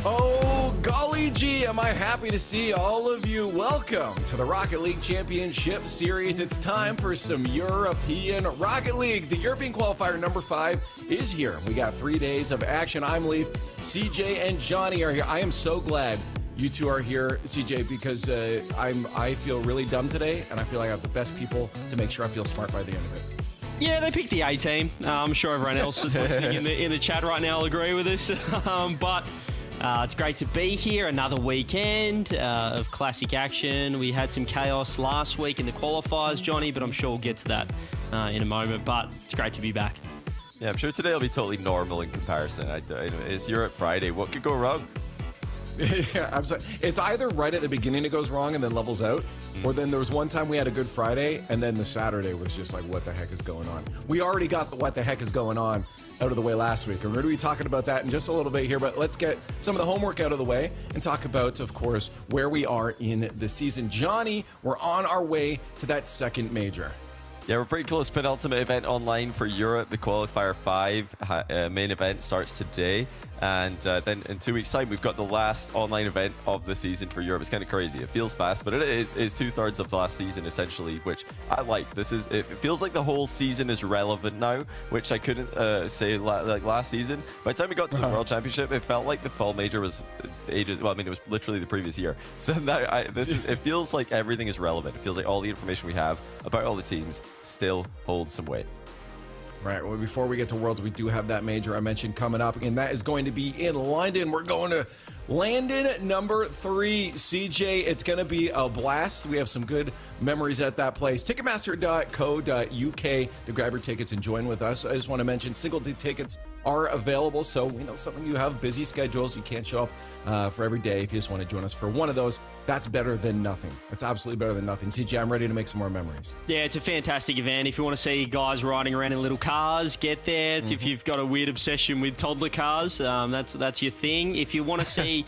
Oh, golly gee, am I happy to see all of you. Welcome to the Rocket League Championship Series. It's time for some European Rocket League. The European Qualifier number 5 is here. We got 3 days of action. I'm Leaf, CJ, and Johnny are here. I am so glad you two are here, CJ, because I feel really dumb today, and I feel like I have the best people to make sure I feel smart by the end of it. Yeah, they picked the A team. I'm sure everyone else that's listening in the chat right now will agree with this. But it's great to be here. Another weekend of classic action. We had some chaos last week in the qualifiers, Johnny, but I'm sure we'll get to that in a moment. But it's great to be back. Yeah, I'm sure today will be totally normal in comparison. It's Europe Friday. What could go wrong? Yeah, I'm sorry. It's either right at the beginning it goes wrong and then levels out, or then there was one time we had a good Friday and then the Saturday was just like, what the heck is going on? We already got the what the heck is going on out of the way last week, and we're going to be talking about that in just a little bit here, but let's get some of the homework out of the way and talk about, of course, where we are in the season. Johnny, we're on our way to that second major. Yeah, we're pretty close. Penultimate event online for Europe. The Qualifier 5 main event starts today. And then in 2 weeks' time, we've got the last online event of the season for Europe. It's kind of crazy. It feels fast, but it is 2/3 of last season, essentially, which I like. It feels like the whole season is relevant now, which I couldn't say like last season. By the time we got to the World Championship, it felt like the fall major was ages. Well, I mean, it was literally the previous year. So now it feels like everything is relevant. It feels like all the information we have about all the teams still holds some weight. Right. Well, before we get to Worlds, we do have that major I mentioned coming up, and that is going to be in London. We're going to Landon number 3. CJ, it's going to be a blast. We have some good memories at that place. Ticketmaster.co.uk to grab your tickets and join with us. I just want to mention single-day tickets are available, so we know some of you have busy schedules. You can't show up for every day. If you just want to join us for one of those, that's better than nothing. That's absolutely better than nothing. CJ, I'm ready to make some more memories. Yeah, it's a fantastic event. If you want to see guys riding around in little cars, get there. If you've got a weird obsession with toddler cars, that's your thing. If you want to see,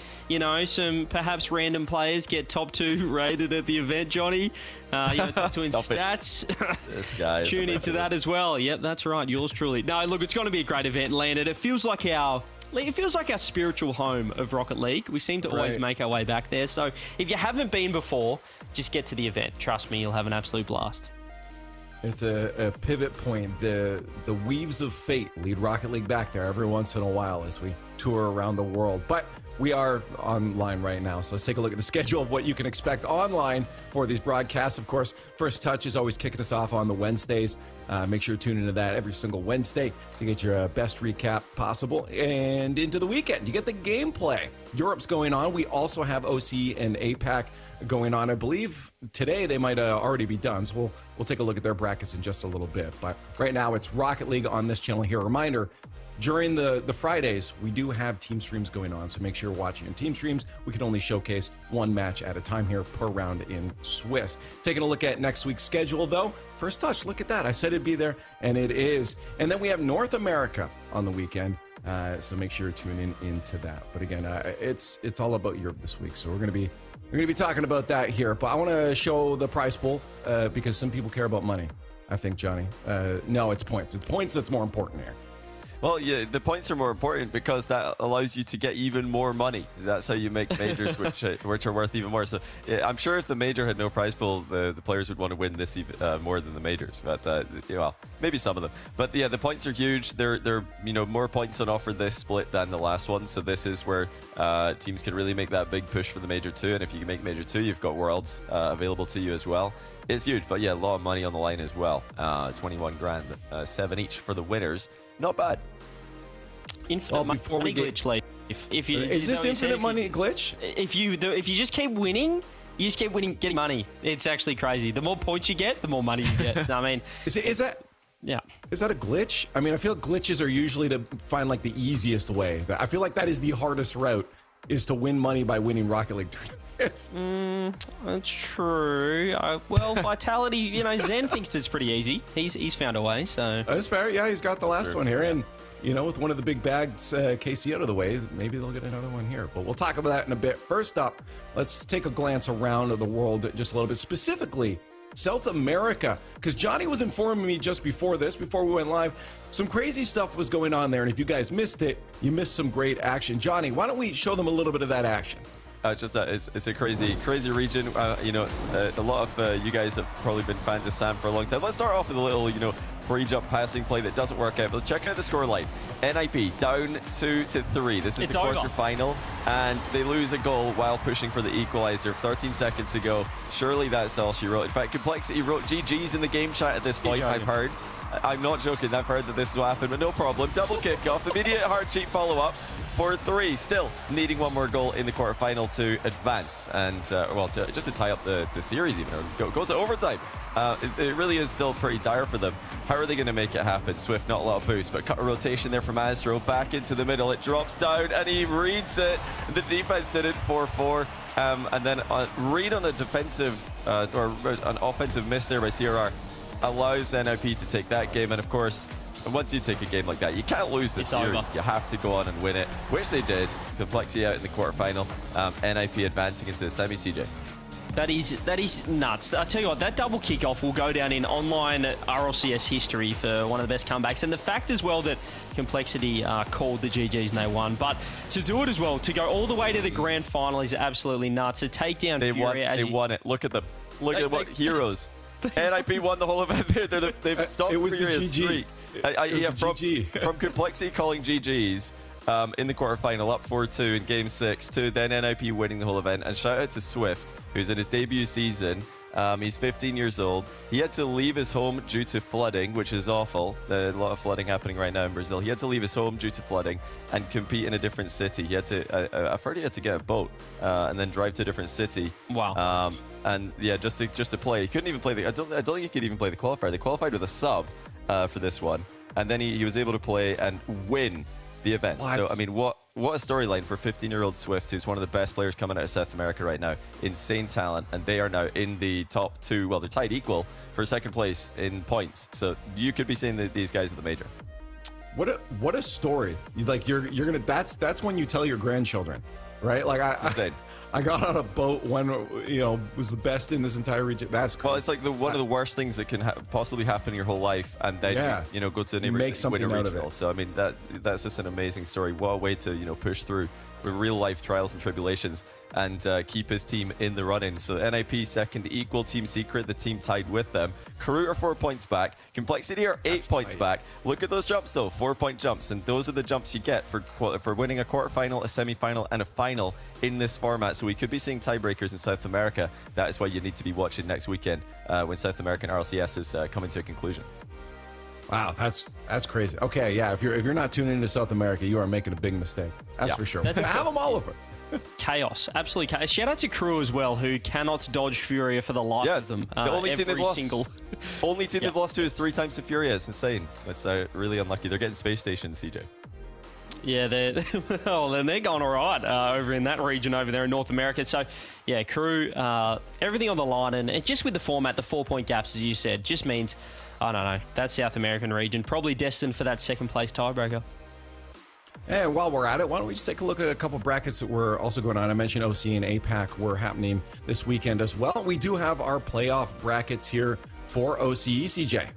some perhaps random players get top 2 rated at the event, Johnny, top 2 in stats. This guy Tune into that as well. Yep, that's right. Yours truly. No, look, it's going to be a great event, Landon. It feels like our spiritual home of Rocket League. We seem to always make our way back there. So if you haven't been before, just get to the event. Trust me, you'll have an absolute blast. It's a pivot point. The weaves of fate lead Rocket League back there every once in a while as we tour around the world. But we are online right now, so let's take a look at the schedule of what you can expect online for these broadcasts. Of course, First Touch is always kicking us off on the Wednesdays. Make sure to tune into that every single Wednesday to get your best recap possible. And into the weekend, you get the gameplay. Europe's going on. We also have OC and APAC going on. I believe today they might already be done, so we'll take a look at their brackets in just a little bit. But right now, it's Rocket League on this channel here. A reminder, during the Fridays, we do have team streams going on, so make sure you're watching in team streams. We can only showcase one match at a time here per round in Swiss. Taking a look at next week's schedule, though. First Touch, look at that. I said it'd be there, and it is. And then we have North America on the weekend, so make sure you're tuning into that. But again, it's all about Europe this week, so we're gonna be talking about that here. But I want to show the prize pool because some people care about money. I think, Johnny. No, it's points. It's points that's more important here. Well, yeah, the points are more important because that allows you to get even more money. That's how you make majors, which are worth even more. So yeah, I'm sure if the major had no prize pool, the players would want to win this even more than the majors. But well, maybe some of them. But yeah, the points are huge. They're more points on offer this split than the last one. So this is where teams can really make that big push for the major 2. And if you can make major 2, you've got Worlds available to you as well. It's huge, but yeah, a lot of money on the line as well. 21 grand, 7 each for the winners. Not bad. Infinite money glitch, like is this infinite money glitch? If you just keep winning, you just keep winning, getting money. It's actually crazy. The more points you get, the more money you get. I mean, is that a glitch? I mean, I feel glitches are usually to find like the easiest way. I feel like that is the hardest route, is to win money by winning Rocket League tournaments. That's true. Well, Vitality, Zen thinks it's pretty easy. He's found a way, so that's fair. Yeah, he's got the last one here, and with one of the big bags, KC out of the way, maybe they'll get another one here. But we'll talk about that in a bit. First up, let's take a glance around the world just a little bit, specifically South America, because Johnny was informing me just before we went live, some crazy stuff was going on there. And if you guys missed it, you missed some great action. Johnny, why don't we show them a little bit of that action? It's a crazy region. It's a lot of you guys have probably been fans of Sam for a long time. Let's start off with a little, pre-jump passing play that doesn't work out. But check out the scoreline. NIP down 2-3. This is the quarterfinal, and they lose a goal while pushing for the equalizer. 13 seconds to go. Surely that's all she wrote. In fact, Complexity wrote GG's in the game chat at this point. I've heard. I'm not joking. I've heard that this will happen, but no problem. Double kickoff, immediate hard cheat follow-up. 4-3, still needing one more goal in the quarterfinal to advance and, just to tie up the series even, or go to overtime. It really is still pretty dire for them. How are they going to make it happen? Swift, not a lot of boost, but cut a rotation there from Astro, back into the middle. It drops down, and he reads it. The defense did it 4-4. And then read on a defensive, or an offensive miss there by CRR allows NIP to take that game, and of course, once you take a game like that, you can't lose the series. Over. You have to go on and win it, which they did. Complexity out in the quarterfinal. NIP advancing into the semi, CJ. That is nuts. I tell you what, that double kickoff will go down in online RLCS history for one of the best comebacks. And the fact as well that Complexity called the GGs and they won. But to do it as well, to go all the way to the grand final is absolutely nuts. To take down Furia. They won it. Look at them. Look at what heroes. NIP won the whole event there. They've stopped Furia's streak. From Complexity calling GGs in the quarterfinal, up 4-2 in Game 6, to then NIP winning the whole event. And shout out to Swift, who's in his debut season. He's 15 years old. He had to leave his home due to flooding, which is awful. There's a lot of flooding happening right now in Brazil. He had to leave his home due to flooding and compete in a different city. He had to, I've heard he had to get a boat and then drive to a different city. Wow. And yeah, just to play. He couldn't even play I don't think he could even play the qualifier. They qualified with a sub for this one, and then he was able to play and win the event. What? So I mean, what a storyline for 15-year-old Swift, who's one of the best players coming out of South America right now. Insane talent, and they are now in the top two. Well, they're tied equal for second place in points. So you could be seeing these guys at the major. What a story! You're gonna. That's when you tell your grandchildren, right? Like I got on a boat when was the best in this entire region. That's crazy. Well, it's like one of the worst things that can possibly happen in your whole life, and then go to the neighborhood and win a regional. So I mean that's just an amazing story. What a way to push through with real life trials and tribulations and keep his team in the running. So NIP second equal, Team Secret the team tied with them. Crew are 4 points back. Complexity are 8 points back. Look at those jumps though, 4-point jumps, and those are the jumps you get for winning a quarterfinal, a semi-final, and a final in this format. So we could be seeing tiebreakers in South America. That is why you need to be watching next weekend when South American RLCS is coming to a conclusion. Wow, that's crazy. Okay, yeah, if you're not tuning into South America, you are making a big mistake. That's for sure. Have them all over. Chaos, absolutely chaos. Shout out to Crew as well, who cannot dodge Furia for the life of them. The only team they've lost. Only team they've lost to is 3 times to Furia. It's insane. It's really unlucky. They're getting space stations, CJ. Yeah, they're going all right over in that region over there in North America. So, yeah, Crew, everything on the line, and just with the format, the 4-point gaps, as you said, just means, I don't know, that South American region probably destined for that second place tiebreaker. And while we're at it, why don't we just take a look at a couple brackets that were also going on. I mentioned OC and APAC were happening this weekend as well. We do have our playoff brackets here for OCE, CJ.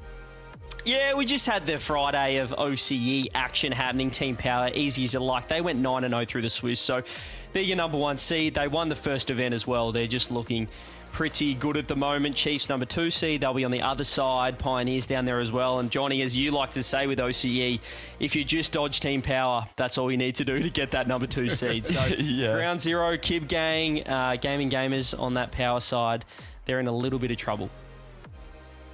Yeah, we just had the Friday of OCE action happening. Team Power, easy as you like. They went 9-0 through the Swiss, so they're your number 1 seed. They won the first event as well. They're just looking pretty good at the moment. Chiefs number 2 seed. They'll be on the other side. Pioneers down there as well. And Johnny, as you like to say with OCE, if you just dodge Team Power, that's all you need to do to get that number 2 seed. So Ground Zero, Kib Gang, Gaming Gamers on that Power side, they're in a little bit of trouble.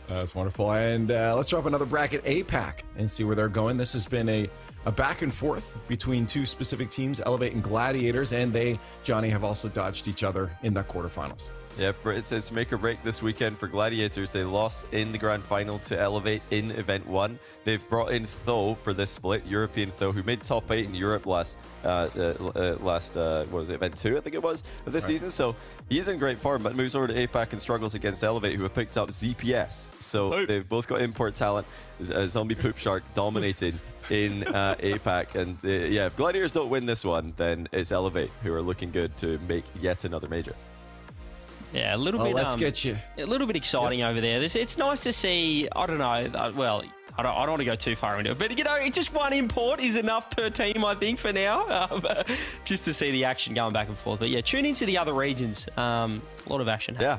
That's wonderful. And let's drop another bracket, APAC, and see where they're going. This has been a back and forth between 2 specific teams, Elevate and Gladiators, and they, Johnny, have also dodged each other in the quarterfinals. Yeah, it says make or break this weekend for Gladiators. They lost in the grand final to Elevate in Event 1. They've brought in Tho for this split, European Tho, who made top 8 in Europe last what was it, Event 2, I think it was, of this season. So he's in great form, but moves over to APAC and struggles against Elevate, who have picked up ZPS. So they've both got import talent. Zombie Poop Shark dominated in APAC. And if Gladiators don't win this one, then it's Elevate who are looking good to make yet another major. Yeah, a little bit. Let's get you. A little bit exciting over there. It's nice to see. I don't know. Well, I don't want to go too far into it, but just one import is enough per team, I think, for now, just to see the action going back and forth. But yeah, tune into the other regions. A lot of action. Yeah.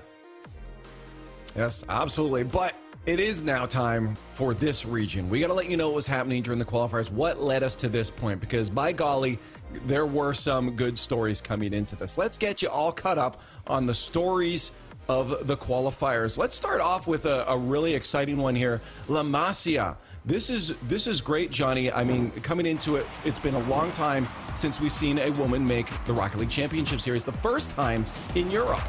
Yes, absolutely. But it is now time for this region. We got to let you know what was happening during the qualifiers, what led us to this point, because by golly, there were some good stories coming into this. Let's get you all caught up on the stories of the qualifiers. Let's start off with a really exciting one here. La Masia. This is great, Johnny. I mean, coming into it, it's been a long time since we've seen a woman make the Rocket League Championship Series, the first time in Europe.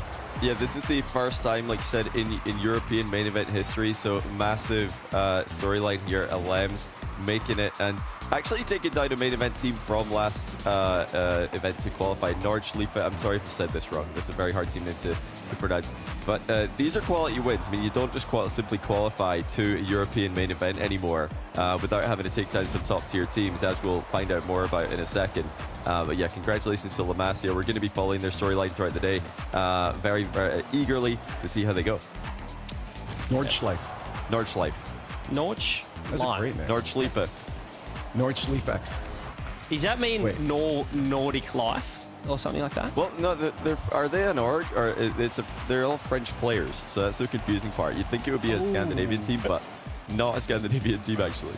Yeah, this is the first time, like you said, in European main event history. So massive storyline here. LMs making it and actually taking down a main event team from last event to qualify. Nordschleife. I'm sorry if I said this wrong. This is a very hard team name to pronounce. But these are quality wins. I mean, you don't just simply qualify to a European main event anymore without having to take down some top tier teams, as we'll find out more about in a second. But yeah, congratulations to La Masia. We're going to be following their storyline throughout the day very, very eagerly to see how they go. Nordschleife. Norch? That's a great name. Nordschleife. Nordschleifex. Does that mean Nordic life or something like that? Well, no, are they an org? Or they're all French players, so that's the confusing part. You'd think it would be a Scandinavian team, but not a Scandinavian team, actually.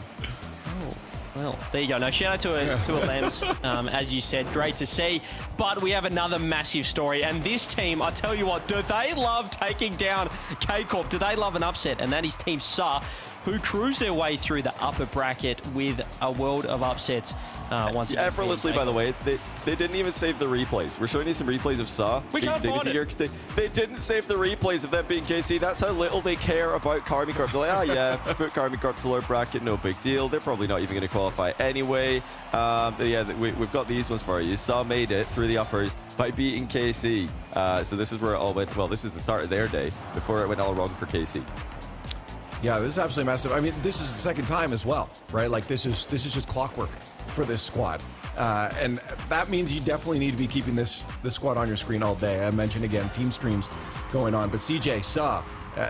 Well, there you go. No, shout out to Lems, as you said. Great to see. But we have another massive story. And this team, I tell you what, do they love taking down K-Corp? Do they love an upset? And that is Team SAR, who cruise their way through the upper bracket with a world of upsets. Once again, effortlessly, by the way. They didn't even save the replays. We're showing you some replays of SAR. We can't find it. They didn't save the replays of them being KC. That's how little they care about Karmine Corp. They're like, yeah, put Karmine Corp to lower bracket, no big deal. They're probably not even going to qualify anyway. But yeah, we've got these ones for you. SAR made it through the uppers by beating KC. So this is where it all went. Well, this is the start of their day before it went all wrong for KC. Yeah, this is absolutely massive. I mean, this is the second time as well, right? Like this is just clockwork for this squad, and that means you definitely need to be keeping this squad on your screen all day. I mentioned again, team streams going on, but CJ SAR,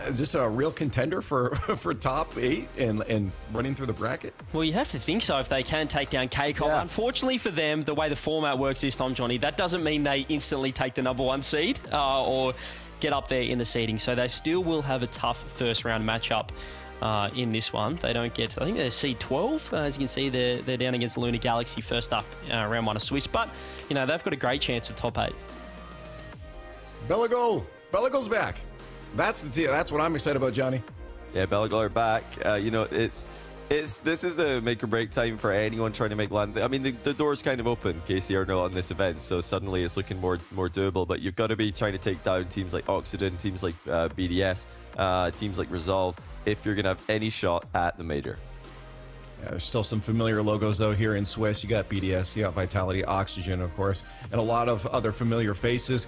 is this a real contender for top 8 and running through the bracket? Well, you have to think so if they can take down K-Corp. Yeah. Unfortunately for them, the way the format works this time, Johnny, that doesn't mean they instantly take the number 1 seed or get up there in the seeding. So they still will have a tough first round matchup in this one. They don't get, I think they're seed 12. As you can see, they're down against Lunar Galaxy first up, round 1 of Swiss. But, they've got a great chance of top 8. Belagol's back. That's what I'm excited about, Johnny. Yeah, Belagol are back. This is the make or break time for anyone trying to make land. I mean, the door's kind of open, KC are not on this event, so suddenly it's looking more doable. But you've got to be trying to take down teams like Oxygen, teams like BDS, teams like Resolve, if you're going to have any shot at the major. Yeah, there's still some familiar logos, though, here in Swiss. You got BDS, you got Vitality, Oxygen, of course, and a lot of other familiar faces.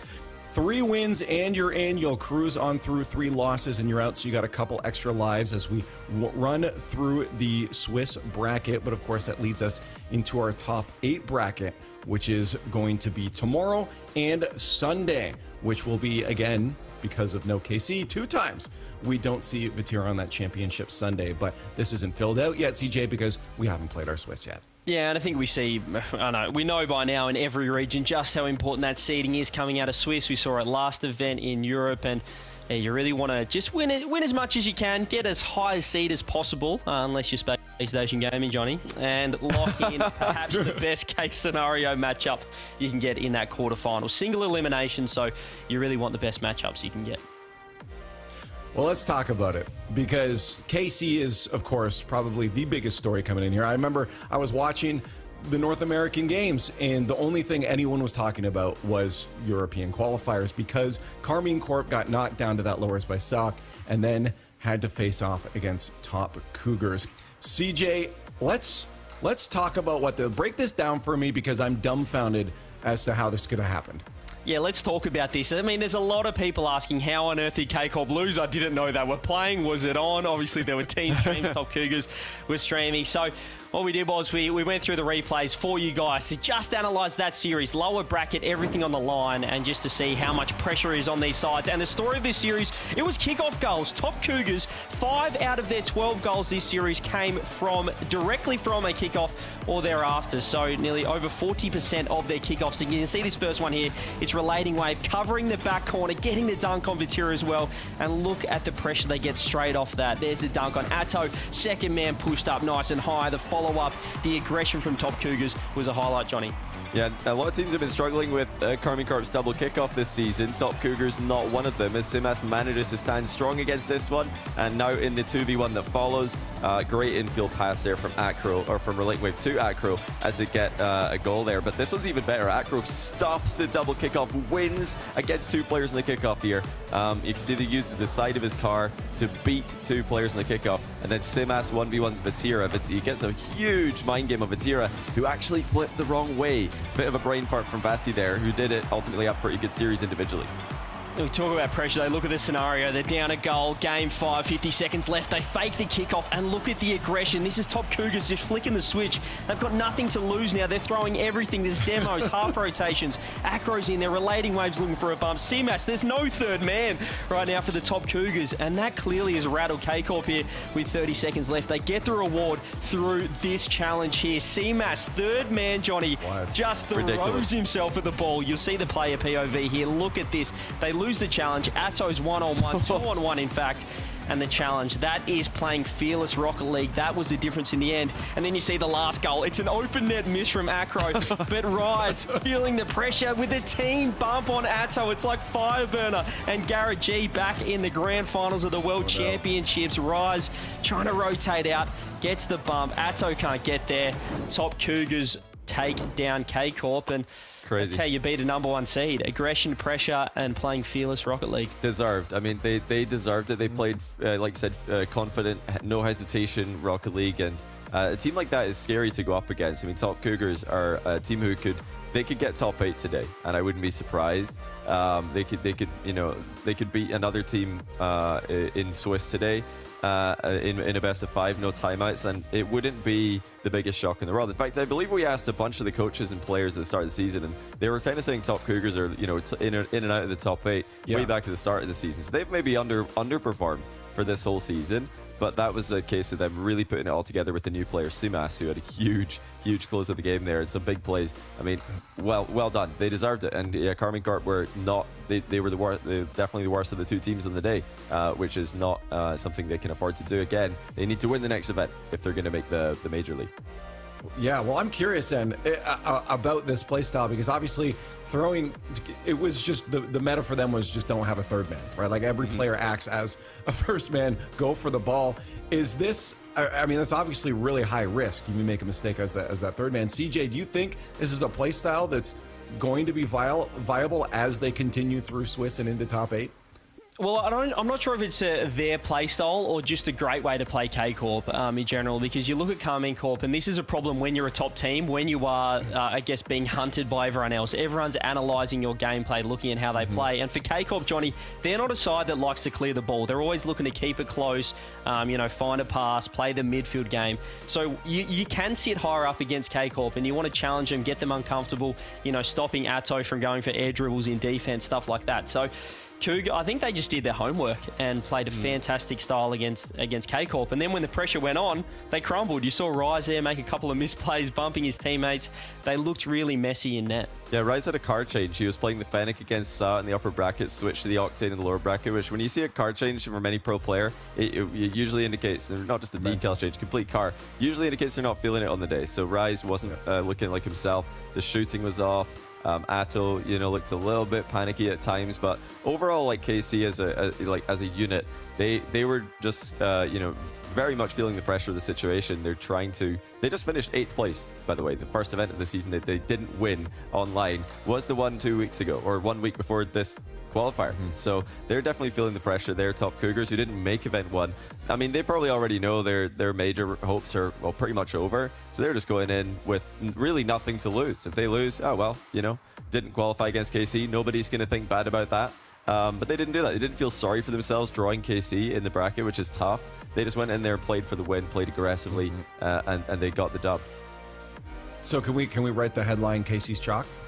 3 wins and you're in. You'll cruise on through. 3 losses and you're out. So you got a couple extra lives as we run through the Swiss bracket. But of course, that leads us into our top 8 bracket, which is going to be tomorrow and Sunday, which will be, again, because of no KC, 2 times. We don't see Vitir on that championship Sunday, but this isn't filled out yet, CJ, because we haven't played our Swiss yet. Yeah, and I think we know by now in every region just how important that seeding is coming out of Swiss. We saw it last event in Europe, and you really want to just win as much as you can, get as high a seed as possible, unless you're Space Station Gaming, Johnny, and lock in perhaps the best case scenario matchup you can get in that quarterfinal. Single elimination, so you really want the best matchups you can get. Well, let's talk about it, because KC is, of course, probably the biggest story coming in here. I remember I was watching the North American games, and the only thing anyone was talking about was European qualifiers, because Karmine Corp got knocked down to that lowers by SAR and then had to face off against top Cougars. CJ, let's talk about break this down for me, because I'm dumbfounded as to how this could have happened. Yeah, let's talk about this. I mean, there's a lot of people asking, how on earth did K-Corp lose? I didn't know they were playing. Was it on? Obviously, there were team streams. Top Cougars were streaming. So What we did was we went through the replays for you guys to just analyse that series, lower bracket, everything on the line, and just to see how much pressure is on these sides. And the story of this series, it was kickoff goals. Top Cougars, 5 out of their 12 goals this series came directly from a kickoff or thereafter. So nearly over 40% of their kickoffs. And you can see this first one here. It's relating wave, covering the back corner, getting the dunk on Vatira as well. And look at the pressure they get straight off that. There's the dunk on Atto. Second man pushed up nice and high. The follow-up, the aggression from Top Cougars was a highlight, Johnny. Yeah, a lot of teams have been struggling with Karmine Corp's double kickoff this season. Top Cougars not one of them, as Simas manages to stand strong against this one. And now in the 2v1 that follows, great infield pass there from Acro, or from Relating Wave to Acro, as they get a goal there. But this one's even better. Acro stuffs the double kickoff, wins against 2 players in the kickoff here. You can see they used the side of his car to beat 2 players in the kickoff. And then Simas 1v1's Vatira, but he gets a huge mind game of Vatira, who actually flipped the wrong way. Bit of a brain fart from Vati there, who did it ultimately have a pretty good series individually. We talk about pressure, though. Look at the scenario. They're down a goal, game 5, 50 seconds left. They fake the kickoff, and look at the aggression. This is Top Cougars just flicking the switch. They've got nothing to lose now. They're throwing everything. There's demos, half rotations, Acro's in there, Relating Waves looking for a bump. Simas, there's no third man right now for the Top Cougars, and that clearly has rattled K-Corp here with 30 seconds left. They get the reward through this challenge here. Simas, third man, Johnny, just throws himself at the ball. You'll see the player POV here. Look at this. They lose the challenge. Atto's 1-on-1, 2-on-1 in fact, and the challenge. That is playing Fearless Rocket League. That was the difference in the end. And then you see the last goal. It's an open net miss from Acro, but Rise feeling the pressure with a team bump on Atto. It's like Fireburner and Garrett G back in the grand finals of the World Championships. Rise trying to rotate out, gets the bump. Atto can't get there. Top Cougars take down K-Corp, and crazy. That's how you beat a #1 seed. Aggression, pressure, and playing Fearless Rocket League. Deserved. I mean, they deserved it. They played, like I said, confident, no hesitation Rocket League, and a team like that is scary to go up against. I mean, Top Cougars are a team who could get top 8 today, and I wouldn't be surprised. They could beat another team in Swiss today. In a best of 5, no timeouts, and it wouldn't be the biggest shock in the world. In fact, I believe we asked a bunch of the coaches and players at the start of the season, and they were kind of saying Top Cougars are, in and out of the top 8 way back at the start of the season. So they've maybe underperformed for this whole season, but that was a case of them really putting it all together with the new player Simas, who had a huge close of the game there and some big plays. I mean, well done. They deserved it, and yeah, Karmine Corp were not. They were definitely the worst of the 2 teams on the day, which is not something they can afford to do again. They need to win the next event if they're going to make the major league. Yeah, well, I'm curious then about this playstyle, because obviously it was just the meta for them was just don't have a third man, right? Like every player acts as a first man, go for the ball. Is this, I mean, that's obviously really high risk. You may make a mistake as that third man. CJ, do you think this is a playstyle that's going to be viable as they continue through Swiss and into top 8? Well, I'm not sure if it's their playstyle or just a great way to play K-Corp in general, because you look at Karmine Corp, and this is a problem when you're a top team, when you are, I guess, being hunted by everyone else. Everyone's analysing your gameplay, looking at how they play. And for K-Corp, Johnny, they're not a side that likes to clear the ball. They're always looking to keep it close, find a pass, play the midfield game. So you can sit higher up against K-Corp, and you want to challenge them, get them uncomfortable, stopping Atto from going for air dribbles in defense, stuff like that. So Cougar, I think they just did their homework and played a fantastic style against K-Corp. And then when the pressure went on, they crumbled. You saw Rise there make a couple of misplays, bumping his teammates. They looked really messy in net. Yeah, Rise had a card change. He was playing the Fennec against Sa in the upper bracket, switched to the Octane in the lower bracket, which when you see a card change from any pro player, it usually indicates, not just a decal change, complete car, usually indicates they're not feeling it on the day. So Rise wasn't looking like himself. The shooting was off. Atto, looked a little bit panicky at times, but overall, like KC as a unit, they were just very much feeling the pressure of the situation. They just finished 8th place, by the way. The first event of the season that they didn't win online was the one 2 weeks ago, or 1 week before this qualifier. So they're definitely feeling the pressure. They're Top Cougars, who didn't make event 1. I mean, they probably already know their major hopes are pretty much over. So they're just going in with really nothing to lose. If they lose, didn't qualify against KC. Nobody's going to think bad about that. But they didn't do that. They didn't feel sorry for themselves drawing KC in the bracket, which is tough. They just went in there, played for the win, played aggressively, and they got the dub. So can we write the headline Casey's chalked?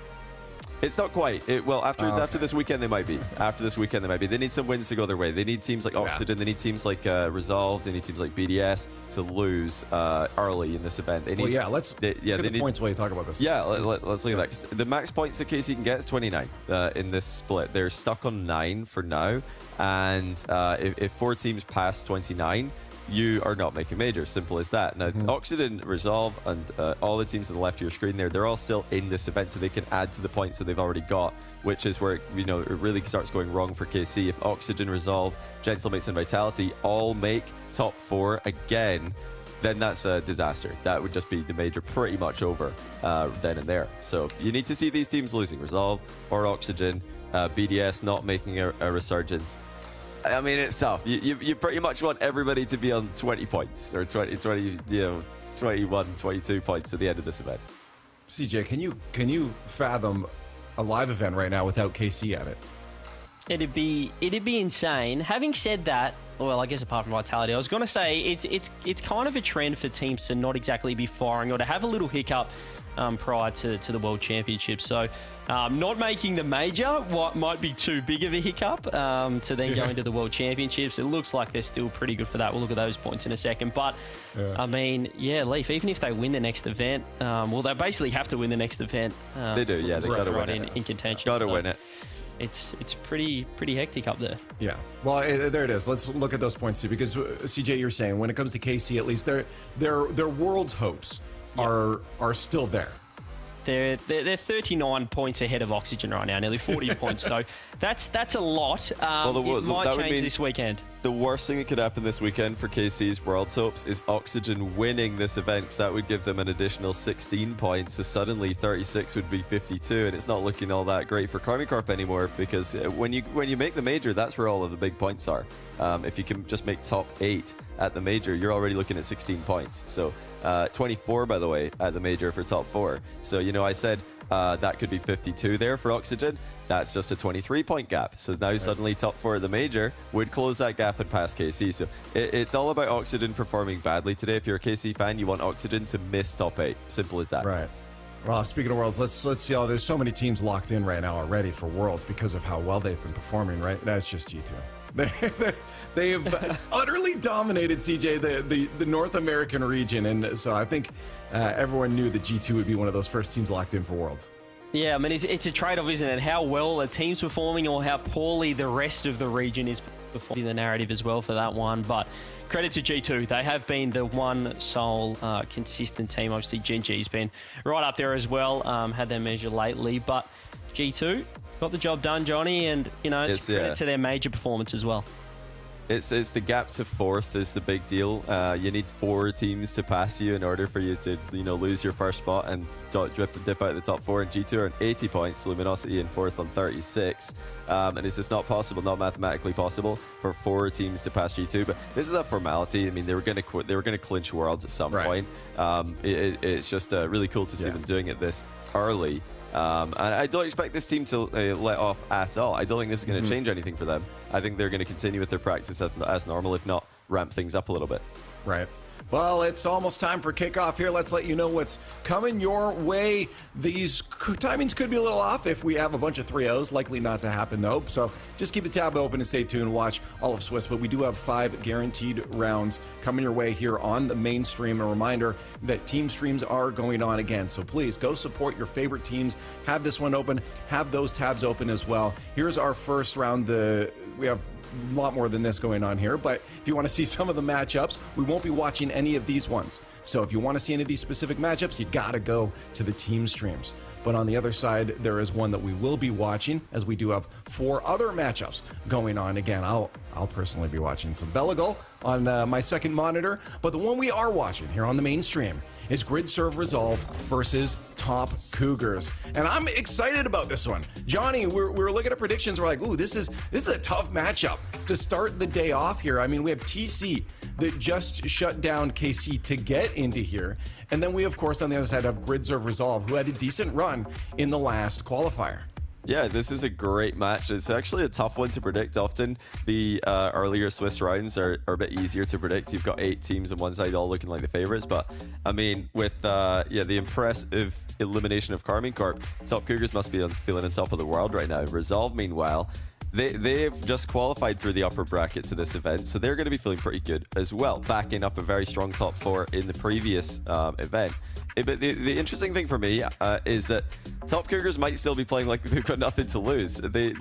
It's not quite. After this weekend, they might be. After this weekend, they might be. They need some wins to go their way. They need teams like Oxygen. They need teams like Resolve. They need teams like BDS to lose early in this event. They need, let's look at the points while you talk about this. Yeah, let's look at that. The max points that KC can get is 29 in this split. They're stuck on 9 for now. And if 4 teams pass 29, you are not making majors. Simple as that. Now, Oxygen, Resolve, and all the teams on the left of your screen there, they're all still in this event, so they can add to the points that they've already got, which is where it really starts going wrong for KC. If Oxygen, Resolve, Gentlemates, and Vitality all make top 4 again, then that's a disaster. That would just be the major pretty much over then and there. So you need to see these teams losing. Resolve or Oxygen, BDS not making a resurgence. I mean, it's tough. You pretty much want everybody to be on 20 points or 21, 22 points at the end of this event. CJ, can you fathom a live event right now without KC at it? It'd be insane. Having said that, well, I guess apart from Vitality, I was going to say it's kind of a trend for teams to not exactly be firing or to have a little hiccup prior to the World Championship. So not making the major what might be too big of a hiccup to then go into the World Championships. It looks like they're still pretty good for that. We'll look at those points in a second. But, I mean, Leaf, even if they win the next event, they basically have to win the next event. They do, yeah. They got to win it. In contention. Got to win it. It's pretty hectic up there. Yeah. Well, there it is. Let's look at those points too, because CJ, you're saying when it comes to KC, at least their world's hopes are still there. They're 39 points ahead of Oxygen right now, nearly 40 points. So that's a lot. It might change this weekend. The worst thing that could happen this weekend for KC's World's hopes is Oxygen winning this event, because that would give them an additional 16 points. So suddenly 36 would be 52, and it's not looking all that great for Karmine Corp anymore, because when you make the major, that's where all of the big points are. If you can just make top 8 at the major, you're already looking at 16 points. So 24, by the way, at the major for top 4. So, I said that could be 52 there for Oxygen. That's just a 23-point gap. So now suddenly top 4 at the major would close that gap and pass KC. So it's all about Oxygen performing badly today. If you're a KC fan, you want Oxygen to miss top 8. Simple as that. Right. Well, speaking of Worlds, let's see. There's so many teams locked in right now already for Worlds because of how well they've been performing, right? That's just G2. They have utterly dominated, CJ, the North American region. And so I think everyone knew that G2 would be one of those first teams locked in for Worlds. Yeah, I mean, it's a trade-off, isn't it? How well a team's performing or how poorly the rest of the region is performing, the narrative as well for that one. But credit to G2. They have been the one sole consistent team. Obviously, GG's been right up there as well. Had their measure lately. But G2 got the job done, Johnny. And, it's credit to their major performance as well. It's the gap to 4th is the big deal. You need 4 teams to pass you in order for you to lose your first spot and dip out of the top 4. And G2 are on 80 points, Luminosity in 4th on 36. And it's just not possible, not mathematically possible, for 4 teams to pass G2. But this is a formality. I mean, they were going to clinch Worlds at some point. It's just really cool to see them doing it this early. And I don't expect this team to let off at all. I don't think this is going to change anything for them. I think they're going to continue with their practice as normal, if not ramp things up a little bit. Right. Well, it's almost time for kickoff here. Let's let you know what's coming your way. These timings could be a little off if we have a bunch of 3-0s. Likely not to happen, though. So just keep the tab open and stay tuned. Watch all of Swiss. But we do have 5 guaranteed rounds coming your way here on the main stream. A reminder that team streams are going on again. So please go support your favorite teams. Have this one open. Have those tabs open as well. Here's our first round. We have a lot more than this going on here, but if you want to see some of the matchups, we won't be watching any of these ones. So if you want to see any of these specific matchups, you got to go to the team streams. But on the other side, there is one that we will be watching, as we do have 4 other matchups going on. Again, I'll personally be watching some Belagol on my second monitor, but the one we are watching here on the main stream is Gridserve Resolve versus Top Cougars. And I'm excited about this one. Johnny, we're looking at predictions. We're like, ooh, this is a tough matchup to start the day off here. I mean, we have TC that just shut down KC to get into here. And then we, of course, on the other side have Gridserve Resolve, who had a decent run in the last qualifier. Yeah, this is a great match. It's actually a tough one to predict. Often the earlier Swiss rounds are a bit easier to predict. You've got 8 teams on one side all looking like the favorites. But I mean, with the impressive elimination of Karmine Corp, Top Cougars must be feeling on top of the world right now. Resolve, meanwhile, they've just qualified through the upper bracket to this event, so they're going to be feeling pretty good as well, backing up a very strong top 4 in the previous event. But the interesting thing for me is that Top Cougars might still be playing like they've got nothing to lose. They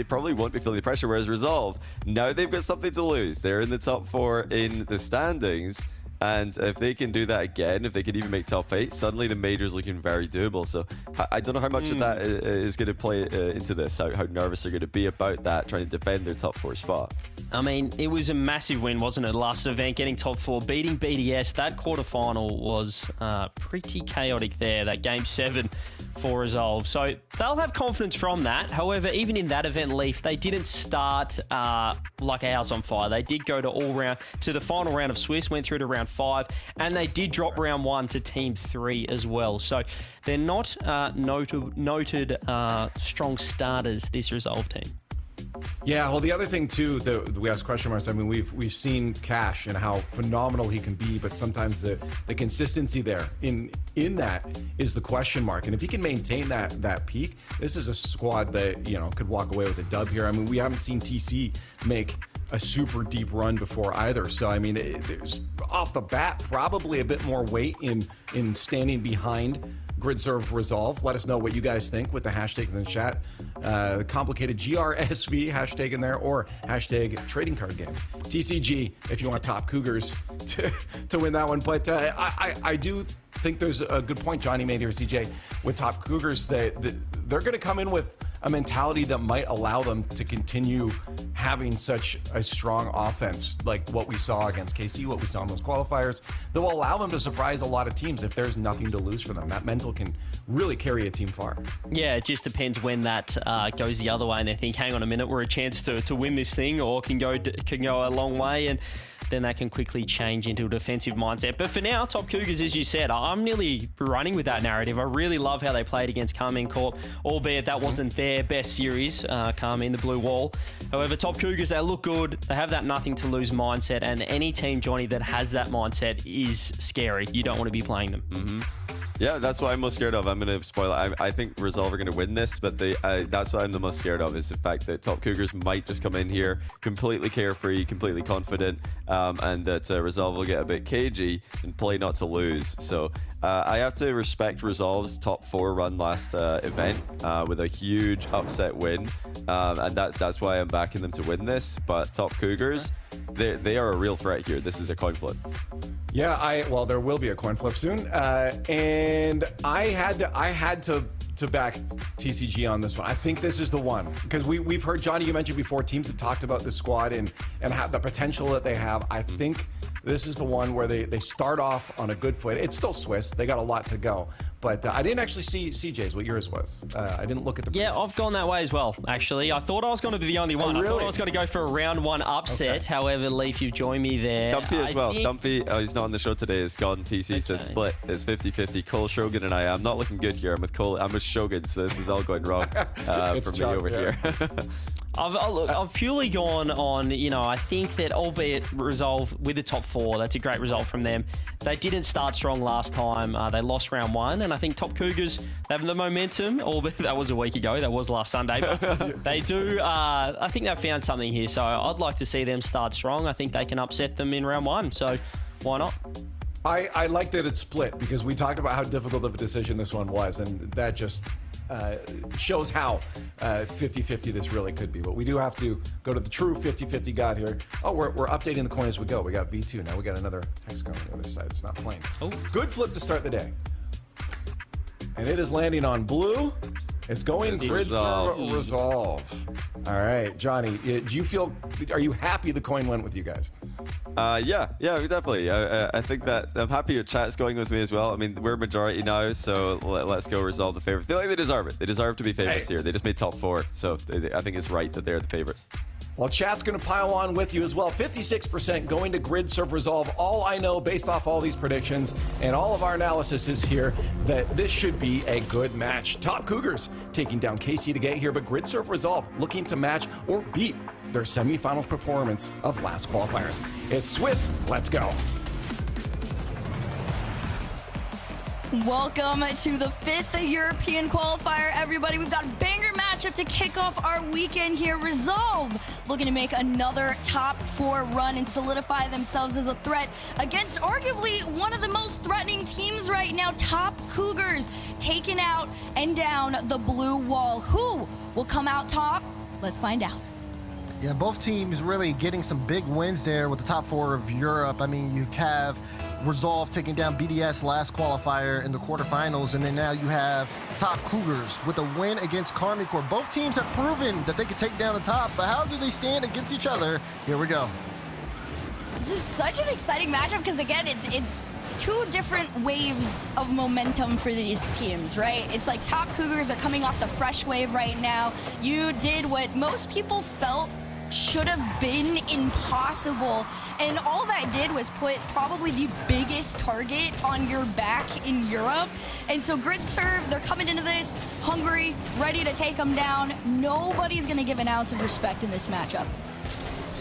probably won't be feeling the pressure, whereas Resolve, now they've got something to lose. They're in the top 4 in the standings. And if they can do that again, if they can even make top 8, suddenly the major's looking very doable. So I don't know how much of that is going to play into this, how nervous they're going to be about that, trying to defend their top 4 spot. I mean, it was a massive win, wasn't it? Last event, getting top 4, beating BDS. That quarterfinal was pretty chaotic there, that game 7 for Resolve. So they'll have confidence from that. However, even in that event, Leaf, they didn't start like a house on fire. They did go to the final round of Swiss, went through to round 5, and they did drop round 1 to team 3 as well. So they're not noted strong starters, this Resolve team. Yeah, well, the other thing too that we ask question marks. I mean, we've seen Cash and how phenomenal he can be, but sometimes the consistency there in that is the question mark. And if he can maintain that peak, this is a squad that could walk away with a dub here. I mean, we haven't seen TC make a super deep run before either. So I mean, there's off the bat probably a bit more weight in standing behind Gridserve Resolve. Let us know what you guys think with the hashtags in chat. The complicated GRSV hashtag in there, or hashtag trading card game. TCG if you want Top Cougars to win that one. But I do think there's a good point Johnny made here, CJ, with Top Cougars, that they're going to come in with a mentality that might allow them to continue having such a strong offense like what we saw against KC, what we saw in those qualifiers, that will allow them to surprise a lot of teams if there's nothing to lose for them. That mental can really carry a team far. Yeah, it just depends when that goes the other way and they think, hang on a minute, we're a chance to win this thing, or can go a long way, and then that can quickly change into a defensive mindset. But for now, Top Cougars, as you said, I'm nearly running with that narrative. I really love how they played against Karmine Corp, albeit that wasn't their best series, Karmine, the blue wall. However, Top Cougars, they look good. They have that nothing to lose mindset, and any team, Johnny, that has that mindset is scary. You don't want to be playing them. Mm-hmm. Yeah, that's what I'm most scared of. I'm going to spoil it. I think Resolve are going to win this, but that's what I'm the most scared of, is the fact that Top Cougars might just come in here completely carefree, completely confident, and that Resolve will get a bit cagey and play not to lose. So I have to respect Resolve's top 4 run last event with a huge upset win, and that's why I'm backing them to win this. But Top Cougars, they are a real threat here. This is a coin flip. Yeah, well, there will be a coin flip soon, and I had to back TCG on this one. I think this is the one, because we've heard, Johnny, you mentioned before, teams have talked about this squad and have the potential that they have. I think this is the one where they start off on a good foot. It's still Swiss. They got a lot to go. But I didn't actually see CJ's, what yours was. I didn't look at the... Yeah, I've gone that way as well, actually. I thought I was going to be the only one. Oh, really? I thought I was going to go for a round 1 upset. Okay. However, Leaf, you've joined me there. Stumpy as well. Stumpy, he's not on the show today. It's gone. TC says split. It's 50-50. Cole, Shogun, and I'm not looking good here. I'm with Cole. I'm with Shogun, so this is all going wrong for me over here. I've purely gone on, I think that, albeit Resolve with the top 4, that's a great result from them. They didn't start strong last time. They lost round 1, and I think Top Cougars, they have the momentum, albeit that was a week ago. That was last Sunday. But they do, I think they've found something here, so I'd like to see them start strong. I think they can upset them in round 1, so why not? I like that it's split, because we talked about how difficult of a decision this one was, and that just... shows how 50-50 this really could be. But we do have to go to the true 50-50 god here. Oh, we're updating the coin as we go. We got V2 now. We got another hexagon on the other side. It's not playing. Oh, good flip to start the day, and it is landing on blue. It's going Gridserve Resolve. All right, Johnny, are you happy the coin went with you guys? Yeah, definitely. I think that I'm happy your chat's going with me as well. I mean, we're majority now, so let's go Resolve the favorite. I feel like they deserve it. They deserve to be favorites here. They just made top 4, so I think it's right that they're the favorites. Well, chat's going to pile on with you as well. 56% going to Gridserve Resolve. All I know based off all these predictions and all of our analysis is here that this should be a good match. Top Cougars taking down KC to get here, but Gridserve Resolve looking to match or beat their semifinals performance of last qualifiers. It's Swiss. Let's go. Welcome to the 5th European qualifier, everybody. We've got a banger matchup to kick off our weekend here. Resolve looking to make another top 4 run and solidify themselves as a threat against arguably one of the most threatening teams right now, Top Cougars, taking out and down the blue wall. Who will come out top? Let's find out. Yeah, both teams really getting some big wins there with the top 4 of Europe. I mean, you have Resolve taking down BDS last qualifier in the quarterfinals, and then now you have Top Cougars with a win against Karmine Corp. Both teams have proven that they can take down the top, but how do they stand against each other? Here we go. This is such an exciting matchup because, again, it's 2 different waves of momentum for these teams, right? It's like Top Cougars are coming off the fresh wave right now. You did what most people felt should have been impossible, and all that did was put probably the biggest target on your back in Europe. And so Gridserve, they're coming into this hungry, ready to take them down. Nobody's gonna give an ounce of respect in this matchup.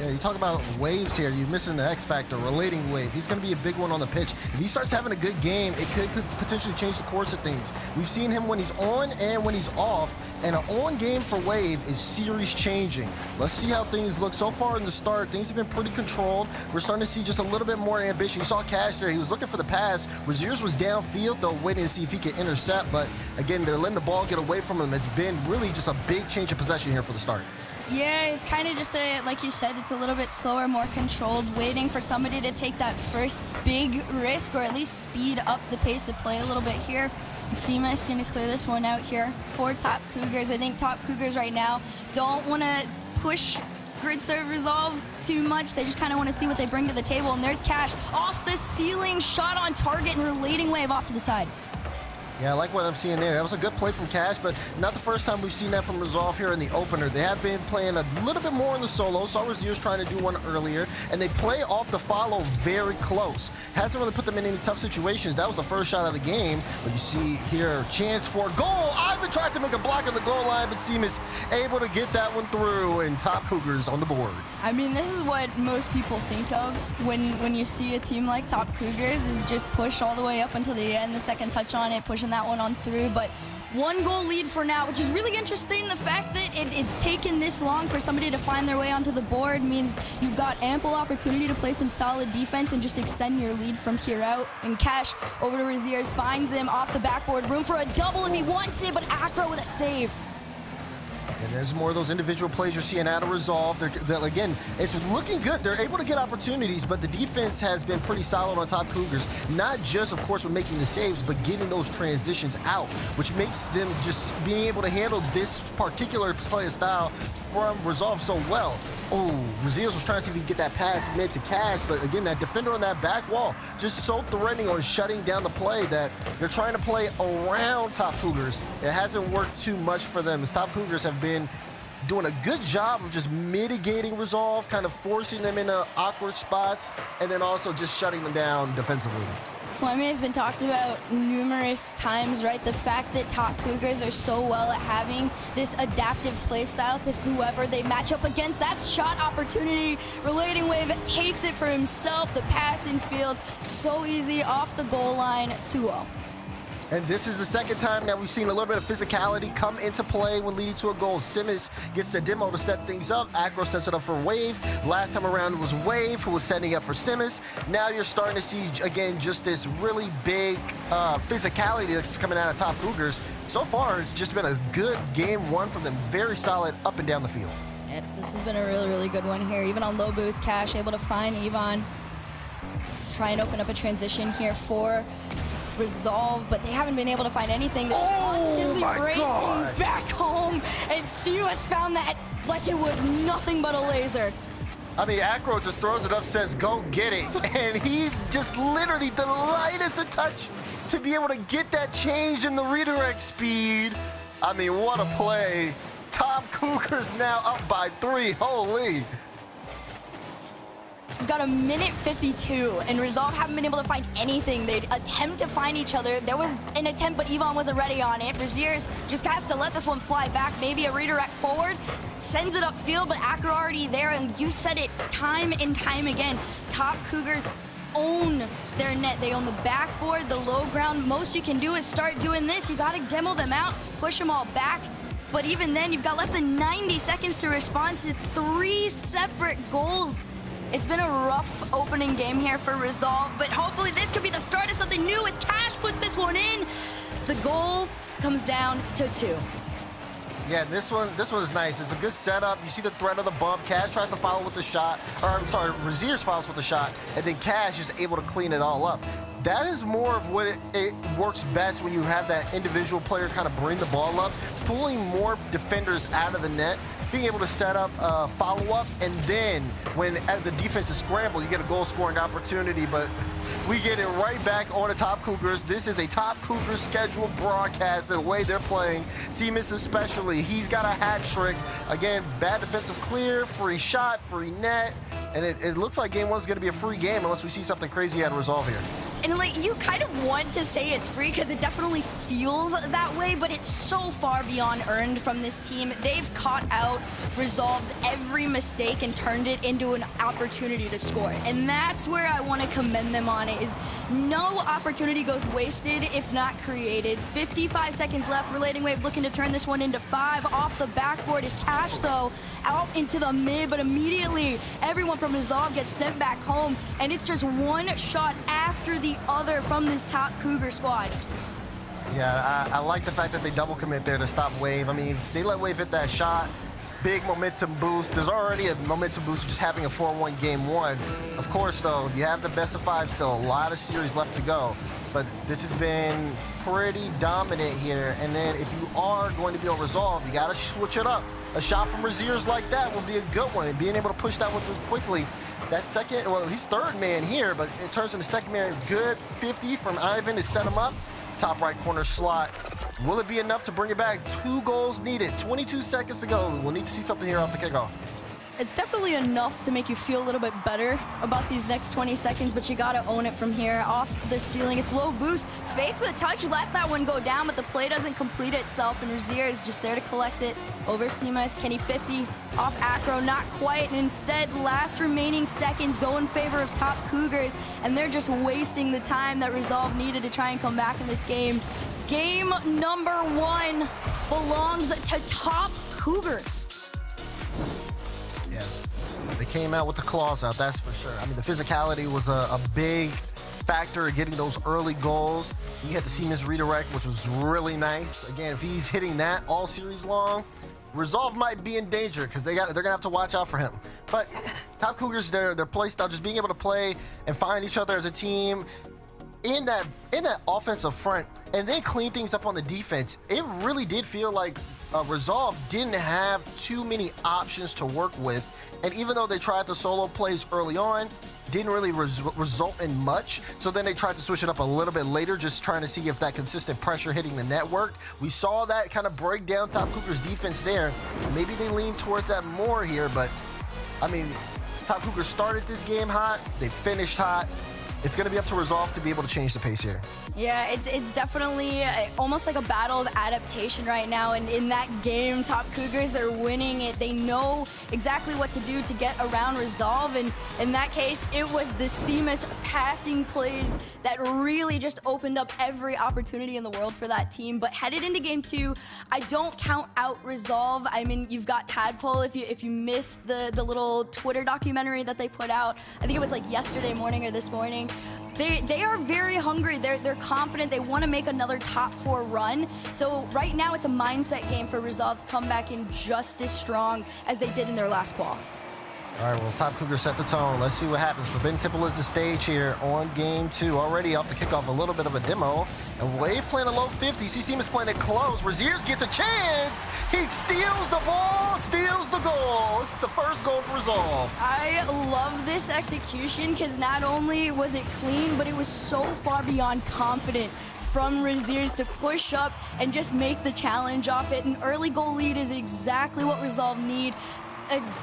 Yeah, you talk about waves here. You're missing the X factor, relating wave. He's going to be a big one on the pitch. If he starts having a good game, it could potentially change the course of things. We've seen him when he's on and when he's off, and an on game for Wave is series changing. Let's see how things look. So far in the start, things have been pretty controlled. We're starting to see just a little bit more ambition. You saw Cash there. He was looking for the pass. Raziers was downfield, though, waiting to see if he could intercept. But again, they're letting the ball get away from him. It's been really just a big change of possession here for the start. Yeah, it's kind of just like you said, it's a little bit slower, more controlled, waiting for somebody to take that first big risk or at least speed up the pace of play a little bit here. Seamus going to clear this one out here for Top Cougars. I think Top Cougars right now don't want to push Gridserve Resolve too much. They just kind of want to see what they bring to the table. And there's Cash off the ceiling, shot on target, and relating wave off to the side. Yeah, I like what I'm seeing there. That was a good play from Cash, but not the first time we've seen that from Resolve here in the opener. They have been playing a little bit more in the solo. Saw Raziers trying to do one earlier, and they play off the follow very close. Hasn't really put them in any tough situations. That was the first shot of the game, but you see here, chance for goal. Ivan tried to make a block on the goal line, but Seamus able to get that one through, and Top Cougars on the board. I mean, this is what most people think of when you see a team like Top Cougars is just push all the way up until the end, the second touch on it, pushing that one on through. But 1 goal lead for now, which is really interesting. The fact that it's taken this long for somebody to find their way onto the board means you've got ample opportunity to play some solid defense and just extend your lead from here out. And Cash over to Raziers, finds him off the backboard, room for a double, and he wants it, but Acro with a save. And there's more of those individual plays you're seeing out of Resolve. Again, it's looking good. They're able to get opportunities, but the defense has been pretty solid on Top Cougars. Not just, of course, with making the saves, but getting those transitions out, which makes them just being able to handle this particular play style from Resolve so well. Oh, Raziers was trying to see if he could get that pass mid to Cash, but again, that defender on that back wall just so threatening on shutting down the play that they're trying to play around Top Cougars. It hasn't worked too much for them, as Top Cougars have been doing a good job of just mitigating Resolve, kind of forcing them into awkward spots, and then also just shutting them down defensively. Well, I mean, it's been talked about numerous times, right? The fact that Top Cougars are so well at having this adaptive play style to whoever they match up against. That's shot opportunity. Relating wave takes it for himself. The pass in field, so easy off the goal line, 2-0. And this is the second time that we've seen a little bit of physicality come into play when leading to a goal. Simmons gets the demo to set things up. Acro sets it up for Wave. Last time around it was Wave who was setting up for Simmons. Now you're starting to see, again, just this really big physicality that's coming out of Top Cougars. So far, it's just been a good game one from them. Very solid up and down the field. Yeah, this has been a really, really good one here. Even on low boost, Cash able to find Yvonne. Let's try and open up a transition here for Resolve, but they haven't been able to find anything. They're constantly racing back home, and Seamus found that like it was nothing but a laser. I mean, Acro just throws it up, says, go get it. And he just literally, the lightest of touch to be able to get that change in the redirect speed. I mean, what a play. Top Cougars now up by 3. Holy. We've got a minute 52, and Resolve haven't been able to find anything. They'd attempt to find each other. There was an attempt, but Yvonne wasn't ready on it. Braziers just has to let this one fly back. Maybe a redirect forward, sends it upfield, but Acro already there, and you said it time and time again. Top Cougars own their net. They own the backboard, the low ground. Most you can do is start doing this. You got to demo them out, push them all back. But even then, you've got less than 90 seconds to respond to 3 separate goals. It's been a rough opening game here for Resolve, but hopefully this could be the start of something new as Cash puts this one in. The goal comes down to 2. Yeah, this one is nice. It's a good setup. You see the threat of the bump. Cash tries to follow with the shot, or I'm sorry, Braziers follows with the shot, and then Cash is able to clean it all up. That is more of what it works best when you have that individual player kind of bring the ball up, pulling more defenders out of the net, being able to set up follow-up, and then when the defense is scrambled, you get a goal-scoring opportunity. But we get it right back on the Top Cougars. This is a Top Cougars scheduled broadcast, the way they're playing. Seamus especially, he's got a hat trick. Again, bad defensive clear, free shot, free net, and it looks like game 1 is going to be a free game unless we see something crazy out of Resolve here. And like, you kind of want to say it's free because it definitely feels that way, but it's so far beyond earned from this team. They've caught out Resolve's every mistake and turned it into an opportunity to score. And that's where I want to commend them on it, is no opportunity goes wasted if not created. 55 seconds left. Relating Wave looking to turn this one into 5. Off the backboard is Cash, though, out into the mid, but immediately everyone from Resolve gets sent back home, and it's just one shot after the other from this Top Cougar squad. Yeah, I like the fact that they double commit there to stop Wave. I mean, if they let Wave hit that shot, big momentum boost. There's already a momentum boost just having a 4-1 game 1. Of course, though, you have the best of 5 still, a lot of series left to go. But this has been pretty dominant here. And then if you are going to be on Resolve, you got to switch it up. A shot from Braziers like that will be a good one. And being able to push that one through quickly. That second, well, he's third man here, but it turns into second man. Good 50 from Ivan to set him up. Top right corner slot. Will it be enough to bring it back? 2 goals needed. 22 seconds to go. We'll need to see something here off the kickoff. It's definitely enough to make you feel a little bit better about these next 20 seconds, but you gotta own it from here. Off the ceiling, it's low boost, fakes a touch, let that one go down, but the play doesn't complete itself, and Razier is just there to collect it. Over Seamus, Kenny 50, off Acro, not quite, and instead, last remaining seconds go in favor of Top Cougars, and they're just wasting the time that Resolve needed to try and come back in this game. Game number 1 belongs to Top Cougars. Yeah, they came out with the claws out, that's for sure. I mean, the physicality was a big factor in getting those early goals. You had to see Miss redirect, which was really nice. Again, if he's hitting that all series long, Resolve might be in danger because they're gonna have to watch out for him. But Top Cougars, their play style, just being able to play and find each other as a team in that offensive front, and then clean things up on the defense. It really did feel like Resolve didn't have too many options to work with, and even though they tried the solo plays early on, didn't really result in much. So then they tried to switch it up a little bit later, just trying to see if that consistent pressure hitting the net worked. We saw that kind of break down Top Cougars defense there. Maybe they lean towards that more here, but I mean, Top Cougars started this game hot, they finished hot. It's going to be up to Resolve to be able to change the pace here. Yeah, it's definitely almost like a battle of adaptation right now. And in that game, Top Cougars are winning it. They know exactly what to do to get around Resolve. And in that case, it was the Seamus passing plays that really just opened up every opportunity in the world for that team. But headed into game 2, I don't count out Resolve. I mean, you've got Tadpole. If you missed the little Twitter documentary that they put out, I think it was like yesterday morning or this morning. They are very hungry. They're confident. They want to make another top 4 run. So right now it's a mindset game for Resolve to come back in just as strong as they did in their last qual. All right, well, Top Cougars set the tone. Let's see what happens. Forbidden Temple is the stage here on game 2. Already off the kickoff, a little bit of a demo. And Wave playing a low 50. Seamus playing it close. Raziers gets a chance. He steals the ball, steals the goal. It's the first goal for Resolve. I love this execution because not only was it clean, but it was so far beyond confident from Raziers to push up and just make the challenge off it. An early goal lead is exactly what Resolve need.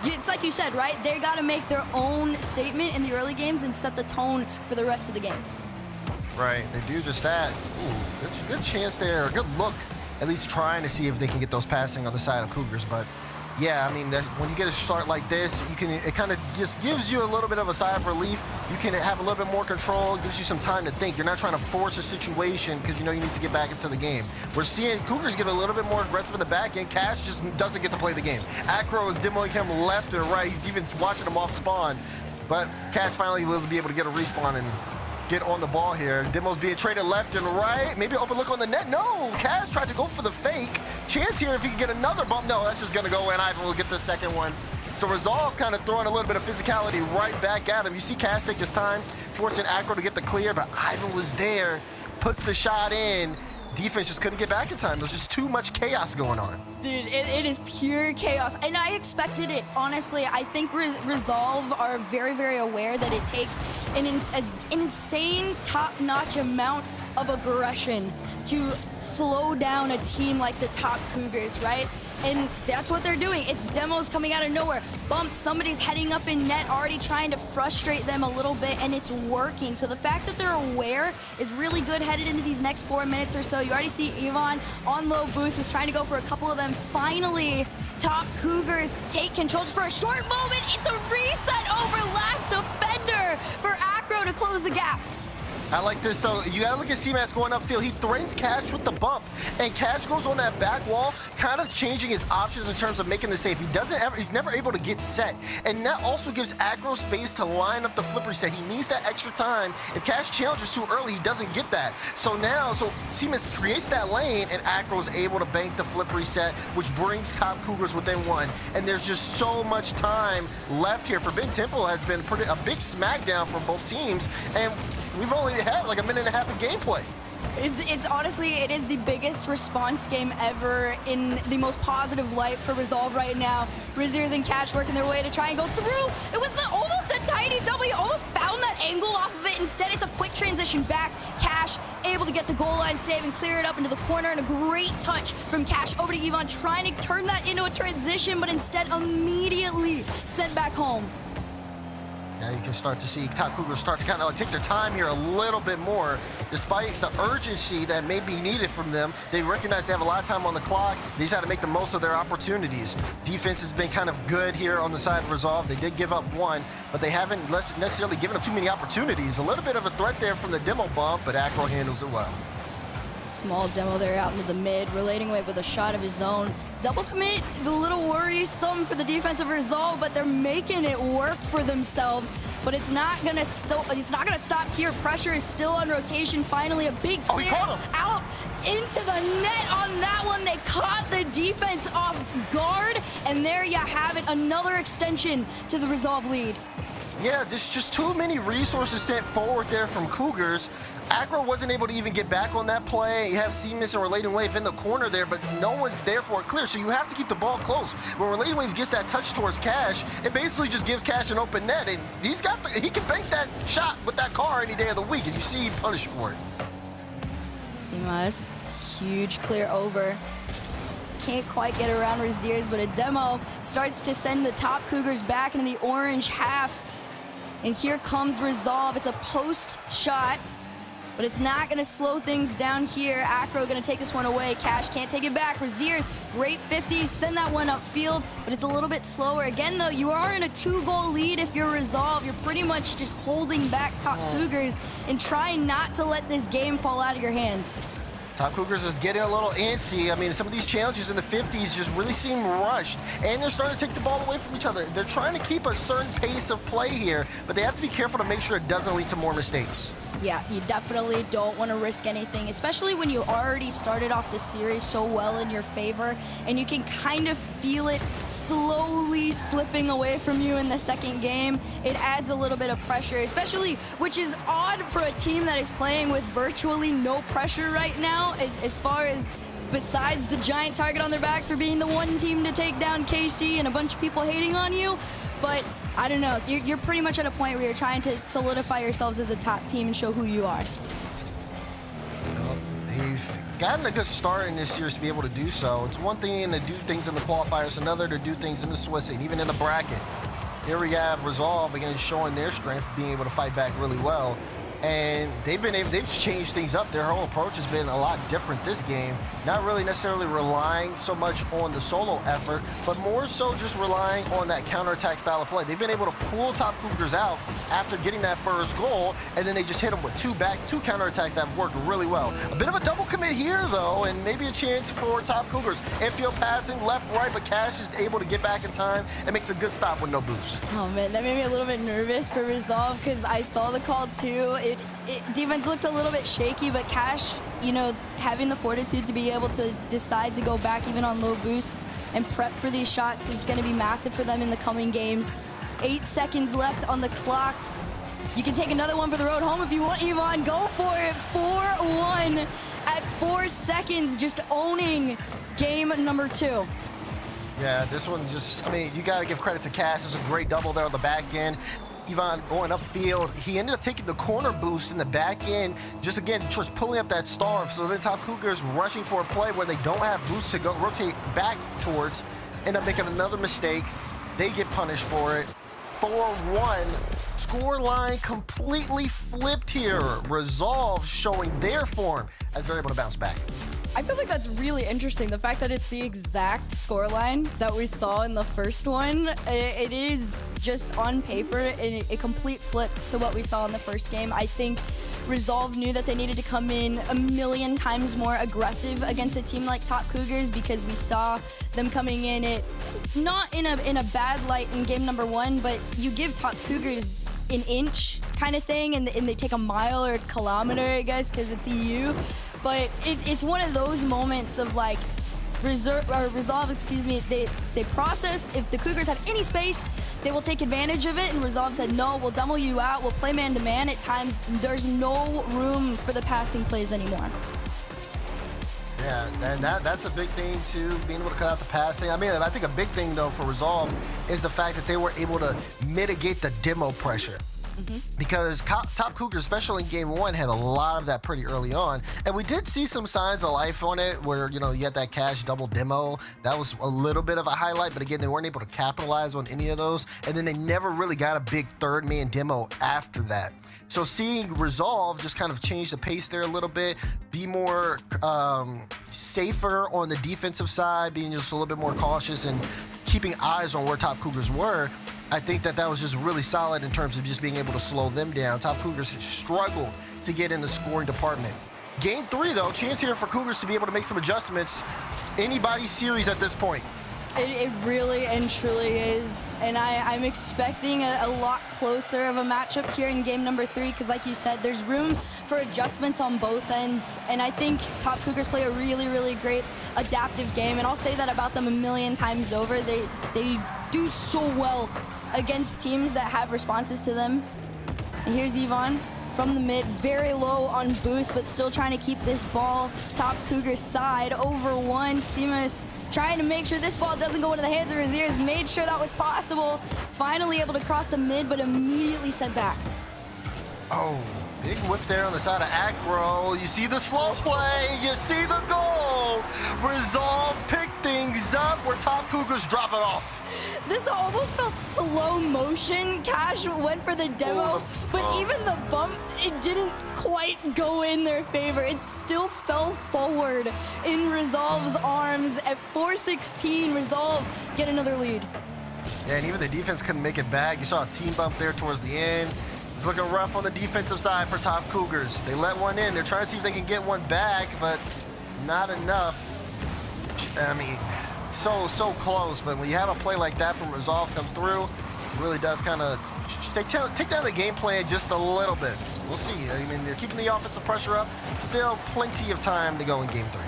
It's like you said, right? They got to make their own statement in the early games and set the tone for the rest of the game. Right, they do just that. Ooh, good chance there, good look, at least trying to see if they can get those passing on the side of Cougars. But yeah, I mean, when you get a start like this, it kind of just gives you a little bit of a sigh of relief. You can have a little bit more control, gives you some time to think. You're not trying to force a situation because you know you need to get back into the game. We're seeing Cougars get a little bit more aggressive in the back end. Cash just doesn't get to play the game. Acro is demoing him left and right. He's even watching him off spawn. But Cash finally will be able to get a respawn and get on the ball here. Demo's being traded left and right. Maybe open look on the net. No, Cash tried to go for the fake. Chance here if he can get another bump. No, that's just gonna go in. Ivan will get the second one. So Resolve kind of throwing a little bit of physicality right back at him. You see Cash take his time, forcing Acro to get the clear, but Ivan was there, puts the shot in. Defense just couldn't get back in time. There's just too much chaos going on. Dude, it is pure chaos, and I expected it, honestly. I think Resolve are very, very aware that it takes an insane top-notch amount of aggression to slow down a team like the top Cougars, right? And that's what they're doing. It's demos coming out of nowhere. Bumps, somebody's heading up in net, already trying to frustrate them a little bit, and it's working. So the fact that they're aware is really good headed into these next 4 minutes or so. You already see Yvonne on low boost, was trying to go for a couple of them. Finally, top Cougars take control just for a short moment. It's a reset over last defender for Acro to close the gap. I like this, though. You gotta look at CMAX going upfield. He threatens Cash with the bump, and Cash goes on that back wall, kind of changing his options in terms of making the save. He's never able to get set, and that also gives Acro space to line up the flip reset. He needs that extra time. If Cash challenges too early, he doesn't get that. So CMAX creates that lane, and Acro's able to bank the flip reset, which brings top Cougars within one. And there's just so much time left here. Forbidden Temple has been a big smackdown for both teams, and we've only had like a minute and a half of gameplay. It's honestly, it is the biggest response game ever in the most positive light for Resolve right now. Raziers and Cash working their way to try and go through. It was almost a tiny W, almost found that angle off of it. Instead, it's a quick transition back. Cash able to get the goal line save and clear it up into the corner, and a great touch from Cash over to Yvonne, trying to turn that into a transition, but instead immediately sent back home. Now you can start to see top Cougars start to kind of take their time here a little bit more. Despite the urgency that may be needed from them, they recognize they have a lot of time on the clock. They just have to make the most of their opportunities. Defense has been kind of good here on the side of Resolve. They did give up one, but they haven't necessarily given up too many opportunities. A little bit of a threat there from the demo bump, but Acro handles it well. Small demo there out into the mid, relating wave with a shot of his own. Double commit is a little worrisome for the defensive Resolve, but they're making it work for themselves. But it's not gonna stop here. Pressure is still on rotation. Finally, a big clear out into the net on that one. They caught the defense off guard, and there you have it. Another extension to the Resolve lead. Yeah, there's just too many resources sent forward there from Cougars. Acro wasn't able to even get back on that play. You have Seamus and Relating Wave in the corner there, but no one's there for it clear, so you have to keep the ball close. When Relating Wave gets that touch towards Cash, it basically just gives Cash an open net, and he can bank that shot with that car any day of the week, and you see him punished for it. Seamus, huge clear over. Can't quite get around Raziers, but a demo starts to send the top Cougars back into the orange half. And here comes Resolve. It's a post shot, but it's not gonna slow things down here. Acro gonna take this one away. Cash can't take it back. Raziers, great 50, send that one upfield, but it's a little bit slower. Again though, you are in a 2-goal lead if you're Resolve. You're pretty much just holding back top Cougars and trying not to let this game fall out of your hands. Top Cougars is getting a little antsy. I mean, some of these challenges in the 50s just really seem rushed, and they're starting to take the ball away from each other. They're trying to keep a certain pace of play here, but they have to be careful to make sure it doesn't lead to more mistakes. Yeah, you definitely don't want to risk anything, especially when you already started off the series so well in your favor, and you can kind of feel it slowly slipping away from you in the second game. It adds a little bit of pressure, especially, which is odd for a team that is playing with virtually no pressure right now, as far as besides the giant target on their backs for being the one team to take down KC and a bunch of people hating on you. But I don't know, you're pretty much at a point where you're trying to solidify yourselves as a top team and show who you are. Well, they've gotten a good start in this series to be able to do so. It's one thing to do things in the qualifiers, another to do things in the Swiss and even in the bracket. Here we have Resolve again showing their strength, being able to fight back really well. And they've changed things up. Their whole approach has been a lot different this game. Not really necessarily relying so much on the solo effort, but more so just relying on that counterattack style of play. They've been able to pull top Cougars out after getting that first goal, and then they just hit them with two counterattacks that have worked really well. A bit of a double commit here, though, and maybe a chance for top Cougars. Infield passing, left, right, but Cash is able to get back in time and makes a good stop with no boost. Oh, man, that made me a little bit nervous for Resolve because I saw the call, too. Defense looked a little bit shaky, but Cash, you know, having the fortitude to be able to decide to go back even on low boosts and prep for these shots is going to be massive for them in the coming games. 8 seconds left on the clock. You can take another one for the road home if you want, Yvonne. Go for it. 4-1 at 4 seconds, just owning game number 2. Yeah, this one just, I mean, you got to give credit to Cash. It's a great double there on the back end. Yvonne going upfield. He ended up taking the corner boost in the back end, just again, just pulling up that starve. So then top Cougars rushing for a play where they don't have boosts to go rotate back towards, end up making another mistake. They get punished for it. 4-1. Score line completely flipped here. Resolve showing their form as they're able to bounce back. I feel like that's really interesting. The fact that it's the exact scoreline that we saw in the first one. It is just on paper a complete flip to what we saw in the first game. I think Resolve knew that they needed to come in a million times more aggressive against a team like Top Cougars because we saw them coming in it not in a bad light in game number 1, but you give Top Cougars an inch kind of thing and they take a mile or a kilometer, I guess, because it's EU. But it's one of those moments of like Resolve, excuse me, they process. If the Cougars have any space, they will take advantage of it. And Resolve said, no, we'll demo you out. We'll play man-to-man. At times, there's no room for the passing plays anymore. Yeah, and that's a big thing too, being able to cut out the passing. I mean, I think a big thing though for Resolve is the fact that they were able to mitigate the demo pressure. Because Top Cougars, especially in game 1, had a lot of that pretty early on. And we did see some signs of life on it where, you know, you had that Cash double demo. That was a little bit of a highlight, but again, they weren't able to capitalize on any of those. And then they never really got a big third man demo after that. So seeing Resolve just kind of change the pace there a little bit, be more safer on the defensive side, being just a little bit more cautious and keeping eyes on where Top Cougars were, I think that was just really solid in terms of just being able to slow them down. Top Cougars struggled to get in the scoring department. Game 3, though, chance here for Cougars to be able to make some adjustments. Anybody's series at this point. It really and truly is, and I'm expecting a lot closer of a matchup here in game number 3 because, like you said, there's room for adjustments on both ends, and I think Top Cougars play a really, really great adaptive game, and I'll say that about them a million times over. They do so well against teams that have responses to them. And here's Yvonne from the mid, very low on boost, but still trying to keep this ball Top Cougars side over 1. Simas trying to make sure this ball doesn't go into the hands of his ears, made sure that was possible. Finally able to cross the mid, but immediately sent back. Oh, big whiff there on the side of Acro. You see the slow play, you see the goal. Resolve pick things up where Top Cougars drop it off. This almost felt slow motion. Cash went for the demo, but even the bump, it didn't quite go in their favor. It still fell forward in Resolve's arms. At 4:16, Resolve get another lead. Yeah, and even the defense couldn't make it back. You saw a team bump there towards the end. It's looking rough on the defensive side for Top Cougars. They let one in. They're trying to see if they can get one back, but not enough. I mean, so close, but when you have a play like that from Resolve come through, it really does kind of take down the game plan just a little bit. We'll see. I mean, they're keeping the offensive pressure up. Still plenty of time to go in game 3.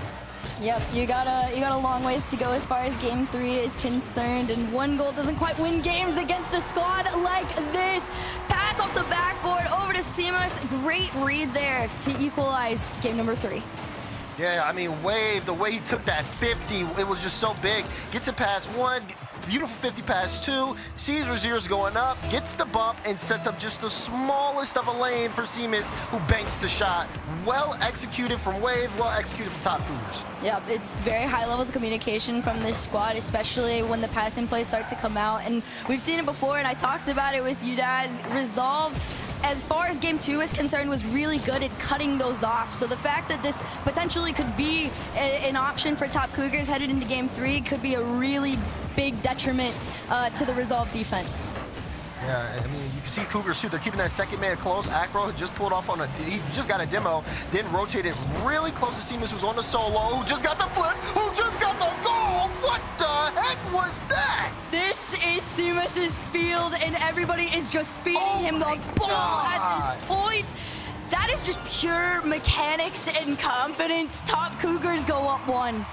Yep, you got a long ways to go as far as game 3 is concerned, and one goal doesn't quite win games against a squad like this. Pass off the backboard over to Seamus. Great read there to equalize game number 3. Yeah, I mean, Wave, the way he took that 50, it was just so big. Gets it past 1, beautiful 50 past 2, sees Rlcs going up, gets the bump, and sets up just the smallest of a lane for Seamus, who banks the shot. Well executed from Wave, well executed from Top Cougars. Yep, it's very high levels of communication from this squad, especially when the passing plays start to come out. And we've seen it before, and I talked about it with you guys. Resolve, as far as game 2 is concerned, was really good at cutting those off. So the fact that this potentially could be an option for Top Cougars headed into game 3 could be a really big detriment to the Resolve defense. Yeah, I mean, you can see Cougars too. They're keeping that second man close. Acro had just pulled off on he just got a demo, then rotated really close to Seamus, who's on the solo, who just got the flip, who just got the goal. What the heck was that? This is Seamus's field, and everybody is just feeding him the ball at this point. That is just pure mechanics and confidence. Top Cougars go up 1.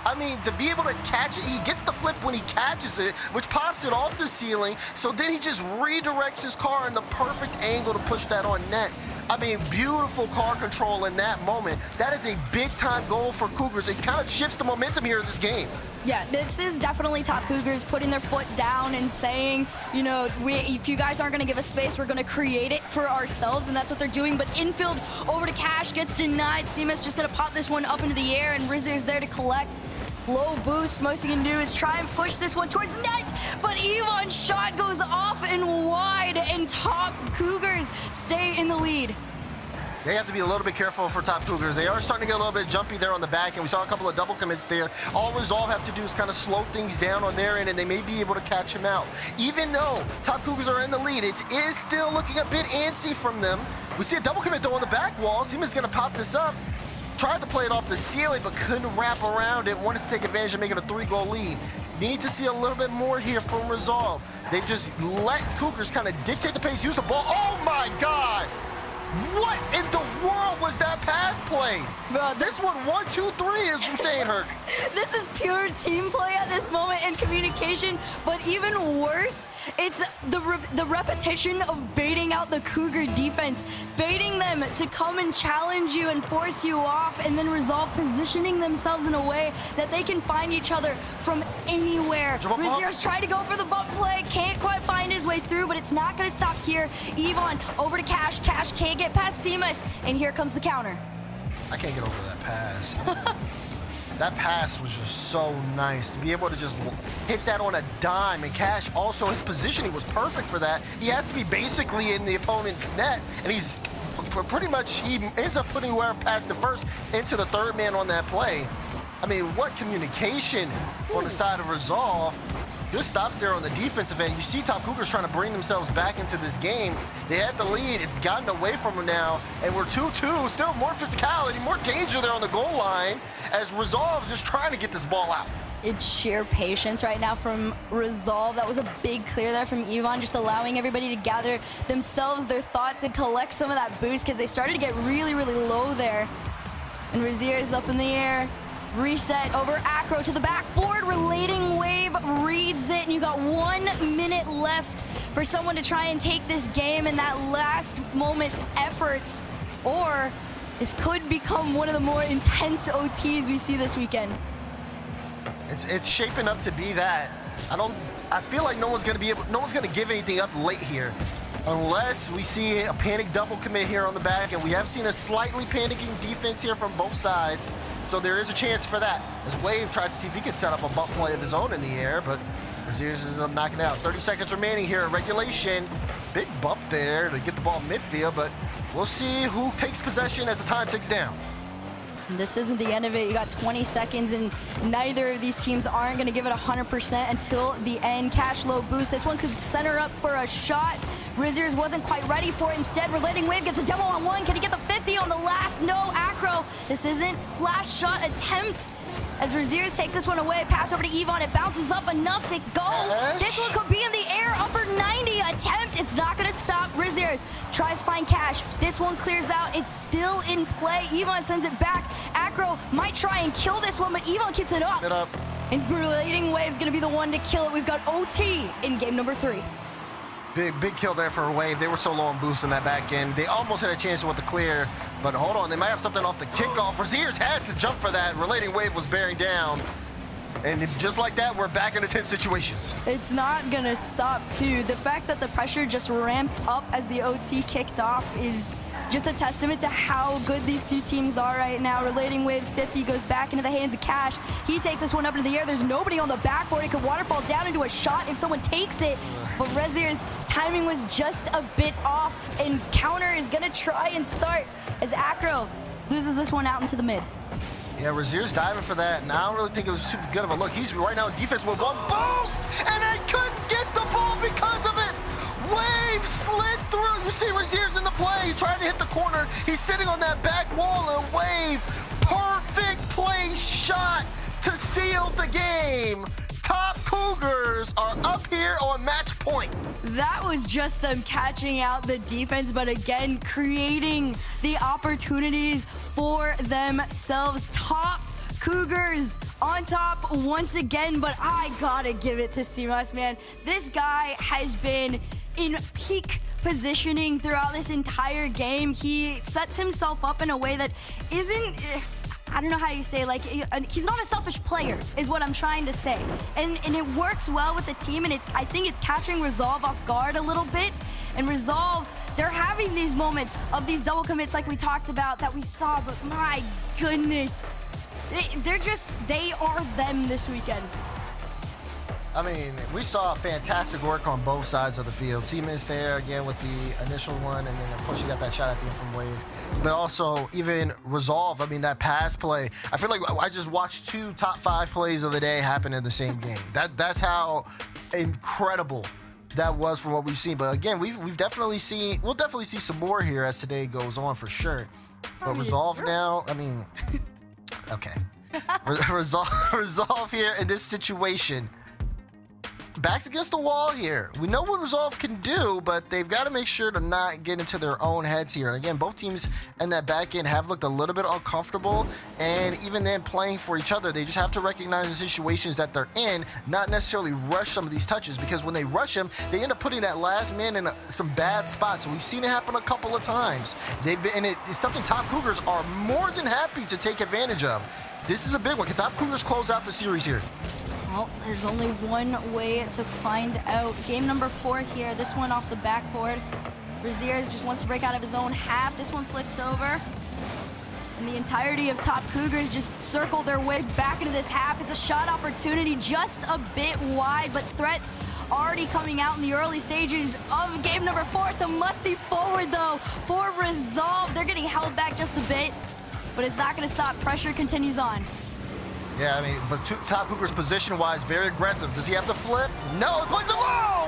I mean, to be able to catch it, he gets the flip when he catches it, which pops it off the ceiling, so then he just redirects his car in the perfect angle to push that on net. I mean, beautiful car control in that moment. That is a big-time goal for Cougars. It kind of shifts the momentum here in this game. Yeah, this is definitely Top Cougars putting their foot down and saying, you know, if you guys aren't going to give us space, we're going to create it for ourselves, and that's what they're doing. But infield over to Cash gets denied. Seamus just going to pop this one up into the air, and Rlcs there to collect. Low boost. Most you can do is try and push this one towards net, but Evon's shot goes off and wide, and Top Cougars stay in the lead. They have to be a little bit careful for Top Cougars. They are starting to get a little bit jumpy there on the back, and we saw a couple of double commits there. All Resolve have to do is kind of slow things down on their end, and they may be able to catch him out. Even though Top Cougars are in the lead, it is still looking a bit antsy from them. We see a double commit, though, on the back wall. Seamus is going to pop this up. Tried to play it off the ceiling, but couldn't wrap around it. Wanted to take advantage of making a 3-goal lead. Need to see a little bit more here from Resolve. They've just let Cougars kind of dictate the pace, use the ball. Oh, my God! What in the world was that pass play? Bro, this one, 1, 2, 3 is insane, Herc. This is pure team play at this moment and communication, but even worse, it's the repetition of baiting out the Cougar defense, baiting them to come and challenge you and force you off, and then Resolve positioning themselves in a way that they can find each other from anywhere. Rlcs try to go for the bump play, can't quite find his way through, but it's not going to stop here. Evon over to Cash. Cash can't get past Seamus, and here comes the counter. I can't get over that pass. That pass was just so nice to be able to just hit that on a dime. And Cash also, his positioning was perfect for that. He has to be basically in the opponent's net, and he's pretty much, he ends up putting whoever passed the first into the third man on that play. I mean, what communication on the side of Resolve. Good stops there on the defensive end. You see Top Cougars trying to bring themselves back into this game. They had the lead. It's gotten away from them now, and we're 2-2. Still more physicality, more danger there on the goal line as Resolve just trying to get this ball out. It's sheer patience right now from Resolve. That was a big clear there from Evon, just allowing everybody to gather themselves, their thoughts, and collect some of that boost because they started to get really, really low there. And Rlcs up in the air. Reset over Acro to the backboard. Relating wave reads it, and you got 1 minute left for someone to try and take this game in that last moment's efforts. Or this could become one of the more intense OTs we see this weekend. It's shaping up to be that. I feel like no one's gonna give anything up late here. Unless we see a panic double commit here on the back, and we have seen a slightly panicking defense here from both sides. So there is a chance for that. As Wave tried to see if he could set up a bump play of his own in the air, but Rlcs is knocking it out. 30 seconds remaining here at regulation. Big bump there to get the ball midfield, but we'll see who takes possession as the time ticks down. This isn't the end of it. You got 20 seconds, and neither of these teams aren't going to give it 100% until the end. Cash low boost. This one could center up for a shot. Rlcs wasn't quite ready for it. Instead, Relating Wave gets a demo on one. Can he get the 50? 50 on the last no acro. This isn't last shot attempt. As Rlcs takes this one away, pass over to Yvonne, it bounces up enough to go. This one could be in the air, upper 90 attempt. It's not gonna stop. Rlcs tries to find Cash. This one clears out, it's still in play. Yvonne sends it back. Acro might try and kill this one, but Yvonne keeps it up. And Bleeding Wave's gonna be the one to kill it. We've got OT in game number 3. Big kill there for Wave. They were so low on boost in that back end. They almost had a chance with the clear, but hold on, they might have something off the kickoff. Rlcs had to jump for that. Relating Wave was bearing down. And just like that, we're back into tense situations. It's not gonna stop too. The fact that the pressure just ramped up as the OT kicked off is just a testament to how good these two teams are right now. Relating Waves 50 goes back into the hands of Cash. He takes this one up into the air. There's nobody on the backboard. It could waterfall down into a shot if someone takes it. But Rlcs' timing was just a bit off, and counter is gonna try and start as Acro loses this one out into the mid. Yeah, Rlcs diving for that, and I don't really think it was too good of a look. He's right now in defense with one boost, and they couldn't get the ball because of it. Wave slid through. You see Rlcs in the play. He tried to hit the corner. He's sitting on that back wall, and Wave, perfect play shot to seal the game. Top Cougars are up here on match point. That was just them catching out the defense, but again, creating the opportunities for themselves. Top Cougars on top once again, but I gotta give it to Simas, man. This guy has been in peak positioning throughout this entire game. He sets himself up in a way that isn't... I don't know how you say, like, he's not a selfish player, is what I'm trying to say. And it works well with the team, and I think it's catching Resolve off guard a little bit. And Resolve, they're having these moments of these double commits like we talked about that we saw, but my goodness. They are them this weekend. I mean, we saw fantastic work on both sides of the field. Simas there again with the initial one, and then of course you got that shot at the end from Wave. But also even Resolve, I mean, that pass play. I feel like I just watched 2 top 5 plays of the day happen in the same game. That's how incredible that was from what we've seen. But again, we'll definitely see some more here as today goes on for sure. But Resolve now, I mean, okay. Resolve here in this situation. Backs against the wall here. We know what Resolve can do, but they've got to make sure to not get into their own heads here. And again, both teams in that back end have looked a little bit uncomfortable, and even then playing for each other, they just have to recognize the situations that they're in, not necessarily rush some of these touches, because when they rush them, they end up putting that last man in some bad spots. So we've seen it happen a couple of times. It's something Top Cougars are more than happy to take advantage of. This is a big one. Can Top Cougars close out the series here? Well, there's only one way to find out. Game number 4 here. This one off the backboard. Rlcs just wants to break out of his own half. This one flicks over. And the entirety of Top Cougars just circle their way back into this half. It's a shot opportunity just a bit wide, but threats already coming out in the early stages of game number 4. It's a musty forward, though, for Resolve. They're getting held back just a bit, but it's not going to stop. Pressure continues on. Yeah, I mean, but Top Cougars position-wise, very aggressive. Does he have to flip? No, he plays it low!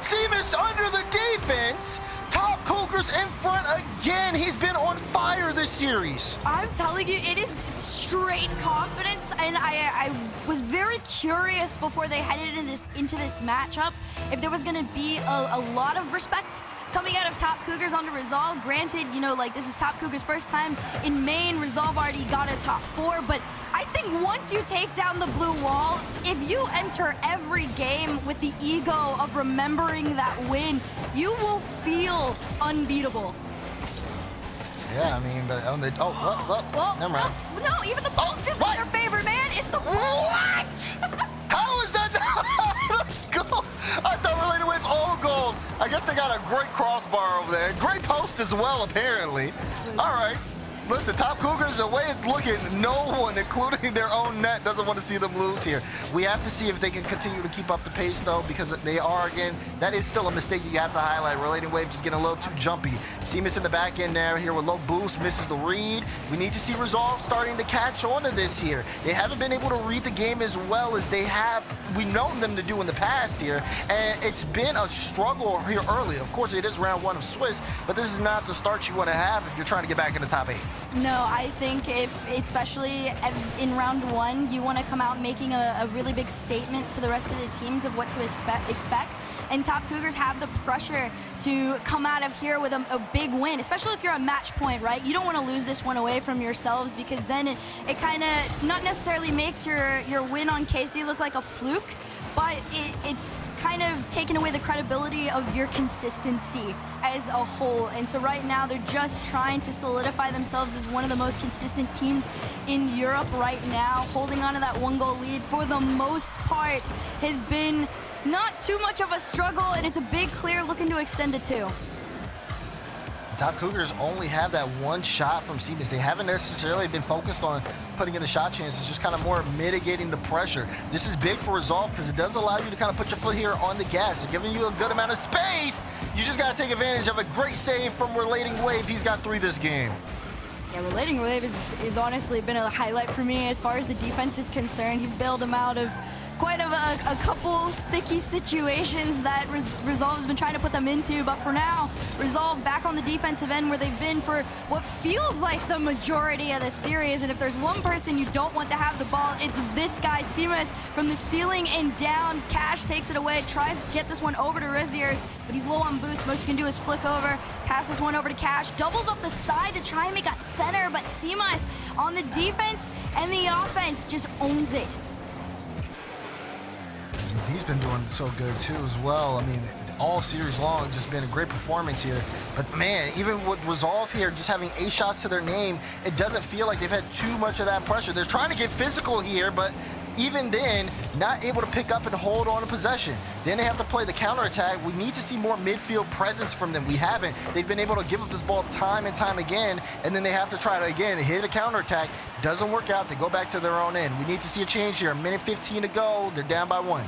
Simas under the defense. Top Cougars in front again. He's been on fire this series. I'm telling you, it is straight confidence, and I was very curious before they headed into this matchup if there was going to be a lot of respect coming out of Top Cougars onto Resolve. Granted, you know, like, this is Top Cougars' first time in main. Resolve already got a top 4, but I think once you take down the blue wall, if you enter every game with the ego of remembering that win, you will feel unbeatable. Yeah, I mean, but on the never mind. No, even the post isn't their favorite, man. It's the what? How is that not goal? I thought Related Wave all gold. I guess they got a great crossbar over there. Great post as well, apparently. All right. Listen, Top Cougars, the way it's looking, no one, including their own net, doesn't want to see them lose here. We have to see if they can continue to keep up the pace, though, because they are, again, that is still a mistake you have to highlight. Relating Wave just getting a little too jumpy. Team is in the back end there here with low boost, misses the read. We need to see Resolve starting to catch on to this here. They haven't been able to read the game as well as they have, we've known them to do in the past here, and it's been a struggle here early. Of course, it is round 1 of Swiss, but this is not the start you want to have if you're trying to get back in the top 8. No, I think especially in round 1, you want to come out making a really big statement to the rest of the teams of what to expect. And Top Cougars have the pressure to come out of here with a big win, especially if you're a match point, right? You don't want to lose this one away from yourselves, because then it kind of not necessarily makes your win on KC look like a fluke, but it's kind of taken away the credibility of your consistency as a whole. And so right now they're just trying to solidify themselves as one of the most consistent teams in Europe right now. Holding on to that 1-goal lead for the most part has been not too much of a struggle, and it's a big clear looking to extend it to. Top Cougars only have that one shot from Siemens. They haven't necessarily been focused on putting in the shot chances, just kind of more mitigating the pressure. This is big for Resolve because it does allow you to kind of put your foot here on the gas. They're giving you a good amount of space. You just got to take advantage of a great save from Relating Wave. He's got 3 this game. Yeah, Relating Wave is honestly been a highlight for me as far as the defense is concerned. He's bailed them out of quite a couple sticky situations that Resolve has been trying to put them into, but for now, Resolve back on the defensive end where they've been for what feels like the majority of the series. And if there's one person you don't want to have the ball, it's this guy, Simas, from the ceiling and down. Cash takes it away, tries to get this one over to Riziers, but he's low on boost. Most you can do is flick over, pass this one over to Cash, doubles off the side to try and make a center, but Simas on the defense and the offense just owns it. He's been doing so good too as well. I mean, all series long, just been a great performance here. But man, even with Resolve here, just having 8 shots to their name, it doesn't feel like they've had too much of that pressure. They're trying to get physical here, but even then, not able to pick up and hold on to possession. Then they have to play the counterattack. We need to see more midfield presence from them. We haven't. They've been able to give up this ball time and time again, and then they have to try to, again, hit a counterattack. Doesn't work out. They go back to their own end. We need to see a change here. A minute 15 to go. They're down by 1.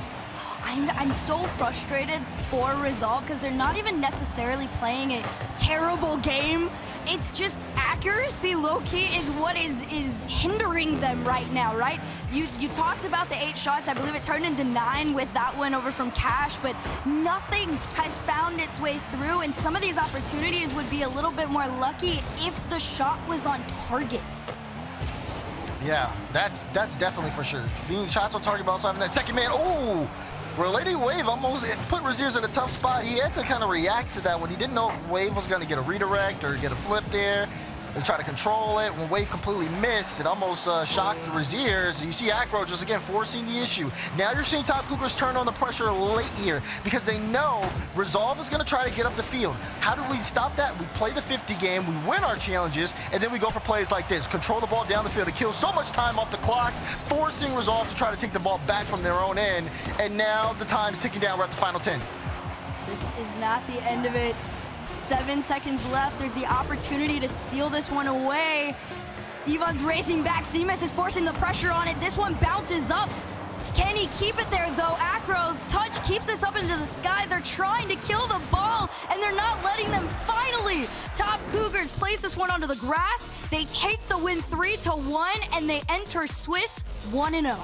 I'm so frustrated for Resolve because they're not even necessarily playing a terrible game. It's just accuracy, low-key, is what is hindering them right now, right? You talked about the 8 shots. I believe it turned into 9 with that one over from Cash, but nothing has found its way through, and some of these opportunities would be a little bit more lucky if the shot was on target. Yeah, that's definitely for sure. Being shots on target, but also having that second man. Oh! Relating Wave almost put Raziers in a tough spot. He had to kind of react to that one. He didn't know if Wave was going to get a redirect or get a flip there. They try to control it. When Wave completely missed, it almost shocked the Raziers. You see Acro just, again, forcing the issue. Now you're seeing Top Cougars turn on the pressure late here because they know Resolve is going to try to get up the field. How do we stop that? We play the 50 game, we win our challenges, and then we go for plays like this. Control the ball down the field to kill so much time off the clock, forcing Resolve to try to take the ball back from their own end. And now the time's ticking down. We're at the final 10. This is not the end of it. 7 seconds left. There's the opportunity to steal this one away. Ivan's racing back. Simas is forcing the pressure on it. This one bounces up. Can he keep it there, though? Acro's touch keeps this up into the sky. They're trying to kill the ball, and they're not letting them. Finally, Top Cougars place this one onto the grass. They take the win 3-1, and they enter Swiss 1-0.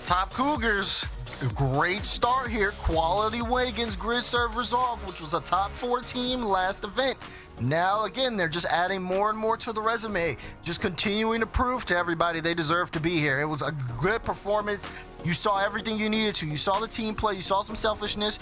Top Cougars, a great start here. Quality win against Gridserve Resolve, which was a top 4 team last event. Now, again, they're just adding more and more to the resume, just continuing to prove to everybody they deserve to be here. It was a good performance. You saw everything you needed to. You saw the team play. You saw some selfishness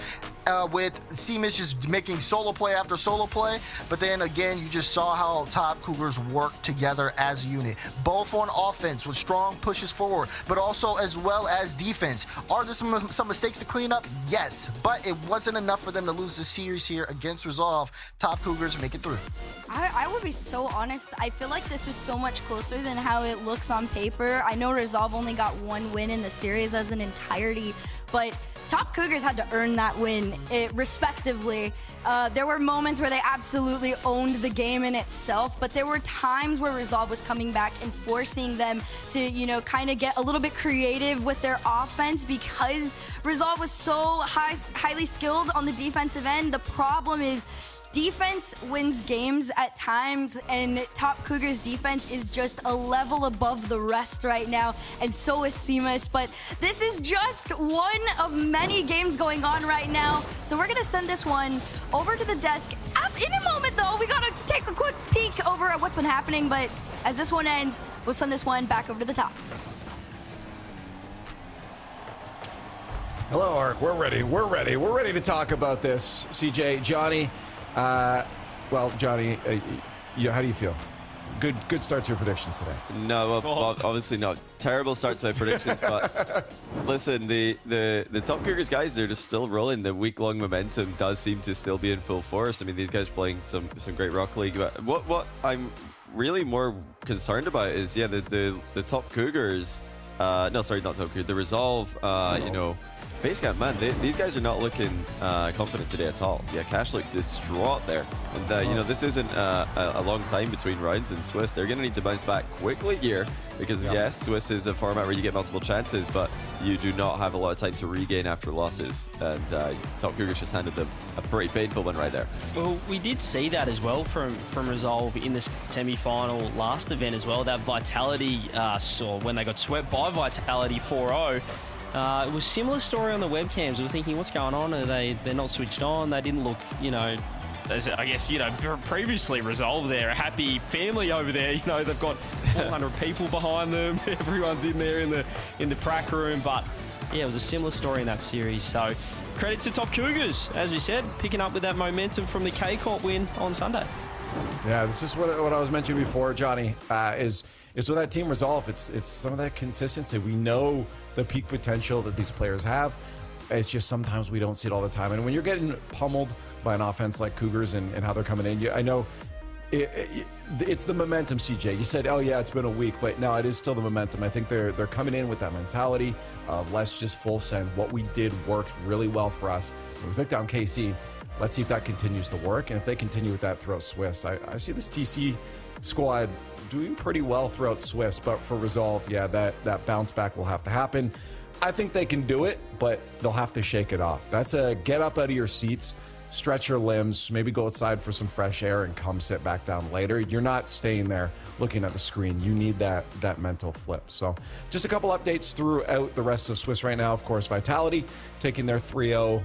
with Seamus just making solo play after solo play. But then again, you just saw how Top Cougars work together as a unit, both on offense with strong pushes forward, but also as well as defense. Are there some mistakes to clean up? Yes, but it wasn't enough for them to lose the series here against Resolve. Top Cougars make it through. I would be so honest. I feel like this was so much closer than how it looks on paper. I know Resolve only got 1 win in the series as an entirety, but Top Cougars had to earn that win, respectively. There were moments where they absolutely owned the game in itself, but there were times where Resolve was coming back and forcing them to, you know, kind of get a little bit creative with their offense because Resolve was so highly skilled on the defensive end. The problem is defense wins games at times, and Top Cougars defense is just a level above the rest right now, and so is Seamus. But this is just one of many games going on right now, so we're gonna send this one over to the desk. In a moment though, we gotta take a quick peek over at what's been happening, but as this one ends, we'll send this one back over to the top. Hello, Ark. We're ready. We're ready to talk about this. CJ, Johnny. Well, Johnny, how do you feel? Good start to your predictions today. No, well, obviously not. Terrible start to my predictions, but listen, the Top Cougars guys, they're just still rolling. The week-long momentum does seem to still be in full force. I mean, these guys are playing some great Rocket League. But what I'm really more concerned about is, yeah, the Top Cougars. No, sorry, not Top Cougars. The Resolve, you know, Facecamp, man, these guys are not looking confident today at all. Yeah, Cash looked distraught there. And, you know, this isn't a long time between rounds in Swiss. They're going to need to bounce back quickly here because, yes, Swiss is a format where you get multiple chances, but you do not have a lot of time to regain after losses. And Top Cougars just handed them a pretty painful one right there. Well, we did see that as well from Resolve in the semi-final last event as well. That Vitality, when they got swept by Vitality 4-0, it was a similar story on the webcams. We were thinking, what's going on? They're not switched on. They didn't look, you know, as I guess, you know, previously Resolve. They're a happy family over there. You know, they've got 400 people behind them. Everyone's in there in the prac room. But yeah, it was a similar story in that series. So credit to Top Cougars, as we said, picking up with that momentum from the K-Corp win on Sunday. Yeah, this is what I was mentioning before, Johnny, is with that team Resolve. It's some of that consistency. We know the peak potential that these players have. It's just sometimes we don't see it all the time. And when you're getting pummeled by an offense like Cougars and how they're coming in, I know it's the momentum, CJ. You said, oh yeah, it's been a week, but no, it is still the momentum. I think they're coming in with that mentality of let's just full send. What we did worked really well for us. We took down KC. Let's see if that continues to work. And if they continue with that throughout Swiss, I see this TC squad doing pretty well throughout Swiss, but for Resolve, yeah, that bounce back will have to happen. I think they can do it, but they'll have to shake it off. That's a get up out of your seats, stretch your limbs, maybe go outside for some fresh air and come sit back down later. You're not staying there looking at the screen. You need that mental flip. So just a couple updates throughout the rest of Swiss right now. Of course, Vitality taking their 3-0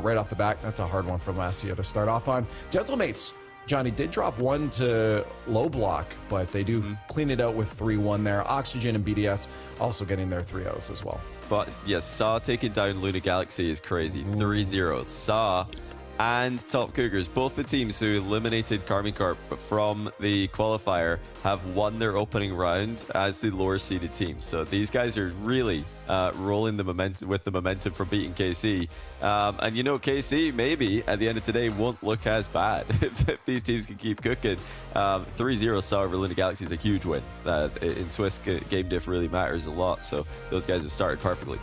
right off the back. That's a hard one from Lazio to start off on. Gentlemates, Johnny did drop one to low block, but they do clean it out with 3-1 there. Oxygen and BDS also getting their 3-0s as well. But yes, Saw taking down Luna Galaxy is crazy. 3-0. Saw and Top Cougars, both the teams who eliminated Karmine Corp from the qualifier, have won their opening round as the lower seeded team. So these guys are really rolling the momentum with the momentum from beating KC. And you know, KC maybe at the end of today won't look as bad if these teams can keep cooking. 3-0 Saw over Luna Galaxy is a huge win. In Swiss, game diff really matters a lot. So those guys have started perfectly.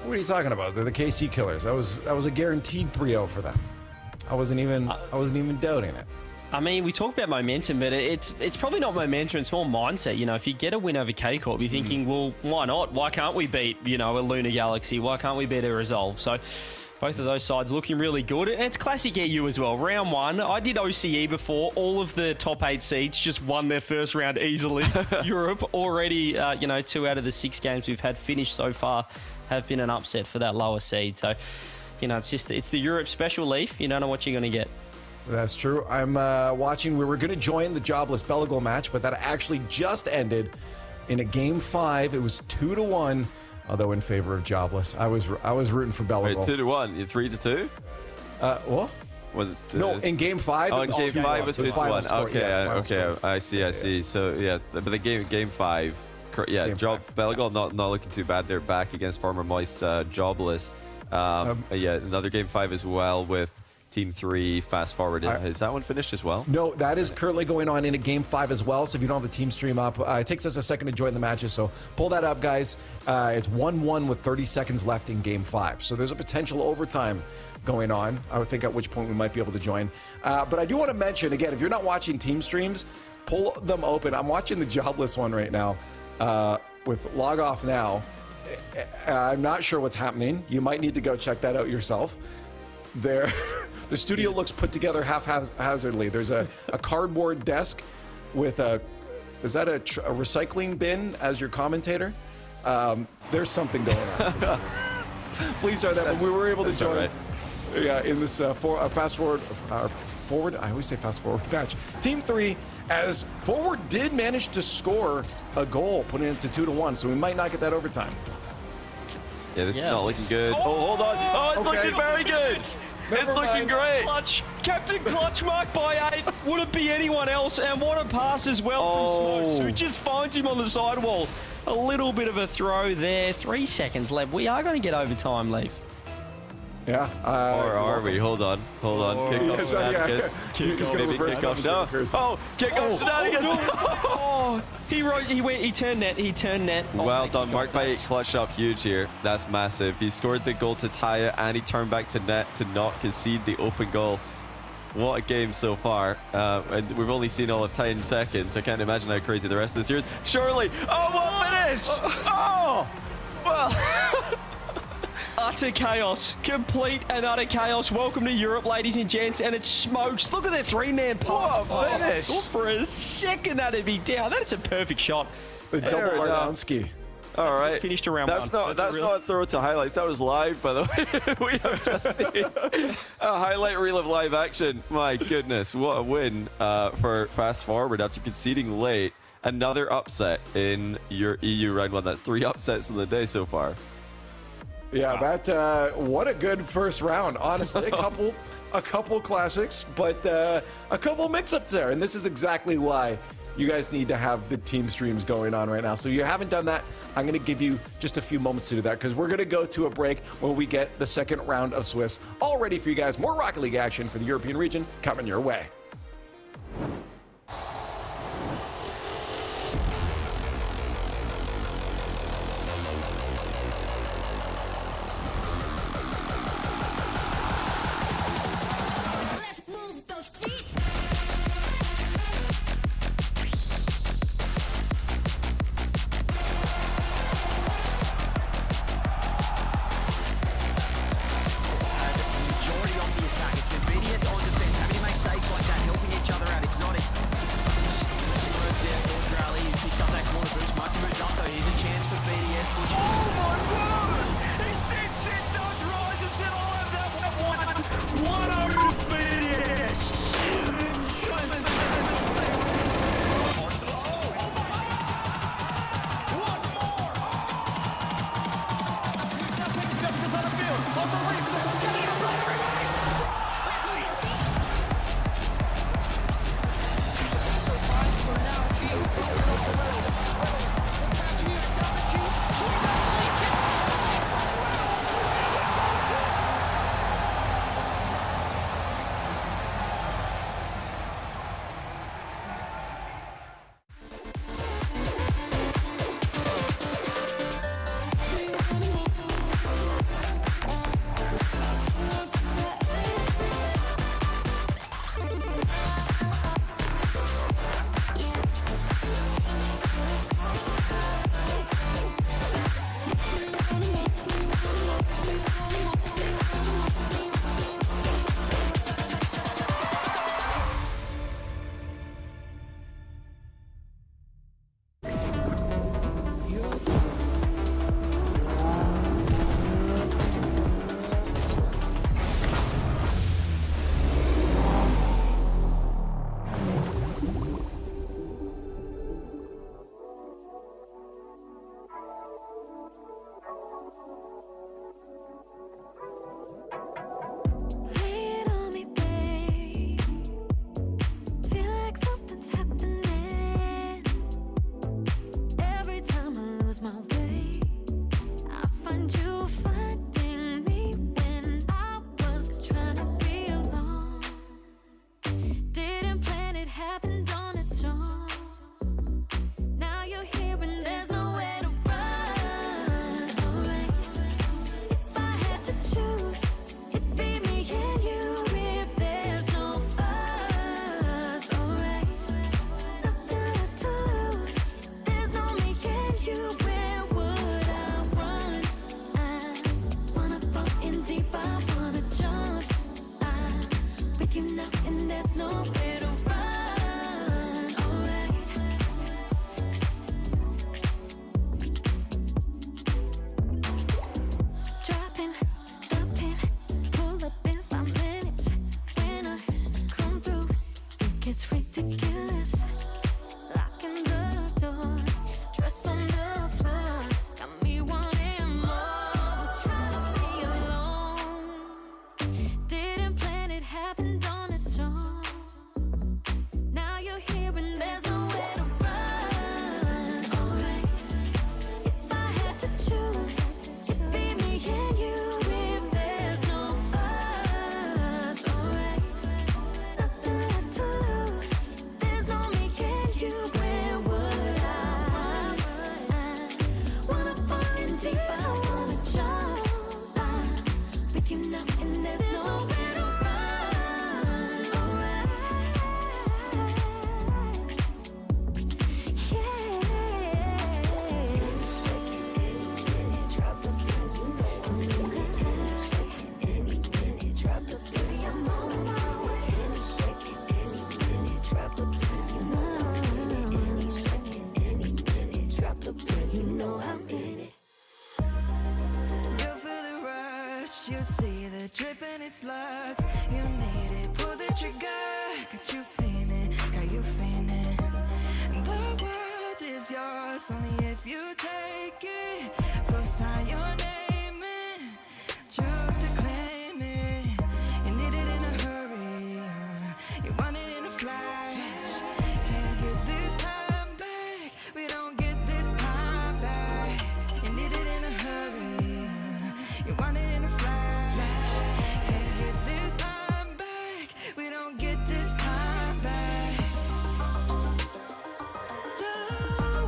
What are you talking about? They're the KC Killers. That was a guaranteed 3-0 for them. I wasn't even doubting it. I mean, we talk about momentum, but it's probably not momentum. It's more mindset. You know, if you get a win over K-Corp, you're thinking, well, why not? Why can't we beat, you know, a Luna Galaxy? Why can't we beat a Resolve? So both of those sides looking really good. And it's classic EU as well. Round one, I did OCE before. All of the top 8 seeds just won their first round easily. Europe already, you know, 2 out of the 6 games we've had finished so far have been an upset for that lower seed. So, you know, it's the Europe special leaf. You don't know what you're going to get. That's true. I'm watching. We were going to join the Jobless Belagol match, but that actually just ended in a game 5. It was 2-1, although in favor of Jobless. I was rooting for Belagol. Wait, 2-1. You 3-2? What? Was it? No, in game 5. Oh, in game 5 it was 2-1. Okay, yeah, I see. So yeah, but the game 5. Yeah, Belagol not looking too bad. They're back against former Moist Jobless. Yeah, another game 5 as well with Team 3 fast forward. Is that one finished as well? No, that is currently going on into Game 5 as well. So if you don't have the team stream up, it takes us a second to join the matches. So pull that up, guys. It's 1-1 with 30 seconds left in Game 5. So there's a potential overtime going on. I would think at which point we might be able to join. But I do want to mention, again, if you're not watching team streams, pull them open. I'm watching the Jobless one right now with Log Off Now. I'm not sure what's happening. You might need to go check that out yourself. There, the studio looks put together haphazardly. There's a cardboard desk with is that a recycling bin as your commentator? There's something going on. Please try that. But we were able to join. Right. Yeah, in this fast forward. I always say fast forward match. Team 3, as forward did manage to score a goal, putting it to 2-1. So we might not get that overtime. Yeah, this is not looking good. Oh, hold on. Oh, it's looking very good. It's looking great. Clutch. Captain Clutch marked by 8. Would it be anyone else? And what a pass as well from Smokes, who just finds him on the sidewall. A little bit of a throw there. 3 seconds left. We are going to get overtime, Leaf. Yeah. Or are we? Hold on. Kick-off shenanigans. He's going to reverse kick-off. Oh, kick-off shenanigans. He turned net. Well done. Marked by 8, clutched up huge here. That's massive. He scored the goal to tie it, and he turned back to net to not concede the open goal. What a game so far. And we've only seen all of 10 seconds. I can't imagine how crazy the rest of this year is. Surely. Oh, what finish! Oh! Well... Utter chaos. Complete and utter chaos. Welcome to Europe, ladies and gents. And it's Smokes. Look at their 3-man pass. What a finish. For a second, that'd be down. That's a perfect shot. The double Mardanski. All right. Finished around that's not a throw to highlights. That was live, by the way. We have just seen a highlight reel of live action. My goodness, what a win for Fast Forward after conceding late. Another upset in your EU round 1. That's 3 upsets in the day so far. Yeah, that what a good first round. Honestly, a couple classics, but a couple mix-ups there, and this is exactly why you guys need to have the team streams going on right now. So if you haven't done that, I'm going to give you just a few moments to do that because we're going to go to a break when we get the second round of Swiss all ready for you guys. More Rocket League action for the European region coming your way. Majority on the attack. It's been BDS on defense, having to make saves like that. best looks. You need it, pull the trigger. Got you feeling, got you feeling. The world is yours only if you take it. So sign your name in, choose to claim it. You need it in a hurry, you want it in a flash. Can't get this time back, we don't get this time back. You need it in a hurry, you want it in a flash. Can't get this time back, we don't get this time back. The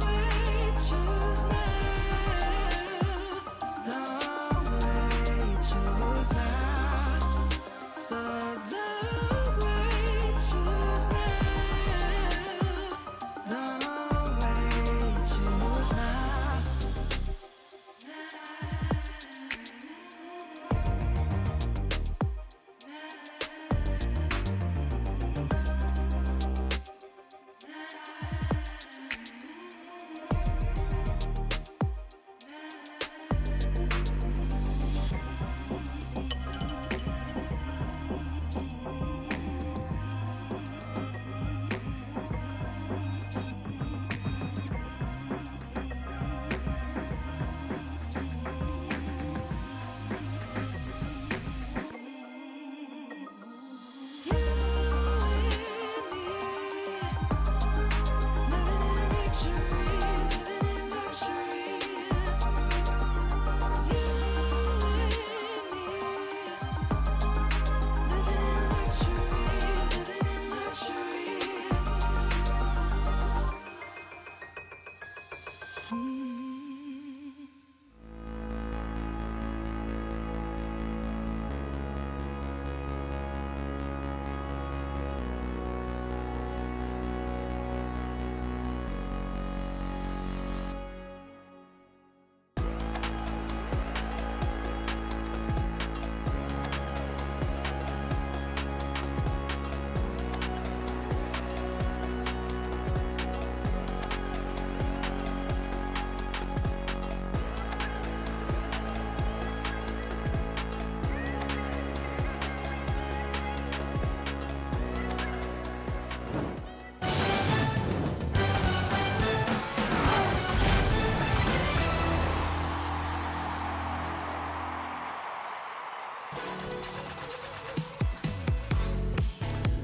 way you choose now, the way you choose now. So the way you choose now, the way you choose now.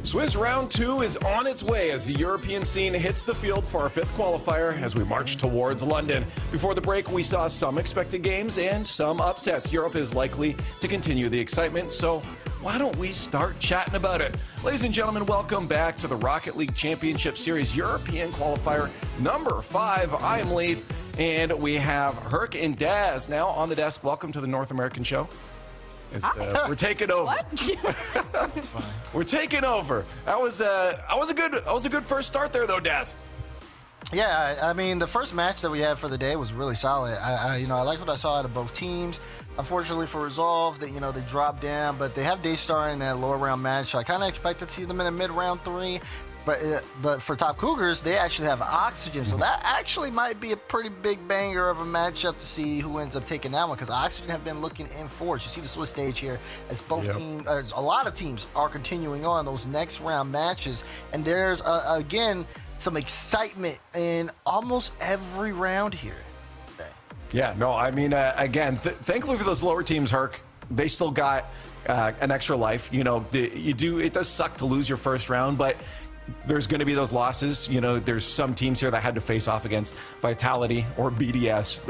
Swiss Round 2 is on its way as the European scene hits the field for our 5th qualifier as we march towards London. Before the break, we saw some expected games and some upsets. Europe is likely to continue the excitement, so why don't we start chatting about it? Ladies and gentlemen, welcome back to the Rocket League Championship Series European Qualifier number 5. I'm Leaf, and we have Herc and Daz now on the desk. Welcome to the North American show. We're taking over. It's fine. We're taking over. That was a good first start there, though, Daz. Yeah, I mean, the first match that we had for the day was really solid. I like what I saw out of both teams. Unfortunately for Resolve, they dropped down, but they have Daystar in that lower round match. So I kind of expected to see them in a mid round 3. But for Top Cougars, they actually have Oxygen, so that actually might be a pretty big banger of a matchup to see who ends up taking that one, because Oxygen have been looking in force. You see the Swiss stage here as both teams, as a lot of teams are continuing on those next round matches, and there's again some excitement in almost every round here today. Yeah, no, I mean, again, thankfully for those lower teams, Herc, they still got an extra life. It does suck to lose your first round, but there's going to be those losses. There's some teams here that had to face off against Vitality or BDS.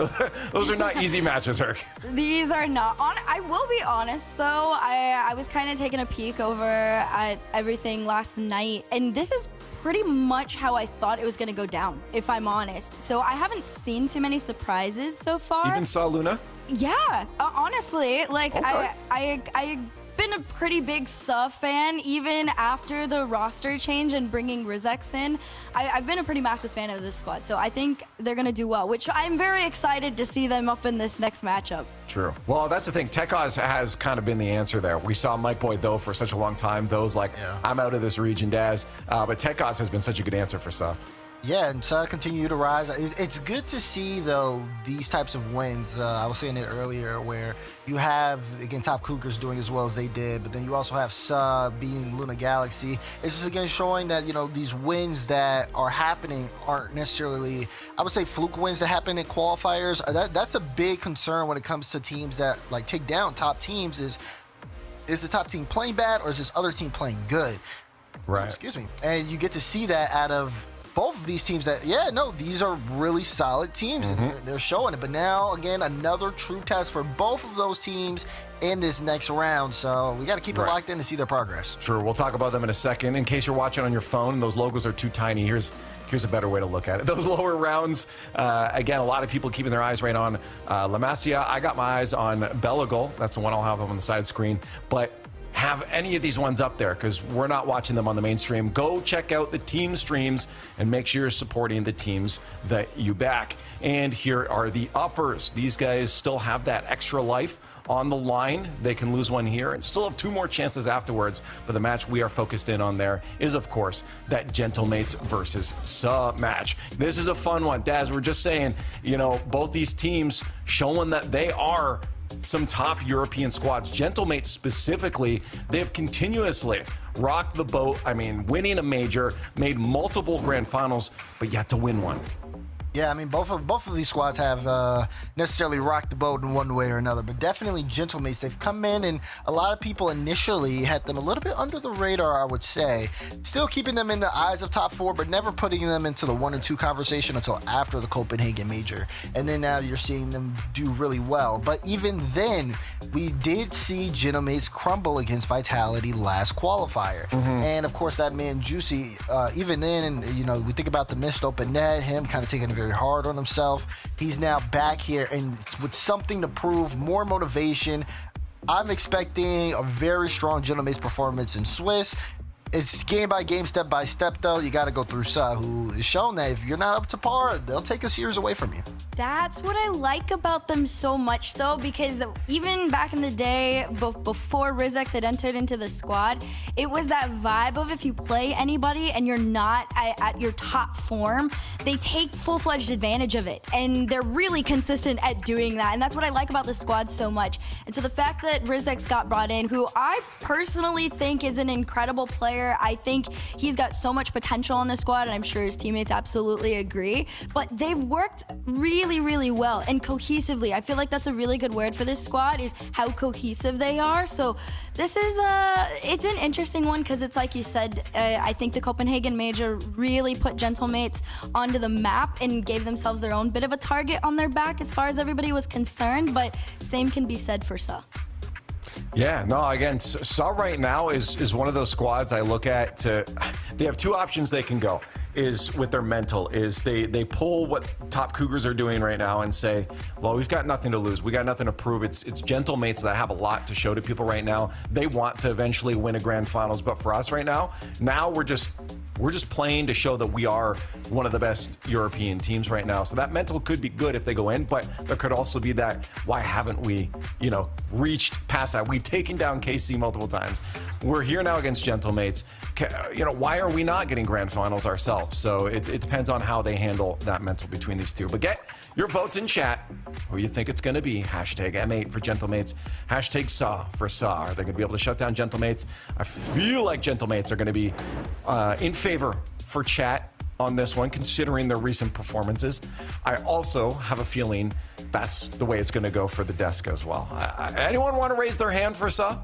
Those are not easy matches, Herc. These are not. I will be honest, though. I was kind of taking a peek over at everything last night, and this is pretty much how I thought it was going to go down, if I'm honest. So I haven't seen too many surprises so far. Even saw Luna? Yeah, honestly, like Okay. I've been a pretty big Suh fan even after the roster change and bringing Rizex in. I've been a pretty massive fan of this squad, so I think they're gonna do well, which I'm very excited to see them up in this next matchup. True. Well, that's the thing. Tekaz has kind of been the answer there. We saw Mike Boy, though, for such a long time. Those like, I'm out of this region, Daz. But Tekaz has been such a good answer for Suh. Yeah, and so continue to rise. It's good to see, though, these types of wins. I was saying it earlier where you have, again, Top Cougars doing as well as they did, but then you also have Sub beating Luna Galaxy. It's just, again, showing that, these wins that are happening aren't necessarily, I would say, fluke wins that happen in qualifiers. That's a big concern when it comes to teams that, take down top teams is the top team playing bad or is this other team playing good? Right. Excuse me. And you get to see that out of both of these teams that, these are really solid teams. And they're showing it. But now, again, another true test for both of those teams in this next round. So we got to keep it locked in to see their progress. Sure. We'll talk about them in a second. In case you're watching on your phone, those logos are too tiny. Here's a better way to look at it. Those lower rounds, again, a lot of people keeping their eyes right on La Masia. I got my eyes on Belagol. That's the one I'll have on the side screen. But have any of these ones up there because we're not watching them on the mainstream. Go check out the team streams and make sure you're supporting the teams that you back. And here are the uppers. These guys still have that extra life on the line. They can lose one here and still have 2 more chances afterwards. But the match we are focused in on there is, of course, that Gentlemates versus Sub match. This is a fun one. Daz, we're just saying, both these teams showing that they are some top European squads. Gentlemates specifically, they have continuously rocked the boat. I mean, winning a major, made multiple grand finals, but yet to win one. Yeah, I mean, both of these squads have necessarily rocked the boat in one way or another, but definitely Gentlemates. They've come in, and a lot of people initially had them a little bit under the radar, I would say. Still keeping them in the eyes of top 4, but never putting them into the 1 and 2 conversation until after the Copenhagen major. And then now you're seeing them do really well. But even then, we did see Gentlemates crumble against Vitality last qualifier. And of course, that man Juicy, even then, and we think about the missed open net, him kind of taking a very hard on himself. He's now back here and with something to prove, more motivation. I'm expecting a very strong Gentlemates performance in Swiss. It's game by game, step by step, though. You got to go through Sa, who has shown that if you're not up to par, they'll take a series away from you. That's what I like about them so much, though, because even back in the day, before Rlcs had entered into the squad, it was that vibe of if you play anybody and you're not at your top form, they take full-fledged advantage of it, and they're really consistent at doing that, and that's what I like about the squad so much. And so the fact that Rlcs got brought in, who I personally think is an incredible player, I think he's got so much potential on the squad, and I'm sure his teammates absolutely agree, but they've worked really, really well and cohesively. I feel like that's a really good word for this squad, is how cohesive they are. So this is it's an interesting one because it's like you said, I think the Copenhagen major really put Gentlemates onto the map and gave themselves their own bit of a target on their back as far as everybody was concerned, but same can be said for Sa. Yeah, no, again, Sa right now is one of those squads I look at they have 2 options they can go. Is with their mental, is they pull what top Cougars are doing right now and say, well, we've got nothing to lose. We got nothing to prove. It's Gentlemates that have a lot to show to people right now. They want to eventually win a grand finals, but for us right now we're just playing to show that we are one of the best European teams right now. So that mental could be good if they go in, but there could also be that, why haven't we, reached past that? We've taken down KC multiple times. We're here now against Gentlemates. Why are we not getting grand finals ourselves? So it depends on how they handle that mental between these two. But get your votes in chat. Who you think it's going to be? Hashtag M8 for Gentlemates. Hashtag Sa for Sa. Are they going to be able to shut down Gentlemates? I feel like Gentlemates are going to be in favor for chat on this one, considering their recent performances. I also have a feeling that's the way it's going to go for the desk as well. Anyone want to raise their hand for Sa?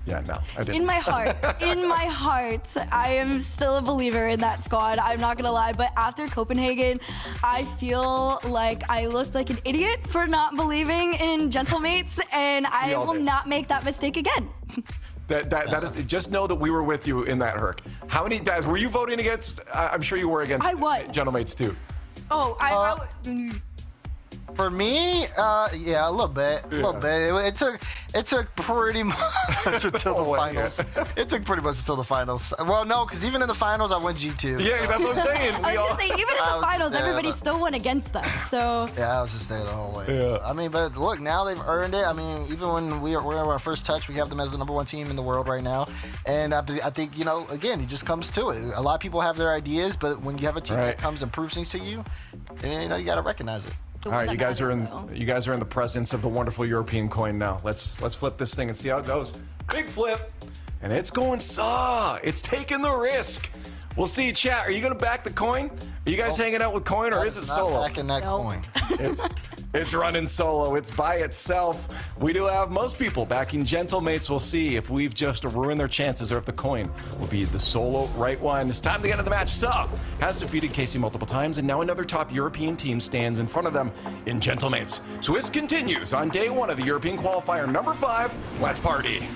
Yeah, no, I didn't. In my heart, I am still a believer in that squad. I'm not gonna lie, but after Copenhagen, I feel like I looked like an idiot for not believing in Gentlemates, and I will not make that mistake again. That is, just know that we were with you in that Herc. How many times were you voting against? I'm sure you were against. I was. Gentlemates too. Oh, For me, yeah, a little bit. It took pretty much until the finals. It took pretty much until the finals. Well, no, because even in the finals, I went G2. Yeah, that's what I'm saying. I was gonna say, even in the finals, everybody still went against them. So yeah, I was just there the whole way. Yeah. I mean, but look, now they've earned it. I mean, even when we're our first touch, we have them as the #1 team in the world right now. And I think, you know, again, it just comes to it. A lot of people have their ideas, but when you have a team that comes and proves things to you, then, you know, you got to recognize it. All right, you guys are in the presence of the wonderful European coin now. Let's flip this thing and see how it goes. Big flip, and it's going saw. It's taking the risk. We'll see, chat. Are you gonna back the coin? Are you guys hanging out with coin, or is it solo? Backing that coin. It's running solo. It's by itself. We do have most people backing Gentlemates. We'll see if we've just ruined their chances or if the coin will be the solo right one. It's time to get into the match. Sub has defeated Casey multiple times, and now another top European team stands in front of them in Gentlemates. So this continues on day 1 of the European qualifier number 5. Let's party.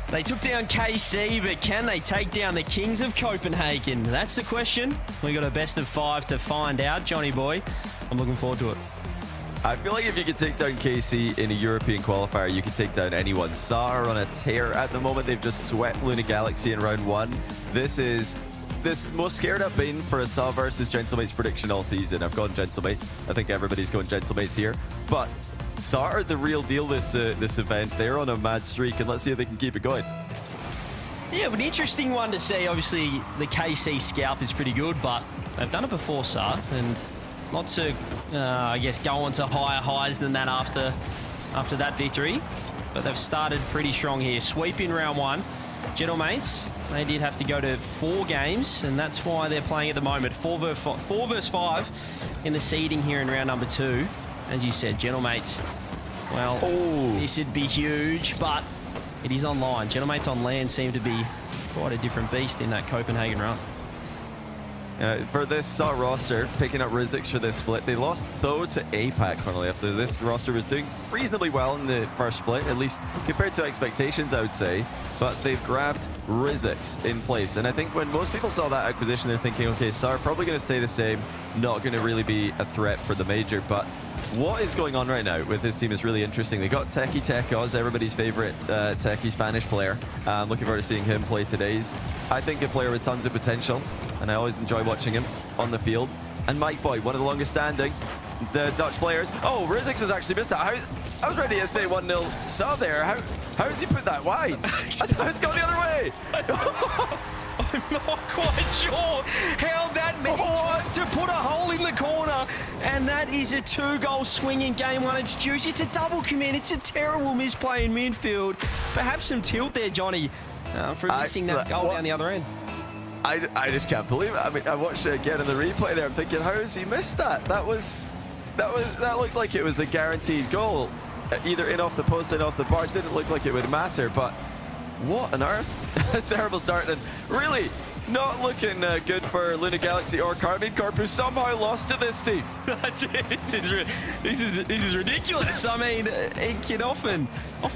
They took down KC, but can they take down the Kings of Copenhagen? That's the question. We got a best of 5 to find out, Johnny boy. I'm looking forward to it. I feel like if you could take down KC in a European qualifier, you can take down anyone. SA are on a tear at the moment. They've just swept Luna Galaxy in round 1. This is this most scared I've been for a SA versus Gentlemates prediction all season. I've gone Gentlemates. I think everybody's going Gentlemates here. But SA are the real deal this event. They're on a mad streak, and let's see if they can keep it going. Yeah, but an interesting one to see. Obviously, the KC scalp is pretty good, but they've done it before, SA, and not to, I guess, go on to higher highs than that after that victory. But they've started pretty strong here. Sweep in round 1. Gentlemates, they did have to go to 4 games, and that's why they're playing at the moment. 4 versus 5 in the seeding here in round number 2. As you said, Gentlemates, well, this would be huge, but it is online. Gentlemates on land seem to be quite a different beast in that Copenhagen run. For this SA roster, picking up Rizix for this split, they lost though to APAC currently after this roster was doing reasonably well in the first split, at least compared to expectations, I would say. But they've grabbed Rizix in place, and I think when most people saw that acquisition, they're thinking, okay, SA are probably going to stay the same, not going to really be a threat for the major. But what is going on right now with this team is really interesting. They got Techie Tecos, everybody's favorite Techie Spanish player. I'm looking forward to seeing him play today's. I think a player with tons of potential, and I always enjoy watching him on the field. And Mike Boy, one of the longest standing, the Dutch players. Oh, Rizix has actually missed that. I was ready to say 1-0 SA there. How has he put that wide? It's gone the other way. I'm not quite sure how that managed to put a hole in the corner, and that is a 2-goal swing in game 1. It's juicy. It's a double commit. It's a terrible misplay in midfield. Perhaps some tilt there, Johnny, for missing that goal down the other end. I just can't believe it. I mean, I watched it again in the replay there. I'm thinking, how has he missed that? That looked like it was a guaranteed goal, either in off the post, in off the bar. It didn't look like it would matter, but what on earth? A terrible start, and really not looking good for Luna Galaxy or Karmine Corp, who somehow lost to this team. That's it. This is ridiculous. I mean, it can often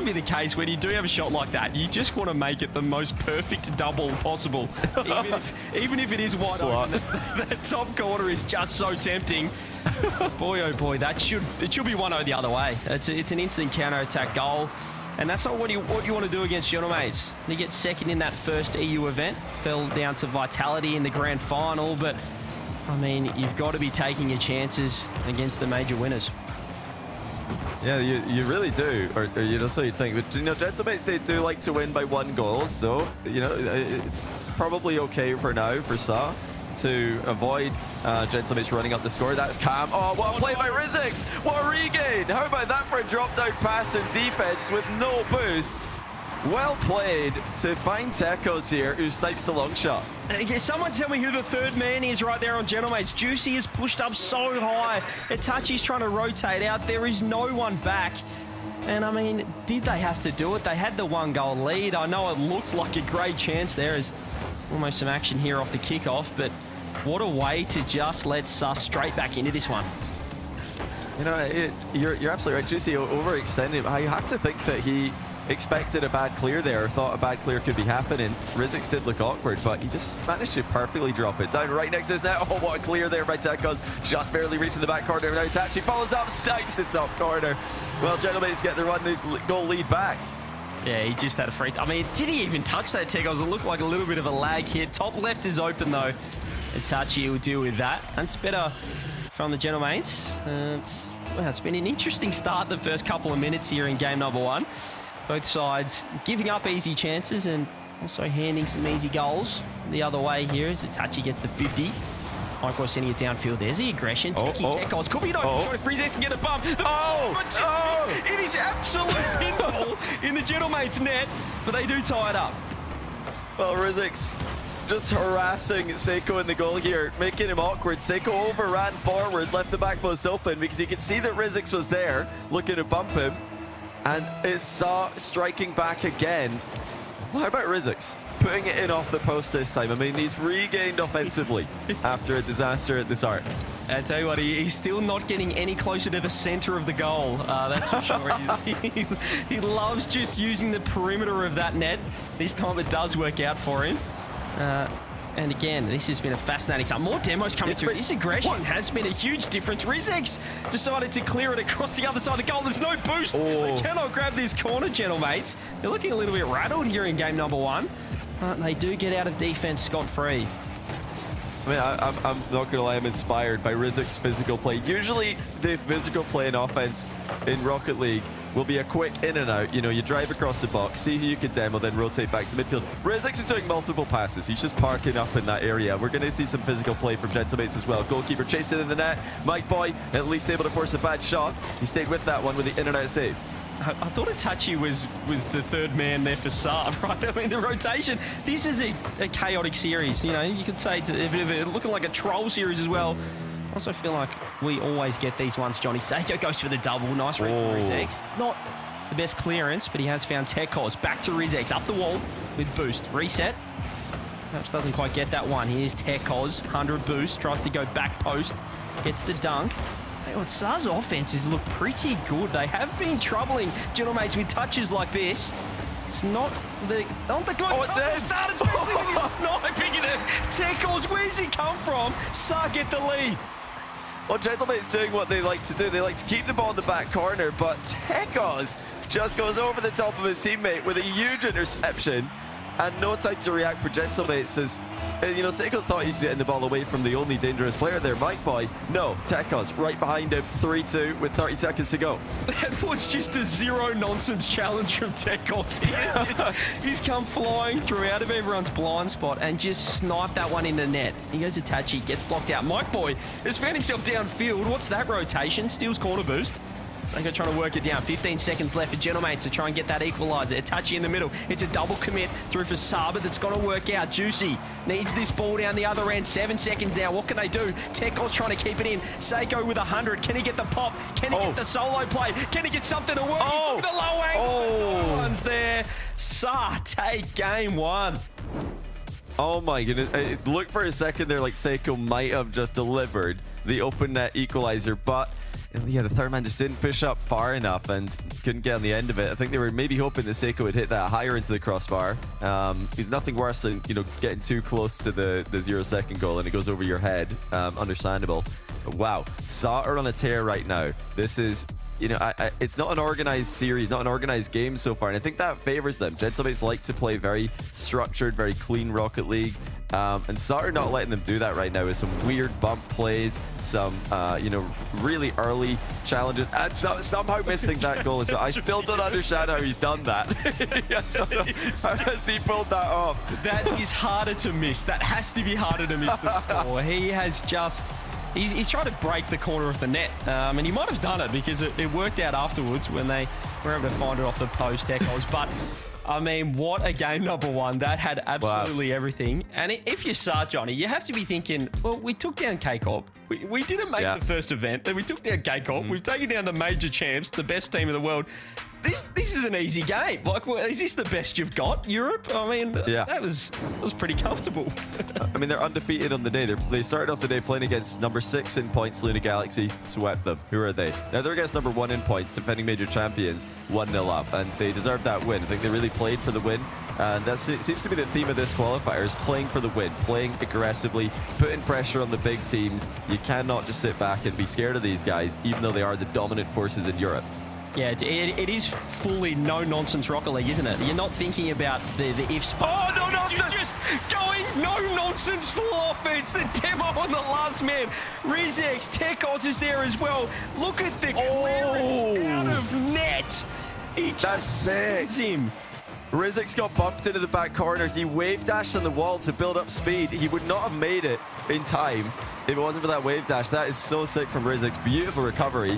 be the case when you do have a shot like that, you just want to make it the most perfect double possible, even if it is wide open. That top corner is just so tempting. Boy, oh boy, it should be 1-0 the other way. It's an instant counter-attack goal. And that's not what you want to do against Gentlemates. They get second in that first EU event, fell down to Vitality in the grand final, but I mean, you've got to be taking your chances against the major winners. Yeah, you really do, or you know, so you think. But you know, Gentlemates, they do like to win by 1 goal, so you know it's probably okay for now for SA to avoid Gentlemates running up the score. That's Cam. Oh, what a play by Rizix! What a regain! How about that for a drop-down pass and defense with no boost? Well played to find Tecos here, who snipes the long shot. Someone tell me who the third man is right there on Gentlemates. Juicy is pushed up so high. Itachi's trying to rotate out. There is no one back. And I mean, did they have to do it? They had the 1-goal lead. I know it looks like a great chance. There is almost some action here off the kickoff, but what a way to just let Sus straight back into this one. You know, you're absolutely right. Juicy overextended him. I have to think that he expected a bad clear there, thought a bad clear could be happening. Rizix did look awkward, but he just managed to perfectly drop it down right next to his net. Oh, what a clear there by Tekos. Just barely reaching the back corner. Now Itachi follows up, snipes it top corner. Well, Gentlemates get the goal lead back. Yeah, he just had a free. I mean, did he even touch that Tekos? It looked like a little bit of a lag here. Top left is open though. Itachi will deal with that. That's better from the Gentlemates. It's been an interesting start the first couple of minutes here in game number 1. Both sides giving up easy chances and also handing some easy goals the other way here as Itachi gets the 50. Micro sending it downfield. There's the aggression. Tekos could be an open shot if Rizix can get a bump. It is absolute pinball in the Gentlemates net, but they do tie it up. Well, Rizix just harassing Seiko in the goal here, making him awkward. Seiko overran forward, left the back post open because he could see that Rizix was there, looking to bump him. And it's Saw striking back again. Well, how about Rizix? Putting it in off the post this time. I mean, he's regained offensively after a disaster at the start. I tell you what, he's still not getting any closer to the center of the goal. That's for sure. He loves just using the perimeter of that net. This time it does work out for him. And again, this has been a fascinating start. More demos coming through. This aggression has been a huge difference. Rizix decided to clear it across the other side of the goal. There's no boost. They cannot grab this corner, Gentlemates. They're looking a little bit rattled here in game number 1. But they do get out of defense scot-free. I mean, I'm not going to lie, I'm inspired by Rizik's physical play. Usually, the physical play in offense in Rocket League will be a quick in and out. You know, you drive across the box, see who you can demo, then rotate back to midfield. Rizix is doing multiple passes. He's just parking up in that area. We're going to see some physical play from Gentlemates as well. Goalkeeper chasing in the net. Mike Boy at least able to force a bad shot. He stayed with that one with the in and out save. I thought Itachi was the third man there for Saab, right? I mean, the rotation. This is a chaotic series. You know, you could say it's a bit of a, looking like a troll series as well. I also feel like we always get these ones, Johnny. Seiko goes for the double. Nice read from Rizix. Not the best clearance, but he has found Tekos. Back to Rizix, up the wall with boost. Reset. Perhaps doesn't quite get that one. Here's Tekos, 100 boost. Tries to go back post. Gets the dunk. Sa's offense has looked pretty good. They have been troubling Gentlemates with touches like this. It's not the... Oh, the guy... What's that? Start, especially when you're sniping it. Tekos, where's he come from? Sa get the lead. Well, Gentlemate's doing what they like to do. They like to keep the ball in the back corner, but Tekos just goes over the top of his teammate with a huge interception and no time to react for Gentlemates as, you know, Seiko thought he's getting the ball away from the only dangerous player there, Mike Boy. No, Tekos right behind him, 3-2 with 30 seconds to go. That was just a zero-nonsense challenge from Tekos. He's come flying through out of everyone's blind spot and just sniped that one in the net. He goes to Tachi, gets blocked out. Mike Boy has found himself downfield. What's that rotation? Steals corner boost. Seiko trying to work it down. 15 seconds left for Gentlemates to try and get that equalizer. Itachi in the middle. It's a double commit through for Saba that's got to work out. Juicy needs this ball down the other end. 7 seconds now. What can they do? Tekos trying to keep it in. Seiko with 100. Can he get the pop? Can he get the solo play? Can he get something to work? He's looking at the low angle. No one's there. Sa take game 1. Oh my goodness. It looked for a second there like Seiko might have just delivered the open net equalizer, but yeah, the third man just didn't push up far enough and couldn't get on the end of it. I think they were maybe hoping that Seiko would hit that higher into the crossbar. He's nothing worse than, you know, getting too close to the 0-second goal and it goes over your head. Understandable. But wow, Sa are on a tear right now. This is, you know, it's not an organized series, not an organized game so far, and I think that favors them. Gentlemates like to play very structured, very clean Rocket League. And Sa are not letting them do that right now with some weird bump plays, some, you know, really early challenges, and somehow missing that goal as well. I still don't understand how he's done that. I don't know. How has he pulled that off? That is harder to miss. That has to be harder to miss the score. He has just... He's trying to break the corner of the net, and he might have done it because it worked out afterwards when they were able to find it off the post echoes. But I mean, what a game number 1. That had absolutely everything. And if you're Sa, Johnny, you have to be thinking, well, we took down K-Corp. We didn't make the first event. Then we took down K-Corp. We've taken down the major champs, the best team in the world. this is an easy game. Like, well, is this the best you've got, Europe? I mean, Yeah. that was pretty comfortable. I mean, they're undefeated on the day. They started off the day playing against number 6 in points, Luna Galaxy, swept them. Who are they? Now they're against number 1 in points, defending major champions, 1-0 up, and they deserve that win. I think they really played for the win, and that seems to be the theme of this qualifier, is playing for the win, playing aggressively, putting pressure on the big teams. You cannot just sit back and be scared of these guys, even though they are the dominant forces in Europe. Yeah, it is fully no-nonsense Rocket League, isn't it? You're not thinking about the ifs, buts. Oh, no nonsense! You're just going no-nonsense full offense. The demo on the last man. Rlcs, Tekos is there as well. Look at the clearance out of net. He just That's sick. sends him. Rlcs got bumped into the back corner. He wave dashed on the wall to build up speed. He would not have made it in time if it wasn't for that wave dash. That is so sick from Rlcs. Beautiful recovery.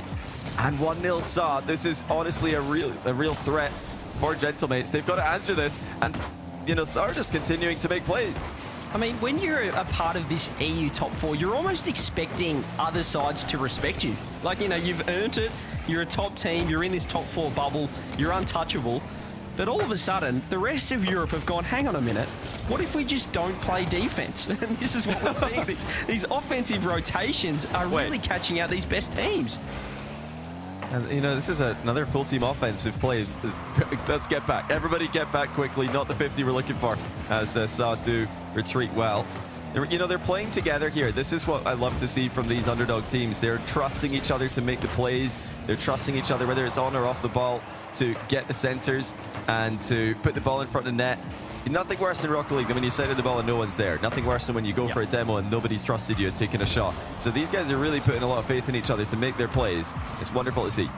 And 1-0 Saw. This is honestly a real threat for Gentlemates. They've got to answer this. And, you know, Saw are just continuing to make plays. I mean, when you're a part of this EU top 4, you're almost expecting other sides to respect you. Like, you know, you've earned it. You're a top team. You're in this top 4 bubble. You're untouchable. But all of a sudden, the rest of Europe have gone, hang on a minute, what if we just don't play defense? And this is what we're seeing. These offensive rotations are really catching out these best teams. And, you know, this is another full team offensive play. Let's get back. Everybody get back quickly. Not the 50 we're looking for, as Saw do retreat well. You know, they're playing together here. This is what I love to see from these underdog teams. They're trusting each other to make the plays. They're trusting each other, whether it's on or off the ball, to get the centers and to put the ball in front of net. Nothing worse in Rocket League than when you send in the ball and no one's there. Nothing worse than when you go for a demo and nobody's trusted you and taking a shot. So these guys are really putting a lot of faith in each other to make their plays. It's wonderful to see.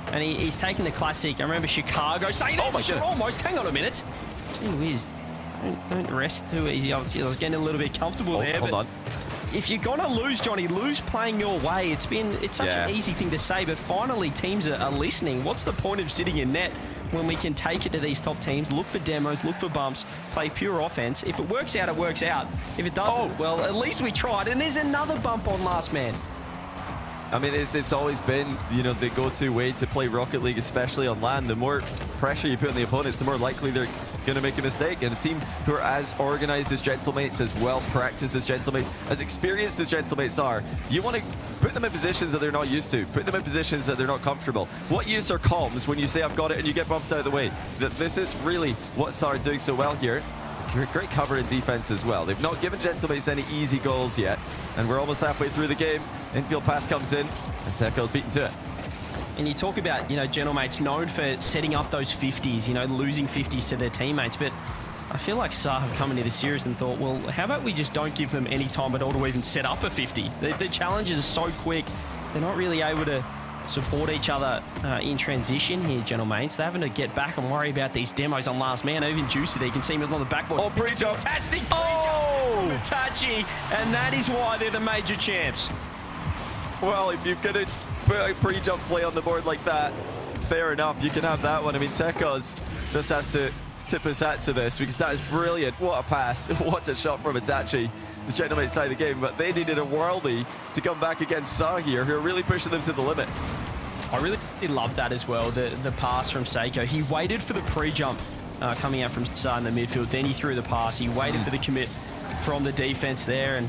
And he's taking the classic. I remember Chicago saying, oh my God, almost, hang on a minute. Gee whiz, don't rest too easy. I was getting a little bit comfortable there. Hold on. If you're going to lose, Johnny, lose playing your way. It's such an easy thing to say, but finally teams are listening. What's the point of sitting in net when we can take it to these top teams, look for demos, look for bumps, play pure offense? If it works out, it works out. If it doesn't, well, at least we tried. And there's another bump on last man. I mean, it's always been, you know, the go-to way to play Rocket League, especially on land. The more pressure you put on the opponents, the more likely they're going to make a mistake. And a team who are as organized as Gentlemates, as well-practiced as Gentlemates, as experienced as Gentlemates are, you want to put them in positions that they're not used to, put them in positions that they're not comfortable. What use are comms when you say, I've got it, and you get bumped out of the way? This is really what SAR are doing so well here. Great cover in defense as well. They've not given Gentlemates any easy goals yet, and we're almost halfway through the game. Infield pass comes in, and Teko's beaten to it. And you talk about, you know, Gentlemates known for setting up those 50s, you know, losing 50s to their teammates, but I feel like SAR have come into the series and thought, well, how about we just don't give them any time at all to even set up a 50? The challenges are so quick, they're not really able to support each other in transition here, Gentlemates. They're having to get back and worry about these demos on last man. Even Juicy there, you can see him was on the backboard. Oh, pre-jump. Fantastic pre-jump from Itachi, and that is why they're the major champs. Well, if you're going to put a pre-jump play on the board like that, fair enough, you can have that one. I mean, Tekos just has to tip his hat to this because that is brilliant. What a pass. What a shot from Itachi. The Gentlemates side of the game, but they needed a worldie to come back against SAR here, who are really pushing them to the limit. I really love that as well, the pass from Seiko. He waited for the pre-jump coming out from SAR in the midfield, then he threw the pass. He waited for the commit from the defense there, and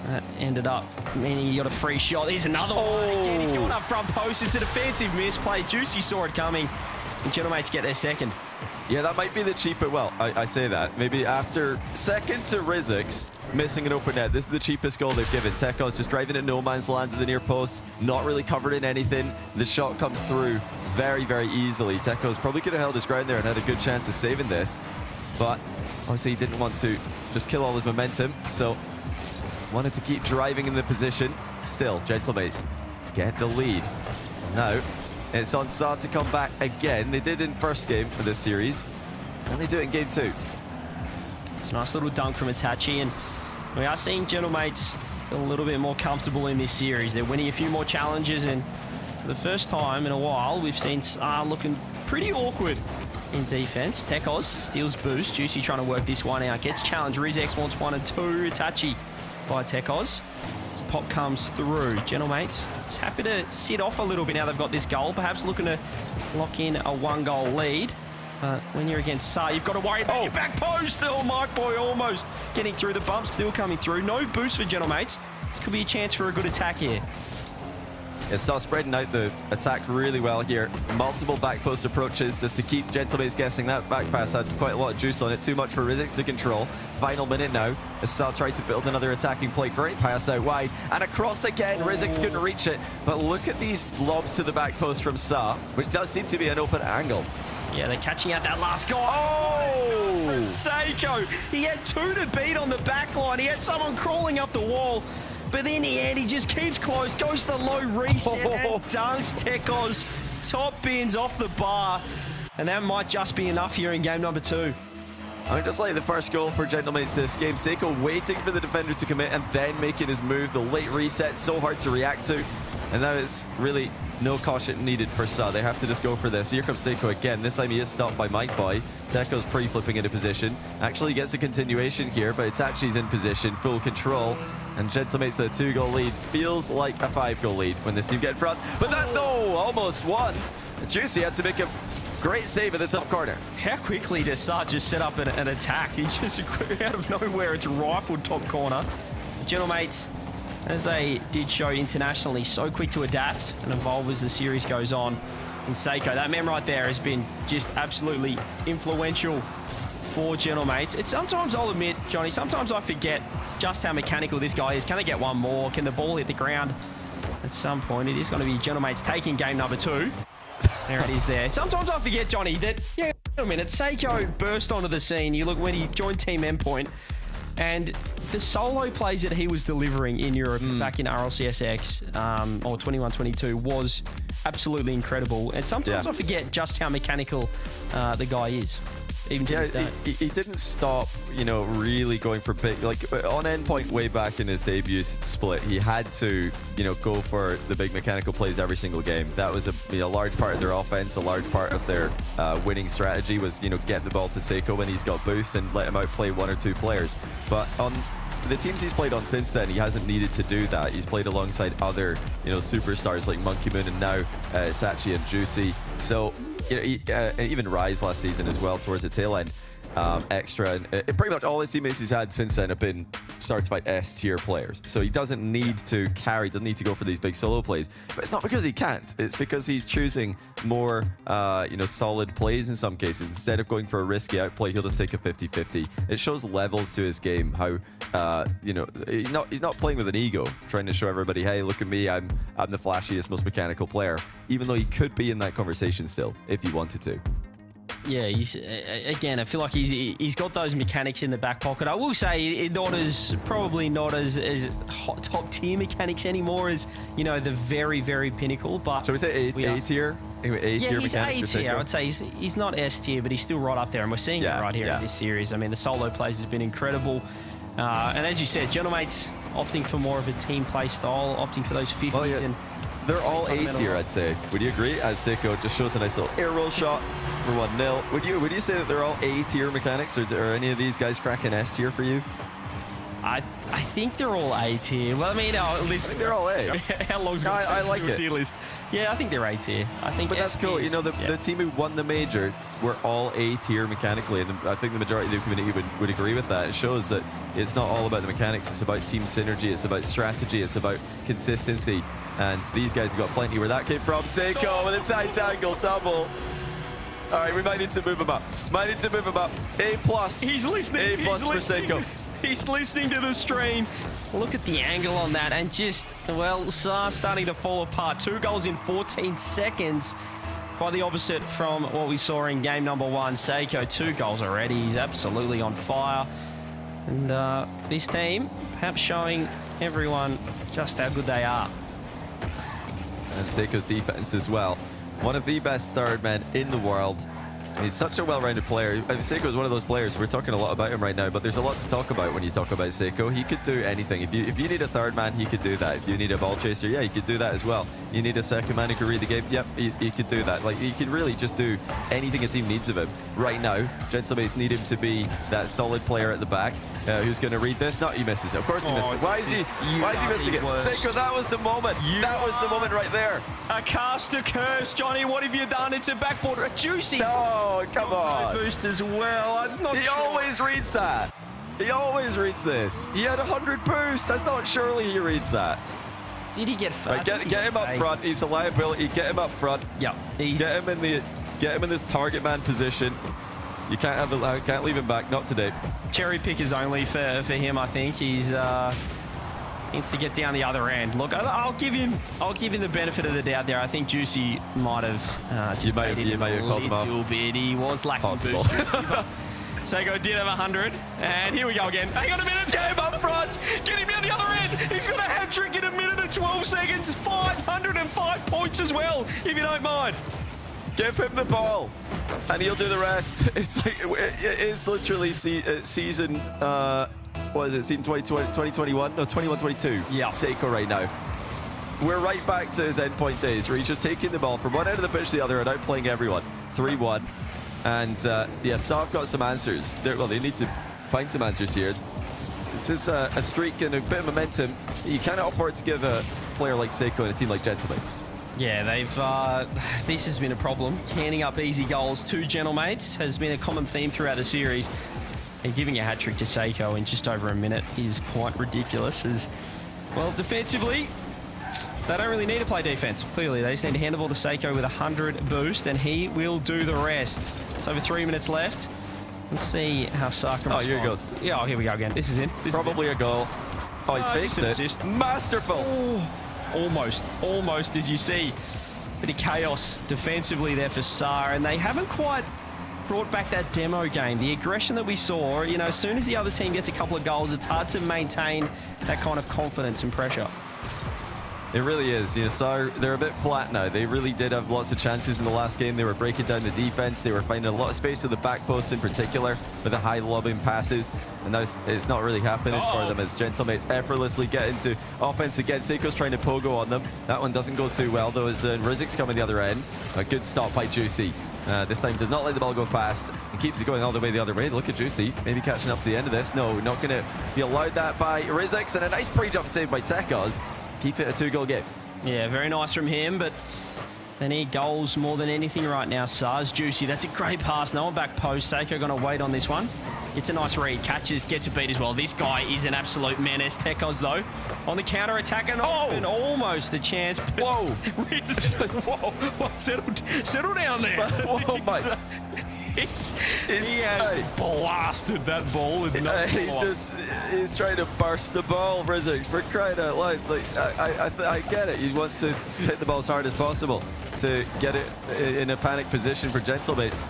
that ended up meaning he got a free shot. Here's another one. Again, he's going up front post. It's a defensive misplay. Juicy saw it coming, and Gentlemates get their second. Yeah, that might be the cheaper. Well, I say that. Maybe after second to Rlcs missing an open net. This is the cheapest goal they've given. Tekos just driving at no man's land to the near post, not really covered in anything. The shot comes through very, very easily. Tekos probably could have held his ground there and had a good chance of saving this. But obviously he didn't want to just kill all his momentum, so wanted to keep driving in the position. Still, Gentlemates get the lead. Now, it's on SAR to come back again. They did in first game of this series, and they do it in game 2. It's a nice little dunk from Itachi, and we are seeing Gentlemates a little bit more comfortable in this series. They're winning a few more challenges, and for the first time in a while, we've seen SAR looking pretty awkward in defense. Tekos steals boost. Juicy trying to work this one out. Gets challenged. Rlcs wants 1 and 2. Itachi by Tekos. As pop comes through. Gentlemates just happy to sit off a little bit now they've got this goal. Perhaps looking to lock in a 1-goal lead. But when you're against Sa, you've got to worry about your back post. Oh, Mike Boy almost getting through the bump, still coming through. No boost for Gentlemates. This could be a chance for a good attack here. Yeah, Sa spreading out the attack really well here. Multiple back post approaches just to keep Gentlemates guessing. That back pass had quite a lot of juice on it. Too much for Rizix to control. Final minute now as Sa tried to build another attacking play. Great pass out wide and across again. Rizix couldn't reach it. But look at these lobs to the back post from Sa, which does seem to be an open angle. Yeah, they're catching out that last guy. Oh! Seiko, he had 2 to beat on the back line. He had someone crawling up the wall. But in the end, he just keeps close, goes to the low reset and dunks Tekos. Top bins off the bar. And that might just be enough here in game number 2. I mean, just like the first goal for Gentlemates this game, Seiko waiting for the defender to commit and then making his move. The late reset, so hard to react to. And now it's really no caution needed for Sa. They have to just go for this. Here comes Seiko again. This time he is stopped by Mike Boy. Teko's pre-flipping into position. Actually gets a continuation here, but Itachi's in position, full control. And Gentlemates with a 2-goal lead. Feels like a 5-goal lead when this team get in front. But that's, almost one. Juicy had to make a great save at the top corner. How quickly does Sa just set up an attack? He just, out of nowhere, it's rifled top corner. Gentlemates, as they did show internationally, so quick to adapt and evolve as the series goes on. And Seiko, that man right there has been just absolutely influential for Gentlemates. It's sometimes, I'll admit, Johnny, sometimes I forget just how mechanical this guy is. Can they get one more? Can the ball hit the ground at some point? It is going to be Gentlemates taking game number 2. There it is there. Sometimes I forget, Johnny, that, yeah, wait a minute, Seiko burst onto the scene. You look when he joined Team Endpoint, and the solo plays that he was delivering in Europe back in RLCSX or 21-22 was absolutely incredible. And sometimes I forget just how mechanical the guy is. Even to this day. He didn't stop, really going for big, like on Endpoint way back in his debut split, he had to, go for the big mechanical plays every single game. That was a large part of their offense, a large part of their winning strategy was, get the ball to Seiko when he's got boost and let him outplay 1 or 2 players. But on the teams he's played on since then, he hasn't needed to do that. He's played alongside other, superstars like Monkey Moon and now Itachi and Juicy. So, even Rise last season as well towards the tail end. Extra, and pretty much all his teammates he's had since then have been certified S-tier players. So he doesn't need to doesn't need to go for these big solo plays. But it's not because he can't. It's because he's choosing more, solid plays in some cases. Instead of going for a risky outplay, he'll just take a 50-50. It shows levels to his game. How, he's not playing with an ego, trying to show everybody, hey, look at me, I'm the flashiest, most mechanical player. Even though he could be in that conversation still, if he wanted to. Yeah, again, I feel like he's got those mechanics in the back pocket. I will say, probably not as hot top tier mechanics anymore as the very, very pinnacle. But shall we say A tier? Yeah, he's A tier. I would say he's not S tier, but he's still right up there, and we're seeing it right here in this series. I mean, the solo plays has been incredible, and as you said, Gentlemates opting for more of a team play style, opting for those 50s and. They're all A tier, I'd say. Would you agree? As Seiko just shows a nice little air roll shot for 1-0. Would you say that they're all A tier mechanics, or are any of these guys cracking S tier for you? I think they're all A tier. Well, I mean, at least they're all A. How long's I like it. Tier list? Yeah, I think they're A tier. But that's cool. The team who won the major were all A tier mechanically, and I think the majority of the community would agree with that. It shows that it's not all about the mechanics. It's about team synergy. It's about strategy. It's about consistency. And these guys have got plenty. Where that came from, Seiko with a tight angle double. All right, we might need to move him up. A+. He's listening. A+ for Seiko. He's listening to the stream. Look at the angle on that, and just, Sa starting to fall apart. 2 goals in 14 seconds. Quite the opposite from what we saw in game number 1. Seiko, 2 goals already. He's absolutely on fire. And this team, perhaps showing everyone just how good they are. And Seiko's defense as well. One of the best third men in the world. And he's such a well-rounded player. Seiko is one of those players, we're talking a lot about him right now, but there's a lot to talk about when you talk about Seiko. He could do anything. If you need a third man, he could do that. If you need a ball chaser, yeah, he could do that as well. You need a second man who can read the game, yep, he could do that. Like, he can really just do anything a team needs of him. Right now, Gentlemates need him to be that solid player at the back. Who's going to read this? No, he misses it. Of course he misses it. Why is he missing it? Seiko, that was the moment. That was the moment right there. A caster curse, Johnny. What have you done? It's a backboard. A Juicy. No, come on. Boost as well. I'm not He sure. always reads that. He always reads this. He had 100 boost. I thought surely he reads that. Did he get fat? Right, get him up front. He's a liability. Get him up front. Yep. Get him in this target man position. You can't leave him back. Not today. Cherry pickers only for him. I think he's needs to get down the other end. Look, I'll give him the benefit of the doubt there. I think Juicy might have just You might have called him off. a little bit. He was lacking Possible. boost. Juicy, but Seiko did have 100, and here we go again. Hang on a minute. Get him up front. Get him down the other end. He's got a hat trick in a minute and 12 seconds. 505 points as well, if you don't mind. Give him the ball, and he'll do the rest. It's like it is literally season. What is it? Season 2021? No, 21-22. Yeah. Seiko right now. We're right back to his endpoint days, where he's just taking the ball from one end of the pitch to the other and outplaying everyone. 3-1. And yeah, Sav got some answers. Well, they need to find some answers here. This is a streak and a bit of momentum. You cannot afford to give a player like Seiko and a team like Gentlemates. Yeah, they've this has been a problem. Handing up easy goals to Gentlemates has been a common theme throughout the series. And giving a hat-trick to Seiko in just over a minute is quite ridiculous. As well, defensively, they don't really need to play defense. Clearly, they just need to hand the ball to Seiko with 100 boost, and he will do the rest. It's over 3 minutes left. Let's see how Saka responds. Here he goes. Yeah, oh, here we go again. This is in. Probably a goal. Oh, he's just faked an it. assist. Masterful. Almost, as you see. Bit of chaos defensively there for Sar, and they haven't quite brought back that demo game. The aggression that we saw, you know, as soon as the other team gets a couple of goals, it's hard to maintain that kind of confidence and pressure. It really is. You know, so they're a bit flat now. They really did have lots of chances in the last game. They were breaking down the defense. They were finding a lot of space to the back post in particular with the high lobbing passes. And now it's not really happening for them as Gentlemates effortlessly get into offense again. Seiko's trying to pogo on them. That one doesn't go too well though as Rizik's coming the other end. A good stop by Juicy. This time does not let the ball go past and keeps it going all the way the other way. Look at Juicy, maybe catching up to the end of this. No, not going to be allowed that by Rizik's, and a nice pre-jump save by Tekos. Keep it a 2-goal game. Yeah, very nice from him, but they need goals more than anything right now. Sars, Juicy, that's a great pass. No one back post. Seiko going to wait on this one. Gets a nice read, catches, gets a beat as well. This guy is an absolute menace. Tekos, though, on the counter-attack and almost a chance. Whoa. Whoa, settle down there. Whoa, mate. He has blasted that ball with no he's trying to burst the ball, Rizix, for crying out loud. Like, I get it. He wants to hit the ball as hard as possible to get it in a panic position for Gentlemates.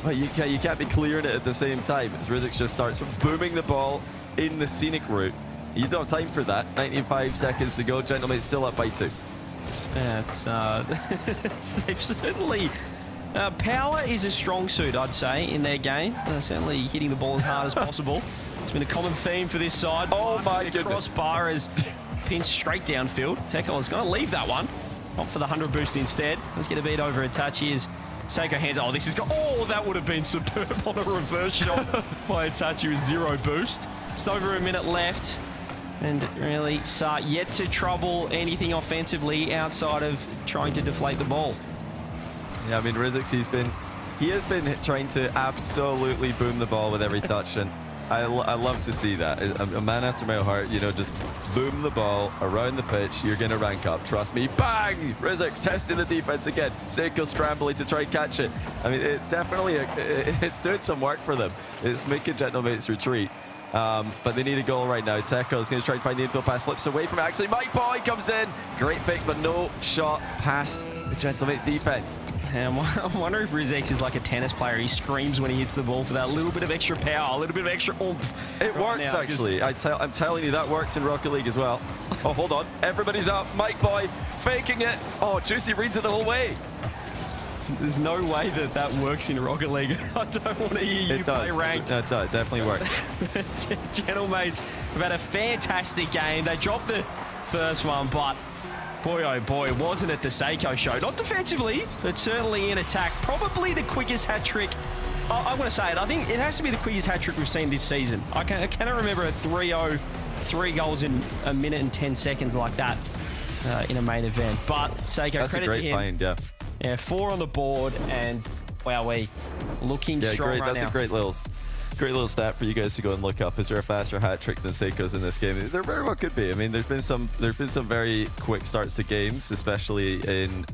But you can't be clearing it at the same time as Rizix just starts booming the ball in the scenic route. You don't have time for that. 95 seconds to go. Gentlemates still up by 2. Yeah, they've certainly... power is a strong suit, I'd say, in their game. Certainly hitting the ball as hard as possible. It's been a common theme for this side. Oh my goodness. Crossbar is pinned straight downfield. Teko is going to leave that one. Opt for the 100 boost instead. Let's get a beat over a touch. Here's Seiko hands. Oh, this is... Oh, that would have been superb on a reverse shot by a touch. He was 0 boost. Just over a minute left. And really, yet to trouble anything offensively outside of trying to deflate the ball. Yeah, I mean, Rizix, he has been trying to absolutely boom the ball with every touch, and I love to see that. A man after my heart, you know, just boom the ball around the pitch. You're going to rank up. Trust me. Bang! Rizix testing the defense again. Seiko scrambling to try and catch it. I mean, it's definitely, it's doing some work for them. It's making Gentlemates retreat. But they need a goal right now. Teko's going to try and find the infield pass, flips away from it. Actually, Mike Boy comes in. Great fake, but no shot past the Gentlemates defense. I wonder if Rizix is like a tennis player. He screams when he hits the ball for that little bit of extra power, a little bit of extra oomph. It works, actually. I'm telling you, that works in Rocket League as well. Oh, hold on. Everybody's up. Mike Boy faking it. Oh, Juicy reads it the whole way. There's no way that works in Rocket League. I don't want to hear you play ranked. It does. Definitely works. Gentlemates have had a fantastic game. They dropped the first one, but boy, oh boy, wasn't it the Seiko show? Not defensively, but certainly in attack. Probably the quickest hat trick I'm going to say it. I think it has to be the quickest hat trick we've seen this season. I cannot remember a 3-0, 3 goals in a minute and 10 seconds like that in a main event. But Seiko, credit to him. That's a great find, yeah. Yeah, 4 on the board, and wow, we looking strong great. right That's now. a great little stat for you guys to go and look up. Is there a faster hat trick than Seiko's in this game? There very well could be. I mean, there's been some very quick starts to games, especially in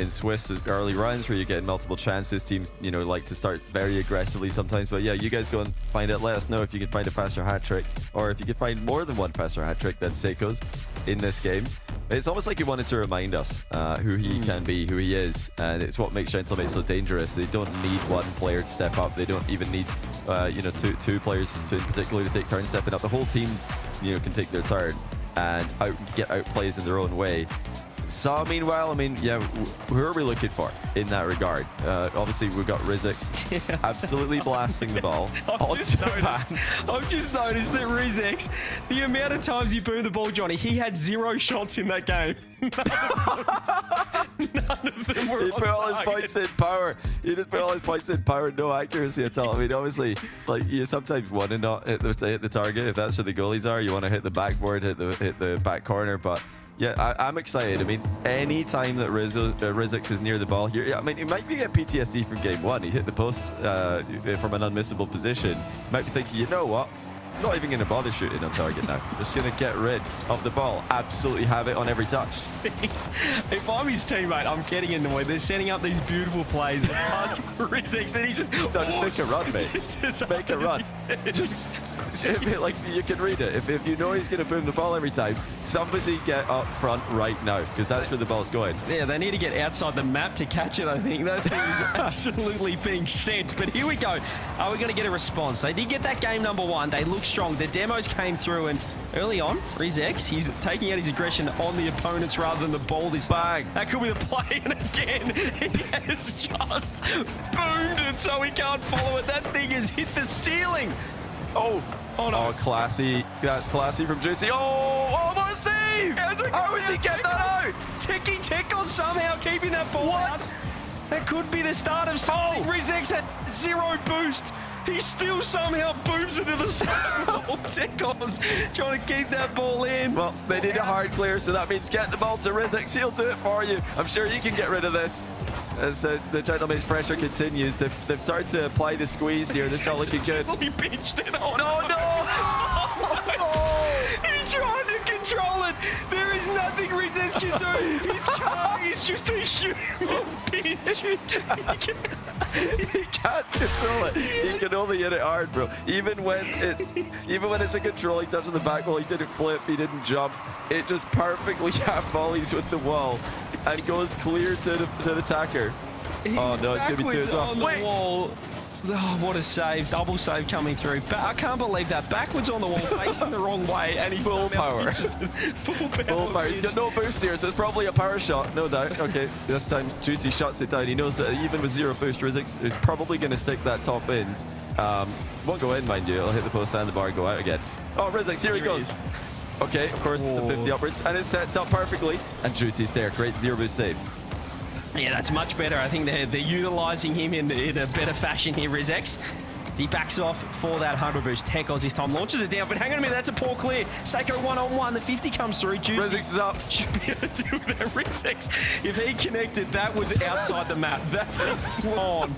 Swiss early runs where you're getting multiple chances. Teams, like to start very aggressively sometimes. But yeah, you guys go and find it. Let us know if you can find a faster hat trick, or if you can find more than one faster hat trick than Seiko's in this game. It's almost like he wanted to remind us who he can be, who he is, and it's what makes Gentlemate so dangerous. They don't need one player to step up. They don't even need two players in particular to take turns stepping up. The whole team can take their turn and get outplays in their own way. So meanwhile, who are we looking for in that regard? Obviously, we've got Rlcs absolutely blasting the ball. I've just noticed that Rlcs, the amount of times he boomed the ball, Johnny, he had 0 shots in that game. None of them were He put all his points in power. He just put all his points in power, no accuracy at all. I mean, obviously, like you sometimes want to not hit the target if that's where the goalies are. You want to hit the backboard, hit the back corner, but. Yeah, I'm excited. I mean, any time that Rlcs is near the ball here, he might be getting PTSD from game 1. He hit the post from an unmissable position. He might be thinking, you know what? I'm not even going to bother shooting on target now. Just going to get rid of the ball. Absolutely have it on every touch. If I'm his teammate, I'm getting annoyed. They're setting up these beautiful plays. Asking for Rlcs, and he just... No, just make a run, mate. Just make a run. Just, like, you can read it. If you know he's going to boom the ball every time, somebody get up front right now, because that's where the ball's going. Yeah, they need to get outside the map to catch it, I think. That thing is absolutely being sent. But here we go. Are we going to get a response? They did get that game number 1. They look strong. The demos came through, and early on, Rlcs, he's taking out his aggression on the opponents rather than the ball this time. That could be the play, and again, he has just boomed it so he can't follow it. That thing has hit the ceiling. Oh no. Oh, classy. That's classy from Juicy. Oh, what a save! How is he getting that out? Techie Tekon somehow keeping that ball out. That could be the start of something. Rlcs had 0 boost. He still somehow booms into the side wall. Tekon's trying to keep that ball in. Well, they need a hard clear, so that means get the ball to Rlcs. He'll do it for you. I'm sure you can get rid of this. As the Gentlemate's pressure continues, they've started to apply the squeeze here. This is not looking good. He pinched it on. No! He tried to control it. There is nothing Rlcs can do. His car is just a human pinch. He can't control it. He can only hit it hard, bro. Even when it's a controlling touch on the back wall, he didn't flip, he didn't jump. It just perfectly half volleys with the wall and goes clear to the attacker. Oh no, it's gonna be 2 as well. On the wall. Oh, what a save. Double save coming through. I can't believe that. Backwards on the wall, facing the wrong way, and he's full power. Full power. He's got no boost here, so it's probably a power shot, no doubt. Okay, this time Juicy shuts it down. He knows that even with 0 boost, Rlcs is probably going to stick that top ins. Won't go in, mind you. It'll hit the post and the bar and go out again. Oh, Rlcs, here he goes. Okay, of course, it's a 50 upwards, and it sets up perfectly. And Juicy's there. Great 0 boost save. Yeah, that's much better. I think they're utilising him in a better fashion here, Rlcs. He backs off for that 100 boost. Tekos this time launches it down, but hang on a minute, that's a poor clear. Seiko 1-on-1, the 50 comes through. Rlcs is up. Should be able to deal with that. Rlcs, if he connected, that was outside the map. That thing on.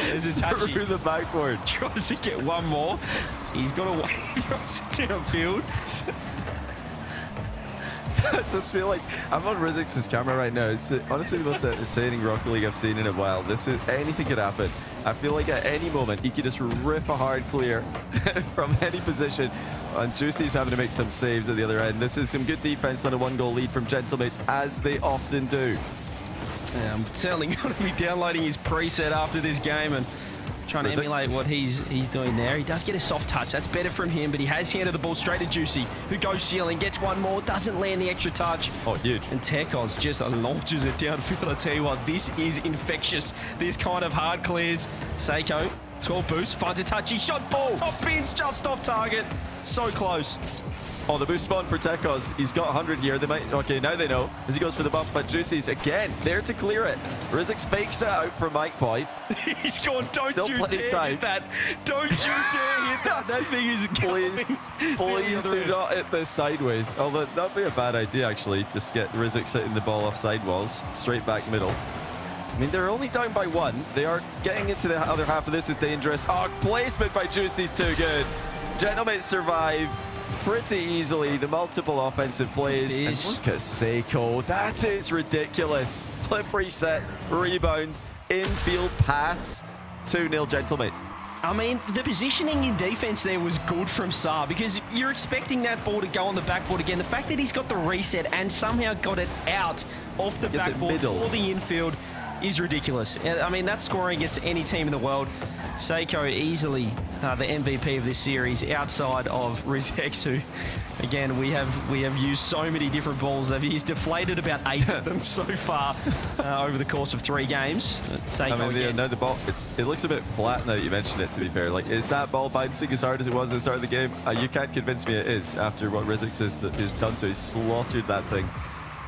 There's a touchy. Through the backboard. Tries to get one more. He's got away. Drives it downfield. I just feel like I'm on Rlcs' camera right now. It's honestly the most entertaining Rocket League I've seen in a while. Anything could happen. I feel like at any moment he could just rip a hard clear from any position. And Juicy's having to make some saves at the other end. This is some good defense on a 1-goal lead from Gentlemates, as they often do. Yeah, I'm certainly going to be downloading his preset after this game and trying to emulate what he's doing there. He does get a soft touch. That's better from him, but he has handed the ball straight to Juicy, who goes ceiling, gets one more, doesn't land the extra touch. Oh, huge. And Tekos just launches it downfield. I tell you what, this is infectious. This kind of hard clears. Seiko, 12 boost, finds a touchy shot ball. Top pins just off target. So close. Oh, the boost spawn for Tekos. He's got 100 here. They might. Okay, now they know. As he goes for the bump, but Juicy's again there to clear it. Rizix fakes it out for Mike Boy. He's gone, don't Still you plenty dare of time. hit that. Don't you dare hit that. That thing is Please, going. please do not hit this sideways. Although that'd be a bad idea, actually. Just get Rizix hitting the ball off sidewalls, straight back middle. I mean, they're only down by 1. They are getting into the other half of this is dangerous. Oh, placement by Juicy's too good. Gentlemates survive pretty easily. The multiple offensive plays. And look at Seiko. That is ridiculous. Flip reset, rebound, infield pass. 2-0 Gentlemates. I mean, the positioning in defense there was good from Saar because you're expecting that ball to go on the backboard again. The fact that he's got the reset and somehow got it out off the backboard for the infield is ridiculous. I mean, that scoring against any team in the world. Seiko easily the MVP of this series outside of Rizix, who, again, we have used so many different balls. He's deflated about 8 of them so far over the course of 3 games. Seiko I mean, the ball, it looks a bit flat now that you mentioned it, to be fair. Like, is that ball bouncing as hard as it was at the start of the game? You can't convince me it is after what Rizix has done to. He's slaughtered that thing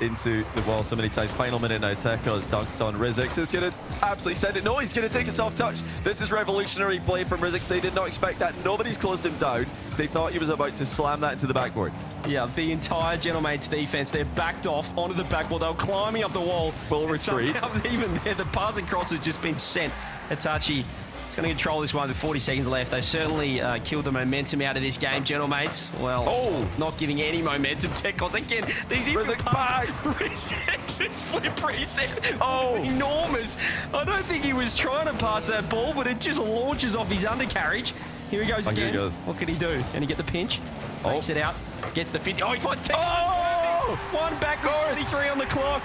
into the wall so many times. Final minute now. Tekos dunked on Rizix. Is going to absolutely send it. No, he's going to take a soft touch. This is revolutionary play from Rizix. They did not expect that. Nobody's closed him down. They thought he was about to slam that into the backboard. Yeah, the entire Gentlemates defense, they're backed off onto the backboard. They were climbing up the wall. Full retreat. Even there, the passing cross has just been sent. Hitachi is going to control this one with 40 seconds left. They certainly killed the momentum out of this game, Gentlemates. Well, not giving any momentum. Tekos again. These Rizix, it's flip reset. Oh, it's enormous. I don't think he was trying to pass that ball, but it just launches off his undercarriage. Here he goes again. Here he goes. What can he do? Can he get the pinch? Takes it out. Gets the 50. Oh, he finds Tekos. Oh! One back with 23 on the clock.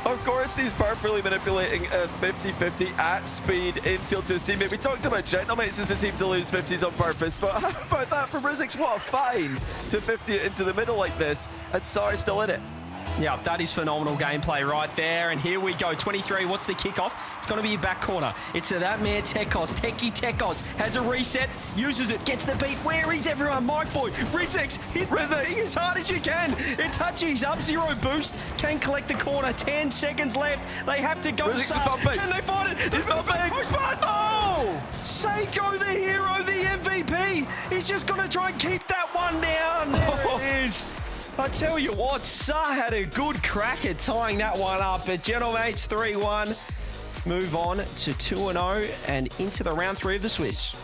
Of course, he's perfectly manipulating a 50-50 at speed infield to his teammate. We talked about Gentlemates as the team to lose 50s on purpose, but how about that from Rizix? What a find to 50 it into the middle like this, and Saar's still in it. Yeah, that is phenomenal gameplay right there. And here we go, 23. What's the kickoff? It's going to be a back corner. It's to that man, Tekos. Tekos has a reset, uses it, gets the beat. Where is everyone? Mike Boy, Rizix, hit Rizix as hard as you can. Itachi's up, 0 boost. Can collect the corner. 10 seconds left. They have to go. Can they find it? It's not big. Oh! Seiko, the hero, the MVP. He's just going to try and keep that one down. There it is. I tell you what, Saar had a good crack at tying that one up, but Gentlemates 3-1 move on to 2-0 and into the round 3 of the Swiss.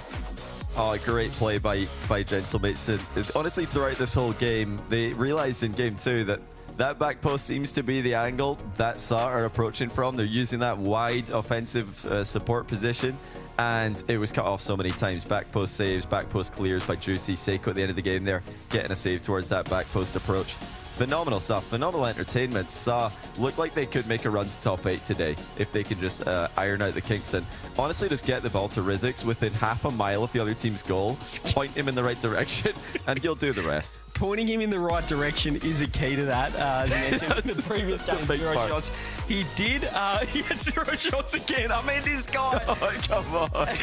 Oh, great play by Gentlemates. And honestly, throughout this whole game, they realized in game 2 that that back post seems to be the angle that Saar are approaching from. They're using that wide offensive support position, and it was cut off so many times. Back post saves, back post clears by Juicy. Seiko at the end of the game there, getting a save towards that back post approach. Phenomenal stuff, phenomenal entertainment. Saar looked like they could make a run to top 8 today if they could just iron out the kinks and honestly just get the ball to Rizix within half a mile of the other team's goal, point him in the right direction, and he'll do the rest. Pointing him in the right direction is a key to that. As you mentioned in the previous game, 0 shots. He did, he had 0 shots again. I mean, this guy. Oh, come on.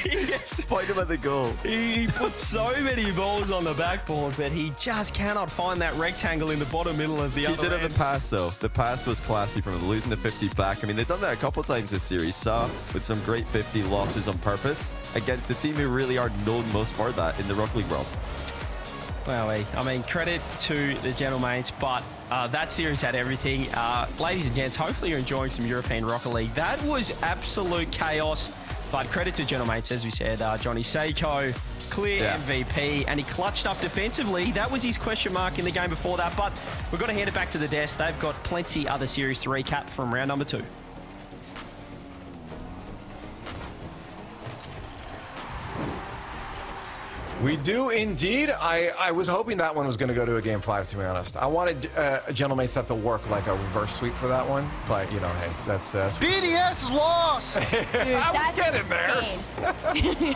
Yes. Point him at the goal. He put so many balls on the backboard, but he just cannot find that rectangle in the bottom middle of the other He did have the pass, though. The pass was classy from him, losing the 50 back. I mean, they've done that a couple times this series. Saar with some great 50 losses on purpose against the team who really are known most for that in the Rocket League world. Well, I mean, credit to the Gentlemates, but that series had everything. Ladies and gents, hopefully you're enjoying some European Rocket League. That was absolute chaos, but credit to Gentlemates, as we said. Johnny Seiko, clear MVP, and he clutched up defensively. That was his question mark in the game before that, but we've got to hand it back to the desk. They've got plenty other series to recap from round number 2. We do indeed. I was hoping that one was going to go to a game 5, to be honest. I wanted Gentlemates to have to work like a reverse sweep for that one, but you know, hey, that's BDS is lost. Dude, that's get it there. insane.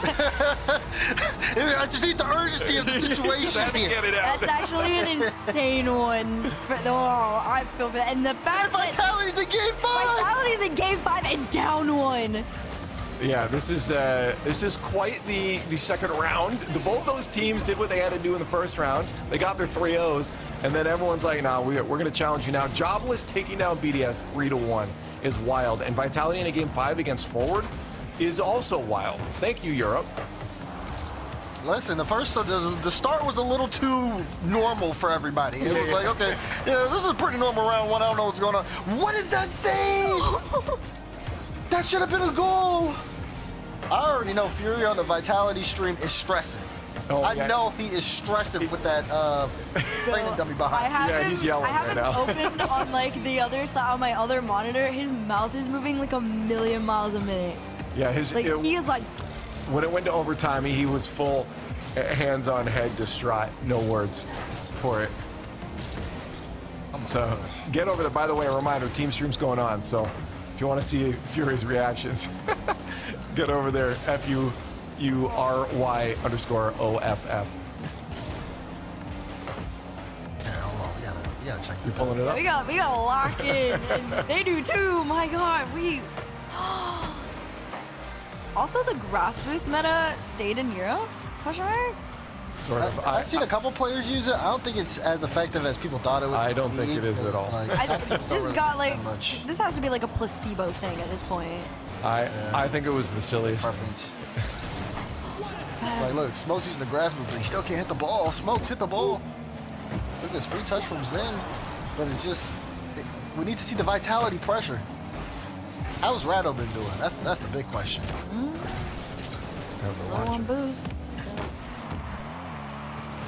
I just need the urgency of the situation here. Get it out. That's actually an insane one. I feel bad. And the fact that Vitality's in game 5. Vitality's in game 5 and down 1. Yeah, this is quite the second round. Both those teams did what they had to do in the first round. They got their 3-0s, and then everyone's like, "Nah, we're going to challenge you now." Jobless taking down BDS 3-1 is wild, and Vitality in a game 5 against Forward is also wild. Thank you, Europe. Listen, the start was a little too normal for everybody. It was like, okay, yeah, this is a pretty normal round one. I don't know what's going on. What is that save? That should have been a goal. I already know Fury on the Vitality stream is stressing. Oh, I yeah. know he is stressing with that training dummy behind. Yeah, he's yelling I have right him now. opened on like the other side on my other monitor. His mouth is moving like a million miles a minute. Yeah, He is like, when it went to overtime, he was full hands on head distraught. No words for it. So get over there. By the way, a reminder, team stream's going on. So if you want to see Fury's reactions, get over there. FURY_OFF. Yeah, hold on. We gotta check You this pulling it up? we gotta lock in, and they do too. My God, we. Also, the grass boost meta stayed in Euro? Question mark? Sort of. I've seen a couple players use it. I don't think it's as effective as people thought it would be. I don't think it is at all. Like, top teams don't This really got do like, that much this has to be like a placebo thing at this point. I think it was the silliest. preference. Like, look, Smoke's using the grass move, but he still can't hit the ball. Smokes hit the ball. Look at this free touch from Zen. But it's just, we need to see the Vitality pressure. How's Rado been doing? That's the big question. Low on boost.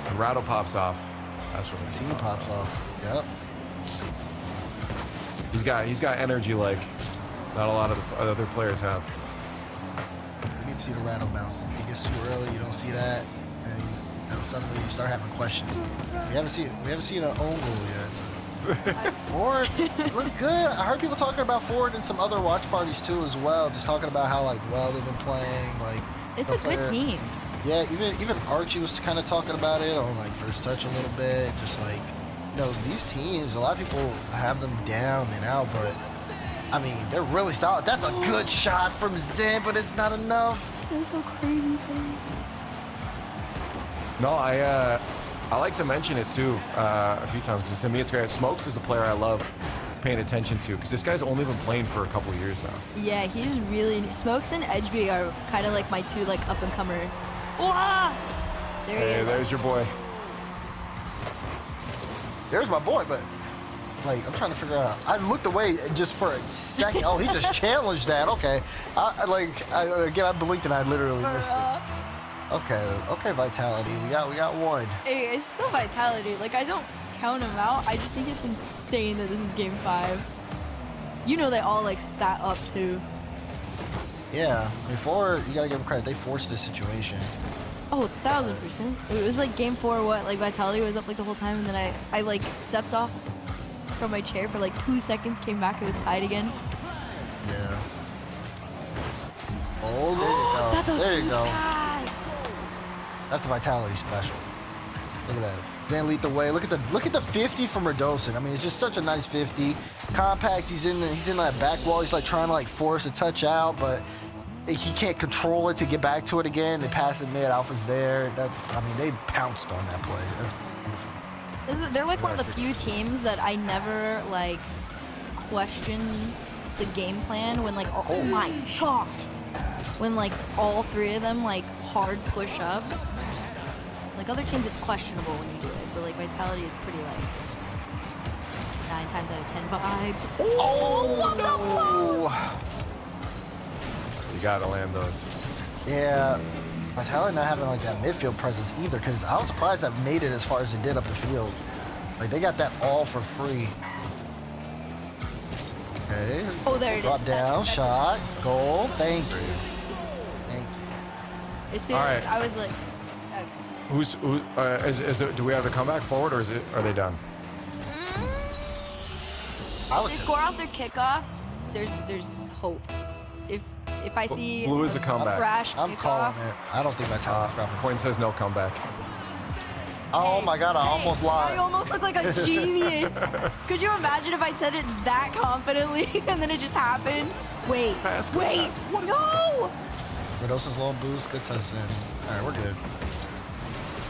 When Rattle pops off, that's when the Team team pops off. Yep. He's got energy like not a lot of the other players have. We need to see the rattle bounce. If it gets too early, you don't see that, and suddenly you start having questions. We haven't seen an own goal yet. Ford look good. I heard people talking about Ford in some other watch parties too as well. Just talking about how like well they've been playing. Like It's a good team. Yeah, even Archie was kind of talking about it on like first touch a little bit. Just like these teams, a lot of people have them down and out, but I mean they're really solid. That's a good shot from Zen, but it's not enough. That's so crazy, Sam. No, I like to mention it too a few times because to me it's great. Smokes is a player I love paying attention to because this guy's only been playing for a couple years now. Yeah, he's really. Smokes and Edgeby are kind of like my two like up and comer. Wow! There he Hey, is. there's your boy. There's my boy, but like I'm trying to figure out. I looked away just for a second. Oh, he just challenged that. Okay, I blinked and I literally missed it. Okay, Vitality. We got one. Hey, it's still Vitality. Like, I don't count them out. I just think it's insane that this is game 5. You know they all, like, sat up, too. Yeah, before you gotta give them credit. They forced this situation. Oh, 1000%. It was, like, game 4, like, Vitality was up, like, the whole time, and then I like, stepped off from my chair for, like, 2 seconds, came back, it was tied again. Yeah. Oh, there you go. That's a there you huge go. pass. That's a Vitality special. Look at that. Dan lead the way. Look at the 50 from Radosin. I mean, it's just such a nice 50. Compact. He's in that back wall. He's like trying to like force a touch out, but he can't control it to get back to it again. They pass it mid. Alpha's there. They pounced on that play. That's beautiful. They're like one of the few teams that I never like question the game plan when like oh my gosh, when like all three of them like hard push up. Like other teams it's questionable when you do it, but like Vitality is pretty like 9 times out of 10 vibes. Oh! You gotta land those. Yeah. Vitality not having like that midfield presence either, because I was surprised that made it as far as it did up the field. Like they got that all for free. Okay. Oh, there it Drop is. down, That's shot, goal. Thank you. Thank you. As soon All as right. I was like, okay. Do we have the comeback forward or are they done? I They would say score off their kickoff. There's hope. If I see Blue is a comeback. crash I'm kickoff, calling it. I don't think Vitality's dropping. Coin says no comeback. Oh my God, I almost lied. I almost look like a genius. Could you imagine if I said it that confidently and then it just happened? Wait, Pass, wait, pass. What is no! Medosa's low boost, good touchdown. All right, we're good.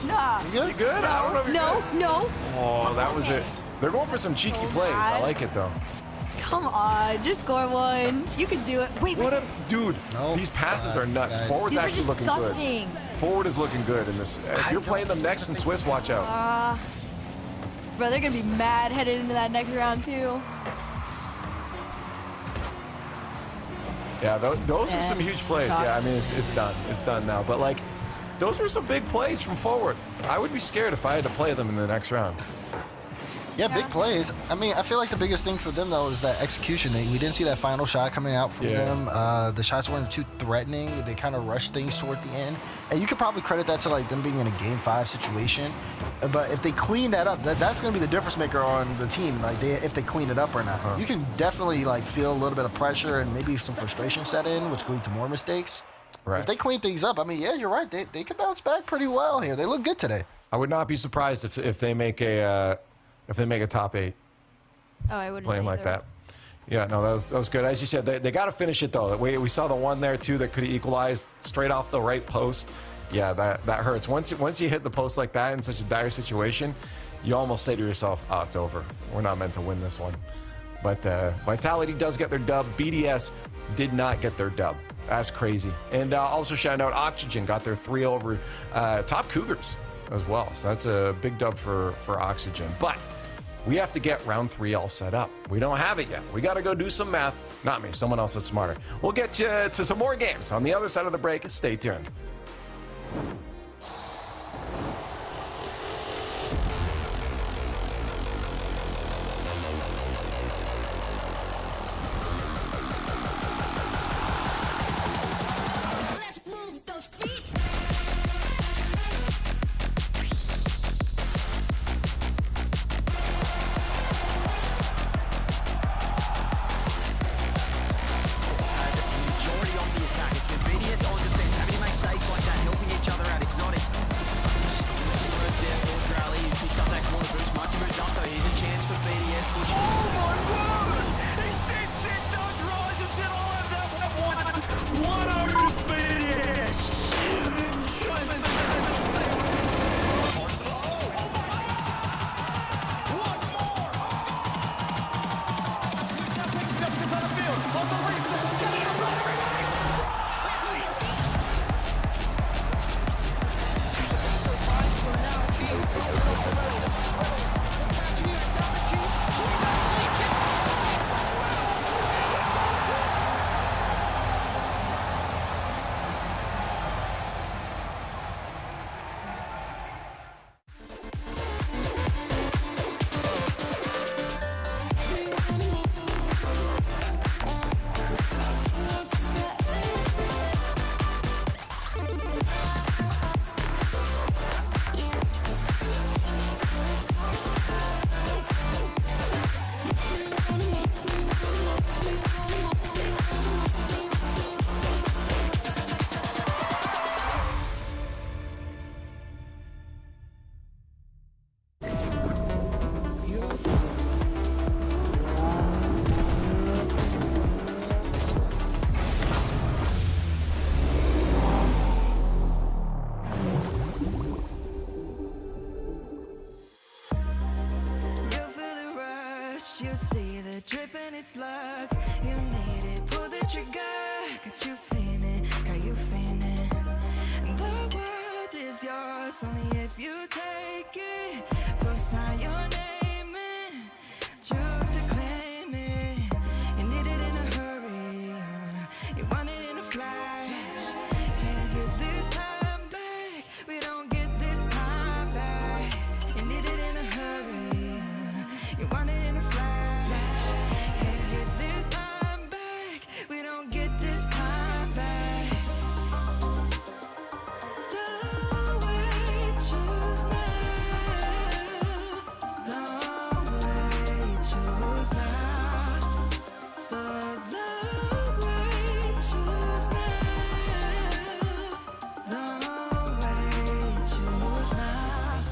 Nah. You good? You good? I don't know if you're No, good. no. Oh, that was it. They're going for some cheeky plays. I God. like it though. Come on, just score one. You can do it. Wait, What a dude! Nope. These passes are nuts. These Forward's these are actually looking good. disgusting. Forward is looking good in this. If you're playing them next in Swiss, watch out. Bro, they're gonna be mad headed into that next round too. Yeah, those are some huge plays. Shot. Yeah, I mean it's done. It's done now. But like, those were some big plays from forward. I would be scared if I had to play them in the next round. Yeah, big plays. I mean, I feel like the biggest thing for them, though, is that execution. We didn't see that final shot coming out from Yeah. them. The shots weren't too threatening. They kind of rushed things toward the end. And you could probably credit that to, like, them being in a Game 5 situation. But if they clean that up, that's going to be the difference maker on the team, like, if they clean it up or not. You can definitely, like, feel a little bit of pressure and maybe some frustration set in, which could lead to more mistakes. Right. If they clean things up, I mean, yeah, you're right. They could bounce back pretty well here. They look good today. I would not be surprised if they make a top 8 Oh, I wouldn't playing like either. that. Yeah, no, that was good. As you said, they got to finish it though. We saw the one there too that could have equalized straight off the right post. Yeah, that hurts. Once you hit the post like that in such a dire situation, you almost say to yourself, "Oh, it's over. We're not meant to win this one." But Vitality does get their dub. BDS did not get their dub. That's crazy. And also shout out Oxygen got their 3 over top Cougars as well. So that's a big dub for Oxygen. But we have to get round 3 all set up. We don't have it yet. We got to go do some math. Not me, someone else that's smarter. We'll get you to some more games on the other side of the break. Stay tuned. Let's move those feet. Majority on the attack. It's been BDS on defense, having to make saves like that, helping each other out. Exotic. Missing work there for Rally, who picks up that corner boost. Mikey moves up though. Here's a chance for BDS. Which oh my word! Instead, set does rise and said, I'll have that one over BDS. You feel the rush, you see the drip and it slugs. You need it, pull the trigger. Got you feeling, got you feeling. The world is yours only if you take it. So sign your name in, choose to claim it. You need it in a hurry, you want it in a flash. Can't get this time back, we don't get this time back. You need it in a hurry, you want it in a flash. Can't get this time back, we don't get this time back. Don't wait, choose now. Don't wait, choose now. So don't wait, choose now. Don't wait, choose now.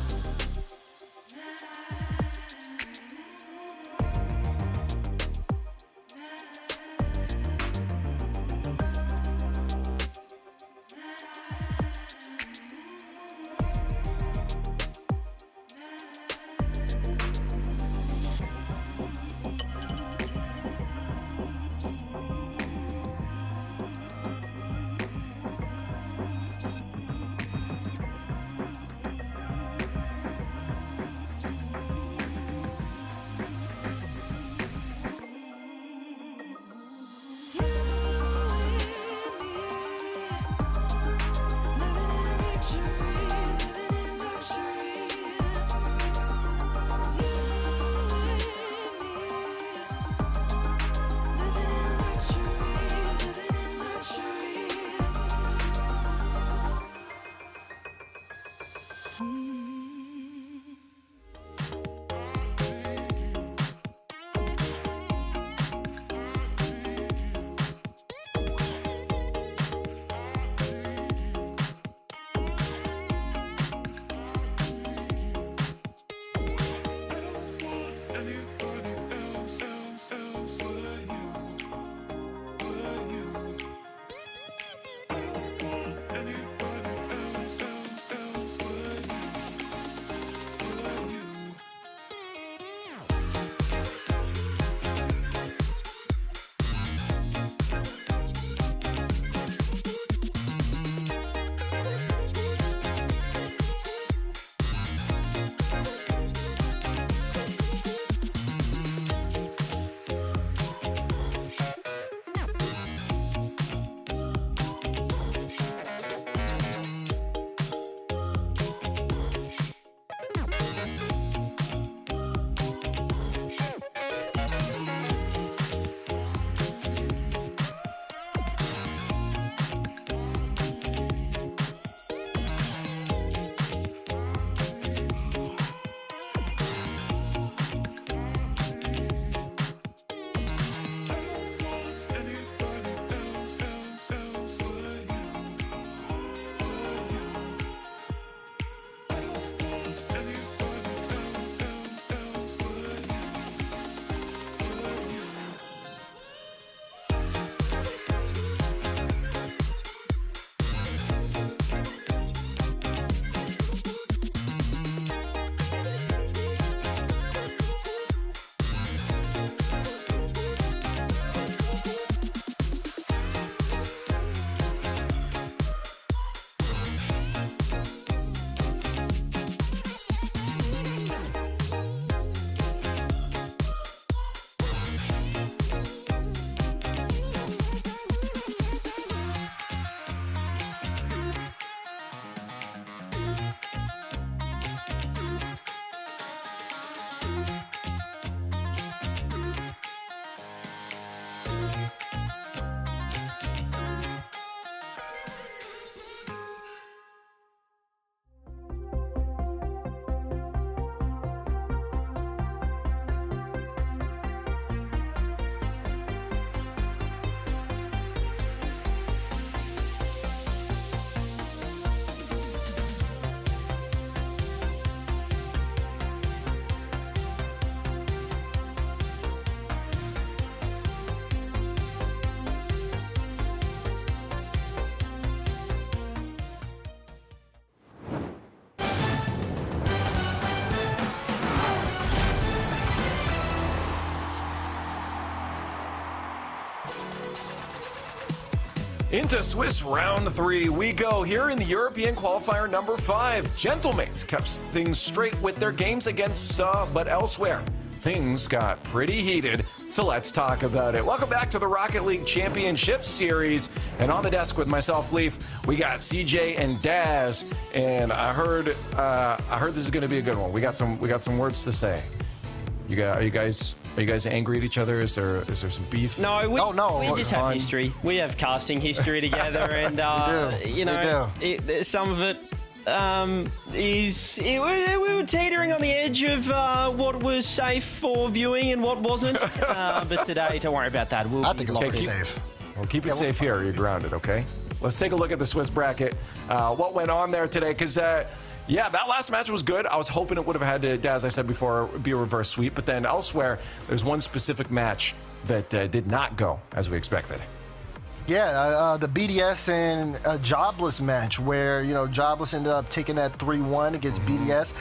Into Swiss round 3 we go here in the European qualifier number 5. Gentlemates kept things straight with their games against but elsewhere things got pretty heated, so let's talk about it. Welcome back to the Rocket League Championship Series, and on the desk with myself, Leaf, we got CJ and Daz, and I heard this is going to be a good one. We got some words to say. Are you guys angry at each other? Is there some beef? No, we just have history. We have casting history together, and some of it we were teetering on the edge of what was safe for viewing and what wasn't. But today, don't worry about that. I think it's pretty safe. Well, keep it safe here. You're grounded, okay? Let's take a look at the Swiss bracket. What went on there today? Because that last match was good. I was hoping it would have had to, as I said before, be a reverse sweep. But then elsewhere, there's one specific match that did not go as we expected. Yeah, the BDS and Jobless match where, Jobless ended up taking that 3-1 against BDS.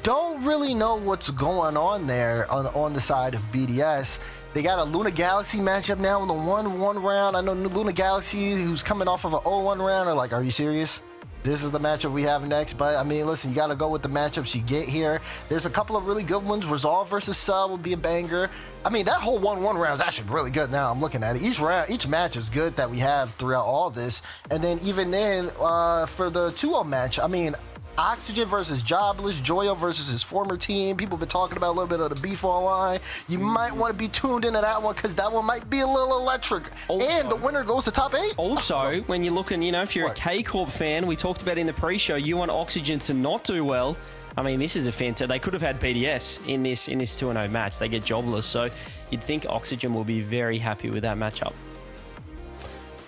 Don't really know what's going on there on the side of BDS. They got a Luna Galaxy matchup now in the 1-1 round. I know Luna Galaxy, who's coming off of an 0-1 round, are like, are you serious? This is the matchup we have next. But, I mean, listen, you got to go with the matchups you get here. There's a couple of really good ones. Resolve versus Sub would be a banger. I mean, that whole 1-1 round is actually really good now. I'm looking at it. Each match is good that we have throughout all this. And then even then, for the 2-0 match, I mean, Oxygen versus Jobless, Joyo versus his former team. People have been talking about a little bit of the beef online. You might want to be tuned into that one because that one might be a little electric. Also, and the winner goes to top 8. Also, when you're looking, if you're a K-Corp fan, we talked about in the pre-show, you want Oxygen to not do well. I mean, this is a fantastic. They could have had BDS in this 2-0 match. They get Jobless, so you'd think Oxygen will be very happy with that matchup.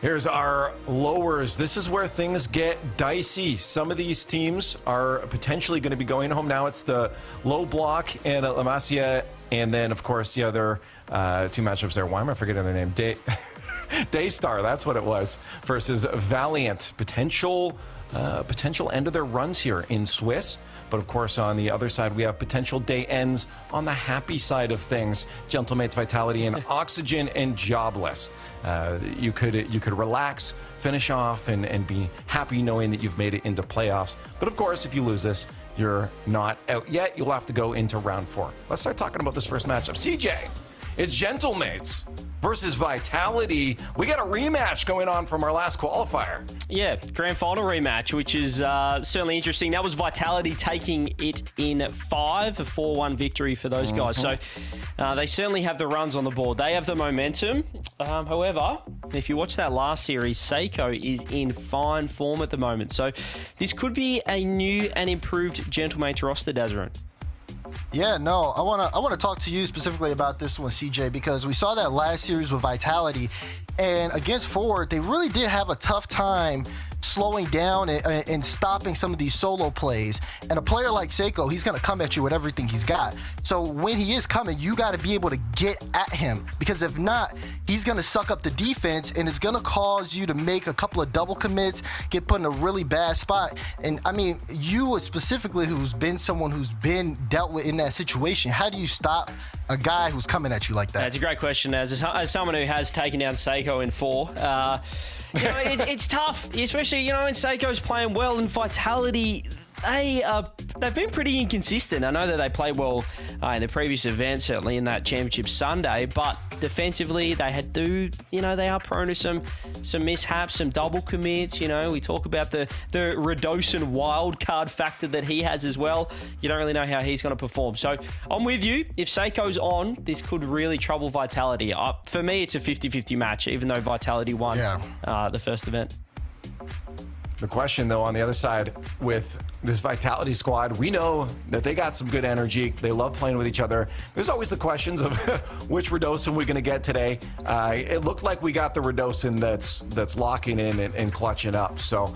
Here's our lowers. This is where things get dicey. Some of these teams are potentially going to be going home now. It's the Low Block and La Masia, and then, of course, the other 2 matchups there. Why am I forgetting their name? Daystar, that's what it was, versus Valiant. Potential end of their runs here in Swiss. But of course, on the other side, we have potential day ends on the happy side of things. Gentlemates, Vitality, and Oxygen, and Jobless. You could relax, finish off, and be happy knowing that you've made it into playoffs. But of course, if you lose this, you're not out yet. You'll have to go into round 4. Let's start talking about this first matchup. CJ, it's Gentlemates versus Vitality. We got a rematch going on from our last qualifier. Yeah, grand final rematch, which is certainly interesting. That was Vitality taking it in 5, a 4-1 victory for those guys. So they certainly have the runs on the board. They have the momentum. However, if you watch that last series, Seiko is in fine form at the moment. So this could be a new and improved Gentlemates roster, Dazarun. Yeah, no, I want to talk to you specifically about this one, CJ, because we saw that last series with Vitality, and against Forward, they really did have a tough time slowing down and stopping some of these solo plays. And a player like Seiko, he's going to come at you with everything he's got. So when he is coming, you got to be able to get at him, because if not, he's going to suck up the defense, and it's going to cause you to make a couple of double commits, get put in a really bad spot. And I mean, you specifically, who's been someone who's been dealt with in that situation, how do you stop a guy who's coming at you like that? That's a great question. As someone who has taken down Seiko in 4, it's tough, especially, when Seiko's playing well, and Vitality, they've been pretty inconsistent. I know that they played well in the previous event, certainly in that Championship Sunday, but defensively they they are prone to some mishaps, some double commits. We talk about the Radosin wild card factor that he has as well. You don't really know how he's going to perform. So I'm with you. If Seiko's on, this could really trouble Vitality. For me, it's a 50-50 match, even though Vitality won the first event. The question, though, on the other side with this Vitality squad, we know that they got some good energy. They love playing with each other. There's always the questions of which Radosin we're going to get today. It looked like we got the Radosin that's locking in and clutching up. So,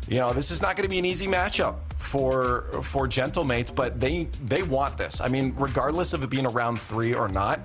this is not going to be an easy matchup for Gentlemates, but they want this. I mean, regardless of it being a round 3 or not,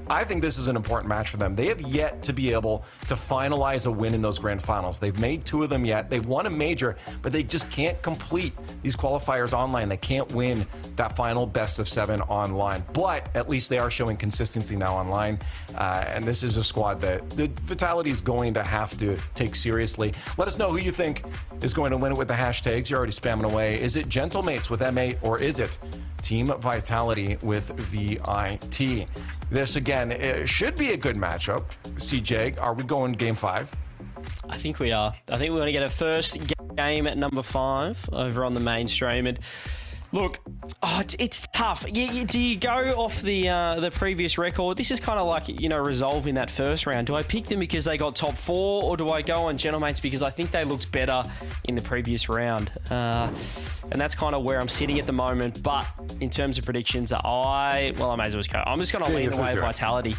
I think this is an important match for them. They have yet to be able to finalize a win in those grand finals. They've made 2 of them yet. They've won a major, but they just can't complete these qualifiers online. They can't win that final best of 7 online. But at least they are showing consistency now online. And this is a squad that the Vitality is going to have to take seriously. Let us know who you think is going to win it with the hashtags. You're already spamming away. Is it Gentlemates with M8 or is it Team Vitality with VIT? This, again, it should be a good matchup. CJ, are we going game 5? I think we are. I think we're going to get a first game at number 5 over on the mainstream. And look, it's tough. Do you go off the previous record? This is kind of like, resolving that first round. Do I pick them because they got top 4, or do I go on Gentlemates because I think they looked better in the previous round? And that's kind of where I'm sitting at the moment. But in terms of predictions, I may as well just go. I'm just going to lean the way of Vitality.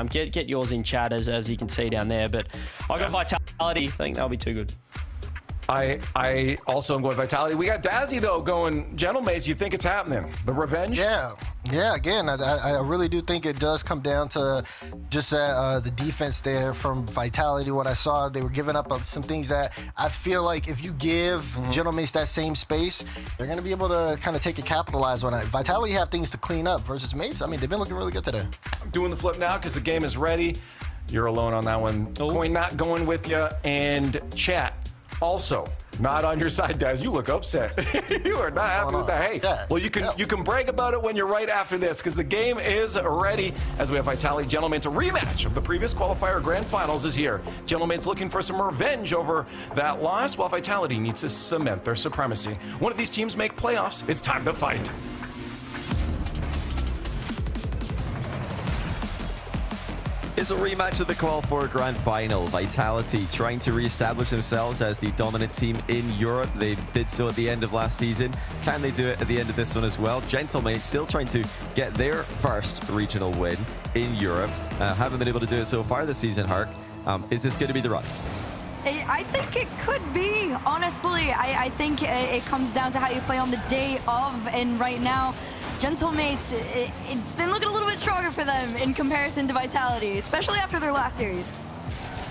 Get yours in chat as you can see down there. But I got Vitality. I think that'll be too good. I also am going Vitality. We got Dazzy, though, going Gentlemates. You think it's happening? The revenge? Yeah. Again, I really do think it does come down to just the defense there from Vitality. What I saw, they were giving up some things that I feel like if you give Gentlemates that same space, they're going to be able to kind of take and capitalize on it. Vitality have things to clean up versus Mates. I mean, they've been looking really good today. I'm doing the flip now because the game is ready. You're alone on that one. Oh. Coin not going with you. And chat. Also, not on your side, Daz. You look upset. You are not happy with that. Hey, well, you can brag about it when you're right after this, because the game is ready as we have Vitality Gentlemates. A rematch of the previous qualifier grand finals is here. Gentlemates looking for some revenge over that loss, while Vitality needs to cement their supremacy. One of these teams make playoffs. It's time to fight. It's a rematch of the Qualifier Grand Final. Vitality trying to re-establish themselves as the dominant team in Europe. They did so at the end of last season. Can they do it at the end of this one as well? Gentlemates still trying to get their first regional win in Europe. Haven't been able to do it so far this season, Hark. Is this going to be the run? I think it could be, honestly. I think it comes down to how you play on the day of, and right now, Gentlemates, it's been looking a little bit stronger for them in comparison to Vitality, especially after their last series.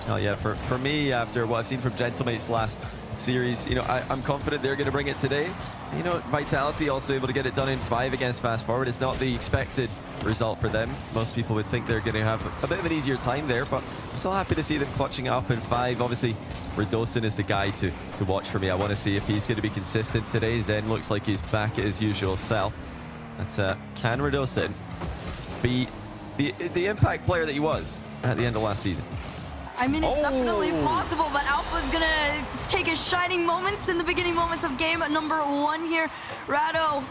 Oh yeah, for me, after what I've seen from Gentlemates last series, I'm confident they're going to bring it today. Vitality also able to get it done in 5 against Fast Forward. It's not the expected result for them. Most people would think they're going to have a bit of an easier time there, but I'm still happy to see them clutching it up in 5. Obviously, Redosin is the guy to watch for me. I want to see if he's going to be consistent today. Zen looks like he's back at his usual self. But can Redosin be the impact player that he was at the end of last season? I mean, it's definitely possible, but Alpha's gonna take his shining moments in the beginning moments of game number 1 here. Rado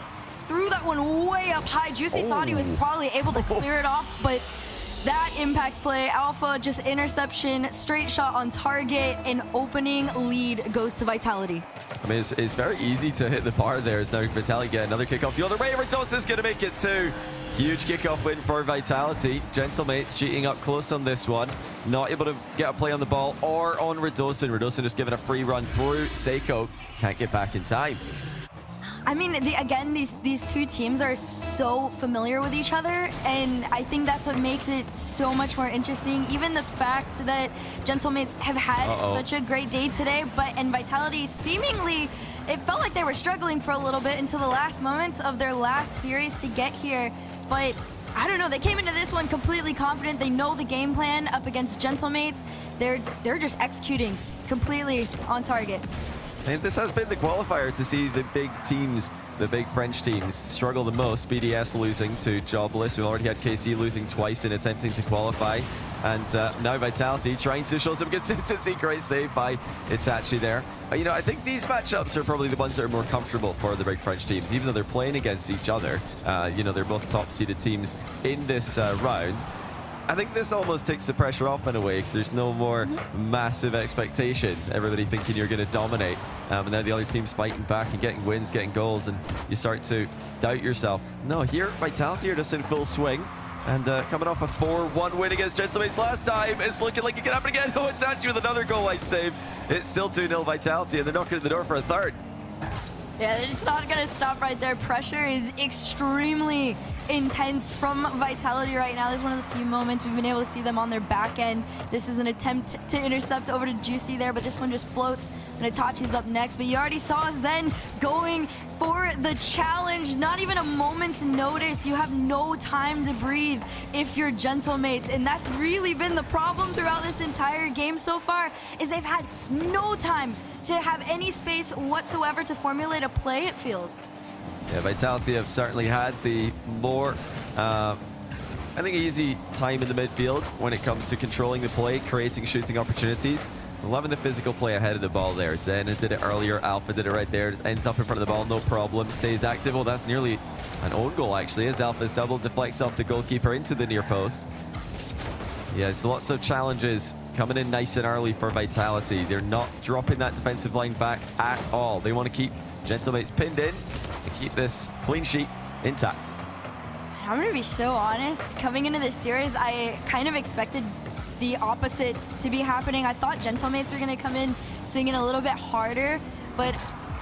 threw that one way up high. Juicy thought he was probably able to clear it off, but that impact play, Alpha just interception, straight shot on target, and opening lead goes to Vitality. I mean, it's very easy to hit the bar there. As now Vitality get another kickoff the other way. Redosin is going to make it too. Huge kickoff win for Vitality. Gentlemates cheating up close on this one. Not able to get a play on the ball or on Redosin. Redosin just giving a free run through. Seiko can't get back in time. I mean, again, these two teams are so familiar with each other, and I think that's what makes it so much more interesting. Even the fact that Gentlemates have had such a great day today, and Vitality seemingly, it felt like they were struggling for a little bit until the last moments of their last series to get here. But I don't know, they came into this one completely confident. They know the game plan up against Gentlemates. They're just executing completely on target. And this has been the qualifier to see the big teams, the big French teams, struggle the most. BDS losing to Jobless. We already had KC losing twice in attempting to qualify. And now Vitality trying to show some consistency. Great save by Itachi there. I think these matchups are probably the ones that are more comfortable for the big French teams, even though they're playing against each other. They're both top-seeded teams in this round. I think this almost takes the pressure off in a way, because there's no more massive expectation. Everybody thinking you're going to dominate. And now the other team's fighting back and getting wins, getting goals, and you start to doubt yourself. No, here, Vitality are just in full swing. And coming off a 4-1 win against Gentlemates last time, it's looking like it can happen again. Itachi with another goal line save. It's still 2-0 Vitality, and they're knocking at the door for a third. Yeah, it's not gonna stop right there. Pressure is extremely intense from Vitality right now. This is one of the few moments we've been able to see them on their back end. This is an attempt to intercept over to Juicy there, but this one just floats. And Itachi's up next, but you already saw Zen going for the challenge. Not even a moment's notice. You have no time to breathe if you're Gentlemates, and that's really been the problem throughout this entire game so far, is they've had no time to have any space whatsoever to formulate a play, it feels. Yeah, Vitality have certainly had the more, I think, easy time in the midfield when it comes to controlling the play, creating shooting opportunities. Loving the physical play ahead of the ball there. Zen did it earlier, Alpha did it right there. Just ends up in front of the ball, no problem, stays active. Oh, that's nearly an own goal actually, as Alpha's double deflects off the goalkeeper into the near post. Yeah, it's lots of challenges coming in nice and early for Vitality. They're not dropping that defensive line back at all. They want to keep Gentlemates pinned in and keep this clean sheet intact. I'm gonna be so honest, coming into this series, I kind of expected the opposite to be happening. I thought Gentlemates were gonna come in swinging a little bit harder, but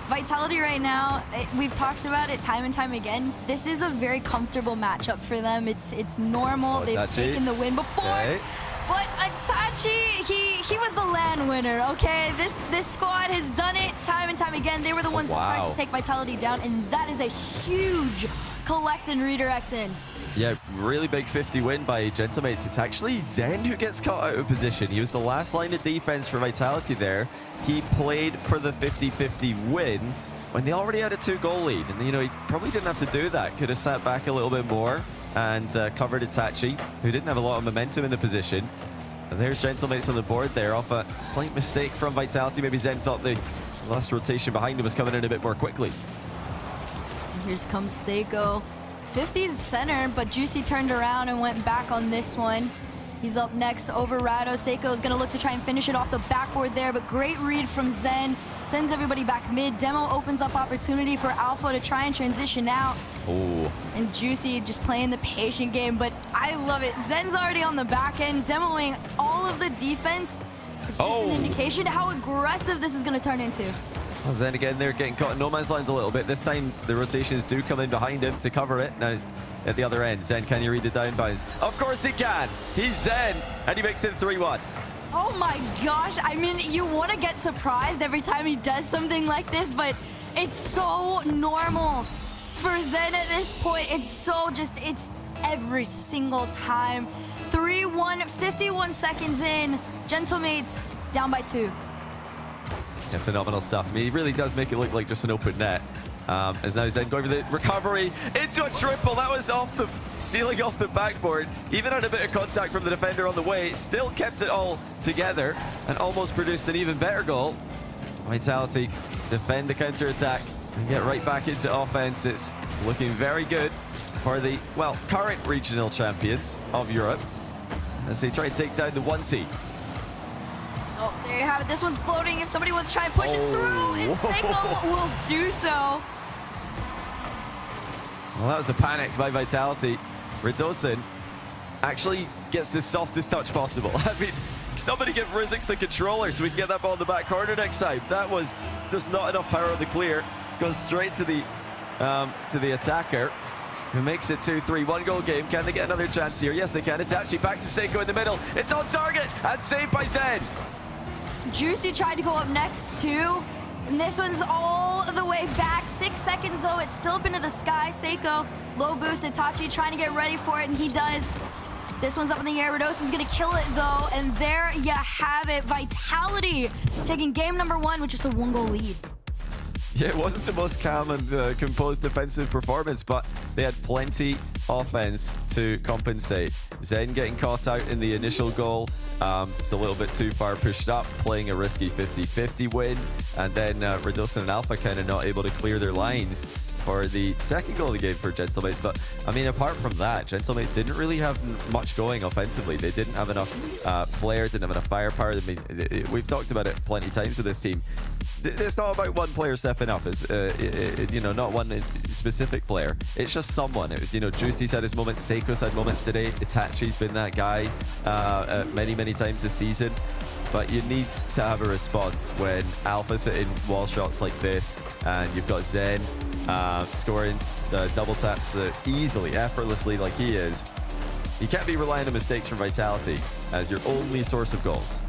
Vitality right now, we've talked about it time and time again. This is a very comfortable matchup for them. It's normal. Oh, they've taken the win before. Okay. But Itachi, he was the LAN winner, okay? This squad has done it time and time again. They were the ones who started to take Vitality down, and that is a huge collect and redirect in. Yeah, really big 50 win by Gentlemates. It's actually Zen who gets caught out of position. He was the last line of defense for Vitality there. He played for the 50-50 win when they already had a 2-goal lead. And, you know, he probably didn't have to do that. Could have sat back a little bit more and covered Itachi, who didn't have a lot of momentum in the position. And there's Gentlemates on the board there off a slight mistake from Vitality. Maybe Zen thought the last rotation behind him was coming in a bit more quickly. Here comes Seiko. 50's center, but Juicy turned around and went back on this one. He's up next over Rado. Seiko is gonna look to try and finish it off the backboard there, but great read from Zen. Sends everybody back mid. Demo opens up opportunity for Alpha to try and transition out. Oh. And Juicy just playing the patient game, but I love it. Zen's already on the back end, demoing all of the defense. It's just an indication how aggressive this is gonna turn into. Well, Zen again, they're getting caught in no man's land a little bit. This time, the rotations do come in behind him to cover it. Now, at the other end, Zen, can you read the downbounds? Of course he can. He's Zen, and he makes it 3-1. Oh my gosh, I mean, you want to get surprised every time he does something like this, but it's so normal for Zen at this point. It's so it's every single time. 3-1, 51 seconds in. Gentlemates down by 2. Yeah, phenomenal stuff. I mean, he really does make it look like just an open net. As now Zen going for the recovery into a triple. That was off the ceiling, off the backboard. Even had a bit of contact from the defender on the way. Still kept it all together and almost produced an even better goal. Vitality defend the counter-attack and get right back into offense. It's looking very good for the, well, current regional champions of Europe as they try and take down the 1 seed. Oh, there you have it. This one's floating. If somebody wants to try and push it through, and Seiko will do so. Well, that was a panic by Vitality. Redosin actually gets the softest touch possible. I mean, somebody give Rizix the controller so we can get that ball in the back corner next time. That was just not enough power on the clear. Goes straight to the attacker, who makes it 2-3. 1-goal game. Can they get another chance here? Yes, they can. It's actually back to Seiko in the middle. It's on target and saved by Zen. Juicy tried to go up next too. And this one's all the way back. 6 seconds though, it's still up into the sky. Seiko, low boost. Itachi trying to get ready for it, and he does. This one's up in the air. Radosin's gonna kill it though, and there you have it. Vitality taking game number 1 with just a 1-goal lead. Yeah, it wasn't the most calm and composed defensive performance, but they had plenty offense to compensate. Zen getting caught out in the initial goal. It's a little bit too far pushed up, playing a risky 50-50 win. And then Redosin and Alpha kind of not able to clear their lines for the second goal of the game for Gentlemates. But, I mean, apart from that, Gentlemates didn't really have much going offensively. They didn't have enough flair, didn't have enough firepower. I mean, we've talked about it plenty of times with this team. It's not about one player stepping up. It's, you know, not one specific player. It's just someone. It was, you know, Juicy's had his moments. Seiko's had moments today. Itachi's been that guy many, many times this season. but you need to have a response when Alpha's hitting wall shots like this, and you've got Zen scoring the double taps easily, effortlessly like he is. You can't be relying on mistakes from Vitality as your only source of goals.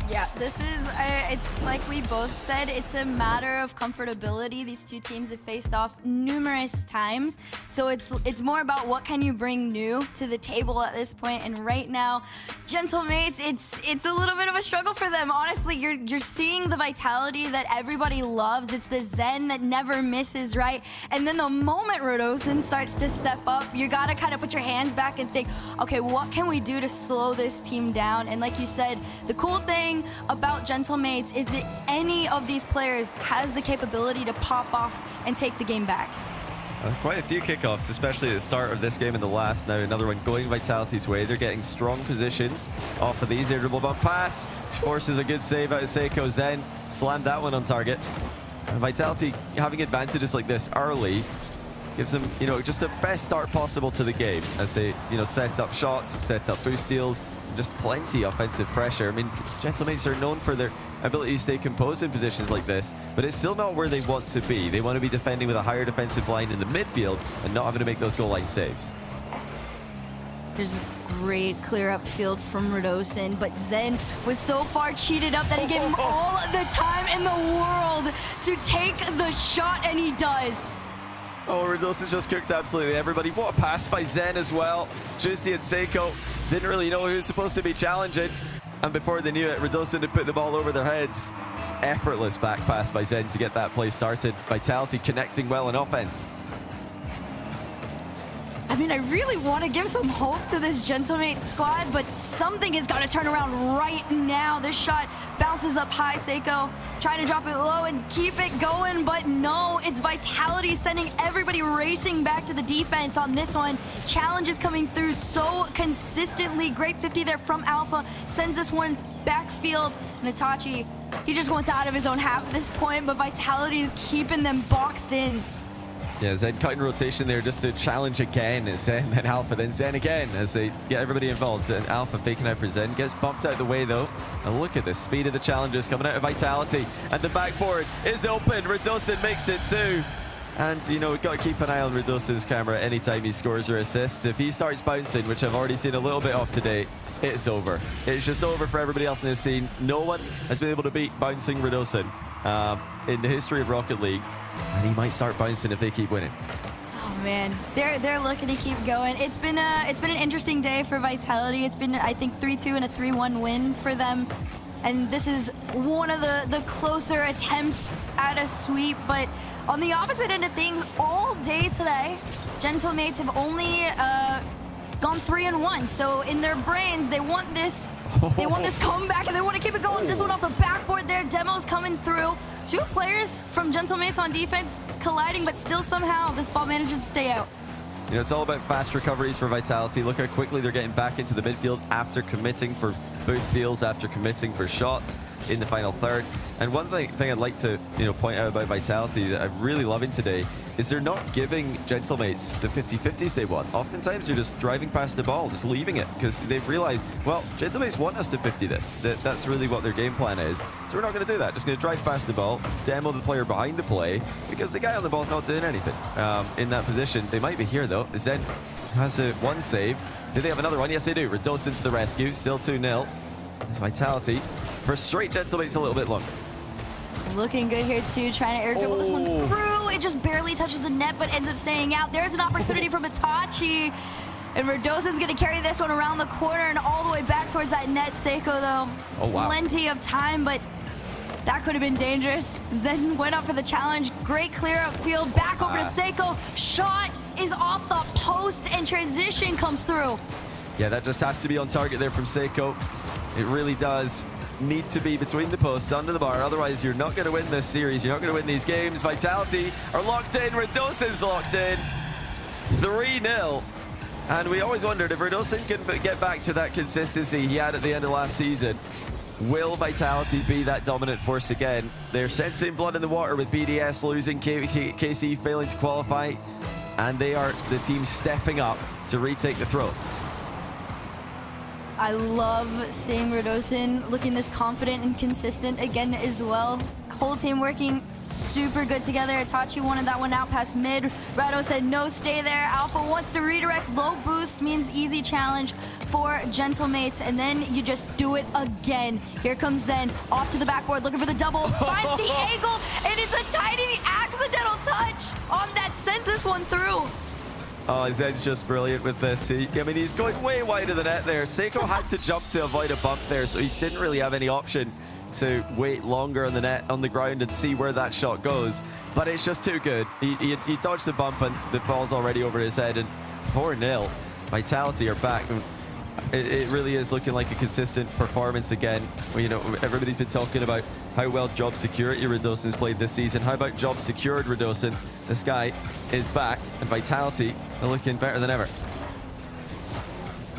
Yeah, this is, it's like we both said, it's a matter of comfortability. These two teams have faced off numerous times. So it's more about what can you bring new to the table at this point. And right now, Gentlemates, it's a little bit of a struggle for them. Honestly, you're seeing the Vitality that everybody loves. It's the Zen that never misses, right? And then the moment Rodosin starts to step up, you gotta kind of put your hands back and think, okay, what can we do to slow this team down? And like you said, the cool thing about Gentlemates is that any of these players has the capability to pop off and take the game back. Quite a few kickoffs, especially at the start of this game and the last. Now another one going Vitality's way. They're getting strong positions off of these. Air dribble bump pass forces a good save out of Seiko. Zen slammed that one on target. And Vitality having advantages like this early gives them, you know, just the best start possible to the game as they, you know, set up shots, set up boost steals, just plenty offensive pressure. I mean, Gentlemates are known for their ability to stay composed in positions like this, but it's still not where they want to be. They want to be defending with a higher defensive line in the midfield and not having to make those goal line saves. There's a great clear up field from Rodosin, but Zen was so far cheated up that he gave him all the time in the world to take the shot, and he does. Oh, Rodosin just cooked absolutely everybody. What a pass by Zen as well. Juicy and Seiko didn't really know who was supposed to be challenging. And before they knew it, Rodosin had put the ball over their heads. Effortless back pass by Zen to get that play started. Vitality connecting well in offense. I mean, I really want to give some hope to this Gentlemate squad, but something has got to turn around right now. This shot bounces up high. Seiko trying to drop it low and keep it going, but no, it's Vitality sending everybody racing back to the defense on this one. Challenges coming through so consistently. Great 50 there from Alpha. Sends this one backfield. Natachi, he just wants out of his own half at this point, but Vitality is keeping them boxed in. Yeah, Zen cutting rotation there just to challenge again. It's Zen, then Alpha, then Zen again as they get everybody involved. And Alpha faking out for Zen, gets bumped out of the way though. And look at the speed of the challenges coming out of Vitality. And the backboard is open. Rodosin makes it too. And, you know, we've got to keep an eye on Rodosin's camera anytime he scores or assists. If he starts bouncing, which I've already seen a little bit of today, it's over. It's just over for everybody else in this scene. No one has been able to beat bouncing Rodosin in the history of Rocket League. And he might start bouncing if they keep winning. Oh man, they're looking to keep going. It's been an interesting day for Vitality. It's been, I think, 3-2 and a 3-1 win for them. And this is one of the closer attempts at a sweep. But on the opposite end of things, all day today, Gentlemates have only gone 3-1. So in their brains, they want this comeback and they want to keep it going. This one off the backboard there. Demo's coming through. Two players from Gentlemates on defense colliding, but still somehow this ball manages to stay out. You know, it's all about fast recoveries for Vitality. Look how quickly they're getting back into the midfield after committing for boost steals, after committing for shots in the final third. And one thing I'd like to, you know, point out about Vitality that I'm really loving today is they're not giving Gentlemates the 50-50s they want. Oftentimes they're just driving past the ball, just leaving it, because they've realized, well, Gentlemates want us to 50 this. That's really what their game plan is. So we're not going to do that. Just going to drive past the ball, demo the player behind the play, because the guy on the ball's not doing anything in that position. They might be here, though. Zen has one save. Do they have another one? Yes, they do. Rodosin to the rescue. Still 2-0. It's Vitality. For straight Gentlemates a little bit longer. Looking good here too, trying to air dribble this one through. It just barely touches the net, but ends up staying out. There's an opportunity for Mitachi. And Rodosin's gonna carry this one around the corner and all the way back towards that net. Seiko though, plenty of time, but that could have been dangerous. Zen went up for the challenge. Great clear up field, back over to Seiko. Shot is off the post and transition comes through. Yeah, that just has to be on target there from Seiko. It really does need to be between the posts, under the bar. Otherwise, you're not going to win this series. You're not going to win these games. Vitality are locked in. Rodosin's locked in. 3-0. And we always wondered if Rodosin can get back to that consistency he had at the end of last season. Will Vitality be that dominant force again? They're sensing blood in the water with BDS losing, KC failing to qualify. And they are the team stepping up to retake the throne. I love seeing Radosin looking this confident and consistent again as well. Whole team working super good together. Itachi wanted that one out past mid. Rado said no, stay there. Alpha wants to redirect. Low boost means easy challenge for Gentlemates, and then you just do it again. Here comes Zen off to the backboard looking for the double. Finds the angle, and it's a tiny accidental touch on that, sends this one through. Oh, Zen's just brilliant with this. I mean, he's going way wide of the net there. Seiko had to jump to avoid a bump there, so he didn't really have any option to wait longer on the net, on the ground, and see where that shot goes. But it's just too good. He dodged the bump, and the ball's already over his head, and 4-0. Vitality are back. It really is looking like a consistent performance again. Well, you know, everybody's been talking about how well job security Radosin's played this season. How about job secured Radosin? This guy is back, and Vitality are looking better than ever.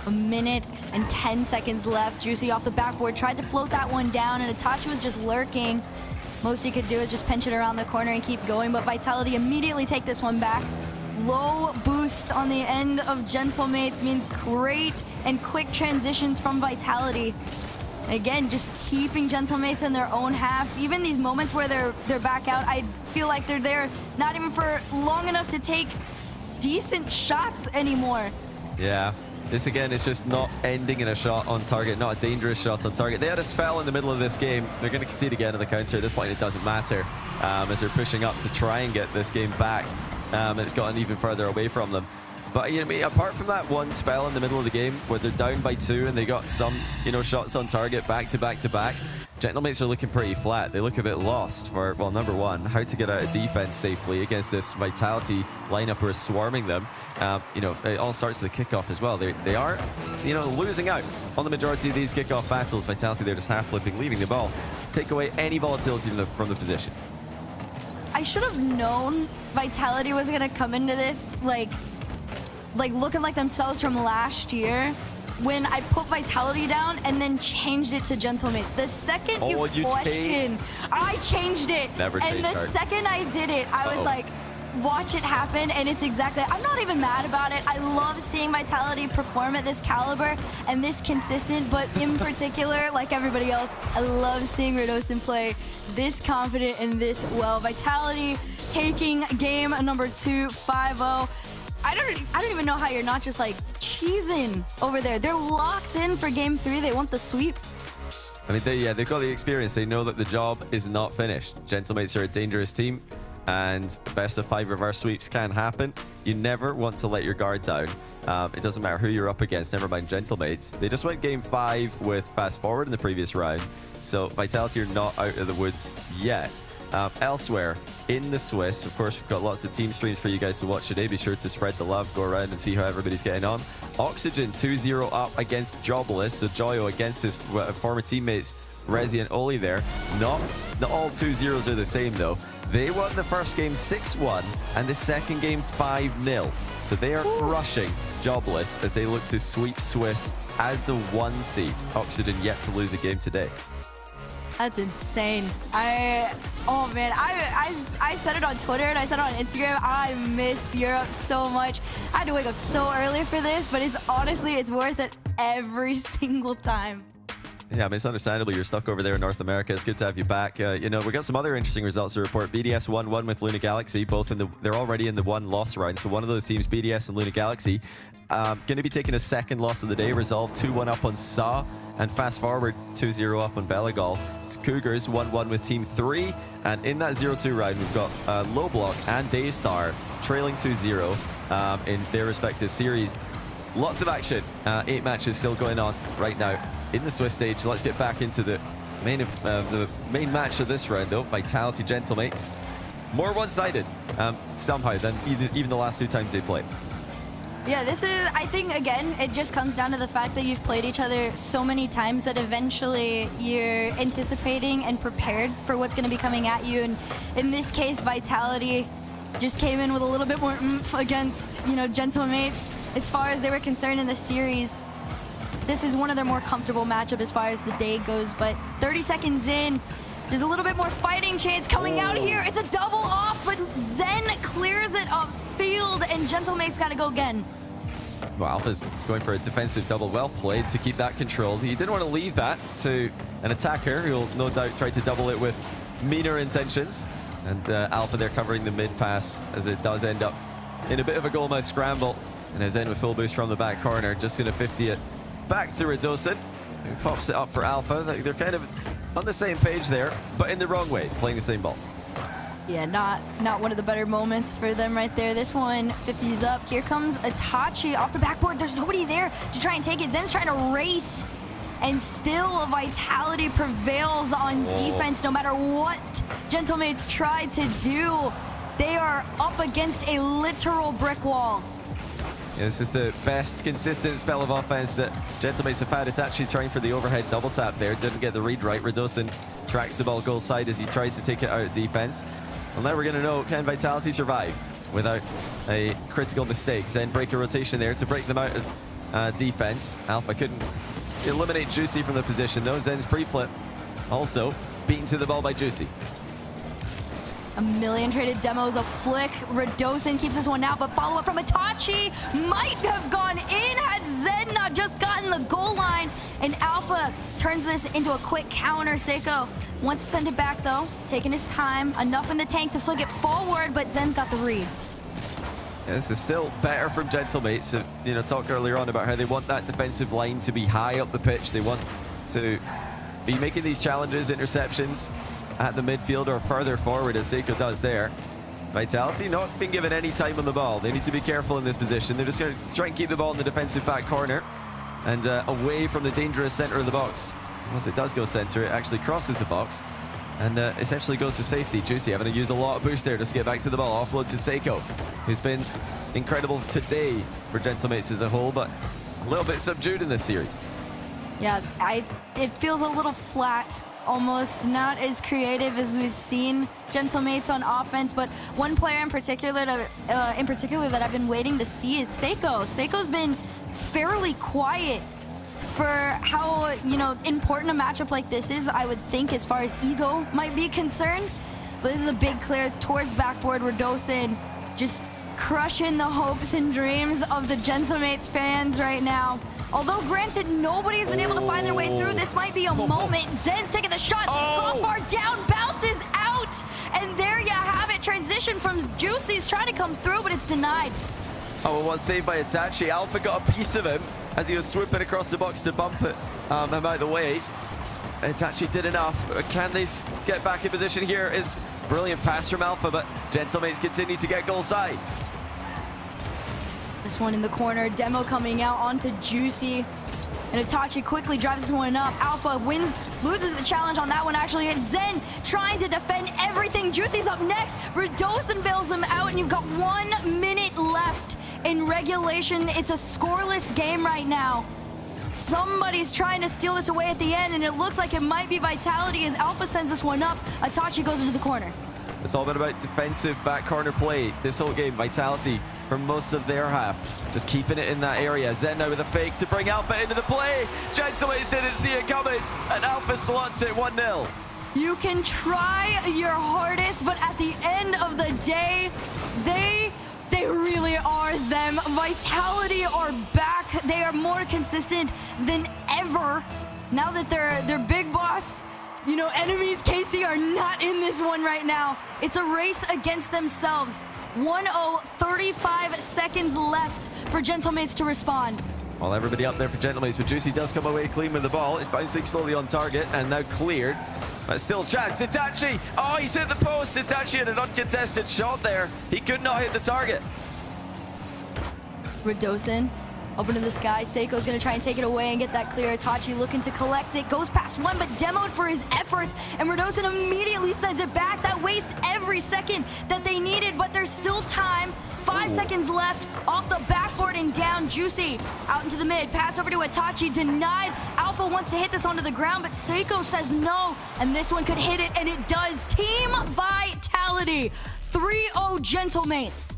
A minute and 10 seconds left. Juicy off the backboard, tried to float that one down, and Itachi was just lurking. Most he could do is just pinch it around the corner and keep going, but Vitality immediately take this one back. Low boost on the end of Gentlemates means great and quick transitions from Vitality. Again, just keeping Gentlemates in their own half. Even these moments where they're back out, I feel like they're there not even for long enough to take decent shots anymore. Yeah. This again is just not ending in a shot on target, not a dangerous shot on target. They had a spell in the middle of this game. They're going to concede again on the counter. At this point, it doesn't matter as they're pushing up to try and get this game back. It's gotten even further away from them. But you know, apart from that one spell in the middle of the game where they're down by 2 and they got some, you know, shots on target back to back to back, Gentlemates are looking pretty flat. They look a bit lost for, well, number one, how to get out of defense safely against this Vitality lineup who are swarming them. You know, it all starts at the kickoff as well. They are, you know, losing out on the majority of these kickoff battles. Vitality, they're just half flipping, leaving the ball to take away any volatility from the position. I should have known Vitality was gonna come into this like looking like themselves from last year when I put Vitality down and then changed it to Gentlemates. The second you question, I changed it. Never and the card. second I did it, I was like, watch it happen, and it's exactly, I'm not even mad about it. I love seeing Vitality perform at this caliber and this consistent, but in particular, like everybody else, I love seeing Radosin play this confident and this well. Vitality taking game number 2, 5-0. I don't even know how you're not just like cheesing over there. They're locked in for game 3. They want the sweep. I mean, they've got the experience. They know that the job is not finished. Gentlemates are a dangerous team, and best of 5 reverse sweeps can happen. You never want to let your guard down. It doesn't matter who you're up against, never mind Gentlemates. They just went game 5 with fast forward in the previous round, so Vitality are not out of the woods yet. Elsewhere in the Swiss, of course, we've got lots of team streams for you guys to watch today. Be sure to spread the love, go around and see how everybody's getting on. Oxygen 2-0 up against Jobless, so Joyo against his former teammates Rezi and Oli there. Not all 2-0s are the same though. They won the first game 6-1 and the second game 5-0. So they are crushing Jobless as they look to sweep Swiss as the 1 seed. Oxygen yet to lose a game today. That's insane. Oh man, I said it on Twitter and I said it on Instagram. I missed Europe so much. I had to wake up so early for this, but it's worth it every single time. Yeah, I mean, it's understandable you're stuck over there in North America. It's good to have you back. You know, we got some other interesting results to report. BDS 1-1 with Luna Galaxy, both they're already in the 1-loss round. So one of those teams, BDS and Luna Galaxy, going to be taking a second loss of the day. Resolve 2-1 up on SA, and fast forward 2-0 up on Belagal. It's Cougars 1-1 with Team 3, and in that 0-2 round, we've got Low Block and Daystar trailing 2-0 in their respective series. Lots of action. 8 matches still going on right now in the Swiss stage. Let's get back into the main match of this round, though. Vitality Gentlemates. More one-sided somehow than even the last 2 times they played. Yeah, this is, I think, again, it just comes down to the fact that you've played each other so many times that eventually you're anticipating and prepared for what's going to be coming at you. And in this case, Vitality just came in with a little bit more oomph against, you know, Gentlemates as far as they were concerned in the series. This is one of their more comfortable matchup as far as the day goes, but 30 seconds in, there's a little bit more fighting chance coming out here. It's a double off, but Zen clears it upfield, and Gentlemates got to go again. Well, Alpha's going for a defensive double. Well played to keep that controlled. He didn't want to leave that to an attacker who'll no doubt try to double it with meaner intentions. And Alpha there covering the mid pass as it does end up in a bit of a goalmouth scramble. And as in with full boost from the back corner, just going to 50 it back to Redosin, who pops it up for Alpha. They're kind of on the same page there, but in the wrong way, playing the same ball. Yeah, not one of the better moments for them right there. This one, 50's up. Here comes Itachi off the backboard. There's nobody there to try and take it. Zen's trying to race, and still Vitality prevails on defense no matter what Gentlemates try to do. They are up against a literal brick wall. Yeah, this is the best consistent spell of offense that Gentlemates have had. It's actually trying for the overhead double tap there. Didn't get the read right. Redosin tracks the ball goal side as he tries to take it out of defense. Well, now we're going to know, can Vitality survive without a critical mistake? Zen break a rotation there to break them out of defense. Alpha couldn't eliminate Juicy from the position though. Zen's pre-flip also beaten to the ball by Juicy. A million traded demos, a flick. Redosin keeps this one out, but follow-up from Itachi might have gone in had Zen not just gotten the goal line. And Alpha turns this into a quick counter. Seiko wants to send it back, though, taking his time. Enough in the tank to flick it forward, but Zen's got the read. Yeah, this is still better from Gentlemates. You know, talked earlier on about how they want that defensive line to be high up the pitch. They want to be making these challenges, interceptions, at the midfield or further forward as Seiko does there. Vitality not being given any time on the ball. They need to be careful in this position. They're just going to try and keep the ball in the defensive back corner and away from the dangerous center of the box. Once it does go center, it actually crosses the box and essentially goes to safety. Juicy having to use a lot of boost there just to get back to the ball. Offload to Seiko, who's been incredible today for Gentlemates as a whole, but a little bit subdued in this series. Yeah, it feels a little flat. Almost not as creative as we've seen Gentlemates on offense, but one player in particular that I've been waiting to see is Seiko. Seiko's been fairly quiet for how, you know, important a matchup like this is, I would think, as far as ego might be concerned. But this is a big clear towards backboard. Redosin just crushing the hopes and dreams of the Gentlemates fans right now. Although, granted, nobody's been able to find their way through, this might be a moment. Zen's taking the shot, crossbar down, bounces out, and there you have it. Transition from Juicy's trying to come through, but it's denied. Oh, well, one saved by Itachi. Alpha got a piece of him as he was swooping across the box to bump it him out of the way. Itachi did enough. Can they get back in position here? Is brilliant pass from Alpha, but Gentlemates continue to get goal side. This one in the corner, demo coming out onto Juicy. And Itachi quickly drives this one up. Alpha loses the challenge on that one, actually. It's Zen trying to defend everything. Juicy's up next. Redosin bails him out, and you've got 1 minute left in regulation. It's a scoreless game right now. Somebody's trying to steal this away at the end, and it looks like it might be Vitality as Alpha sends this one up. Itachi goes into the corner. It's all been about defensive back corner play this whole game. Vitality for most of their half, just keeping it in that area. Zen now with a fake to bring Alpha into the play. Gentlemates didn't see it coming, and Alpha slots it 1-0. You can try your hardest, but at the end of the day, they really are them. Vitality are back. They are more consistent than ever. Now that their big boss, you know, enemies KC are not in this one right now. It's a race against themselves. 1-0, 35 seconds left for Gentlemates to respond. Well, everybody up there for Gentlemates, but Juicy does come away clean with the ball. It's bouncing slowly on target and now cleared. But still chance. Itachi! Oh, he's hit the post. Itachi had an uncontested shot there. He could not hit the target. Redosin, open to the sky. Seiko's gonna try and take it away and get that clear. Itachi looking to collect it. Goes past one, but demoed for his efforts. And Redosin immediately sends it back. That wastes every second that they needed, but there's still time. 5 seconds left. Off the backboard and down. Juicy out into the mid. Pass over to Itachi. Denied. Alpha wants to hit this onto the ground, but Seiko says no. And this one could hit it, and it does. Team Vitality. 3-0 Gentlemates.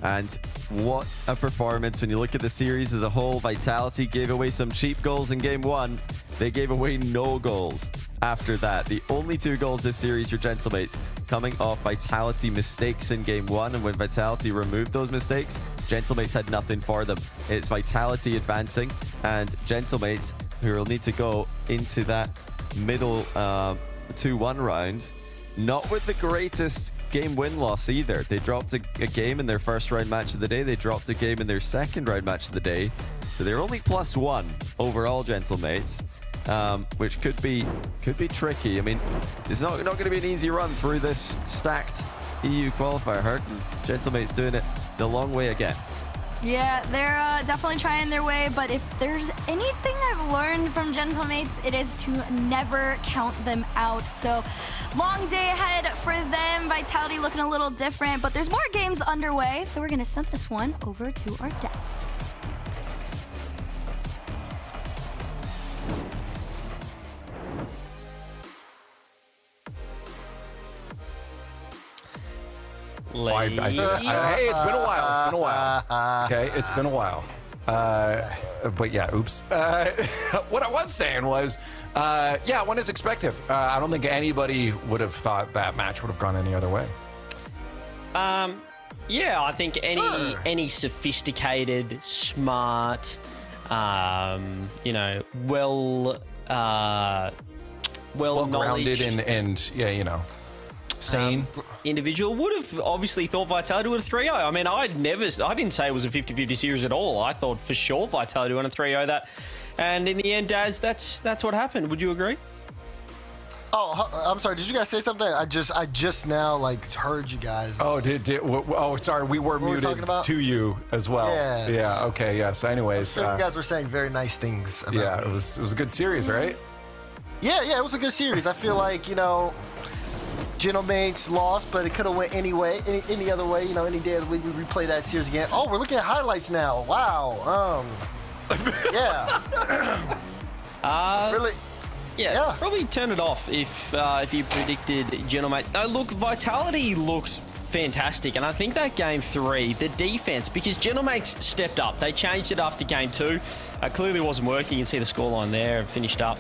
And what a performance when you look at the series as a whole. Vitality gave away some cheap goals in game one, They gave away no goals after that. The only 2 goals this series for Gentlemates coming off Vitality mistakes in game 1, and when Vitality removed those mistakes, Gentlemates had nothing for them. It's Vitality advancing, and Gentlemates, who will need to go into that middle 2-1 round, not with the greatest game win-loss either. They dropped a game in their first round match of the day. They dropped a game in their second round match of the day. So they're only +1 overall, Gentlemates, which could be tricky. I mean, it's not going to be an easy run through this stacked EU qualifier. Hurt. Gentlemates doing it the long way again. Yeah, they're definitely trying their way, but if there's anything I've learned from Gentlemates, it is to never count them out. So, long day ahead for them. Vitality looking a little different, but there's more games underway, so we're going to send this one over to our desk. Hey, it's been a while. It's been a while. Okay, it's been a while. But yeah, oops. What I was saying was, when is expected? I don't think anybody would have thought that match would have gone any other way. Yeah, I think any sophisticated, smart, well-grounded and sane individual would have obviously thought Vitality would have 3-0. I mean, I didn't say it was a 50-50 series at all. I thought for sure Vitality won a 3-0 that, and in the end, Daz, that's what happened. Would you agree? Oh, I'm sorry. Did you guys say something? I just now heard you guys. Oh, sorry. We were muted to you as well. Yeah. Okay. Yes. Anyways, you guys were saying very nice things about me. It was a good series, right? Yeah. It was a good series. I feel like Gentlemates lost, but it could have went any other way. Any day of the week we replay that series again. Oh, we're looking at highlights now. Wow. Yeah. Really. Yeah, probably turn it off if you predicted Gentlemates. Look, Vitality looked fantastic, and I think that game 3, the defense, because Gentlemates stepped up. They changed it after game 2. Clearly wasn't working. You can see the scoreline there. Finished up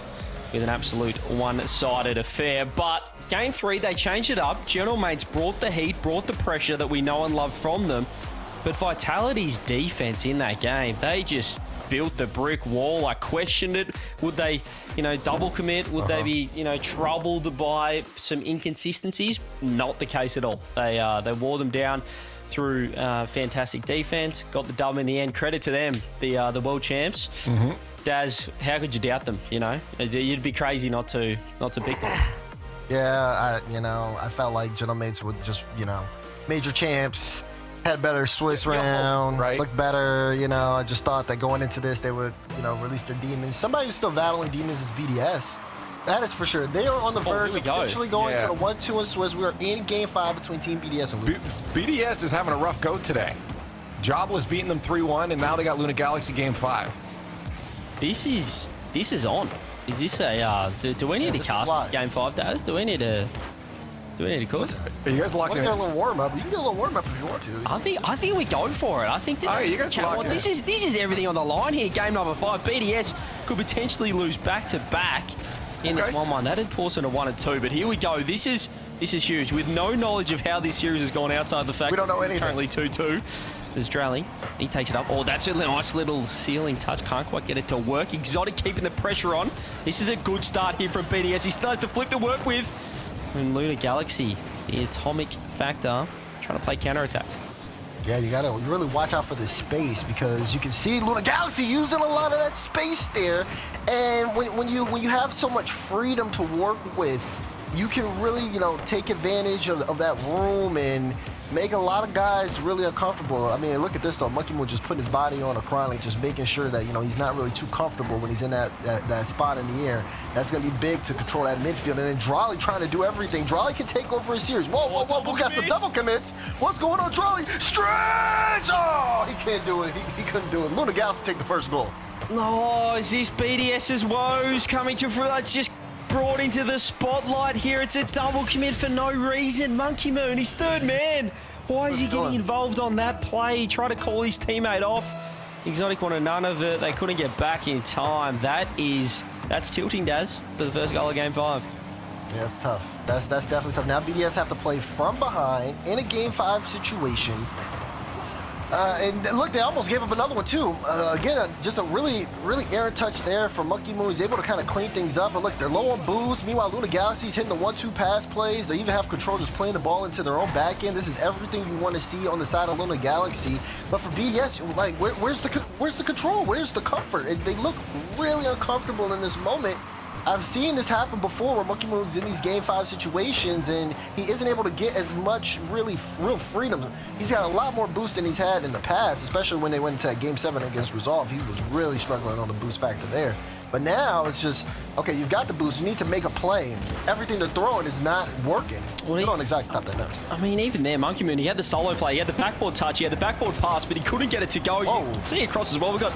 with an absolute one-sided affair. But game 3, they changed it up. Gentlemates brought the heat, brought the pressure that we know and love from them. But Vitality's defense in that game, they just built the brick wall. I questioned it. Would they, double commit? Would they be, troubled by some inconsistencies? Not the case at all. They wore them down through fantastic defense. Got the dub in the end. Credit to them, the world champs. Mm-hmm. Daz, how could you doubt them? You'd be crazy not to pick them. Yeah, I felt like Gentlemates would just, major champs. Had better Swiss round, right? Looked better, I just thought that going into this, they would, release their demons. Somebody who's still battling demons is BDS. That is for sure. They are on the verge of potentially going to the 1-2 in Swiss. We are in game 5 between Team BDS and Luna. BDS is having a rough go today. Jobless beating them 3-1, and now they got Luna Galaxy game 5. This is on. Is this a, do we need to cast this game 5, Daz? Do we need to call it? Are you guys locking in? You can get a little warm up. You can get a little warm up if you want to. I think we go for it. I think that you guys lock in. This is everything on the line here. Game number 5. BDS could potentially lose back to back in this 1-1. That had paused into 1 and 2, but here we go. This is huge. With no knowledge of how this series has gone outside the fact we don't know that it's anything. currently 2-2. There's Drally. He takes it up. Oh, that's a nice little ceiling touch. Can't quite get it to work. Exotic keeping the pressure on. This is a good start here from BDS. He starts to flip to work with. And Luna Galaxy, the atomic factor, trying to play counterattack. Yeah, you gotta really watch out for the space because you can see Luna Galaxy using a lot of that space there. And when you have so much freedom to work with, you can really, take advantage of that room and make a lot of guys really uncomfortable. I mean, look at this though. Monkey Moon just putting his body on a Chronic, just making sure that, he's not really too comfortable when he's in that spot in the air. That's going to be big to control that midfield. And then Drally trying to do everything. Drally can take over a series. Whoa, we got some double commits. What's going on, Drally? Stretch! Oh, he can't do it. He couldn't do it. Luna Galaxy take the first goal. Oh, is this BDS's woes coming to fruition? That's just brought into the spotlight here. It's a double commit for no reason. Monkey Moon, his third man. Why is he getting involved on that play? He tried to call his teammate off. Exotic wanted none of it. They couldn't get back in time. That is that's tilting, Daz, for the first goal of Game 5. Yeah, that's tough. That's definitely tough. Now BDS have to play from behind in a Game 5 situation. And look, they almost gave up another one too. Again, just a really errant touch there from Monkey Moon. He's able to kind of clean things up. But look, they're low on boost. Meanwhile, Luna Galaxy's hitting the 1-2 pass plays. They even have control just playing the ball into their own back end. This is everything you want to see on the side of Luna Galaxy. But for BDS, like, where's the control? Where's the comfort? They look really uncomfortable in this moment. I've seen this happen before where Monkey Moon's in these Game 5 situations and he isn't able to get as much real freedom. He's got a lot more boost than he's had in the past, especially when they went into that Game 7 against Resolve. He was really struggling on the boost factor there. But now it's just, okay, you've got the boost, you need to make a play. Everything they're throwing is not working. Well, They don't exactly stop that nerves. I mean, even there, Monkey Moon, he had the solo play, he had the backboard touch, he had the backboard pass, but he couldn't get it to go. Oh. You can see across as well. We've got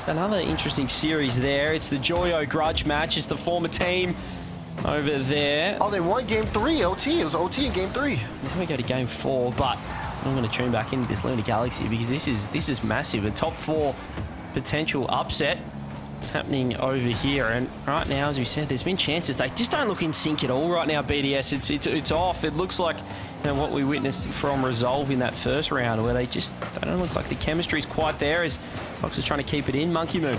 another interesting series there. It's the Joyo Grudge match. It's the former team over there. Oh, they won Game 3, OT. It was OT in Game 3. Then we go to Game 4, but I'm going to tune back into this Luna Galaxy because this is massive. A top 4 potential upset happening over here. And right now, as we said, there's been chances. They just don't look in sync at all right now, BDS. It's off. It looks like, you know, what we witnessed from Resolve in that first round, where they don't look like the chemistry's quite there as Fox is trying to keep it in. Monkey Moon,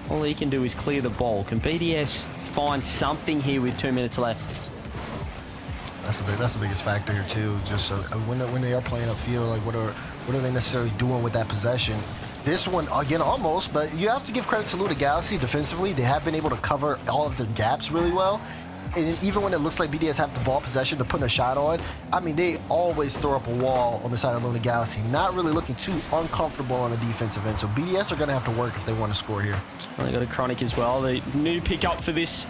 all he can do is clear the ball. Can BDS find something here with 2 minutes left? That's the biggest factor here too. Just when they are playing upfield, like what are they necessarily doing with that possession? This one, again, almost, but you have to give credit to Luna Galaxy defensively. They have been able to cover all of the gaps really well. And even when it looks like BDS have the ball possession to put a shot on, I mean, they always throw up a wall on the side of Luna Galaxy, not really looking too uncomfortable on the defensive end. So BDS are going to have to work if they want to score here. Well, they got a Chronic as well. The new pickup for this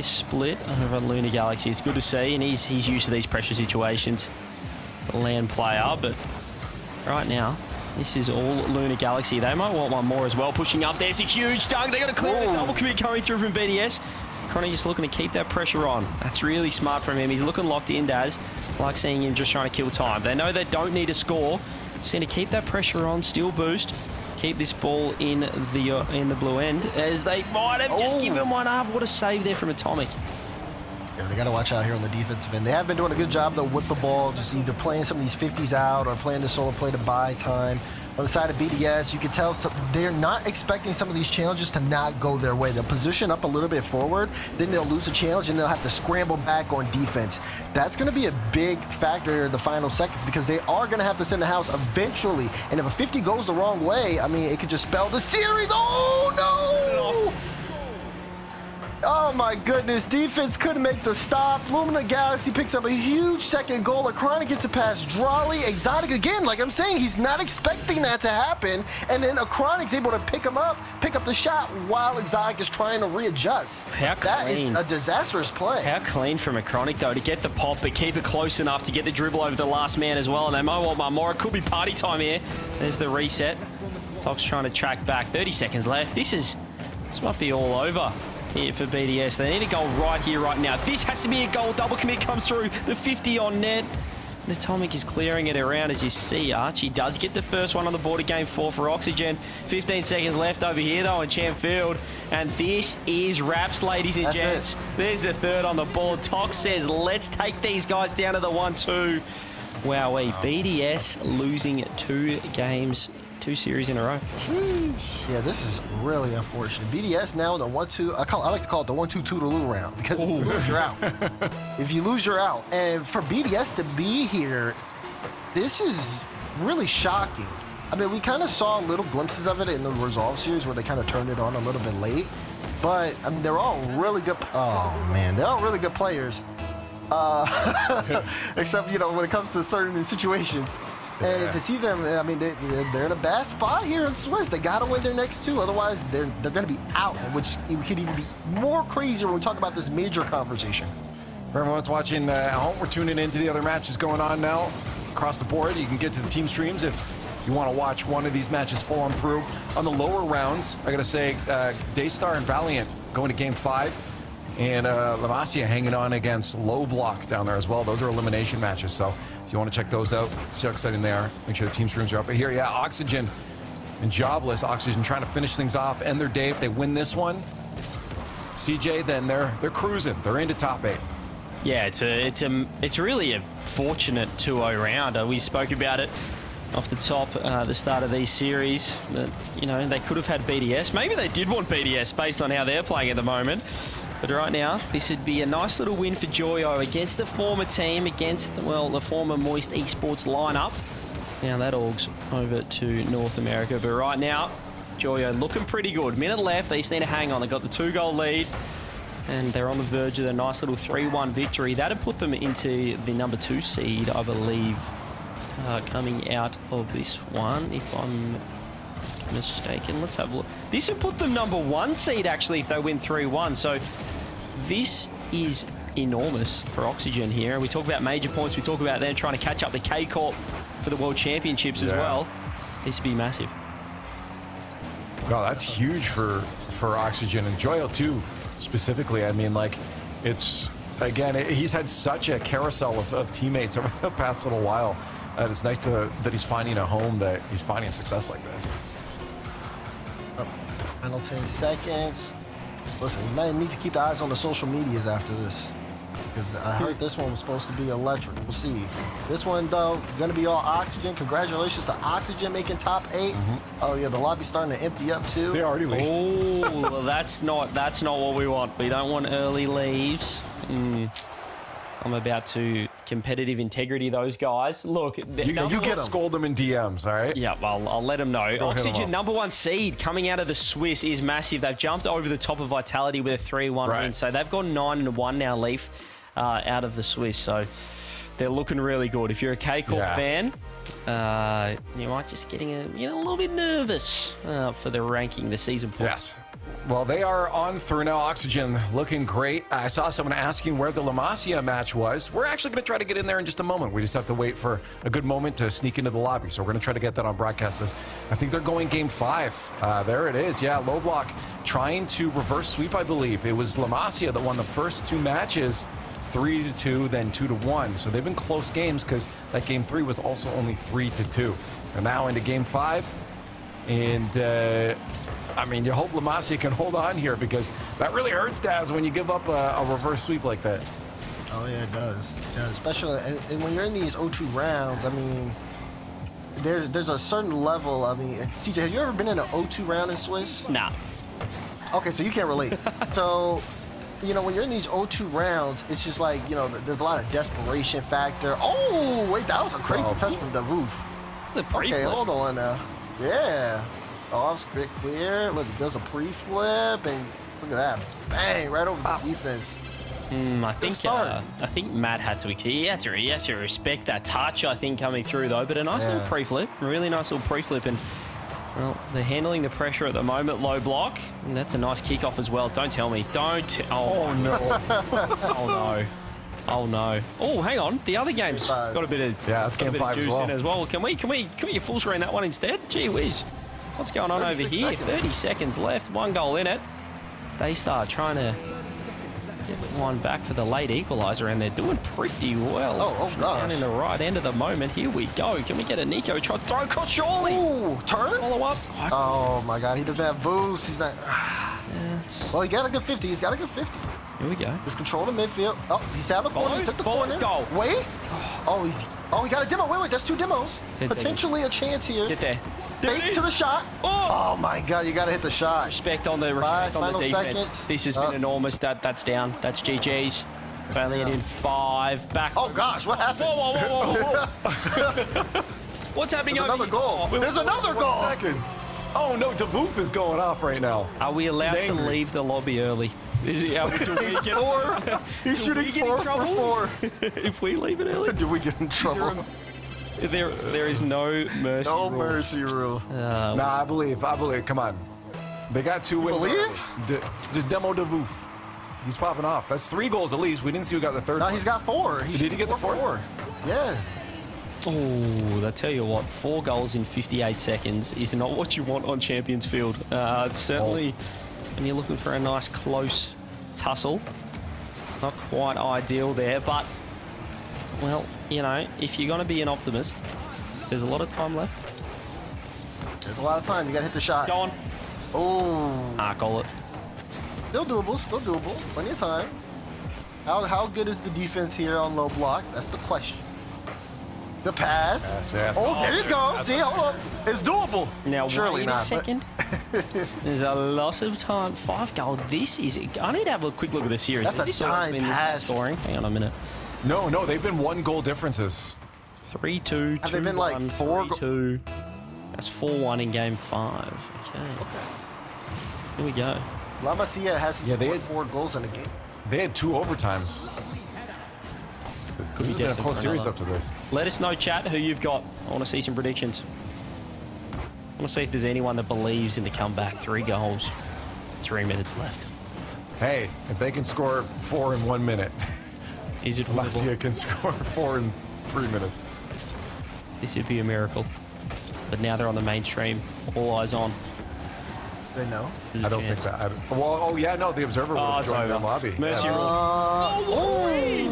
split over on Luna Galaxy. It's good to see, and he's used to these pressure situations. He's a land player, but right now, this is all Luna Galaxy. They might want one more as well. Pushing up, there's a huge dunk. They got to clear the double commit coming through from BDS. Chronic just looking to keep that pressure on. That's really smart from him. He's looking locked in, Daz. Like seeing him just trying to kill time. They know they don't need a score. Just need to keep that pressure on, still boost. Keep this ball in the blue end, as they might have just given one up. What a save there from Atomic. Yeah, they got to watch out here on the defensive end. They have been doing a good job, though, with the ball, just either playing some of these 50s out or playing the solo play to buy time. On the side of BDS, you can tell they're not expecting some of these challenges to not go their way. They'll position up a little bit forward, then they'll lose a challenge, and they'll have to scramble back on defense. That's going to be a big factor in the final seconds because they are going to have to send the house eventually. And if a 50 goes the wrong way, I mean, it could just spell the series. Oh, no! Oh my goodness, defense couldn't make the stop. Luna Galaxy picks up a huge second goal. Chronic gets a pass. Drawley, Exotic again, like I'm saying, he's not expecting that to happen. And then Chronic's able to pick him up, pick up the shot while Exotic is trying to readjust. How that clean. is a disastrous play. How clean from a Chronic, though, to get the pop, but keep it close enough to get the dribble over the last man as well. And they might want one more. It could be party time here. There's the reset. Tox trying to track back. 30 seconds left. This might be all over here for BDS. They need a goal right here, right now. This has to be a goal. Double commit comes through. The 50 on net. And Atomic is clearing it around, as you see. Archie does get the first one on the board of Game 4 for Oxygen. 15 seconds left over here, though, in Champ Field. And this is wraps, ladies and gents. There's the third on the board. Tox says, let's take these guys down to the 1-2. Wowee. BDS losing 2 series in a row. Yeah, this is really unfortunate. BDS now in the 1-2. I like to call it the 1-2 Toodaloo round because if you lose, you're out. If you lose, you're out. And for BDS to be here, this is really shocking. I mean, we kind of saw little glimpses of it in the Resolve series where they kind of turned it on a little bit late. But I mean, they're all really good. Oh man, they're all really good players. Except, you know, when it comes to certain situations. And to see them, I mean, they're in a bad spot here in Swiss. They got to win their next 2. Otherwise, they're going to be out, which could even be more crazier when we talk about this major conversation. For everyone that's watching at home, we're tuning into the other matches going on now across the board. You can get to the team streams if you want to watch one of these matches full on through. On the lower rounds, I got to say, Daystar and Valiant going to Game 5. And La Masia hanging on against Low Block down there as well. Those are elimination matches. So if you want to check those out, see how exciting they are. Make sure the team streams are up. But here, yeah, Oxygen and Jobless. Oxygen trying to finish things off, end their day. If they win this one, CJ, then they're cruising. They're into top 8. Yeah, it's really a fortunate 2-0 round. We spoke about it off the top at the start of these series that, you know, they could have had BDS. Maybe they did want BDS based on how they're playing at the moment. But right now, this would be a nice little win for Joyo against the former team, against, well, the former Moist Esports lineup. Now that augs over to North America. But right now, Joyo looking pretty good. Minute left, they just need to hang on. They got the 2-goal lead, and they're on the verge of a nice little 3-1 victory. That'd put them into the number 2 seed, I believe, coming out of this one, if I'm mistaken. Let's have a look. This would put them number 1 seed, actually, if they win 3-1. So this is enormous for Oxygen here. We talk about major points. We talk about them trying to catch up the K Corp for the World Championships as well. This would be massive. God, that's huge for Oxygen and Joyo too, specifically. I mean, like, it's, again, he's had such a carousel of teammates over the past little while. And it's nice that he's finding a home, that he's finding success like this. Final 10 seconds. Listen, you might need to keep the eyes on the social medias after this, because I heard this one was supposed to be electric. We'll see. This one, though, gonna be all Oxygen. Congratulations to Oxygen making top 8. Oh yeah, the lobby's starting to empty up too. They already leave. Oh, well, that's not what we want. We don't want early leaves. I'm about to competitive integrity those guys. Look, You get them. Scold them in DMs, all right? Yeah, well, I'll let them know. Go Oxygen, number 1 seed coming out of the Swiss is massive. They've jumped over the top of Vitality with a 3-1 win. So they've gone 9-1 now, Leaf, out of the Swiss. So they're looking really good. If you're a K Corp fan, you might just getting a little bit nervous for the ranking, the season point. Yes. Well, they are on through now. Oxygen looking great. I saw someone asking where the La Masia match was. We're actually going to try to get in there in just a moment. We just have to wait for a good moment to sneak into the lobby. So we're going to try to get that on broadcast. I think they're going game 5. There it is. Yeah, low block trying to reverse sweep, I believe. It was La Masia that won the first 2 matches, 3-2, then 2-1. So they've been close games because that game 3 was also only 3-2. They're now into game 5. And I mean, you hope La Masia can hold on here, because that really hurts, Daz, when you give up a reverse sweep like that. Oh yeah, it does. Yeah, especially and when you're in these O2 rounds, I mean, there's a certain level. I mean, CJ, have you ever been in an O2 round in Swiss? Nah. Okay, so you can't relate. So, you know, when you're in these O2 rounds, it's just like, you know, there's a lot of desperation factor. Oh, wait, that was a crazy touch from Davoof. Okay, hold on now. Yeah. Off bit clear. Look, it does a pre-flip, and look at that. Bang, right over the defense. I think Matt had to. He had to respect that touch, I think, coming through though. But a nice little pre-flip, really nice little pre-flip, and well, they're handling the pressure at the moment. Low block, and that's a nice kickoff as well. Don't tell me. Oh no. Oh no. Oh no. Oh, hang on. The other game's got a bit of that's game 5 as well. Can we full screen that one instead? Gee whiz. What's going on over here? Seconds. 30 seconds left. 1 goal in it. They start trying to get one back for the late equaliser, and they're doing pretty well. Oh gosh. Down in the right end of the moment. Here we go. Can we get a Nico try to throw across? Surely. Ooh, turn. Follow up. Oh my God, he doesn't have boost. He's not. Well, he got a good 50. He's got a good 50. Here we go. Just control the midfield. Oh, he's out of the corner. He took the corner. Goal. Wait. Oh, he got a demo. Wait, that's 2 demos. Potentially a chance here. Get there. Fake to the shot. Oh my God, you got to hit the shot. Respect on the defense. Seconds. This has been enormous. That's down. That's GG's. Valiant in 5. Back. Oh gosh, what happened? Whoa. What's happening There's over another goal. here? There's another goal. 1 second. Oh no, Davoof is going off right now. Are we allowed to leave the lobby early? Is he? He's shooting 4 for 4. If we leave it early, do we get in trouble? There is no mercy. No rule. mercy rule. Nah, I believe. Come on. They got 2 wins. Believe? Just demo Davoof. He's popping off. That's 3 goals at least. We didn't see who got the 3rd. No, one. he's got 4. Did he get the 4th? Yeah. Oh, I tell you what, 4 goals in 58 seconds is not what you want on Champions Field. It's certainly, when you're looking for a nice close tussle, not quite ideal there, but, well, you know, if you're going to be an optimist, there's a lot of time left. There's a lot of time. You got to hit the shot. Go on. Oh. Call it. Still doable, still doable. Plenty of time. How good is the defense here on low block? That's the question. The pass. Yes. Oh, there you go. That's See, hold up. It's doable. Now, Surely wait not. a second. There's a lot of time. 5 goal. This is... I need to have a quick look at the series. That's Has a this always time been this pass. scoring? Hang on a minute. No, they've been 1-goal differences. 3-2, 2-1, Have they been like 4 3-2. That's 4-1 in game 5. Okay. Here we go. La Masia has Yeah, they scored had- 4 goals in a game. They had 2 overtimes. Could be This has been a destined close for series another. up to this. Let us know, chat, who you've got. I want to see some predictions. I want to see if there's anyone that believes in the comeback. 3 goals, 3 minutes left. Hey, if they can score 4 in 1 minute, Is it winnable? Lazio can score 4 in 3 minutes. This would be a miracle. But now they're on the mainstream. All eyes on. They know. There's a I don't chance. think that. Oh yeah, no, the Observer Oh, will it's join over. their lobby. Mercy Yeah. rule.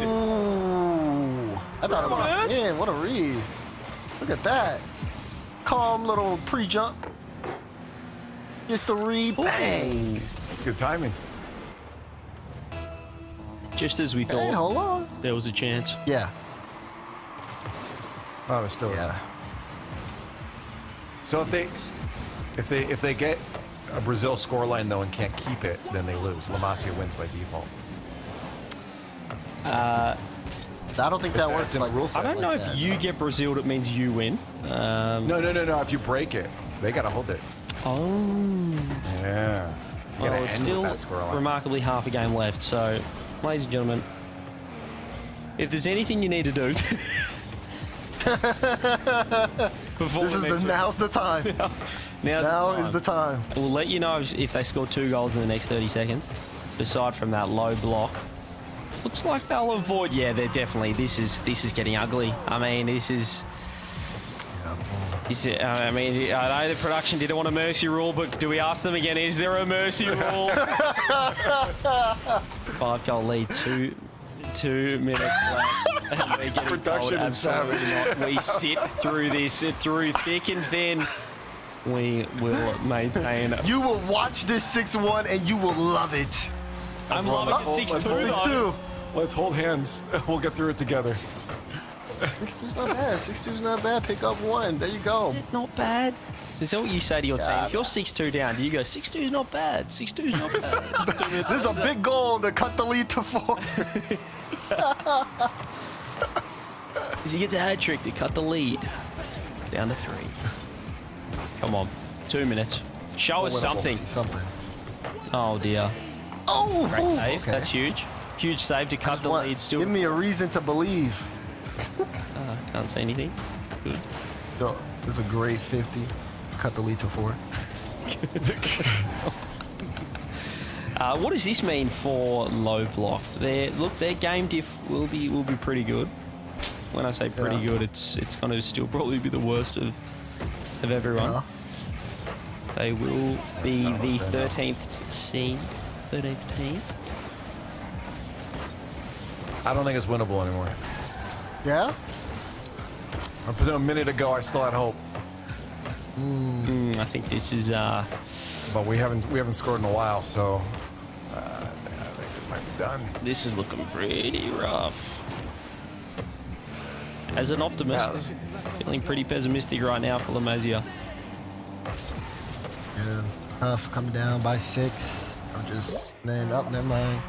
Ooh. I thought about man, what a read. Look at that. Calm little pre-jump. Gets the read. Bang. It's good timing. Just as we Hey, thought, hold on. there was a chance. Yeah. Oh, there still is. Yeah. So if they get a Brazil scoreline though and can't keep it, then they lose. La Masia wins by default. I don't think that It's works in the like rule I set. don't know like if that. you get Brazil, it means you win. No. If you break it, they gotta hold it. Oh. Yeah. You gotta Well, it's end still with that scoreline. remarkably half a game left. So, ladies and gentlemen, if there's anything you need to do before This is the now's the time. Now is the time. We'll let you know if they score 2 goals in the next 30 seconds. Aside from that low block, looks like they'll avoid. Yeah, they're definitely. This is getting ugly. I mean, this is. I mean, I know the production didn't want a mercy rule, but do we ask them again? Is there a mercy rule? 5 goal lead, 2 minutes left. And we're getting Production told is absolutely savage. not. We sit through this, through thick and thin. We will maintain. You will watch this 6-1 and you will love it. I'm loving the 6-2 though. 6-2. Let's hold hands. We'll get through it together. 6-2's not bad. 6-2's not bad. Pick up 1. There you go. Not bad. Is that what you say to your team? If you're 6-2 down, do you go 6-2's not bad? 6-2's not bad. This is a big goal to cut the lead to 4. Because he gets a hat trick to cut the lead down to 3. Come on, 2 minutes. Show us something. Something. Oh dear. Oh, Great save. okay. That's huge. Huge save to cut the What? lead. Still Give me a reason to believe. can't see anything. It's good. No, this is a great 50. Cut the lead to 4. What does this mean for low block? Their game diff will be pretty good. When I say pretty Yeah. good, it's going to still probably be the worst of everyone. Yeah. They will be the 13th seed. 13th team. I don't think it's winnable anymore. Yeah? Up until a minute ago, I still had hope, I think this is but we haven't scored in a while, so I think it might be done. this is looking pretty rough. As an optimist, feeling pretty pessimistic right now for La Masia. Yeah. Tough coming down by 6. I'm just, man, up, never mind.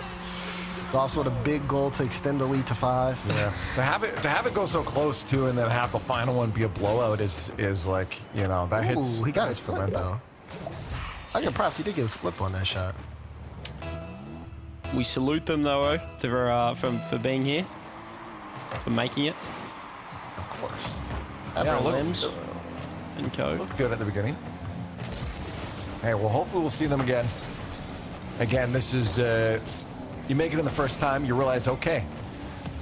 Also with a big goal to extend the lead to 5. Yeah, to have it go so close too, and then have the final one be a blowout is like, you know, that hits. Ooh, he got hits his the flip mental. though. I give props. He did get his flip on that shot. We salute them though for being here, for making it. Of course. Yeah, it Limbs looked and co. good at the beginning. Hey, well, hopefully we'll see them again. Again, this is you make it in the first time, you realize, okay,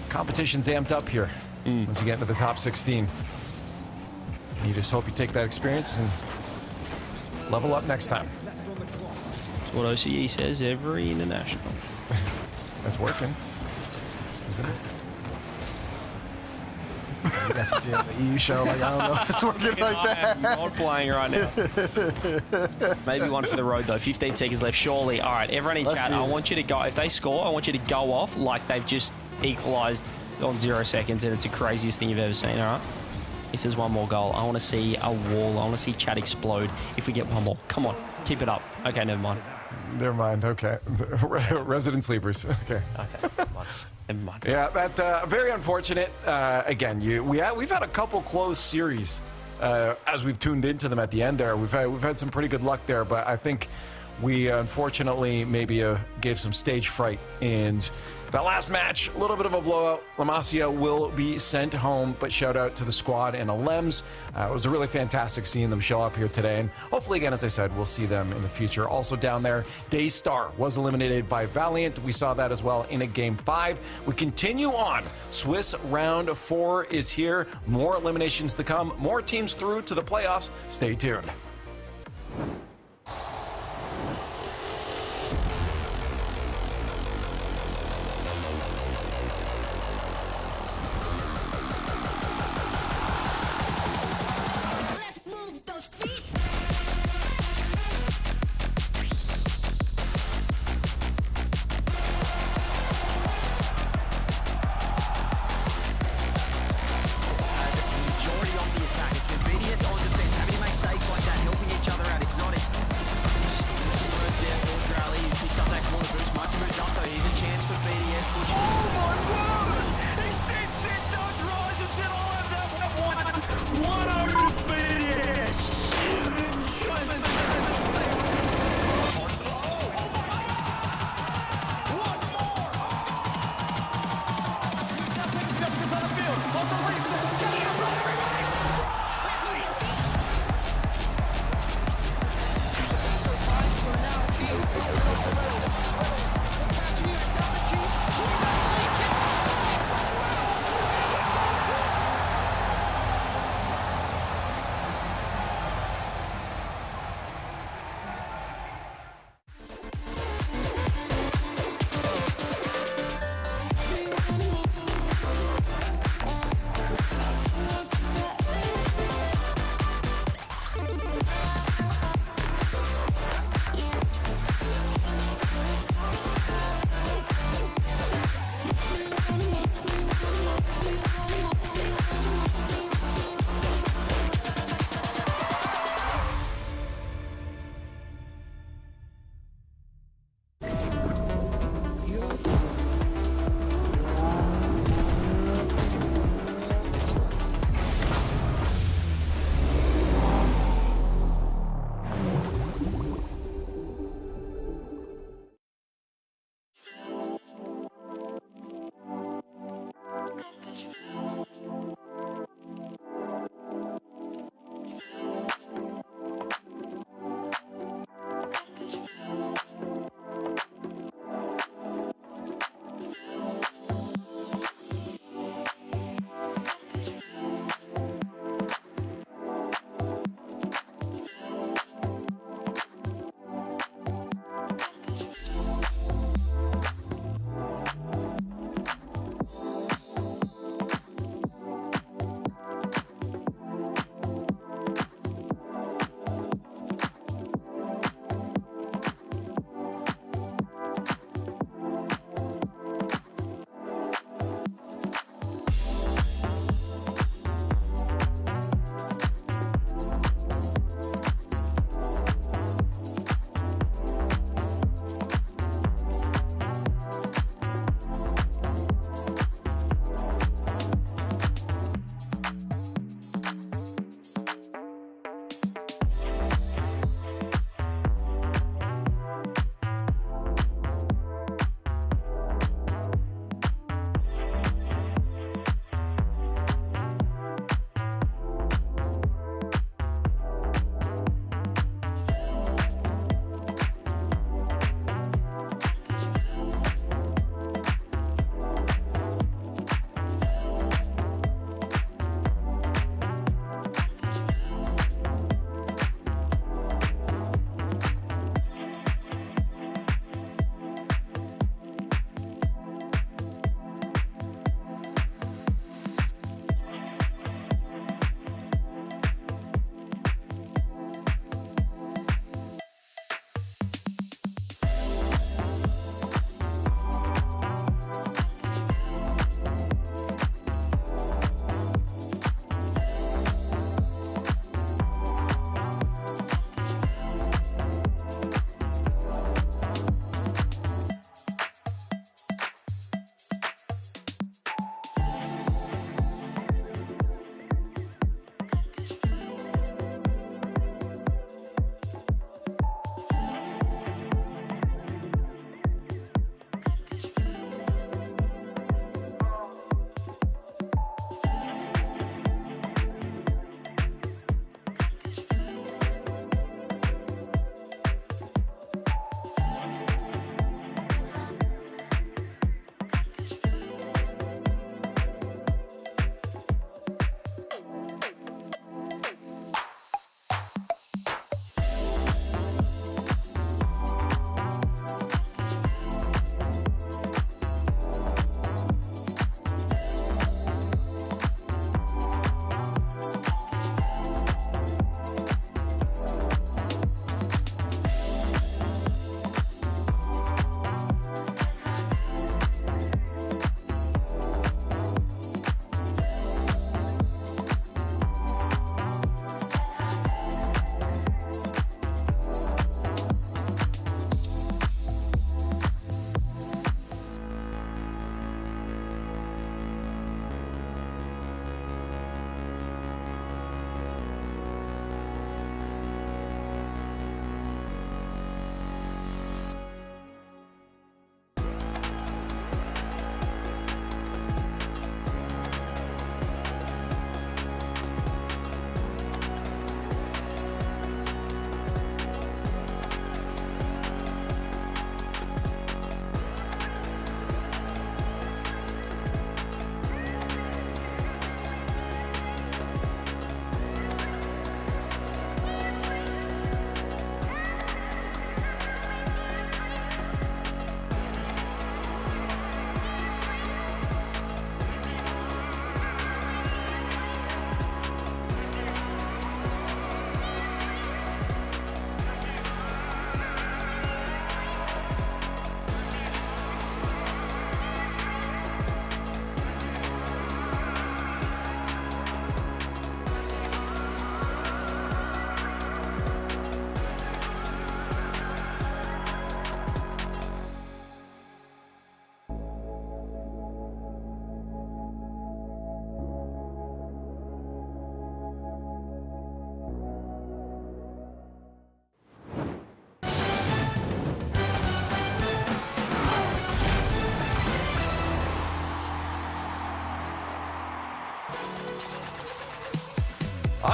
competition's amped up here. Once you get into the top 16, you just hope you take that experience and level up next time. That's what OCE says every international. That's working, isn't it? You guys should be on the EU show. Like, I don't know if it's working like I that. am not playing right now. Maybe one for the road, though. 15 seconds left, surely. All right, everyone in Let's chat, see I it. want you to go. If they score, I want you to go off like they've just equalised on 0 seconds, and it's the craziest thing you've ever seen, all right? If there's one more goal, I want to see a wall. I want to see chat explode if we get one more. Come on, keep it up. Okay, never mind. Never mind. Okay. Resident sleepers. Okay. Okay, never mind. Never mind. Yeah, that very unfortunate. Again, we've had a couple close series as we've tuned into them at the end. There, we've had some pretty good luck there, but I think we unfortunately maybe gave some stage fright. And that last match, a little bit of a blowout. La Masia will be sent home, but shout out to the squad and Alems. It was a really fantastic seeing them show up here today, and hopefully, again, as I said, we'll see them in the future. Also down there, Daystar was eliminated by Valiant. We saw that as well in a Game 5. We continue on. Swiss Round 4 is here. More eliminations to come. More teams through to the playoffs. Stay tuned. Let's move those feet. Majority on the attack. It's been BDS on defense, having to make saves like that, helping each other out. Exotic. Just some work there for Rally. He picks up that corner boost. Mike moves up though. Here's a chance for BDS. Which, oh my word! He's dead set. Does rise and said, I'll have that one. 1-0 BDS. Let's move those feet.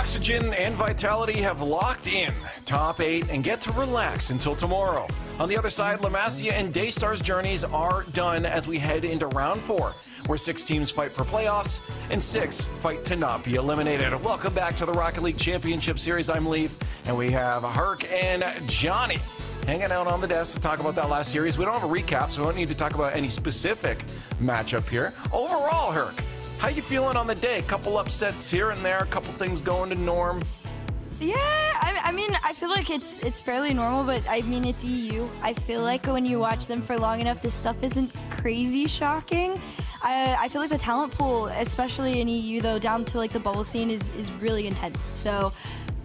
Oxygen and Vitality have locked in top 8 and get to relax until tomorrow. On the other side, La Masia and Daystar's journeys are done as we head into round 4, where 6 teams fight for playoffs and 6 fight to not be eliminated. Welcome back to the Rocket League Championship Series. I'm Leaf, and we have Herc and Johnny hanging out on the desk to talk about that last series. We don't have a recap, so we don't need to talk about any specific matchup here. Overall, Herc, how you feeling on the day? A couple upsets here and there, a couple things going to norm. Yeah, I mean, I feel like it's fairly normal, but I mean, it's EU. I feel like when you watch them for long enough, this stuff isn't crazy shocking. I feel like the talent pool, especially in EU, though, down to like the bubble scene, is really intense. So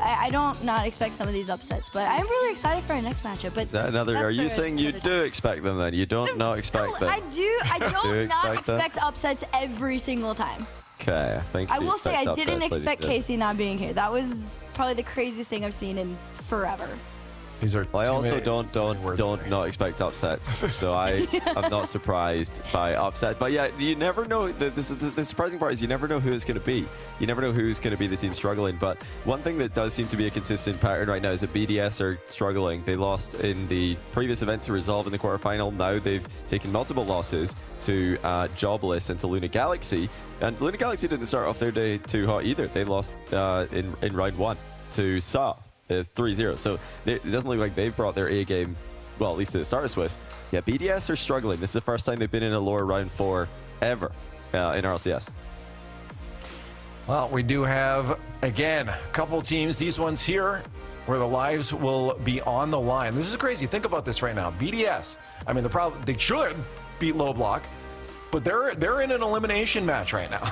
I don't not expect some of these upsets, but I'm really excited for our next matchup. But Is that another? Are you saying you do expect them then? You don't not expect them? I do. I don't not expect them? expect upsets every single time. Okay, I think I you will say I expect didn't upsets like expect you did. Casey not being here. That was probably the craziest thing I've seen in forever. These are I too also many- don't too many words there. not expect upsets. So I'm not surprised by upset. But yeah, you never know. The surprising part is you never know who it's going to be. You never know who's going to be the team struggling. But one thing that does seem to be a consistent pattern right now is that BDS are struggling. They lost in the previous event to Resolve in the quarterfinal. Now they've taken multiple losses to Jobless and to Luna Galaxy. And Luna Galaxy didn't start off their day too hot either. They lost in round 1 to South. 3-0. So it doesn't look like they've brought their A game, well, at least at the start of Swiss. Yeah, BDS are struggling. This is the first time they've been in a lower round 4 ever in Rlcs. Well, we do have, again, a couple teams. These ones here where the lives will be on the line. This is crazy. Think about this right now. BDS, I mean, they should beat Low Block, but they're in an elimination match right now,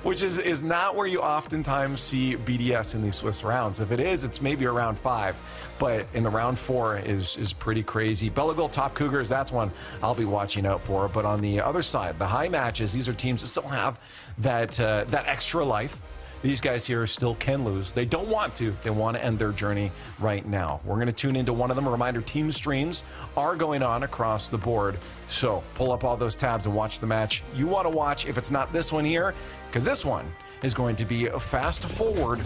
which is not where you oftentimes see BDS in these Swiss rounds. If it is, it's maybe around 5, but in the round 4 is pretty crazy. Belagol top Cougars, that's one I'll be watching out for. But on the other side, the high matches, these are teams that still have that extra life. These guys here still can lose. They don't want to. They want to end their journey right now. We're going to tune into one of them. A reminder, team streams are going on across the board. So pull up all those tabs and watch the match you want to watch if it's not this one here, because this one is going to be Fast Forward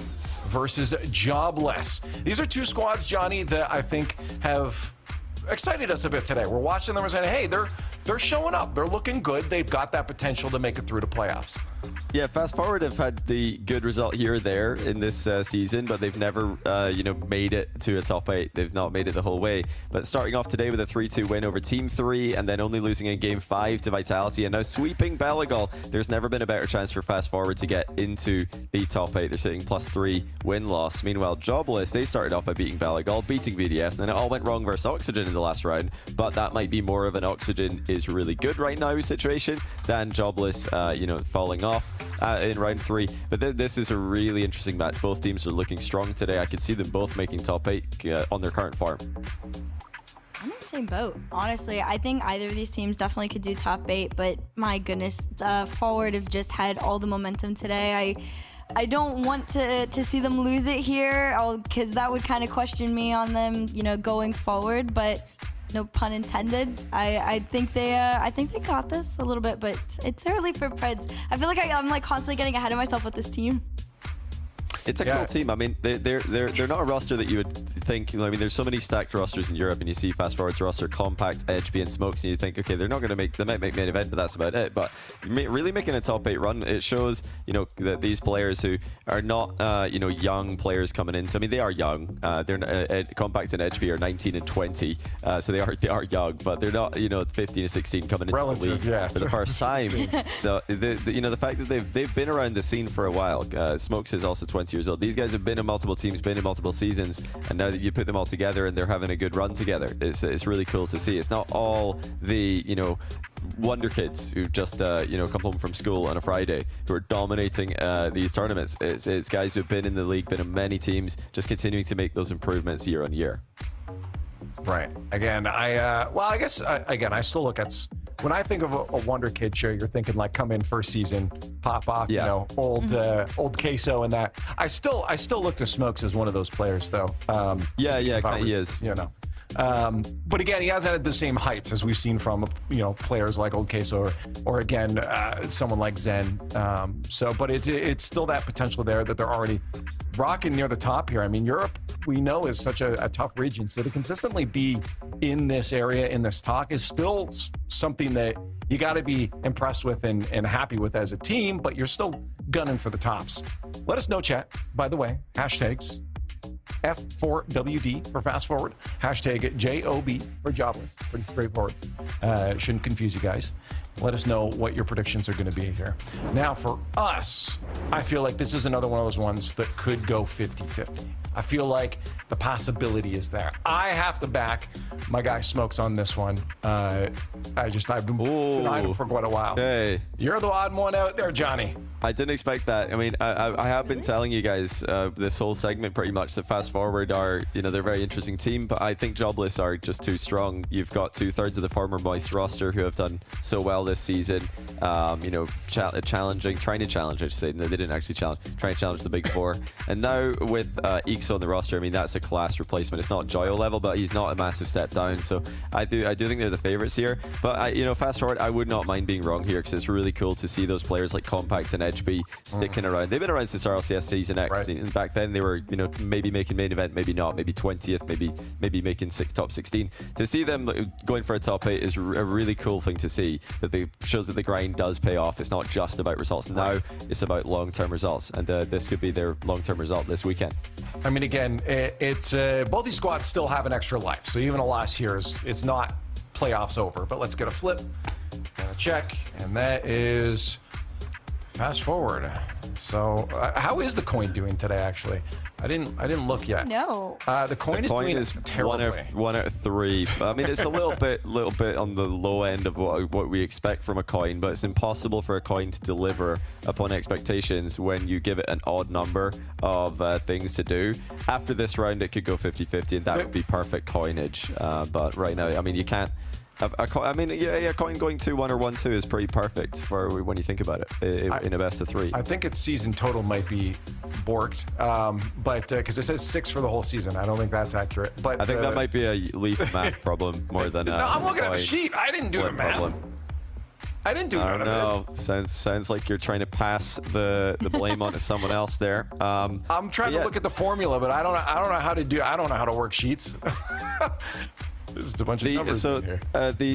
versus Jobless. These are 2 squads, Johnny, that I think have excited us a bit today. We're watching them and saying, hey, they're showing up. They're looking good. They've got that potential to make it through to playoffs. Yeah, Fast Forward have had the good result here or there in this season, but they've never, made it to a top 8. They've not made it the whole way. But starting off today with a 3-2 win over Team 3, and then only losing in Game 5 to Vitality, and now sweeping Belagol. There's never been a better chance for Fast Forward to get into the top 8. They're sitting +3 win-loss. Meanwhile, Jobless, they started off by beating Belagol, beating BDS, and then it all went wrong versus Oxygen in the last round. But that might be more of an Oxygen is really good right now situation than Jobless, falling off in round 3. But this is a really interesting match. Both teams are looking strong today. I could see them both making top 8 on their current form. I'm in the same boat. Honestly, I think either of these teams definitely could do top 8, but my goodness, Forward have just had all the momentum today. I don't want to see them lose it here, because that would kind of question me on them, going forward. But no pun intended. I think they got this a little bit, but it's early for Preds. I feel like I'm like constantly getting ahead of myself with this team. It's a cool team. I mean, they're not a roster that you would think. There's so many stacked rosters in Europe, and you see Fast Forward's roster, Compact, HB, and Smokes, and you think, okay, they're not going to make. They might make main event, but that's about it. But really making a top 8 run, it shows, that these players who are not, young players coming in. So, they are young. They're Compact and HB are 19 and 20, so they are young, but they're not, 15 or 16 coming into the league for the first time. So, the fact that they've been around the scene for a while. Smokes is also 20 years old. These guys have been in multiple teams, been in multiple seasons, and now that you put them all together and they're having a good run together, it's really cool to see. It's not all the wonder kids who just come home from school on a Friday who are dominating these tournaments. It's guys who have been in the league, been in many teams, just continuing to make those improvements year on year. Right. Again, I guess I still look at, when I think of a Wonder Kid, sure, you're thinking like come in first season, pop off, old queso and that. I still look to Smokes as one of those players though. He is. But again, he hasn't had the same heights as we've seen from players like Old Queso or again someone like Zen. But it's still that potential there that they're already rocking near the top here. I mean, Europe, we know, is such a tough region. So to consistently be in this area, in this talk, is still something that you got to be impressed with and happy with as a team, but you're still gunning for the tops. Let us know, chat, by the way, hashtags F4WD for fast forward, hashtag JOB for jobless. Pretty straightforward. Shouldn't confuse you guys. Let us know what your predictions are going to be here. Now, for us, I feel like this is another one of those ones that could go 50-50. I feel like the possibility is there. I have to back my guy Smokes on this one. I've been denying him for quite a while. Okay. You're the odd one out there, Johnny. I didn't expect that. I mean, I have been telling you guys this whole segment pretty much that Fast Forward are, they're a very interesting team, but I think Jobless are just too strong. You've got 2/3 of the former Moist roster who have done so well this season, trying to challenge, I should say. No, they didn't actually challenge, trying to challenge the Big Four. And now with Eeks on the roster, I mean, that's a class replacement. It's not Joyo level, but he's not a massive step down. So I do think they're the favorites here. But, Fast Forward, I would not mind being wrong here because it's really cool to see those players like Compact and HB sticking around. They've been around since RLCS Season X. Right. And back then they were, maybe making main event, maybe not, maybe 20th, maybe making top 16. To see them going for a top 8 is a really cool thing to see. That they shows that the grind does pay off. It's not just about results. Now it's about long-term results, and this could be their long-term result this weekend. I mean, again, it's both these squads still have an extra life, so even a loss here it's not playoffs over. But let's get a flip and a check, and that is Fast Forward. So how is the coin doing today? Actually, I didn't look yet. No. The coin is doing terribly. One out of 3. I mean, it's a little bit on the low end of what we expect from a coin, but it's impossible for a coin to deliver upon expectations when you give it an odd number of things to do. After this round, it could go 50-50, and that would be perfect coinage. But right now, I mean, you can't. A coin going 2-1 or 1-2 is pretty perfect for when you think about it in a best of 3. I think its season total might be borked, but because it says 6 for the whole season, I don't think that's accurate. But I think that might be a Leaf math problem more than. No, I'm looking at the sheet. I didn't do the math. I didn't do none of this. Sounds like you're trying to pass the blame onto someone else there. I'm trying to look at the formula, but I don't know how to do. I don't know how to work sheets. There's a bunch of numbers in here.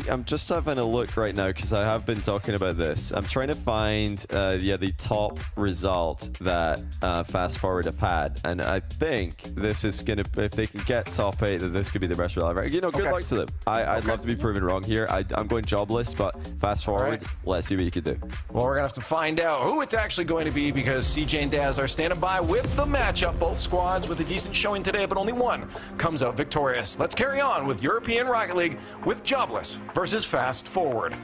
I'm just having a look right now because I have been talking about this. I'm trying to find the top result that Fast Forward have had, and I think this is gonna, if they can get top 8, then this could be the best result ever. Good luck to them. I'd love to be proven wrong here. I'm going Jobless, but Fast Forward, let's see what you can do. Well, we're gonna have to find out who it's actually going to be because CJ and Daz are standing by with the matchup. Both squads with a decent showing today, but only one comes out victorious. Let's carry on with European Rocket League with Jobless versus Fast Forward.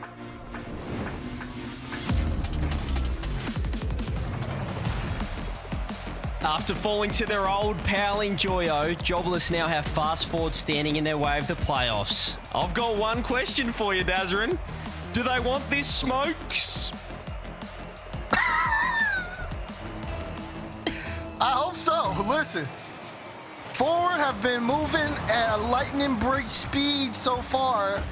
After falling to their old palling Joyo, Jobless now have Fast Forward standing in their way of the playoffs. I've got one question for you, Dazarin. Do they want this, Smokes? I hope so. Listen. Forward have been moving at a lightning break speed so far.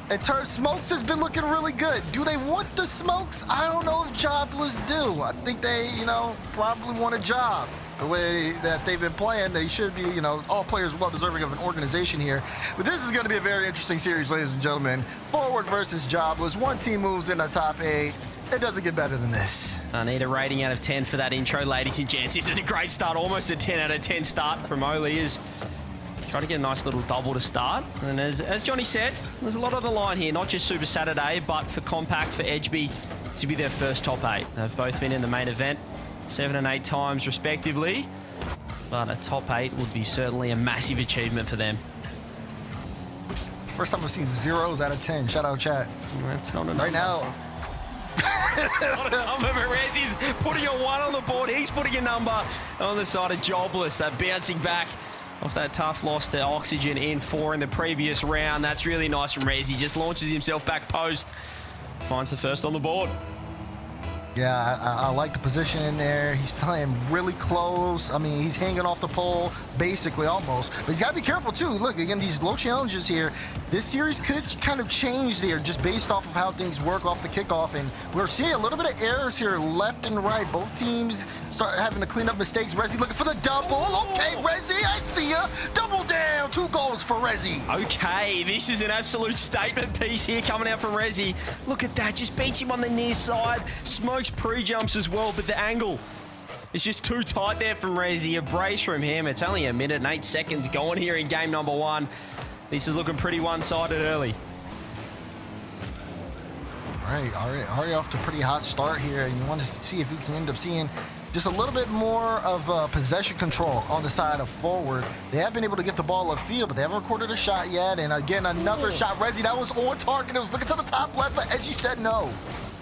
In terms, Smokes has been looking really good. Do they want the Smokes? I don't know if Jobless do. I think they, probably want a job. The way that they've been playing, they should be, all players well deserving of an organization here. But this is going to be a very interesting series, ladies and gentlemen. Forward versus Jobless. One team moves in the top 8. It doesn't get better than this. I need a rating out of 10 for that intro, ladies and gents. This is a great start, almost a 10 out of 10 start from Oli. Is trying to get a nice little double to start. And as Johnny said, there's a lot on the line here, not just Super Saturday, but for Compact, for Edgeby, to be their first top 8. They've both been in the main event 7 and 8 times respectively, but a top 8 would be certainly a massive achievement for them. It's the first time I've seen 0s out of 10. Shout out, chat. That's not enough. Right now. He's putting a 1 on the board. He's putting a number on the side of Jobless. They're bouncing back off that tough loss to Oxygen in 4 in the previous round. That's really nice from Rez. He just launches himself back post. Finds the first on the board. Yeah, I like the position in there. He's playing really close. I mean, he's hanging off the pole, basically, almost. But he's got to be careful, too. Look, again, these low challenges here. This series could kind of change there just based off of how things work off the kickoff. And we're seeing a little bit of errors here left and right. Both teams start having to clean up mistakes. Rezi looking for the double. Okay, Rezi, I see ya. Double down. 2 goals for Rezi. Okay, this is an absolute statement piece here coming out from Rezi. Look at that, just beats him on the near side. Smokes pre-jumps as well, but the angle is just too tight there from Rezi. A brace from him. It's only a minute and 8 seconds going here in game number 1. This is looking pretty one-sided early. Right, already off to a pretty hot start here, and you want to see if you can end up seeing just a little bit more of possession control on the side of forward. They have been able to get the ball upfield, but they haven't recorded a shot yet. And again, another shot. Rezi, that was on target. It was looking to the top left, but Edgy said no.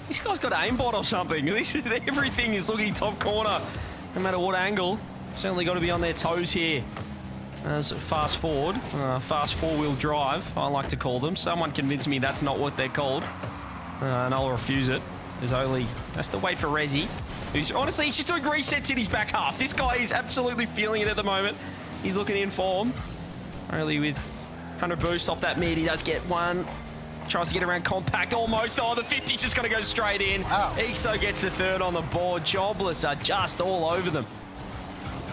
This guy's got aimbot or something. Everything is looking top corner, no matter what angle. Certainly got to be on their toes here. As fast forward, fast 4-wheel drive, I like to call them. Someone convinced me that's not what they're called, and I'll refuse it. That's the wait for Rezi, who's honestly, he's just doing resets in his back half. This guy is absolutely feeling it at the moment. He's looking in form. Only with 100 boost off that mid, he does get one. Tries to get around compact, almost. Oh, the 50's just going to go straight in. Wow. Exo gets the 3rd on the board. Jobless are just all over them.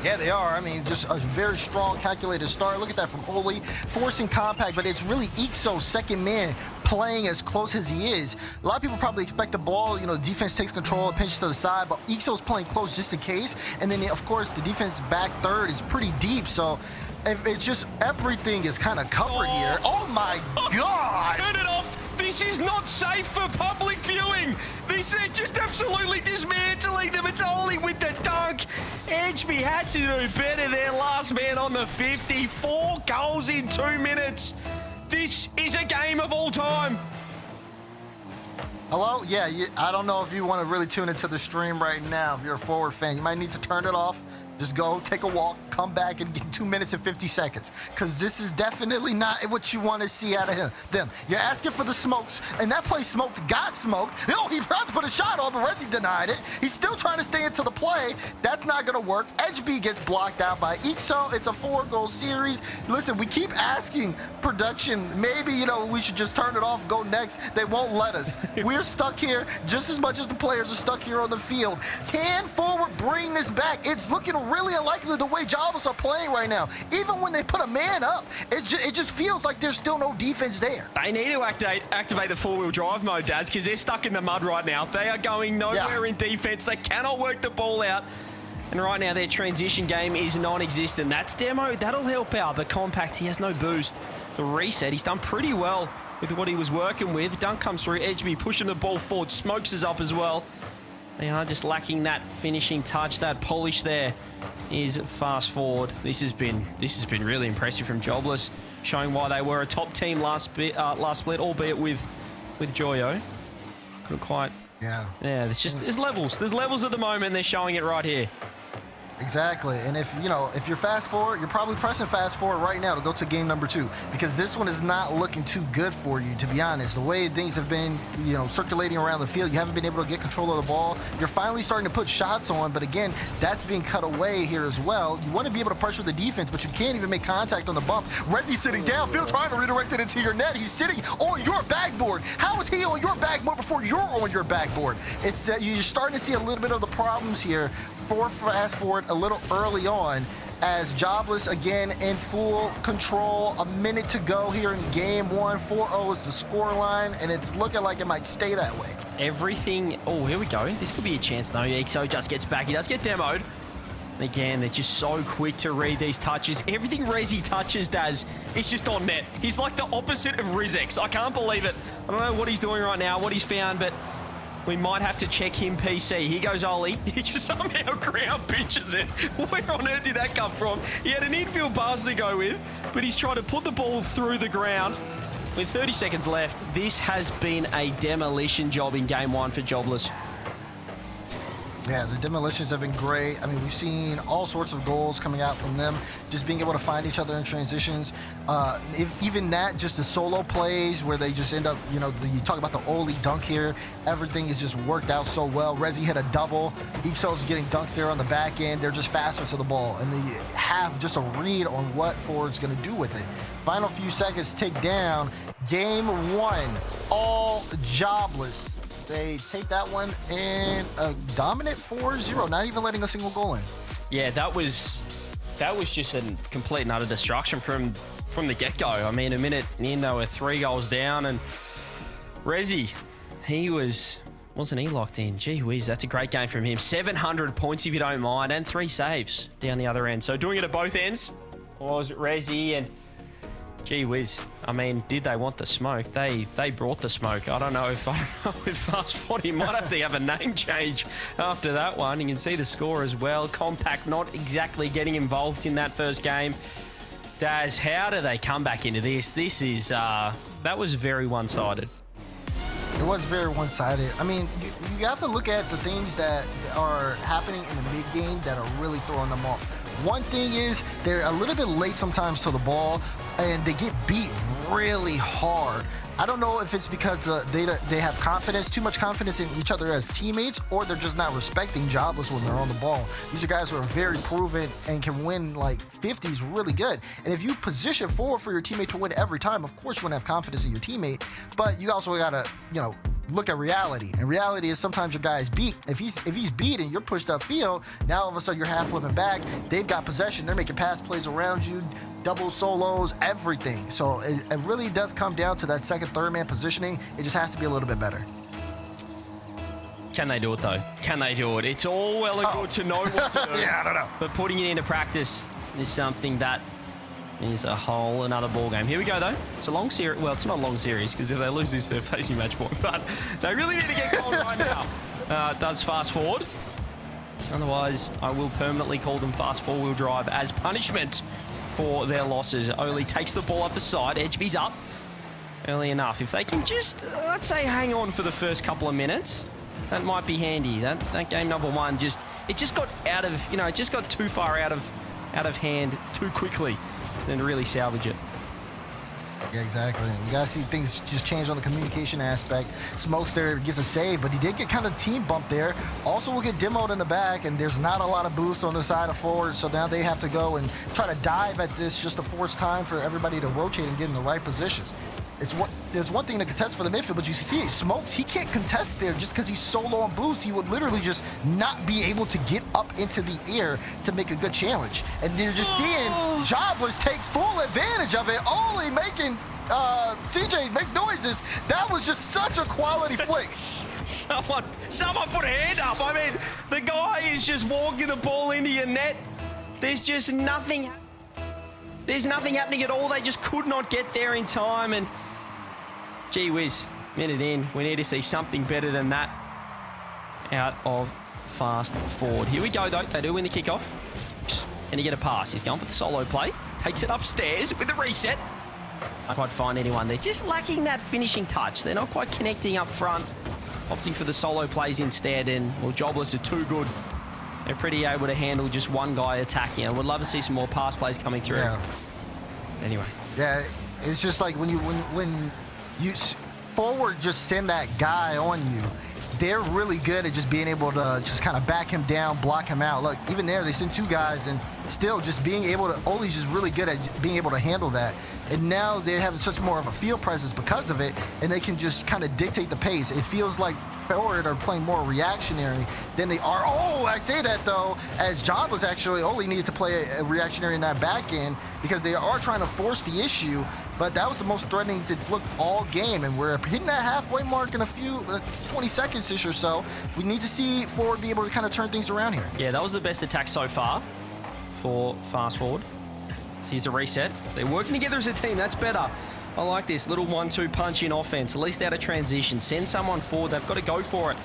Yeah, they are. I mean, just a very strong, calculated start. Look at that from Oli, forcing compact, but it's really Exo's second man playing as close as he is. A lot of people probably expect the ball, defense takes control, pinches to the side, but Exo's playing close just in case. And then, of course, the defense back third is pretty deep, so it's just everything is kind of covered here. Oh, my God! Turn it off! This is not safe for public viewing. This is just absolutely dismantling them. It's only with the dunk. Edgeby had to do better there. Last man on the 50. 4 goals in 2 minutes. This is a game of all time. Hello? Yeah, I don't know if you want to really tune into the stream right now. If you're a forward fan, you might need to turn it off. Just go, take a walk, come back, and get 2 minutes and 50 seconds. Because this is definitely not what you want to see out of them. You're asking for the smokes, and that play smoked got smoked. Oh, he tried to put a shot on, but Rezi denied it. He's still trying to stay into the play. That's not going to work. Edgeby gets blocked out by Exo. It's a 4-goal series. Listen, we keep asking production. Maybe, we should just turn it off, go next. They won't let us. We're stuck here just as much as the players are stuck here on the field. Can forward bring this back? It's looking really unlikely the way Jobless are playing right now. Even when they put a man up, it just feels like there's still no defense there. They need to activate the 4-wheel drive mode, Daz, because they're stuck in the mud right now. They are going nowhere in defense. They cannot work the ball out. And right now their transition game is non-existent. That's demo. That'll help out. But compact, he has no boost. The reset, he's done pretty well with what he was working with. Dunk comes through. Edgeby pushing the ball forward. Smokes is up as well. They are just lacking that finishing touch, that polish there. Is fast forward. This has been really impressive from Jobless, showing why they were a top team last split, albeit with Joyo. Couldn't quite. Yeah. Yeah. There's levels. There's levels at the moment. They're showing it right here. Exactly. And if you're fast forward, you're probably pressing fast forward right now to go to game number 2, because this one is not looking too good for you, to be honest. The way things have been, circulating around the field, you haven't been able to get control of the ball. You're finally starting to put shots on, but again, that's being cut away here as well. You want to be able to pressure the defense, but you can't even make contact on the bump. Rezi sitting downfield trying to redirect it into your net. He's sitting on your backboard. How is he on your backboard before you're on your backboard? It's that you're starting to see a little bit of the problems here for fast forward a little early on, as Jobless again in full control. A minute to go here in game 1. 4-0 is the scoreline, and it's looking like it might stay that way. Everything. Oh, here we go. This could be a chance. No, Exo just gets back. He does get demoed. And again, they're just so quick to read these touches. Everything Rezi touches, Daz, it's just on net. He's like the opposite of Rizex. I can't believe it. I don't know what he's doing right now, what he's found, but we might have to check him PC. Here goes Oli. He just somehow ground pitches it. Where on earth did that come from? He had an infield pass to go with, but he's trying to put the ball through the ground. With 30 seconds left, this has been a demolition job in game 1 for Jobless. Yeah, the demolitions have been great. I mean, we've seen all sorts of goals coming out from them, just being able to find each other in transitions. Even that, just the solo plays where they just end up, you know, you talk about the Oli dunk here. Everything is just worked out so well. Rezi hit a double. Ixo's getting dunks there on the back end. They're just faster to the ball, and they have just a read on what Ford's going to do with it. Final few seconds, take down. Game 1, all Jobless. They take that one in a dominant 4-0, not even letting a single goal in. Yeah, that was just a complete and utter destruction from the get-go. I mean, a minute in, they were 3 goals down, and Rezi, wasn't he locked in? Gee whiz, that's a great game from him. 700 points, if you don't mind, and 3 saves down the other end. So doing it at both ends was Rezi, and gee whiz, I mean, did they want the smoke? They brought the smoke. I don't know if Fast Forward, he might have to have a name change after that one. You can see the score as well. Compact not exactly getting involved in that first game. Daz, how do they come back into this? This is, that was very one-sided. It was very one-sided. I mean, you have to look at the things that are happening in the mid-game that are really throwing them off. One thing is they're a little bit late sometimes to the ball, and they get beat really hard. I don't know if it's because they have confidence, too much confidence in each other as teammates, or they're just not respecting Jobless when they're on the ball. These are guys who are very proven and can win like 50s really good. And if you position forward for your teammate to win every time, of course you want to have confidence in your teammate, but you also got to, you know, look at reality. And reality is sometimes your guy is beat. If he's beat and you're pushed upfield, now all of a sudden you're half flipping back. They've got possession. They're making pass plays around you, double solos, everything. So it really does come down to that second, third man positioning. It just has to be a little bit better. Can they do it, though? Can they do it? It's all well and good to know what to do. Yeah, I don't know. But putting it into practice is something that is a whole another ball game. Here we go, though. It's a long series. Well, it's not a long series, because if they lose this, they're facing match point. But they really need to get going right now. Does Fast Forward. Otherwise, I will permanently call them Fast Four-Wheel Drive as punishment for their losses. Oli takes the ball up the side. Edgeby's up early enough. If they can just, let's say, hang on for the first couple of minutes, that might be handy. That game number 1 it just got out of, it just got too far out of hand too quickly. Then really salvage it. Yeah, exactly. You gotta see things just change on the communication aspect. Smokes there gets a save, but he did get kind of team bumped there. Also will get demoed in the back, and there's not a lot of boost on the side of forward, so now they have to go and try to dive at this just to force time for everybody to rotate and get in the right positions. There's one thing to contest for the midfield, but you see Smokes, he can't contest there just because he's so low on boost. He would literally just not be able to get up into the air to make a good challenge. And you're just seeing Jobless take full advantage of it, only making CJ make noises. That was just such a quality flick. Someone put a hand up. I mean, the guy is just walking the ball into your net. There's just nothing. There's nothing happening at all. They just could not get there in time, and gee whiz, minute in, we need to see something better than that out of Fast Forward. Here we go, though. They do win the kickoff. Can he get a pass? He's going for the solo play. Takes it upstairs with the reset. I can't quite find anyone. They're just lacking that finishing touch. They're not quite connecting up front. Opting for the solo plays instead, and, well, Jobless are too good. They're pretty able to handle just one guy attacking. I would love to see some more pass plays coming through. Yeah. Anyway. Yeah, it's just like when you forward just send that guy on you, they're really good at just being able to just kind of back him down, block him out. Look, even there, they send 2 guys, and still just being able to, Oli's just really good at being able to handle that. And now they have such more of a field presence because of it, and they can just kind of dictate the pace. It feels like forward are playing more reactionary than they are. Oh, I say that, though, as Jobless actually only needed to play a reactionary in that back end because they are trying to force the issue, but that was the most threatening it's looked all game, and we're hitting that halfway mark in a few 20 seconds-ish or so. We need to see forward be able to kind of turn things around here. Yeah, that was the best attack so far for Fast Forward. So here's a reset. They're working together as a team. That's better. I like this little 1-2 punch in offense, at least out of transition. Send someone forward. They've got to go for it.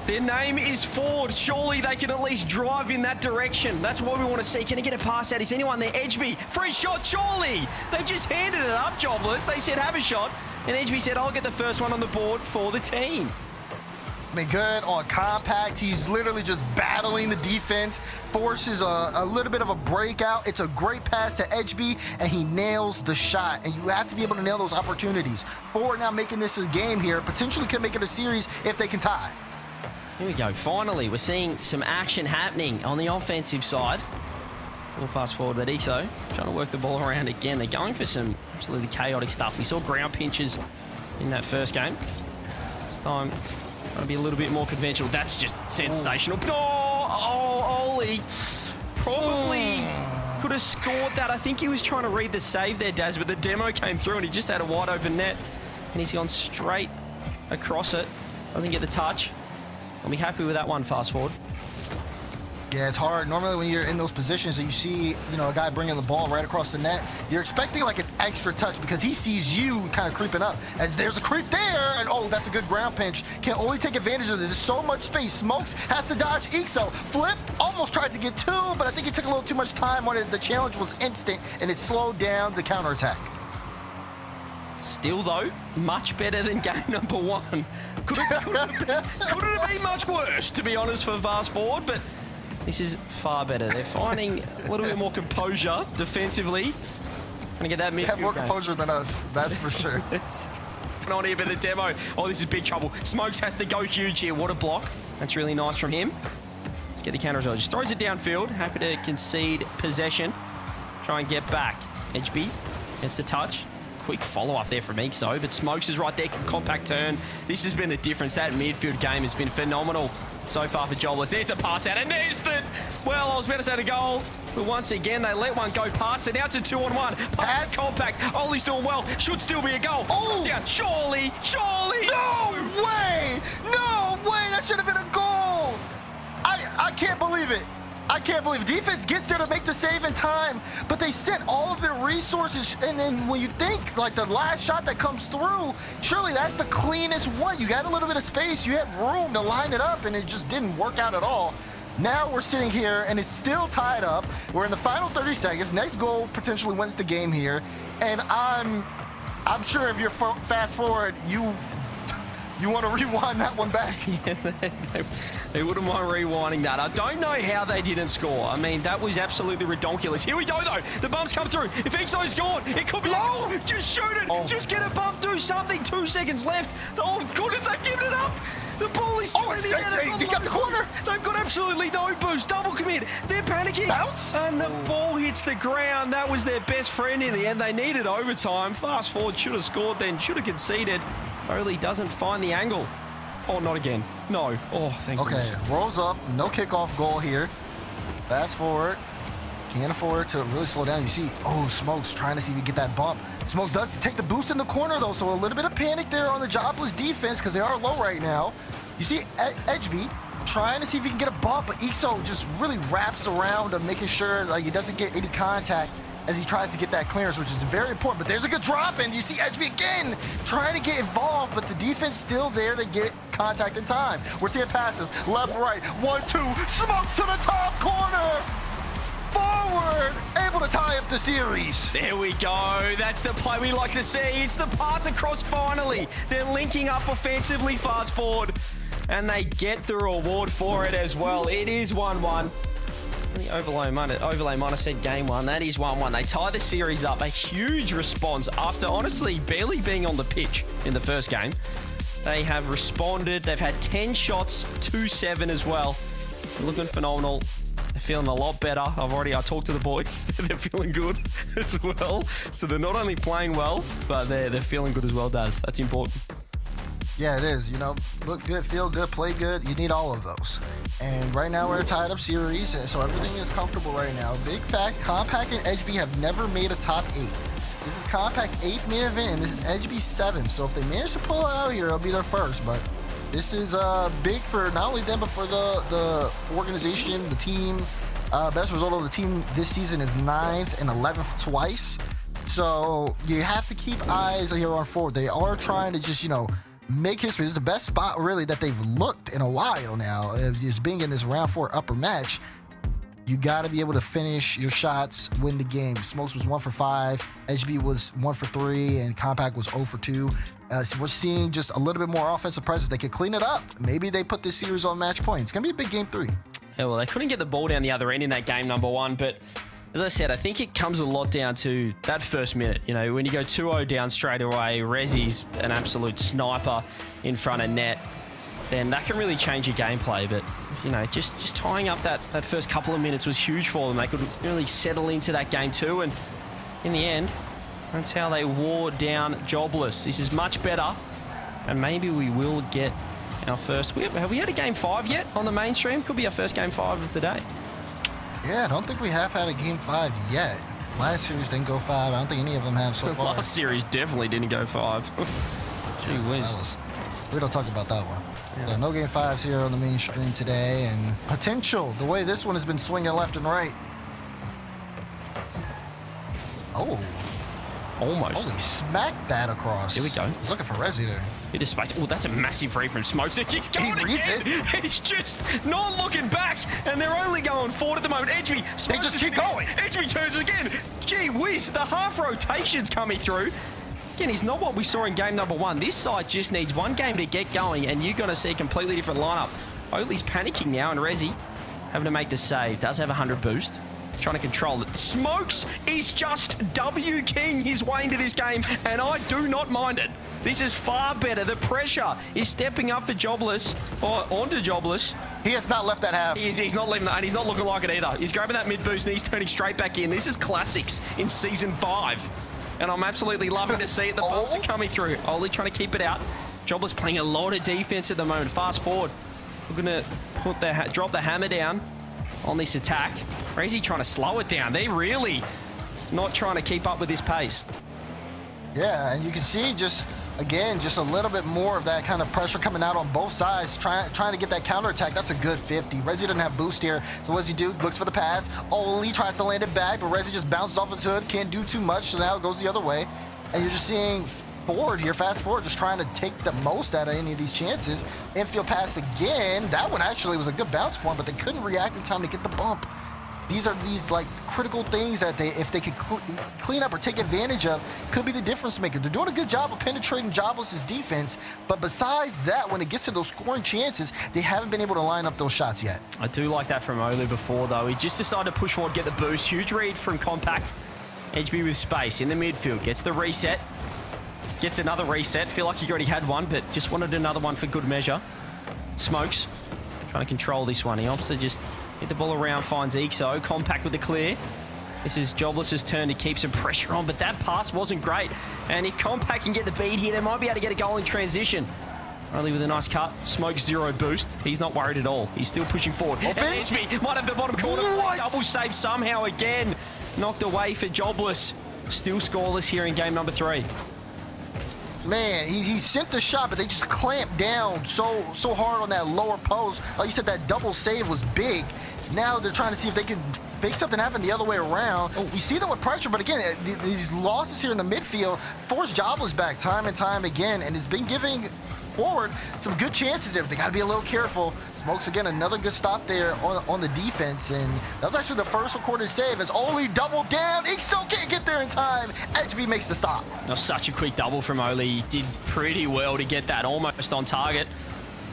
Their name is Ford. Surely they can at least drive in that direction. That's what we want to see. Can he get a pass out? Is anyone there? Edgeby, free shot, surely. They've just handed it up, Jobless. They said have a shot, and Edgeby said, I'll get the first one on the board for the team. Looking good on Compact. He's literally just battling the defense, forces a little bit of a breakout. It's a great pass to HB, and he nails the shot. And you have to be able to nail those opportunities. Forward now making this a game here. Potentially could make it a series if they can tie. Here we go. Finally, we're seeing some action happening on the offensive side. We'll fast forward, but EXO trying to work the ball around again. They're going for some absolutely chaotic stuff. We saw ground pinches in that first game. This time, trying to be a little bit more conventional. That's just sensational. Oli probably could have scored that. I think he was trying to read the save there, Daz, but the demo came through and he just had a wide open net. And he's gone straight across it. Doesn't get the touch. I'll be happy with that one, fast forward. Yeah, it's hard. Normally when you're in those positions and you see, a guy bringing the ball right across the net, you're expecting like an extra touch because he sees you kind of creeping up. As there's a creep there, and that's a good ground pinch. Can only take advantage of it. There's so much space. Smokes has to dodge EXO. Flip almost tried to get 2, but I think he took a little too much time on it. The challenge was instant, and it slowed down the counterattack. Still, though, much better than game number 1. Couldn't have been much worse, to be honest, for fast forward, but this is far better. They're finding a little bit more composure defensively. Gonna get that midfield. They have more game. composure than us, that's for sure. On here, but the demo. Oh, this is big trouble. Smokes has to go huge here. What a block. That's really nice from him. Let's get the counter as well. Just throws it downfield. Happy to concede possession. Try and get back. HB gets the touch. Quick follow-up there from EXO, but Smokes is right there. Compact turn. This has been the difference. That midfield game has been phenomenal so far for Jobless. There's a pass out, and there's the... Well, I was about to say the goal, but once again, they let one go past it. Now it's a 2-on-1. Pass. Compact. Ollie's doing well. Should still be a goal. Oh! Down. Surely. No way! No way! That should have been a goal! I can't believe it. I can't believe it. Defense gets there to make the save in time, but they sent all of their resources, and then when you think, like, the last shot that comes through, surely that's the cleanest one. You got a little bit of space, you had room to line it up, and it just didn't work out at all. Now we're sitting here, and it's still tied up. We're in the final 30 seconds. Next goal potentially wins the game here, and I'm sure if you're fast forward, you want to rewind that one back. Yeah, they wouldn't mind rewinding that. I don't know how they didn't score. I mean, that was absolutely ridiculous. Here we go, though. The bumps come through. If EXO's gone, it could be... Oh! Just shoot it. Oh. Just get a bump. Do something. 2 seconds left. Oh, goodness, they've given it up. The ball is still in the air. He got the corner. They've got absolutely no boost. Double commit. They're panicking. Bounce. And the ball hits the ground. That was their best friend in the end. They needed overtime. Fast forward. Should have scored then. Should have conceded. Foley doesn't find the angle. Oh, not again. No. Oh, thank you. Okay, rolls up. No kickoff goal here. Fast forward. Can't afford to really slow down. You see, Smokes trying to see if he can get that bump. Smokes does take the boost in the corner, though, so a little bit of panic there on the Jobless defense because they are low right now. You see HB trying to see if he can get a bump, but EXO just really wraps around him, making sure like he doesn't get any contact as he tries to get that clearance, which is very important. But there's a good drop, and you see HB again trying to get involved, but the defense still there to get contact in time. We're seeing passes left, right, 1-2, Smokes to the top corner. Forward, able to tie up the series. There we go. That's the play we like to see. It's the pass across finally. They're linking up offensively fast forward, and they get the reward for it as well. It is 1-1. The overlay minor said game 1. That is 1-1. They tie the series up. A huge response after honestly barely being on the pitch in the first game. They have responded. They've had 10 shots, 2-7 as well. They're looking phenomenal. They're feeling a lot better. I talked to the boys. They're feeling good as well. So they're not only playing well, but they're feeling good as well, Daz. That's important. Yeah, it is. Look good, feel good, play good. You need all of those. And right now we're in a tied up series, so everything is comfortable right now. Big fact, Compact and HB have never made a top 8. This is Compact's 8th main event, and this is HB's 7th. So if they manage to pull it out here, it'll be their first. But this is big for not only them, but for the organization, the team. Best result of the team this season is 9th and 11th twice. So you have to keep eyes here on forward. They are trying to just, make history. This is the best spot really that they've looked in a while now. Is being in this round 4 upper match. You got to be able to finish your shots, win the game. Smokes was 1 for 5, HB was 1 for 3, and Compact was 0 for 2. So we're seeing just a little bit more offensive presence. They could clean it up. Maybe they put this series on match point. It's going to be a big game 3. Yeah, well, they couldn't get the ball down the other end in that game number 1, but as I said, I think it comes a lot down to that first minute. You know, when you go 2-0 down straight away, Rezi's an absolute sniper in front of net, then that can really change your gameplay. But, you know, just tying up that first couple of minutes was huge for them. They could really settle into that game 2, and in the end, that's how they wore down Jobless. This is much better, and maybe we will get our first... Have we had a game 5 yet on the mainstream? Could be our first game 5 of the day. Yeah, I don't think we have had a game 5 yet. Last series didn't go 5. I don't think any of them have so far. Last series definitely didn't go 5. Gee whiz. We don't talk about that one. Yeah. So no game 5s here on the mainstream today, and potential, the way this one has been swinging left and right. Oh. Almost. Holy, smacked that across. Here we go. He's looking for Resi there. Bit of space. Oh, that's a massive free from Smokes. He's going reads again. He's just not looking back, and they're only going forward at the moment. Edgeby, they just keep going. Edgeby turns again. Gee whiz, the half rotation's coming through. Again, he's not what we saw in game number 1. This side just needs one game to get going, and you're going to see a completely different lineup. Oatley's panicking now, and Resi having to make the save. Does have a 100 boost. Trying to control it. Smokes is just W-king his way into this game, and I do not mind it. This is far better. The pressure is stepping up for Jobless, or onto Jobless. He has not left that half. He's not leaving that, and he's not looking like it either. He's grabbing that mid boost, and he's turning straight back in. This is classics in Season 5, and I'm absolutely loving to see it. The bumps are coming through. Oli trying to keep it out. Jobless playing a lot of defense at the moment. Fast forward. We're going to drop the hammer down on this attack. Resi trying to slow it down. They really not trying to keep up with this pace. Yeah, and you can see just a little bit more of that kind of pressure coming out on both sides, trying to get that counterattack. That's a good 50. Resi doesn't have boost here, so what does he do? Looks for the pass. Oli tries to land it back, but Resi just bounces off his hood, can't do too much, so now it goes the other way. And you're just seeing forward here, fast forward, just trying to take the most out of any of these chances. Infield pass again. That one actually was a good bounce for him, but they couldn't react in time to get the bump. These are like critical things that if they could clean up or take advantage of, could be the difference maker. They're doing a good job of penetrating Jobless's defense, but besides that, when it gets to those scoring chances, they haven't been able to line up those shots yet. I do like that from Olu before, though. He just decided to push forward, get the boost. Huge read from Compact. Edgeby with space in the midfield. Gets the reset. Gets another reset. Feel like he already had one, but just wanted another one for good measure. Smokes. Trying to control this one. He opts to just hit the ball around, finds Exo. Compact with the clear. This is Jobless's turn to keep some pressure on, but that pass wasn't great. And if Compact can get the beat here, they might be able to get a goal in transition. Only with a nice cut. Smoke 0 boost. He's not worried at all. He's still pushing forward. And Edgeby might have the bottom corner. Double save somehow again. Knocked away for Jobless. Still scoreless here in game number 3. Man, he sent the shot, but they just clamped down so hard on that lower post. Like you said, that double save was big. Now they're trying to see if they can make something happen the other way around. You see them with pressure, but again, these losses here in the midfield force Jobless back time and time again, and it's been giving forward some good chances there, but they got to be a little careful. Smokes again, another good stop there on the defense, and that was actually the first recorded save as Oli doubled down. Exo can't get there in time. Edgeby makes the stop. Now, such a quick double from Oli. He did pretty well to get that almost on target.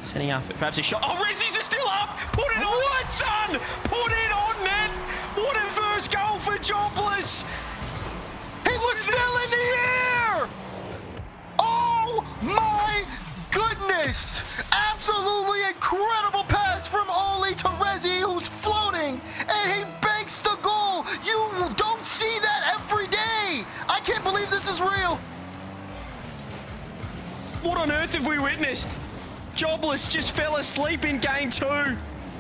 Setting up perhaps a shot. Oh, Rezzi's is still up. Put it on net, son. Put it on net. What a first goal for Jobless. He was still in the air. Oh my goodness. Absolutely incredible pass from Oli to Rezi, who's floating, and he banks the goal. You don't see that every day. I can't believe this is real. What on earth have we witnessed? Jobless just fell asleep in game 2,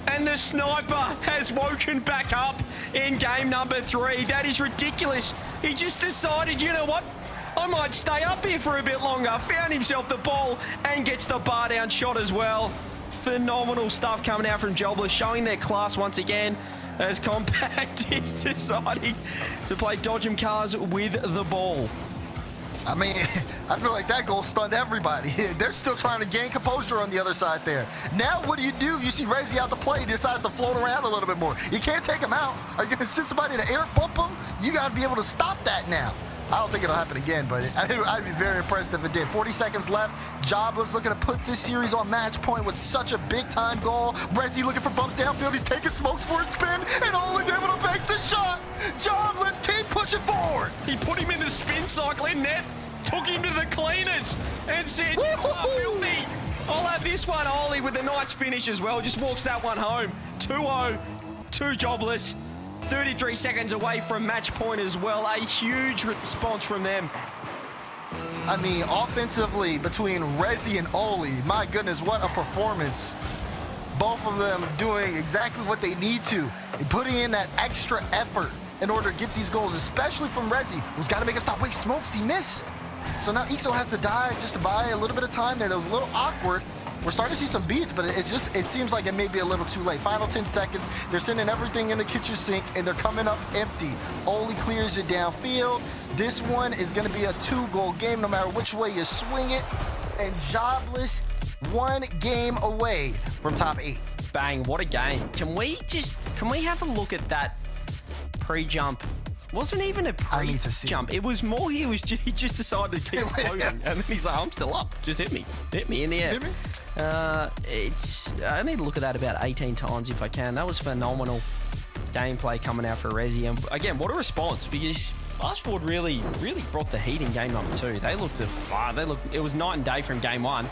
and the sniper has woken back up in game number 3. That is ridiculous. He just decided, you know what? I might stay up here for a bit longer. Found himself the ball and gets the bar down shot as well. Phenomenal stuff coming out from Jobless, showing their class once again as Compact is deciding to play dodge 'em cars with the ball. I mean, I feel like that goal stunned everybody. They're still trying to gain composure on the other side there. Now what do? You see Rezi out the play, he decides to float around a little bit more. You can't take him out. Are you going to send somebody to air bump him? You got to be able to stop that now. I don't think it'll happen again, but I'd be very impressed if it did. 40 seconds left. Jobless looking to put this series on match point with such a big-time goal. Resi looking for bumps downfield. He's taking smokes for a spin, and Oli's able to make the shot. Jobless, keep pushing forward. He put him in the spin cycle in net, took him to the cleaners, and said, "You are filthy. I'll have this one." Oli with a nice finish as well. Just walks that one home. 2-0 to Jobless. 33 seconds away from match point as well. A huge response from them. I mean, offensively, between Resi and Oli, my goodness, what a performance. Both of them doing exactly what they need to, and putting in that extra effort in order to get these goals, especially from Resi, who's got to make a stop. Wait, smokes, he missed. So now Ixo has to die just to buy a little bit of time there. That was a little awkward. We're starting to see some beats, but it seems like it may be a little too late. Final 10 seconds. They're sending everything in the kitchen sink, and they're coming up empty. Oli clears it downfield. This one is going to be a 2-goal game, no matter which way you swing it. And Jobless, 1 game away from top 8. Bang, what a game. Can we have a look at that pre-jump? Wasn't even a I need to see. pre-jump. It was more he just decided to keep floating. And then he's like, I'm still up. Just hit me. Hit me in the air. Hit me? I need to look at that about 18 times if I can. That was phenomenal gameplay coming out for Resi. And again, what a response, because Fast Forward really brought the heat in game number 2. They looked at fire. It was night and day from game 1.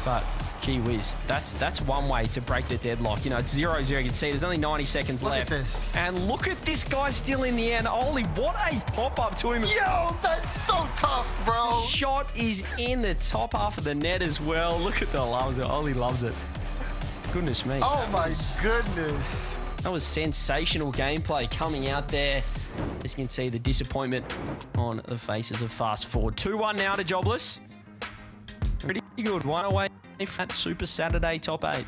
But gee whiz, that's one way to break the deadlock. You know, it's 0-0. You can see there's only 90 seconds left. Look at this. And look at this guy still in the end. Oli, what a pop-up to him. Yo, that's so tough, bro. Shot is in the top half of the net as well. Look at the loves it. Oli loves it. Goodness me. Oh my goodness. That was sensational gameplay coming out there. As you can see, the disappointment on the faces of Fast Forward. 2-1 now to Jobless. Pretty good. 1 away at Super Saturday top 8.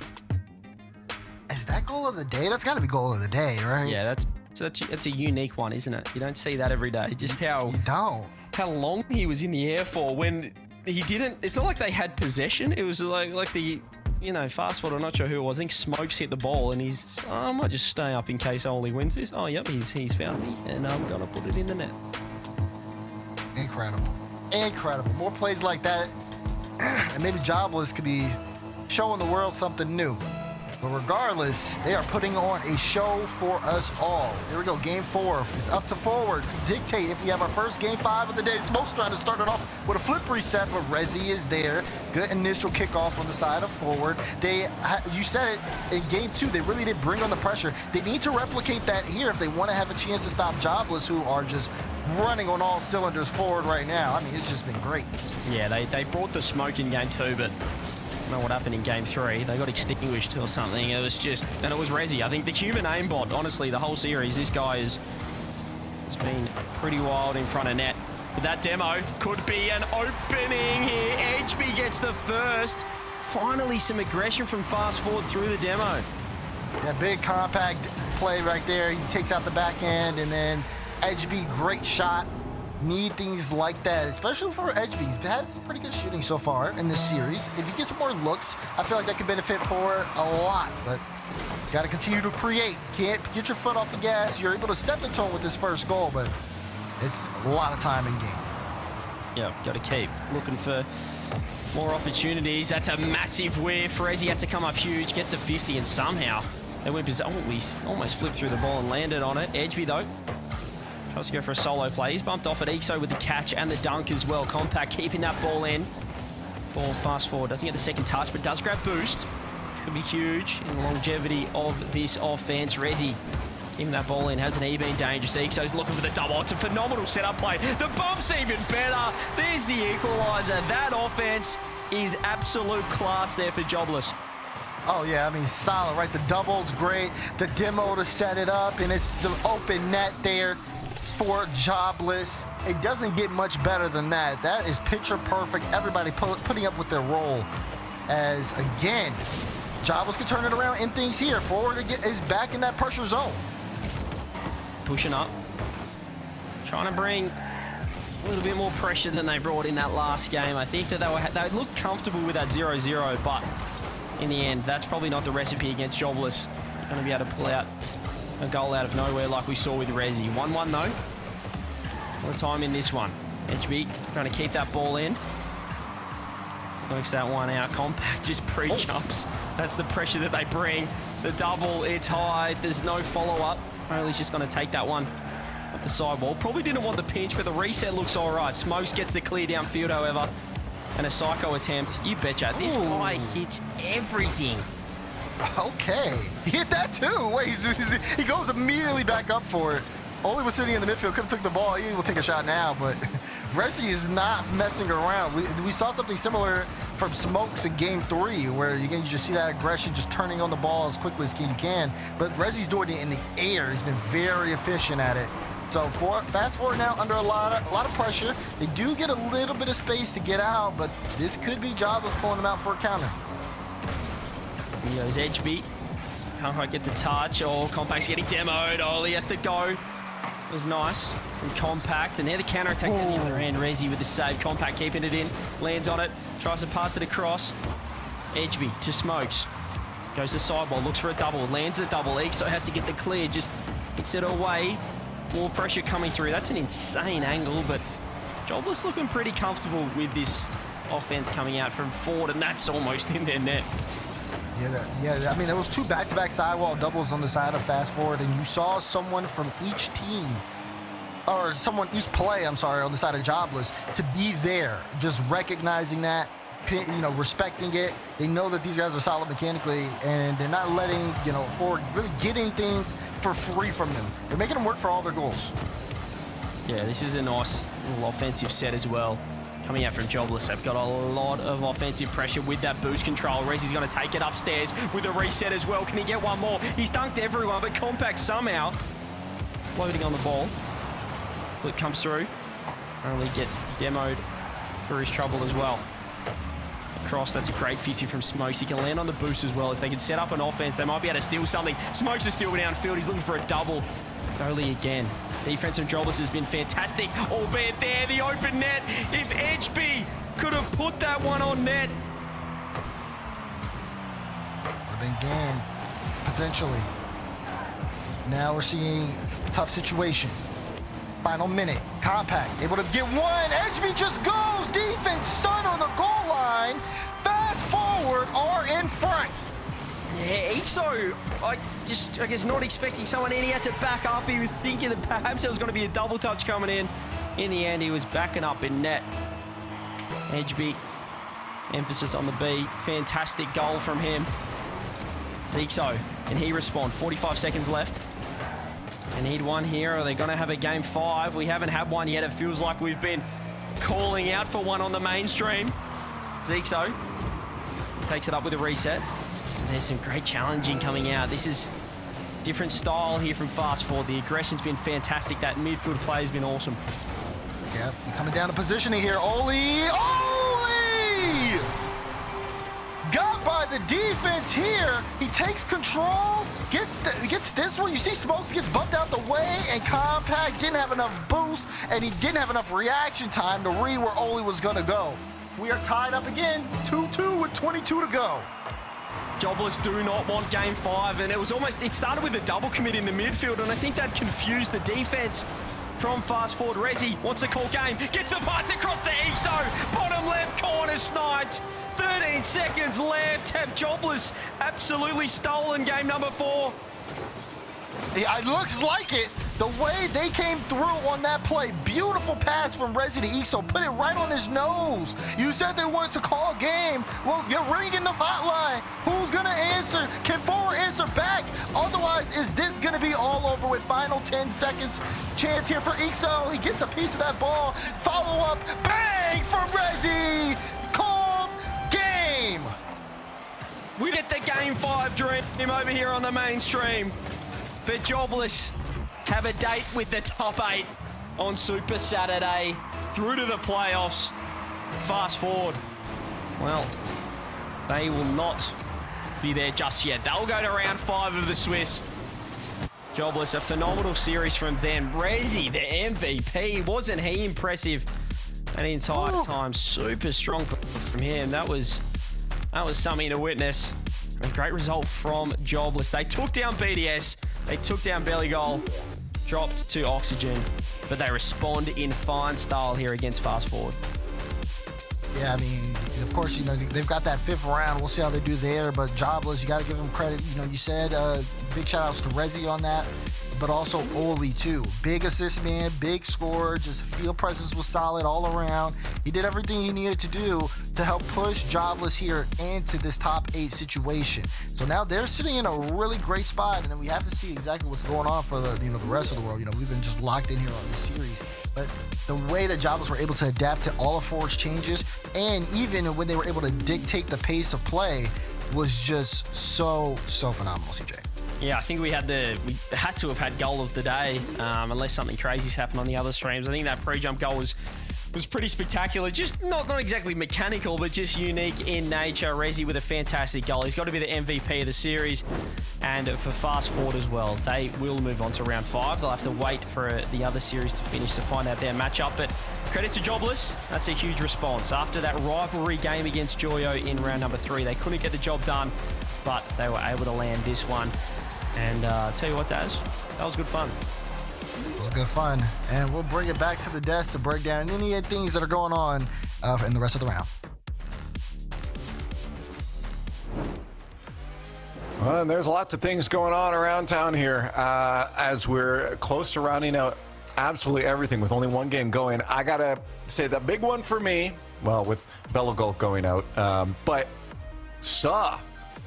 Is that goal of the day? That's got to be goal of the day, right? Yeah, that's a unique one, isn't it? You don't see that every day. Just how long he was in the air for when he didn't. It's not like they had possession. It was like the, you know, Fast Forward. I'm not sure who it was. I think Smokes hit the ball and he's, I might just stay up in case Oli wins this. Oh, yep, he's found me and I'm gonna put it in the net. Incredible. More plays like that. And maybe Jobless could be showing the world something new. But regardless, they are putting on a show for us all. Here we go, game 4. It's up to Forward to dictate if we have our first game 5 of the day. Smoke's trying to start it off with a flip reset, but Resi is there. Good initial kickoff on the side of Forward. You said it, in game 2, they really did bring on the pressure. They need to replicate that here if they want to have a chance to stop Jobless, who are just running on all cylinders forward right now. I mean, it's just been great. Yeah, they brought the smoke in game 2, but I don't know what happened in game 3. They got extinguished or something. It was just, and it was Resi. I think the human aimbot, honestly, the whole series, this guy has been pretty wild in front of net. But that demo could be an opening here. HB gets the first. Finally, some aggression from Fast Forward through the demo. That big compact play right there. He takes out the back end, and then HB, great shot. Need things like that, especially for HB. He's had some pretty good shooting so far in this series. If he gets more looks, I feel like that could benefit Forward a lot, but got to continue to create. Can't get your foot off the gas. You're able to set the tone with this first goal, but it's a lot of time in game. Yeah, got to keep looking for more opportunities. That's a massive whiff. Resi has to come up huge, gets a 50, and somehow they went almost flipped through the ball and landed on it. Edgeby, though, tries to go for a solo play. He's bumped off at Ixo with the catch and the dunk as well. Compact keeping that ball in. Ball Fast Forward doesn't get the second touch, but does grab boost. Could be huge in the longevity of this offense. Resi keeping that ball in. Hasn't he been dangerous? Ixo's looking for the double. It's a phenomenal setup play. The bump's even better. There's the equalizer. That offense is absolute class there for Jobless. Oh, yeah, I mean, solid, right? The double's great. The demo to set it up, and it's the open net there for Jobless. It doesn't get much better than that. That is picture perfect. Everybody putting up with their role. As, again, Jobless can turn it around in things here. Forward is back in that pressure zone. Pushing up. Trying to bring a little bit more pressure than they brought in that last game. I think that they looked comfortable with that 0-0, but in the end, that's probably not the recipe against Jobless. They're going to be able to pull out a goal out of nowhere like we saw with Resi. 1-1 though. All the time in this one. HB trying to keep that ball in. Works that one out. Compact just pre-jumps. That's the pressure that they bring. The double, it's high. There's no follow-up. Rlcs just going to take that one at the sidewall. Probably didn't want the pinch, but the reset looks all right. Smokes gets the clear downfield, however. And a psycho attempt. You betcha. This guy hits everything. Okay. He hit that too. Wait, he goes immediately back up for it. Oli was sitting in the midfield, could have took the ball. He will take a shot now, but Resi is not messing around. We saw something similar from Smokes in Game 3, where again you just see that aggression, just turning on the ball as quickly as you can. But Resi's doing it in the air. He's been very efficient at it. So fast forward now, under a lot of pressure. They do get a little bit of space to get out, but this could be Jobless pulling them out for a counter. He goes edge beat. Can't quite get the touch. Oh, Compact's getting demoed. Oli has to go. It was nice from Compact. And now the counter-attack on the other end. Resi with the save. Compact keeping it in. Lands on it. Tries to pass it across. Edgeby to Smokes. Goes to sidewall. Looks for a double. Lands the double. Exo has to get the clear. Just hits it away. More pressure coming through. That's an insane angle, but Jobless looking pretty comfortable with this offense coming out from forward, and that's almost in their net. Yeah, I mean, there was 2 back-to-back sidewall doubles on the side of fast forward, and you saw someone from each team, or each play, I'm sorry, on the side of Jobless, to be there, just recognizing that, respecting it. They know that these guys are solid mechanically, and they're not letting, forward really get anything for free from them. They're making them work for all their goals. Yeah, this is a nice little offensive set as well. Coming out from Jobless, they've got a lot of offensive pressure with that boost control. Rezi's going to take it upstairs with a reset as well. Can he get one more? He's dunked everyone, but Compact somehow floating on the ball. Flip comes through. Only gets demoed for his trouble as well. Across, that's a great 50 from Smokes. He can land on the boost as well. If they can set up an offense, they might be able to steal something. Smokes is still downfield. He's looking for a double. Goalie again. Defense from Jobless has been fantastic, albeit there, the open net. If Edgeby could have put that one on net. Would have been game, potentially. Now we're seeing a tough situation. Final minute, Compact, able to get one. Edgeby just goes, defense stun on the goal line. Fast forward or in front. Yeah, Exo, I guess not expecting someone in. He had to back up. He was thinking that perhaps there was going to be a double touch coming in. In the end, he was backing up in net. Edgeby, emphasis on the B. Fantastic goal from him. Exo, can he respond? 45 seconds left. They need one here. Are they going to have a game 5? We haven't had one yet. It feels like we've been calling out for one on the mainstream. Exo takes it up with a reset. There's some great challenging coming out. This is different style here from Fast Forward. The aggression's been fantastic. That midfield play has been awesome. Yep, coming down to positioning here. Oli! Got by the defense here. He takes control, gets this one. You see Smokes gets bumped out the way, and Compact didn't have enough boost, and he didn't have enough reaction time to read where Oli was going to go. We are tied up again, 2-2 with 22 to go. Jobless do not want game 5, and it started with a double commit in the midfield, and I think that confused the defense from Fast Forward. Resi wants to call game, gets the pass across the EXO, bottom left corner sniped. 13 seconds left. Have Jobless absolutely stolen game number 4? Yeah, it looks like it. The way they came through on that play, beautiful pass from Resi to EXO, put it right on his nose. You said they wanted to call game. Well, you're ringing the hotline. Who's gonna answer? Can forward answer back? Otherwise, is this gonna be all over with final 10 seconds? Chance here for EXO. He gets a piece of that ball. Follow up, bang from Resi. Called game. We get the game 5 dream over here on the mainstream. But Jobless have a date with the top 8 on Super Saturday through to the playoffs. Fast Forward, well, they will not be there just yet. They'll go to round 5 of the Swiss. Jobless, a phenomenal series from them. Resi, the MVP, wasn't he impressive that entire time? Super strong from him. That was something to witness. A great result from Jobless. They took down BDS. They took down Belly Goal. dropped to Oxygen, but they respond in fine style here against Fast Forward. Yeah, I mean, of course, they've got that 5th round. We'll see how they do there. But Jobless, you got to give them credit. You said big shout outs to Rezi on that, but also Oli too. Big assist man, big scorer, just field presence was solid all around. He did everything he needed to do to help push Jobless here into this top 8 situation. So now they're sitting in a really great spot, and then we have to see exactly what's going on for the rest of the world. We've been just locked in here on this series, but the way that Jobless were able to adapt to all of Forward's changes, and even when they were able to dictate the pace of play, was just so phenomenal, CJ. Yeah, I think we had to have had goal of the day, unless something crazy's happened on the other streams. I think that pre-jump goal was pretty spectacular. Just not exactly mechanical, but just unique in nature. Rezi with a fantastic goal. He's got to be the MVP of the series. And for Fast Forward as well, they will move on to round 5. They'll have to wait for the other series to finish to find out their matchup. But credit to Jobless. That's a huge response. After that rivalry game against Joyo in round number 3, they couldn't get the job done, but they were able to land this one. And I'll tell you what, Daz, that was good fun. It was good fun. And we'll bring it back to the desk to break down any of the things that are going on in the rest of the round. Well, and there's lots of things going on around town here as we're close to rounding out absolutely everything with only one game going. I got to say the big one for me, well, with Belagol going out, but Saw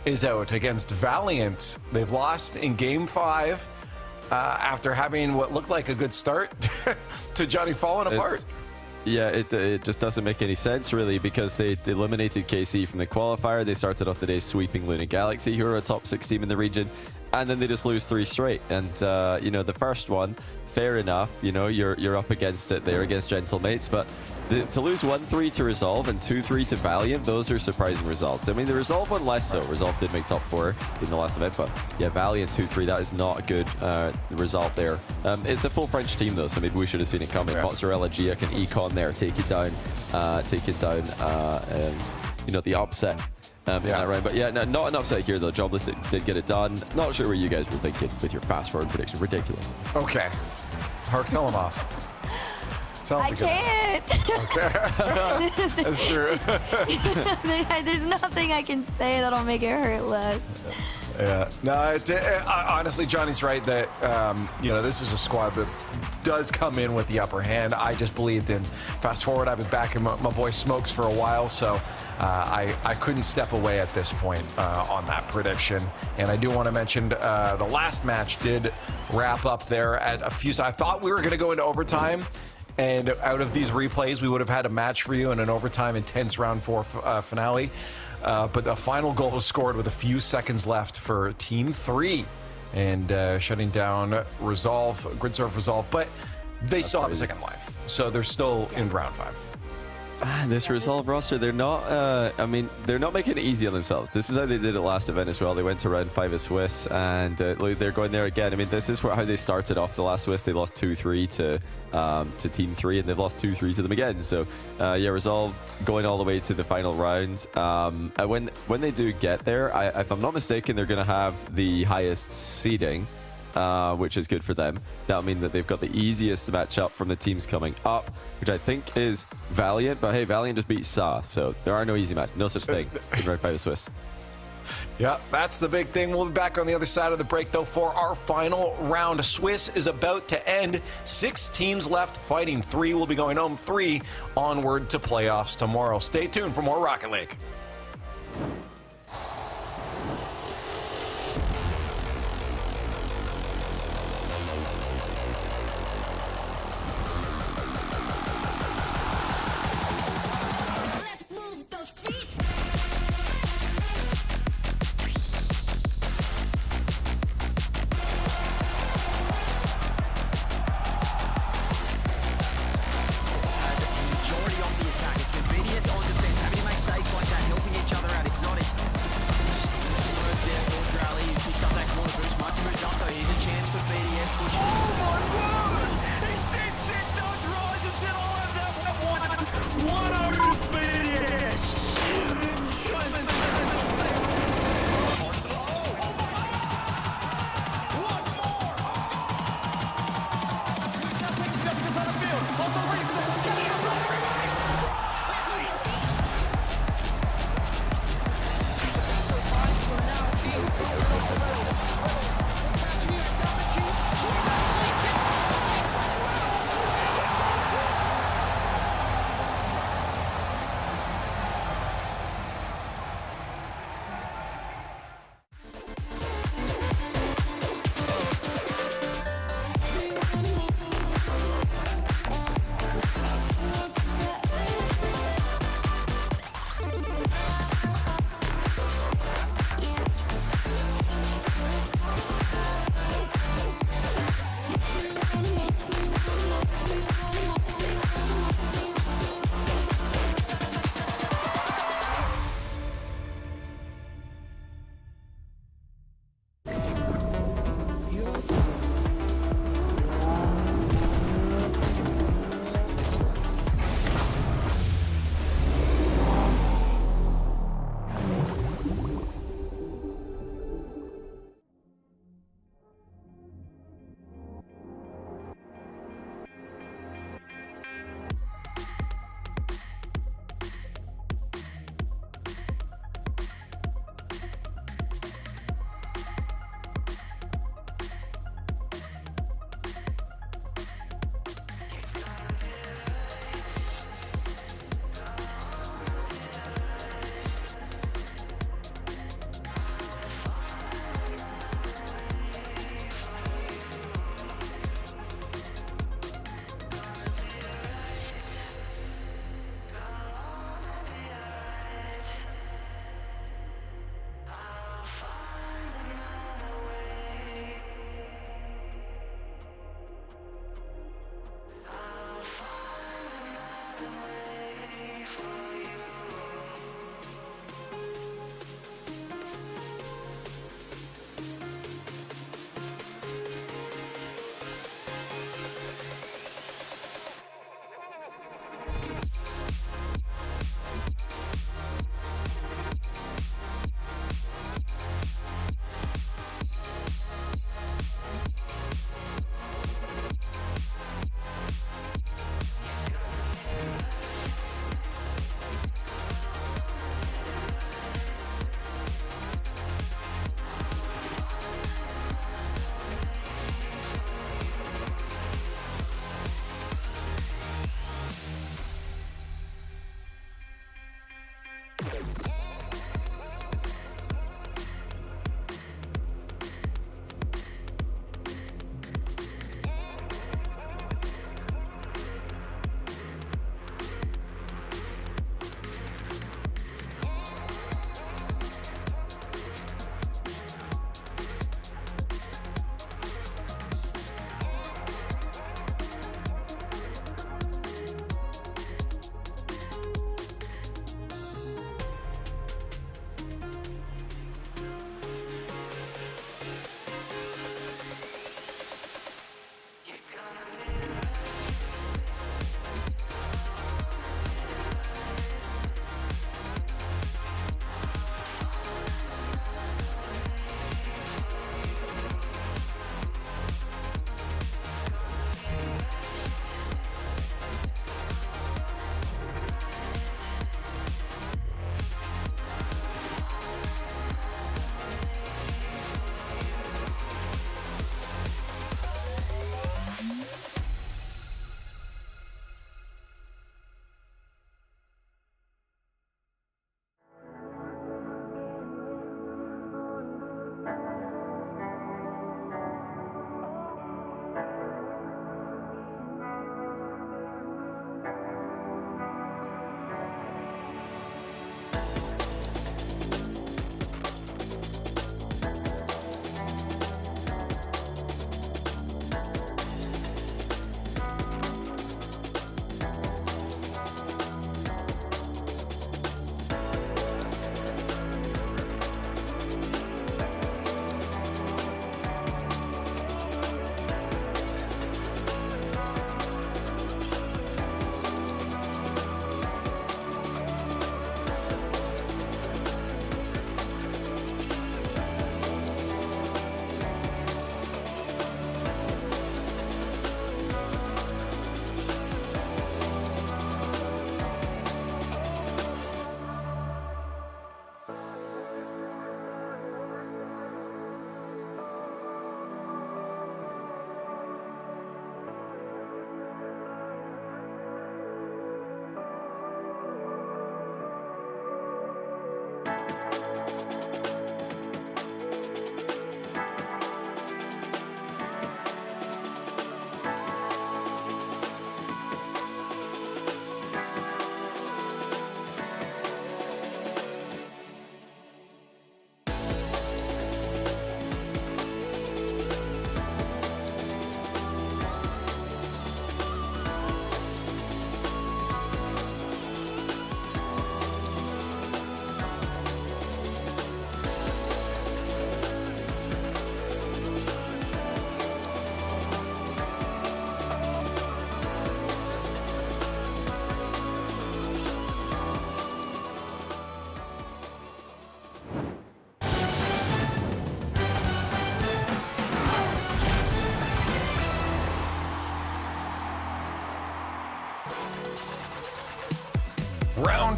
is out against Valiant. They've lost in Game 5 after having what looked like a good start to Johnny falling apart. Yeah, it just doesn't make any sense, really, because they eliminated KC from the qualifier. They started off the day sweeping Luna Galaxy, who are a top 6 team in the region, and then they just lose 3 straight. And, the first one, fair enough, you're up against it there against Gentlemates, but to lose 1-3 to Resolve and 2-3 to Valiant, those are surprising results. I mean, the Resolve one less so. Resolve did make top 4 in the last event, but yeah, Valiant 2-3, that is not a good result there. It's a full French team though, so maybe we should have seen it coming. Yeah. Mozzarella Gia can econ there, take it down, the upset in that round. But yeah, no, not an upset here though. Jobless did get it done. Not sure what you guys were thinking with your fast forward prediction. Ridiculous. Okay. Hark, tell him off. I can't. Okay. That's true. There's nothing I can say that'll make it hurt less. Yeah. No, honestly, Johnny's right that, this is a squad that does come in with the upper hand. I just believed in Fast Forward. I've been backing my boy Smokes for a while, so I couldn't step away at this point on that prediction. And I do want to mention the last match did wrap up there at a few. I thought we were going to go into overtime. And out of these replays, we would have had a match for you in an overtime intense round 4 finale. But the final goal was scored with a few seconds left for Team 3 and shutting down Gridserve Resolve. But they still have a second life. So they're still in round 5. This Resolve roster, they're not they're not making it easy on themselves. This is how they did it last event as well. They went to round 5 of Swiss, and they're going there again. I mean, this is how they started off the last Swiss. They lost 2-3 to Team 3, and they've lost 2-3 to them again. So Resolve going all the way to the final round. When they do get there, if I'm not mistaken, they're going to have the highest seeding, which is good for them. That'll mean that they've got the easiest matchup from the teams coming up, which I think is Valiant. But hey, Valiant just beat SA, so there are no easy matches. No such thing in round 5 of Swiss. Yeah, that's the big thing. We'll be back on the other side of the break, though, for our final round. Swiss is about to end. 6 teams left fighting. 3 will be going home. 3 onward to playoffs tomorrow. Stay tuned for more Rocket League. Majority on the attack. It's been BDS on defense, having to make saves like that.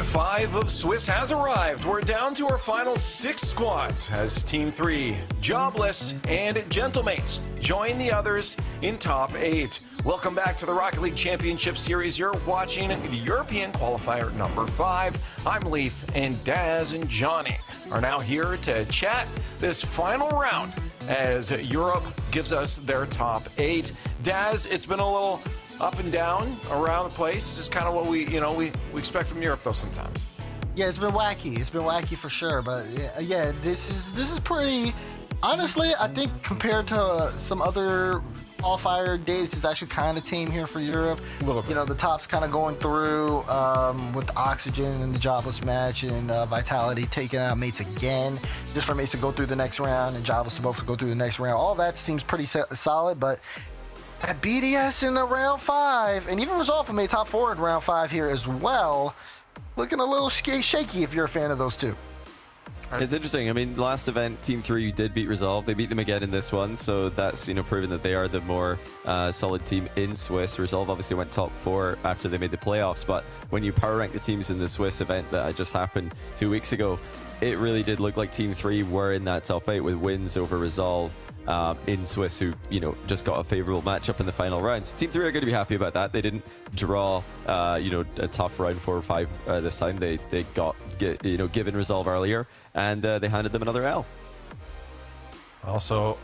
Round 5 of Swiss has arrived. We're down to our final 6 squads as Team 3, Jobless, and Gentlemates join the others in top 8. Welcome back to the Rocket League Championship Series. You're watching the European Qualifier number 5. I'm Leaf, and Daz and Johnny are now here to chat this final round as Europe gives us their top 8. Daz, it's been a little up and down around the place. This is kind of what we expect from Europe, though, sometimes. Yeah, it's been wacky. It's been wacky for sure. But yeah, this is pretty. Honestly, I think compared to some other qualifier days, it's actually kind of tame here for Europe. A little bit. You know, the top's kind of going through with the Oxygen and the Jobless match, and Vitality taking out Mates again, just for Mates to go through the next round and Jobless to both go through the next round. All that seems pretty solid, but that BDS in the round 5, and even Resolve made top 4 in round 5 here as well, looking a little shaky if you're a fan of those two. It's interesting. I mean, last event, Team 3 did beat Resolve. They beat them again in this one, so that's, proven that they are the more solid team in Swiss. Resolve obviously went top 4 after they made the playoffs, but when you power rank the teams in the Swiss event that just happened 2 weeks ago, it really did look like Team 3 were in that top 8 with wins over Resolve in Swiss, who just got a favorable matchup in the final rounds. Team 3 are going to be happy about that. They didn't draw a tough round 4 or 5 this time. They got given Resolve earlier, and they handed them another L. Also,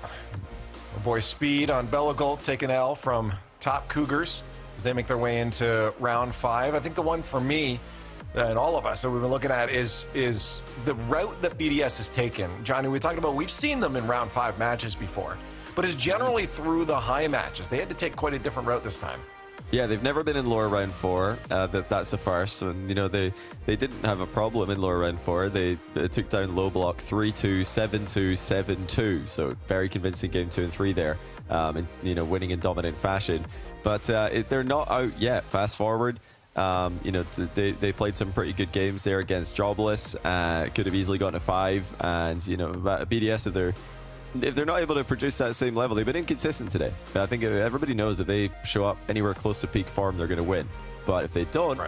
our boy Speed on Bellegold taking L from top Cougars as they make their way into round 5. I think the one for me and all of us that we've been looking at is the route that BDS has taken. Johnny, we talked about, we've seen them in round 5 matches before, but it's generally through the high matches. They had to take quite a different route this time. Yeah, they've never been in lower round 4. That's a first. And, they didn't have a problem in lower round 4. They took down low block 3-2, 7-2, 7-2. So very convincing game 2 and 3 there. And, winning in dominant fashion. But they're not out yet. Fast forward. They played some pretty good games there against Jobless. Could have easily gone to 5. And, BDS, if they're not able to produce that same level, they've been inconsistent today. I think everybody knows if they show up anywhere close to peak form, they're going to win. But if they don't,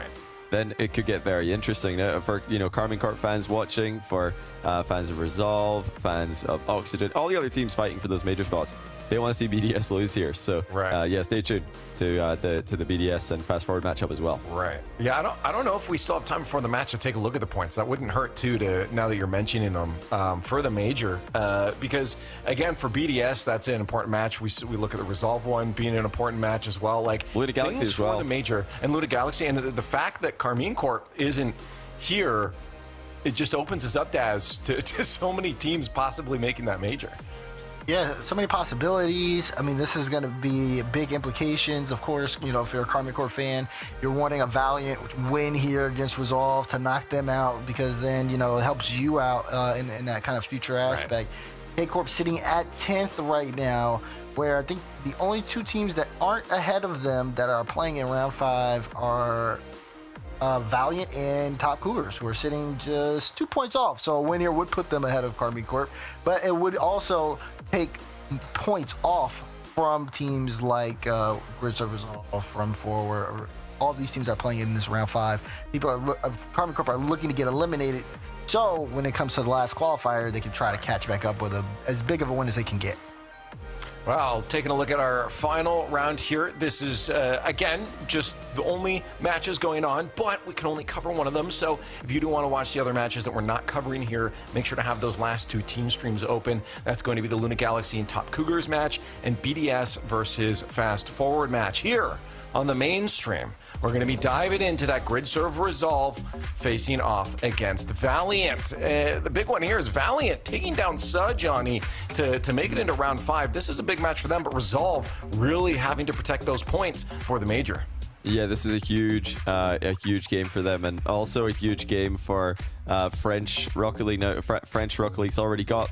then it could get very interesting. For Karmine Corp fans watching, for fans of Resolve, fans of Oxygen, all the other teams fighting for those major spots, they want to see BDS lose here. So stay tuned to the BDS and fast forward matchup as well. Right. Yeah, I don't know if we still have time before the match to take a look at the points. That wouldn't hurt too, now that you're mentioning them, for the major, because again, for BDS, that's an important match. We look at the Resolve one being an important match as well. Like Luna Galaxy as well. For the major and Luna Galaxy, and the fact that Karmine Corp isn't here, it just opens us up, Daz, to so many teams possibly making that major. Yeah, so many possibilities. I mean, this is going to be big implications. Of course, if you're a Karmine Corp fan, you're wanting a Valiant win here against Resolve to knock them out, because then, it helps you out in that kind of future aspect. K-Corp sitting at 10th right now, where I think the only 2 teams that aren't ahead of them that are playing in round 5 are Valiant and top Cougars, who are sitting just 2 points off. So a win here would put them ahead of Karmine Corp, but it would also take points off from teams like Gridserve, Resolve, from Forward. All these teams are playing in this round 5. Karmine Corp are looking to get eliminated, so when it comes to the last qualifier, they can try to catch back up with as big of a win as they can get. Well, taking a look at our final round here. This is, again, just the only matches going on, but we can only cover one of them. So if you do want to watch the other matches that we're not covering here, make sure to have those last 2 team streams open. That's going to be the Luna Galaxy and Top Cougars match, and BDS versus Fast Forward match here on the main stream. We're going to be diving into that Gridserve Resolve facing off against Valiant. The big one here is Valiant taking down Johnny to make it into round 5. This is a big match for them, but Resolve really having to protect those points for the major. Yeah, this is a huge game for them, and also a huge game for French Rocket League. Now, French Rocket League's already got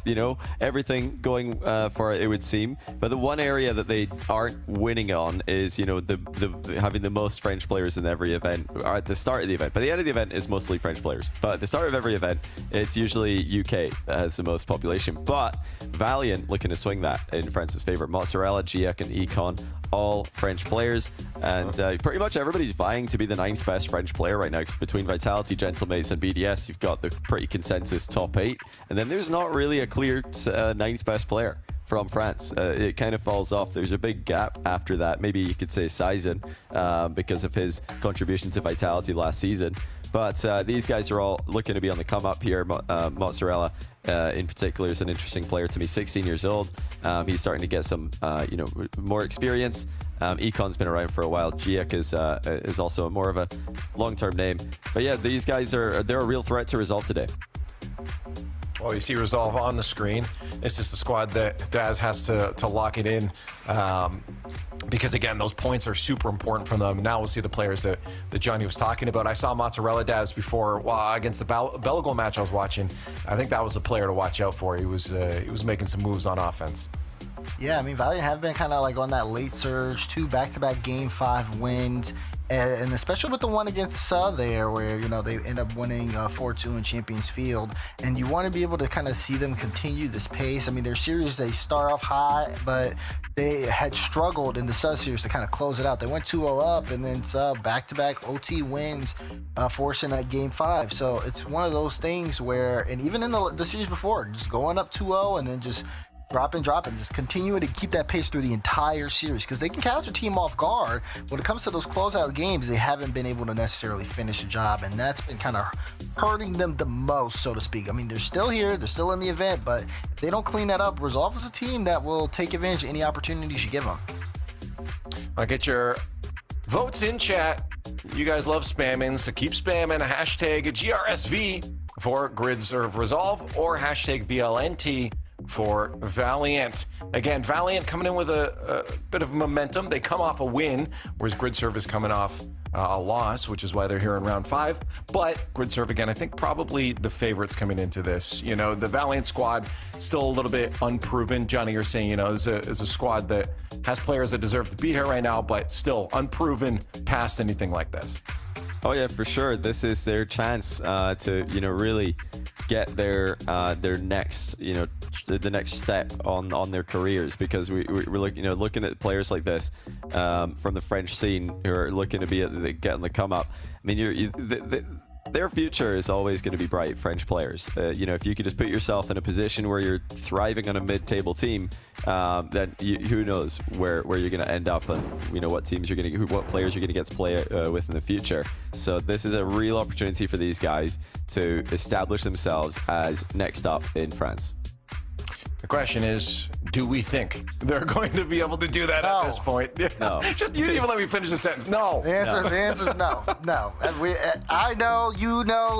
everything going for it, would seem. But the one area that they aren't winning on is the having the most French players in every event, or at the start of the event. By the end of the event, is mostly French players. But at the start of every event, it's usually UK that has the most population. But Valiant looking to swing that in France's favor. Mozzarella, GIEC, and Econ all French players. And pretty much everybody's vying to be the 9th best French player right now. 'Cause between Vitality, Gentlemates, and BDS, you've got the pretty consensus top 8. And then there's not really a clear 9th best player from France. It kind of falls off. There's a big gap after that. Maybe you could say Sizen because of his contribution to Vitality last season. But these guys are all looking to be on the come up here. Mozzarella in particular is an interesting player to me. 16 years old. He's starting to get some more experience. Econ's been around for a while. Giek is also more of a long-term name. But yeah, these guys they're a real threat to Resolve today. Well, you see Resolve on the screen. This is the squad that Daz has to lock it in because, again, those points are super important for them. Now we'll see the players that Johnny was talking about. I saw Mozzarella Daz before against the Bellegoal match I was watching. I think that was a player to watch out for. He was making some moves on offense. Yeah, I mean, Valiant have been kind of like on that late surge, 2 back-to-back Game 5 wins. And especially with the one against there where, they end up winning 4-2 in Champions Field. And you want to be able to kind of see them continue this pace. I mean, their series, they start off high, but they had struggled in the series to kind of close it out. They went 2-0 up and then back-to-back OT wins, forcing that Game 5. So it's one of those things where, and even in the series before, just going up 2-0 and then just drop and just continue to keep that pace through the entire series because they can catch a team off guard. When it comes to those closeout games, they haven't been able to necessarily finish a job, and that's been kind of hurting them the most, so to speak. I mean, they're still here, they're still in the event, but if they don't clean that up, Resolve is a team that will take advantage of any opportunities you give them. I'll get your votes in chat. You guys love spamming, so keep spamming. Hashtag GRSV for Gridserve Resolve or hashtag VLNT for Valiant. Again, Valiant coming in with a bit of momentum. They come off a win, whereas Gridserve is coming off a loss, which is why they're here in round 5. But Gridserve, again, I think probably the favorites coming into this. The Valiant squad still a little bit unproven. Johnny, you're saying, is a squad that has players that deserve to be here right now, but still unproven past anything like this. Oh yeah, for sure. This is their chance to really get their next the next step on their careers, because we're looking at players like this from the French scene who are looking to be getting the come up. I mean, their future is always going to be bright. French players, if you could just put yourself in a position where you're thriving on a mid-table team, then who knows where you're going to end up, and what teams you're going to, what players you're going to get to play with in the future. So this is a real opportunity for these guys to establish themselves as next up in France. The question is, do we think they're going to be able to do that at this point? No. Just, you didn't even let me finish the sentence. No. The answer is no. No. I know,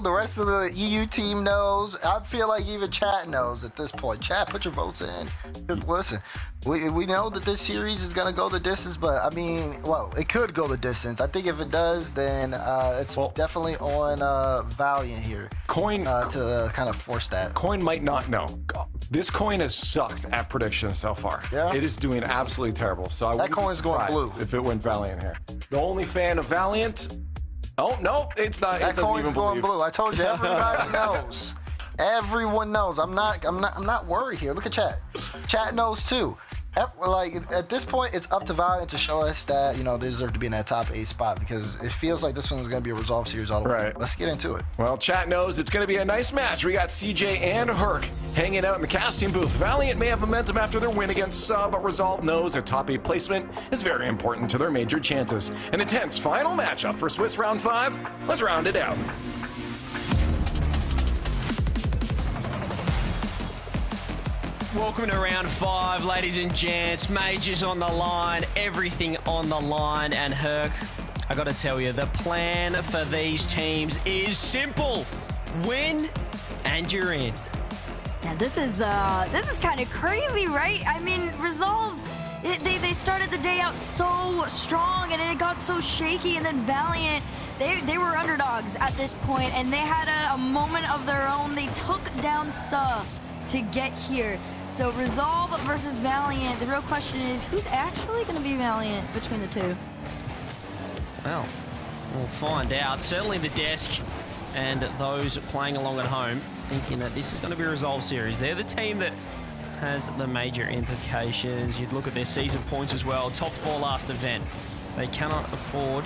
the rest of the EU team knows. I feel like even chat knows at this point. Chat, put your votes in. Because listen, we know that this series is going to go the distance, but I mean, it could go the distance. I think if it does, then it's definitely on Valiant here. Coin to kind of force that. Coin might not know. This coin has sucked at predictions so far. Yeah. It is doing absolutely terrible. So I wouldn't be coin's going surprised blue if it went Valiant here. The only fan of Valiant. Oh no, it's not. That it doesn't coin's even going believe. blue. I told you, everybody knows. Everyone knows. I'm not worried here. Look at chat. Chat knows too. At this point, it's up to Valiant to show us that they deserve to be in that top 8 spot, because it feels like this one's going to be a Resolve series all the way. Right. Let's get into it. Well, chat knows it's going to be a nice match. We got CJ and Herc hanging out in the casting booth. Valiant may have momentum after their win against Sub, but Resolve knows their top 8 placement is very important to their major chances. An intense final matchup for Swiss Round 5. Let's round it out. Welcome to round 5, ladies and gents. Majors on the line, everything on the line. And Herc, I got to tell you, the plan for these teams is simple. Win and you're in. Yeah, this is kind of crazy, right? I mean, Resolve, they started the day out so strong, and it got so shaky, and then Valiant, they were underdogs at this point, and they had a moment of their own. They took down Sub to get here. So Resolve versus Valiant, the real question is, who's actually going to be Valiant between the two? Well, we'll find out. Certainly the desk and those playing along at home thinking that this is going to be a Resolve series. They're the team that has the major implications. You'd look at their season points as well. Top 4 last event. They cannot afford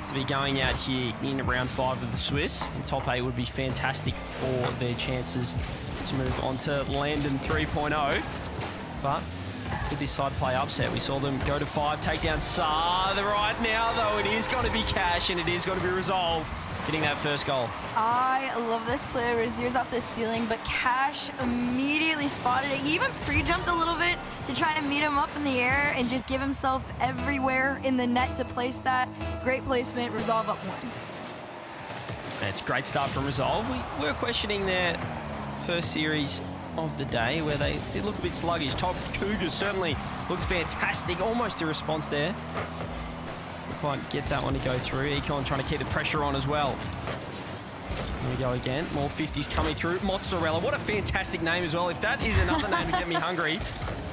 to be going out here in round 5 of the Swiss. And top 8 would be fantastic for their chances to move on to Landon 3.0. But did this side play upset? We saw them go to 5, take down Saar. Right now, though, it is going to be Cash and it is going to be Resolve getting that first goal. I love this player. Razier's off the ceiling, but Cash immediately spotted it. He even pre-jumped a little bit to try and meet him up in the air and just give himself everywhere in the net to place that. Great placement, Resolve up 1. It's a great start from Resolve. We were questioning their first series of the day where they did look a bit sluggish. Top Cougars certainly looks fantastic. Almost a response there. Couldn't quite get that one to go through. Econ trying to keep the pressure on as well. Here we go again. More 50s coming through. Mozzarella. What a fantastic name as well. If that is another name to get me hungry,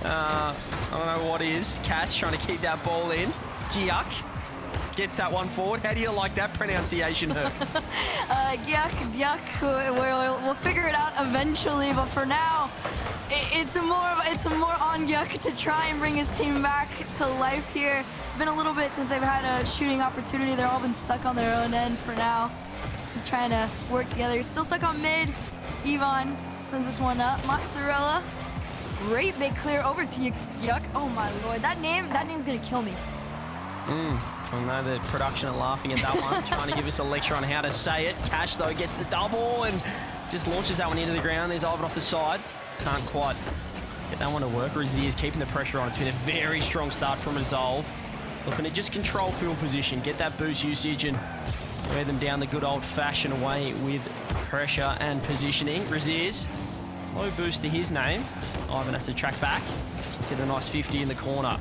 I don't know what is. Cash trying to keep that ball in. Giuk gets that one forward. How do you like that pronunciation, Herc? Gyuk. We'll figure it out eventually, but for now, it's more on Gyuk to try and bring his team back to life here. It's been a little bit since they've had a shooting opportunity. They've all been stuck on their own end for now. They're trying to work together. He's still stuck on mid. Yvonne sends this one up. Mozzarella. Great big clear over to Gyuk. Oh my lord, that name's gonna kill me. I know the production are laughing at that one, trying to give us a lecture on how to say it. Cash, though, gets the double and just launches that one into the ground. There's Ivan off the side. Can't quite get that one to work. Razier's keeping the pressure on. It's been a very strong start from Resolve. Looking to just control field position, get that boost usage and wear them down the good old-fashioned way with pressure and positioning. Razier's low boost to his name. Ivan has to track back. He's hit a nice 50 in the corner.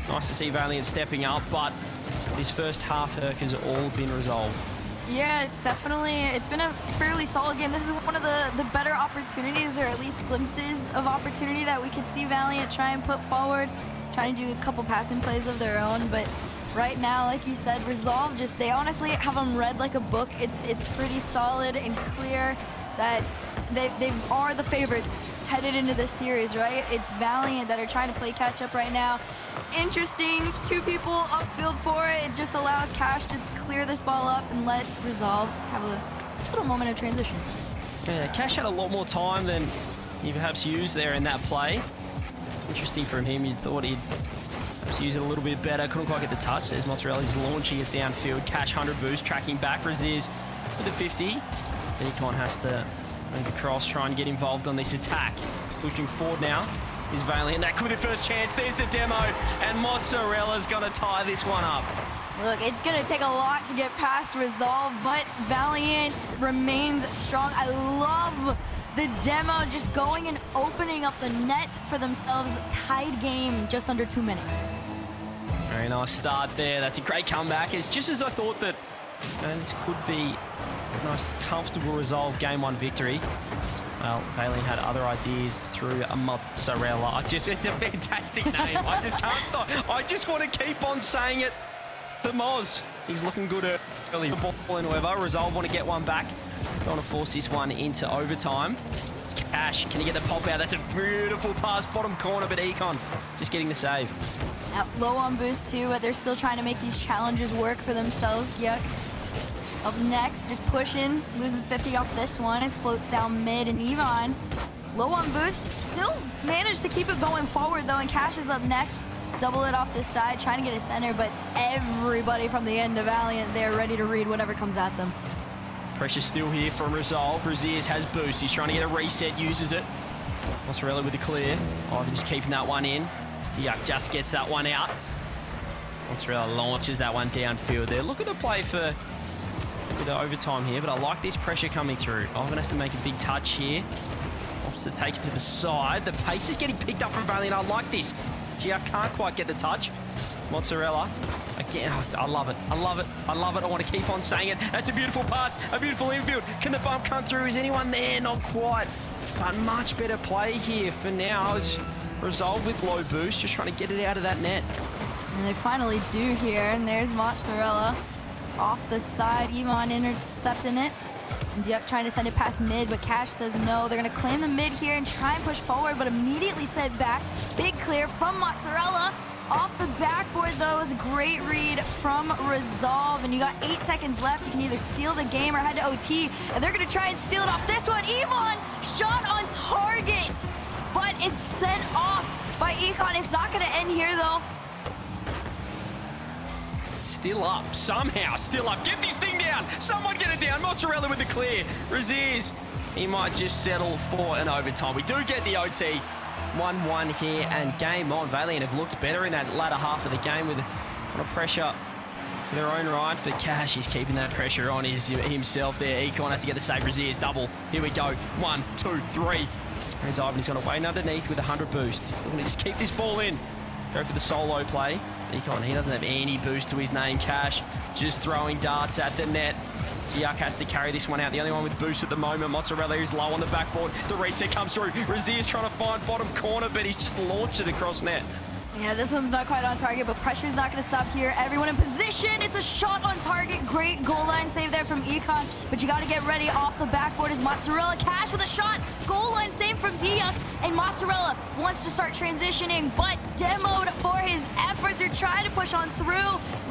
Nice to see Valiant stepping up, but this first half, Herc, has all been resolved. Yeah, it's been a fairly solid game. This is one of the better opportunities, or at least glimpses of opportunity that we could see Valiant try and put forward, trying to do a couple passing plays of their own. But right now, like you said, Resolve they honestly have them read like a book. It's pretty solid and clear that they are the favorites headed into this series, right? It's Valiant that are trying to play catch up right now. Interesting, 2 people upfield for it. It just allows Cash to clear this ball up and let Resolve have a little moment of transition. Yeah, Cash had a lot more time than he perhaps used there in that play. Interesting from him. You thought he'd perhaps use it a little bit better. Couldn't quite get the touch. There's Mozzarella. He's launching it downfield. Cash 100 boost, tracking back. Razier's with the 50. Econ has to move across, try and get involved on this attack. Pushing forward now is Valiant. That could be the first chance. There's the demo, and Mozzarella's going to tie this one up. Look, it's going to take a lot to get past Resolve, but Valiant remains strong. I love the demo just going and opening up the net for themselves. Tied game, just under 2 minutes. Very nice start there. That's a great comeback. It's just as I thought that this could be a nice, comfortable Resolve Game 1 victory. Well, Valiant had other ideas through a Mozzarella. It's a fantastic name. I just can't stop. I just want to keep on saying it. The Moz. He's looking good early. Ball in whoever. Resolve want to get one back. Don't want to force this one into overtime. It's Cash. Can he get the pop out? That's a beautiful pass. Bottom corner, but Econ just getting the save. Now, low on boost too, but they're still trying to make these challenges work for themselves. Gyuk up next, just pushing, loses 50 off this one. It floats down mid, and Yvonne, low on boost, still managed to keep it going forward though, and Cash is up next. Double it off this side, trying to get a center, but everybody from the end of Valiant, they're ready to read whatever comes at them. Pressure still here from Resolve. Razier's has boost. He's trying to get a reset, uses it. Mozzarella with the clear. Ivan just keeping that one in. Gyuk just gets that one out. Mozzarella launches that one downfield there. Looking to play for a bit of overtime here, but I like this pressure coming through. Ivan has to make a big touch here. Wants to take it to the side. The pace is getting picked up from Valiant. I like this. Gyuk can't quite get the touch. Mozzarella. Again, oh, I love it. I love it. I love it. I want to keep on saying it. That's a beautiful pass. A beautiful infield. Can the bump come through? Is anyone there? Not quite. But much better play here for now. It's Resolve with low boost. Just trying to get it out of that net. And they finally do here. And there's Mozzarella off the side. Yvonne intercepting it. And Diuk trying to send it past mid, but Cash says no. They're going to claim the mid here and try and push forward, but immediately sent back. Big clear from Mozzarella. Off the backboard, though, was a great read from Resolve. And you got 8 seconds left. You can either steal the game or head to OT. And they're going to try and steal it off this one. Yvonne, shot on target, but it's sent off by Econ. It's not going to end here, though. Still up, somehow, still up. Get this thing down. Someone get it down. Mozzarella with the clear. Raziers, he might just settle for an overtime. We do get the OT. 1-1 here, and game on. Valiant have looked better in that latter half of the game with a lot of pressure in their own right, but Cash is keeping that pressure on himself there. Econ has to get the save. Raziers double. Here we go. 1, 2, 3. There's Ivan. He's gone away underneath with 100 boost. He's looking to just keep this ball in. Go for the solo play. Econ, he doesn't have any boost to his name. Cash just throwing darts at the net. Diuk has to carry this one out. The only one with boost at the moment. Mozzarella is low on the backboard. The reset comes through. Razier is trying to find bottom corner, but he's just launched it across net. Yeah, this one's not quite on target, but pressure's not going to stop here. Everyone in position. It's a shot on target. Great goal line save there from Econ, but you got to get ready. Off the backboard is Mozzarella. Cash with a shot. Goal line save from Diuk, and Mozzarella wants to start transitioning, but demoed for his efforts. They're trying to push on through.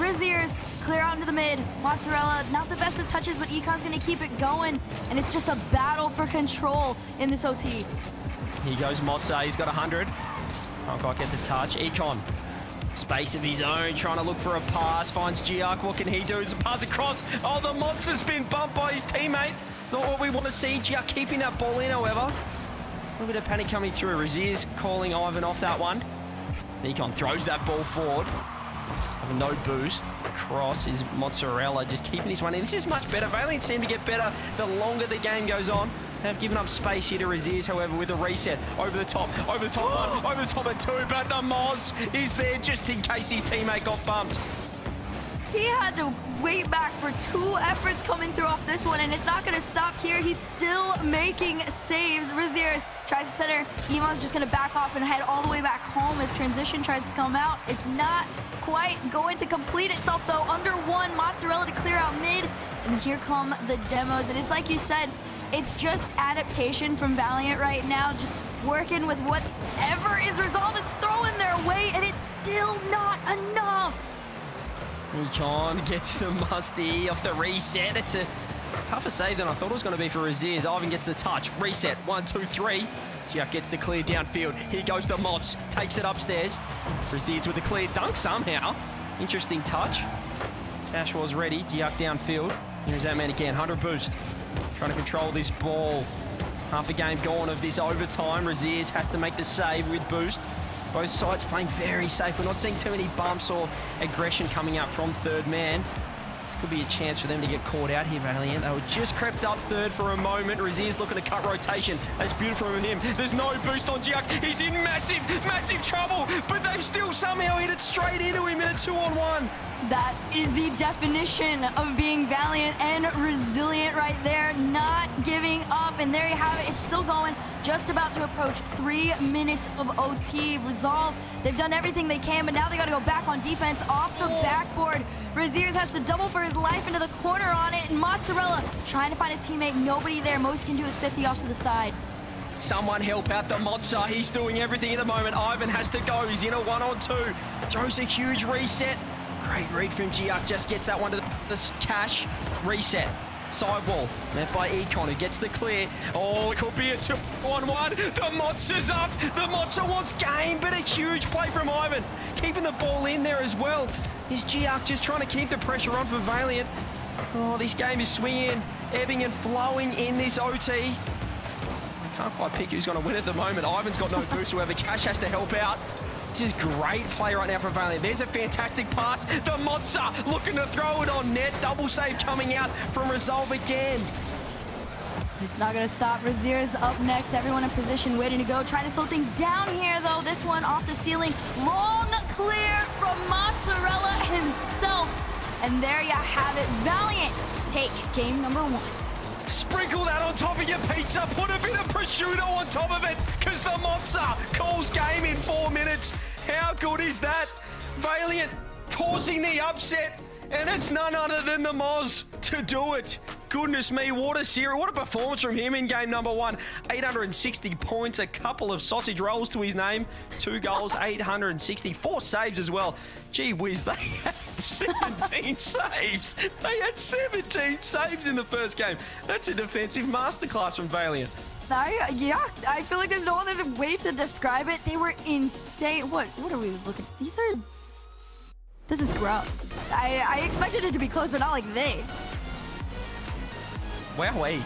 Raziers clear out into the mid. Mozzarella, not the best of touches, but Econ's going to keep it going, and it's just a battle for control in this OT. Here goes Mozza. He's got 100. Can't quite get the touch. Econ, space of his own, trying to look for a pass. Finds Diuk. What can he do? It's a pass across. Oh, the Mozza's been bumped by his teammate. Not what we want to see. Diuk keeping that ball in, however. A little bit of panic coming through. Raziers calling Ivan off that one. Econ throws that ball forward. No boost. Across is Mozzarella, just keeping this one in. This is much better. Valiant seem to get better the longer the game goes on. Have given up space here to Raziers, however, with a reset. Over the top one, over the top at 2, but the Moz is there just in case his teammate got bumped. He had to wait back for 2 efforts coming through off this one, and it's not going to stop here. He's still making saves. Raziers tries to center. Emon's just going to back off and head all the way back home as transition tries to come out. It's not quite going to complete itself, though. Under 1, Mozzarella to clear out mid, and here come the demos. And it's like you said, it's just adaptation from Valiant right now, just working with whatever is Resolve is throwing their way, and it's still not enough. Econ gets the musty off the reset. It's a tougher save than I thought it was going to be for Raziers. Ivan gets the touch. Reset. 1, 2, 3. Diuk gets the clear downfield. Here goes the Mots. Takes it upstairs. Raziers with the clear dunk somehow. Interesting touch. Cash was ready. Diuk downfield. Here's that man again. 100 boost. Trying to control this ball. Half a game gone of this overtime. Raziers has to make the save with boost. Both sides playing very safe. We're not seeing too many bumps or aggression coming out from third man. This could be a chance for them to get caught out here, Valiant. They were just crept up third for a moment. Raziers looking to cut rotation. That's beautiful from him. There's no boost on Diuk. He's in massive trouble, but they've still somehow hit it straight into him in a 2-on-1. That is the definition of being valiant and resilient right there, not giving up. And there you have it. It's still going, just about to approach 3 minutes of OT. Resolve, they've done everything they can, but now they got to go back on defense off the backboard. Raziers has to double for his life into the corner on it, and Mozzarella trying to find a teammate. Nobody there. Most he can do is 50 off to the side. Someone help out the Mozza. He's doing everything at the moment. Ivan has to go. He's in a 1-on-2. Throws a huge reset. Great read from Diuk. Just gets that one to the Cash. Reset. Sidewall. Met by Econ, who gets the clear. Oh, it could be a 2-on-1. The Mozza's up. The Mozza wants game, but a huge play from Ivan. Keeping the ball in there as well. Is Diuk just trying to keep the pressure on for Valiant. Oh, this game is swinging, ebbing and flowing in this OT. I can't quite pick who's going to win at the moment. Ivan's got no boost, however. Cash has to help out. This is great play right now for Valiant. There's a fantastic pass. The Mozza looking to throw it on net. Double save coming out from Resolve again. It's not going to stop. Raziers up next. Everyone in position, waiting to go. Trying to slow things down here, though. This one off the ceiling. Long clear from Mozzarella himself. And there you have it. Valiant take game number 1. Sprinkle that on top of your pizza. Put a bit of prosciutto on top of it, because the Mozza calls game in 4 minutes. How good is that? Valiant causing the upset, and it's none other than the Moz to do it. goodness me, what a series, what a performance from him in game number 1. 860 points, a couple of sausage rolls to his name, 2 goals, 864 saves as well. Gee whiz, they had 17 saves. They had 17 saves in the first game. That's a defensive masterclass from Valiant. Yeah, I feel like there's no other way to describe it. They were insane. What are we looking at? This is gross. I expected it to be close, but not like this. Wowee.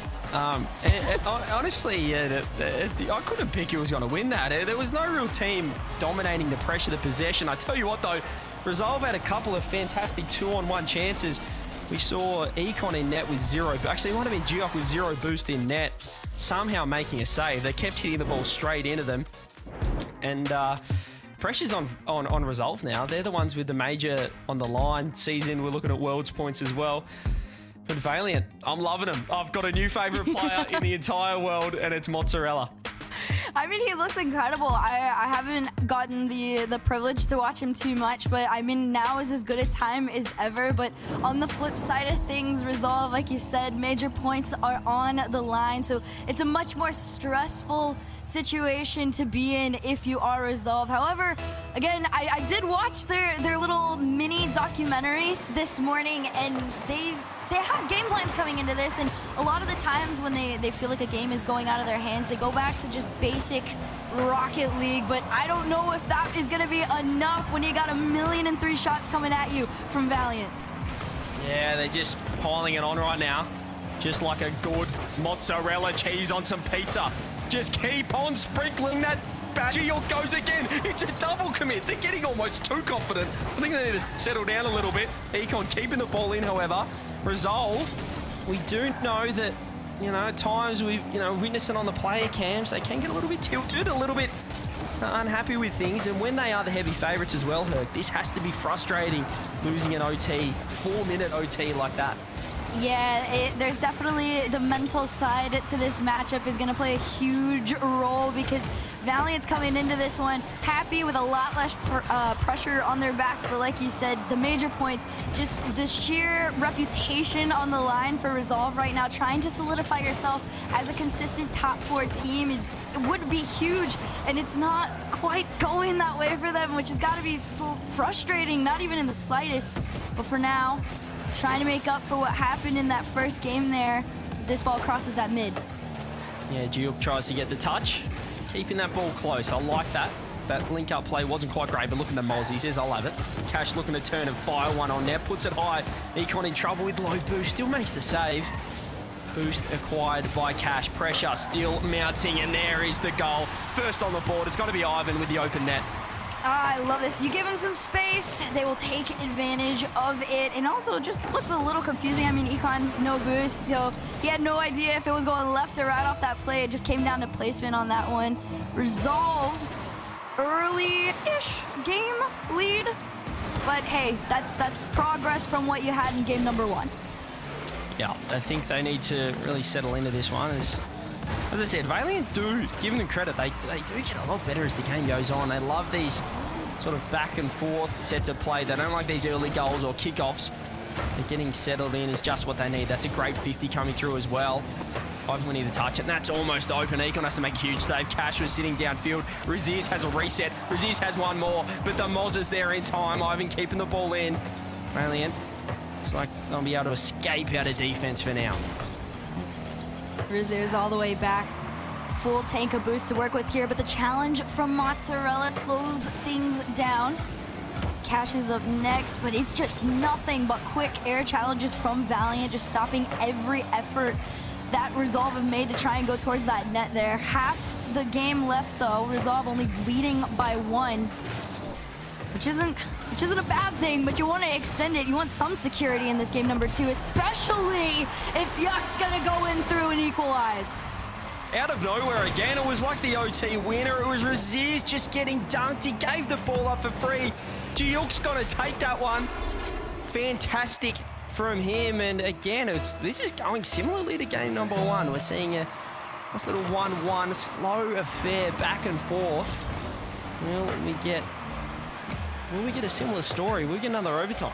Honestly, I couldn't pick who was going to win that. There was no real team dominating the pressure, the possession. I tell you what, though, Resolve had a couple of fantastic 2-on-1 chances. We saw Econ in net with 0. Actually, it might have been Giok with 0 boost in net, somehow making a save. They kept hitting the ball straight into them. And pressure's on Resolve now. They're the ones with the major on the line. Season, we're looking at Worlds points as well. But Valiant, I'm loving him. I've got a new favourite player in the entire world, and it's Mozzarella. I mean, he looks incredible. I haven't gotten the privilege to watch him too much, but I mean, now is as good a time as ever. But on the flip side of things, Resolve, like you said, major points are on the line, so it's a much more stressful situation to be in if you are Resolve. However, again, I did watch their little mini documentary this morning, and they have game plans coming into this, and a lot of the times when they feel like a game is going out of their hands, they go back to just basic Rocket League, but I don't know if that is going to be enough when you got 1,000,003 shots coming at you from Valiant. Yeah, they're just piling it on right now, just like a good mozzarella cheese on some pizza. Just keep on sprinkling that. Giok goes again. It's a double commit. They're getting almost too confident. I think they need to settle down a little bit. Econ keeping the ball in, however. Resolve, we do know that, at times we've, witnessed it on the player cams, they can get a little bit tilted, a little bit unhappy with things. And when they are the heavy favourites as well, Herc, this has to be frustrating, losing an OT, 4-minute OT like that. Yeah, there's definitely the mental side to this matchup is going to play a huge role because Valiant's coming into this one happy with a lot less pressure on their backs, but like you said, the major points, just the sheer reputation on the line for Resolve right now, trying to solidify yourself as a consistent top 4 team would be huge, and it's not quite going that way for them, which has got to be frustrating, not even in the slightest, but for now, trying to make up for what happened in that first game there. This ball crosses that mid. Yeah, Giok tries to get the touch. Keeping that ball close. I like that. That link-up play wasn't quite great, but look at the Moz. He says, I'll have it. Cash looking to turn and fire one on there. Puts it high. Econ in trouble with low boost. Still makes the save. Boost acquired by Cash. Pressure still mounting, and there is the goal. First on the board. It's got to be Ivan with the open net. I love this. You give him some space, they will take advantage of it. And also just looks a little confusing. I mean, Econ, no boost, so he had no idea if it was going left or right off that play. It just came down to placement on that one. Resolve, early-ish game lead. But hey, that's progress from what you had in game number 1. Yeah, I think they need to really settle into this one. As I said, Valiant do, giving them credit, they do get a lot better as the game goes on. They love these sort of back and forth sets of play. They don't like these early goals or kickoffs. They're getting settled in is just what they need. That's a great 50 coming through as well. Ivan winning the touch, and that's almost open. Econ has to make a huge save. Cash was sitting downfield. Raziz has a reset. Raziz has one more, but the Moz is there in time. Ivan keeping the ball in. Valiant looks like they'll be able to escape out of defense for now. Rizzo's all the way back. Full tank of boost to work with here, but the challenge from Mozzarella slows things down. Cash is up next, but it's just nothing but quick air challenges from Valiant, just stopping every effort that Resolve have made to try and go towards that net there. Half the game left though, Resolve only leading by 1, which isn't a bad thing, but you want to extend it. You want some security in this game number 2, especially if Diok's gonna go in through and equalize. Out of nowhere again, it was like the OT winner. It was Raziz just getting dunked. He gave the ball up for free. Giok's gonna take that one. Fantastic from him, and again, this is going similarly to game number 1. We're seeing a nice little 1-1 slow affair back and forth. Will we get a similar story? We'll get another overtime.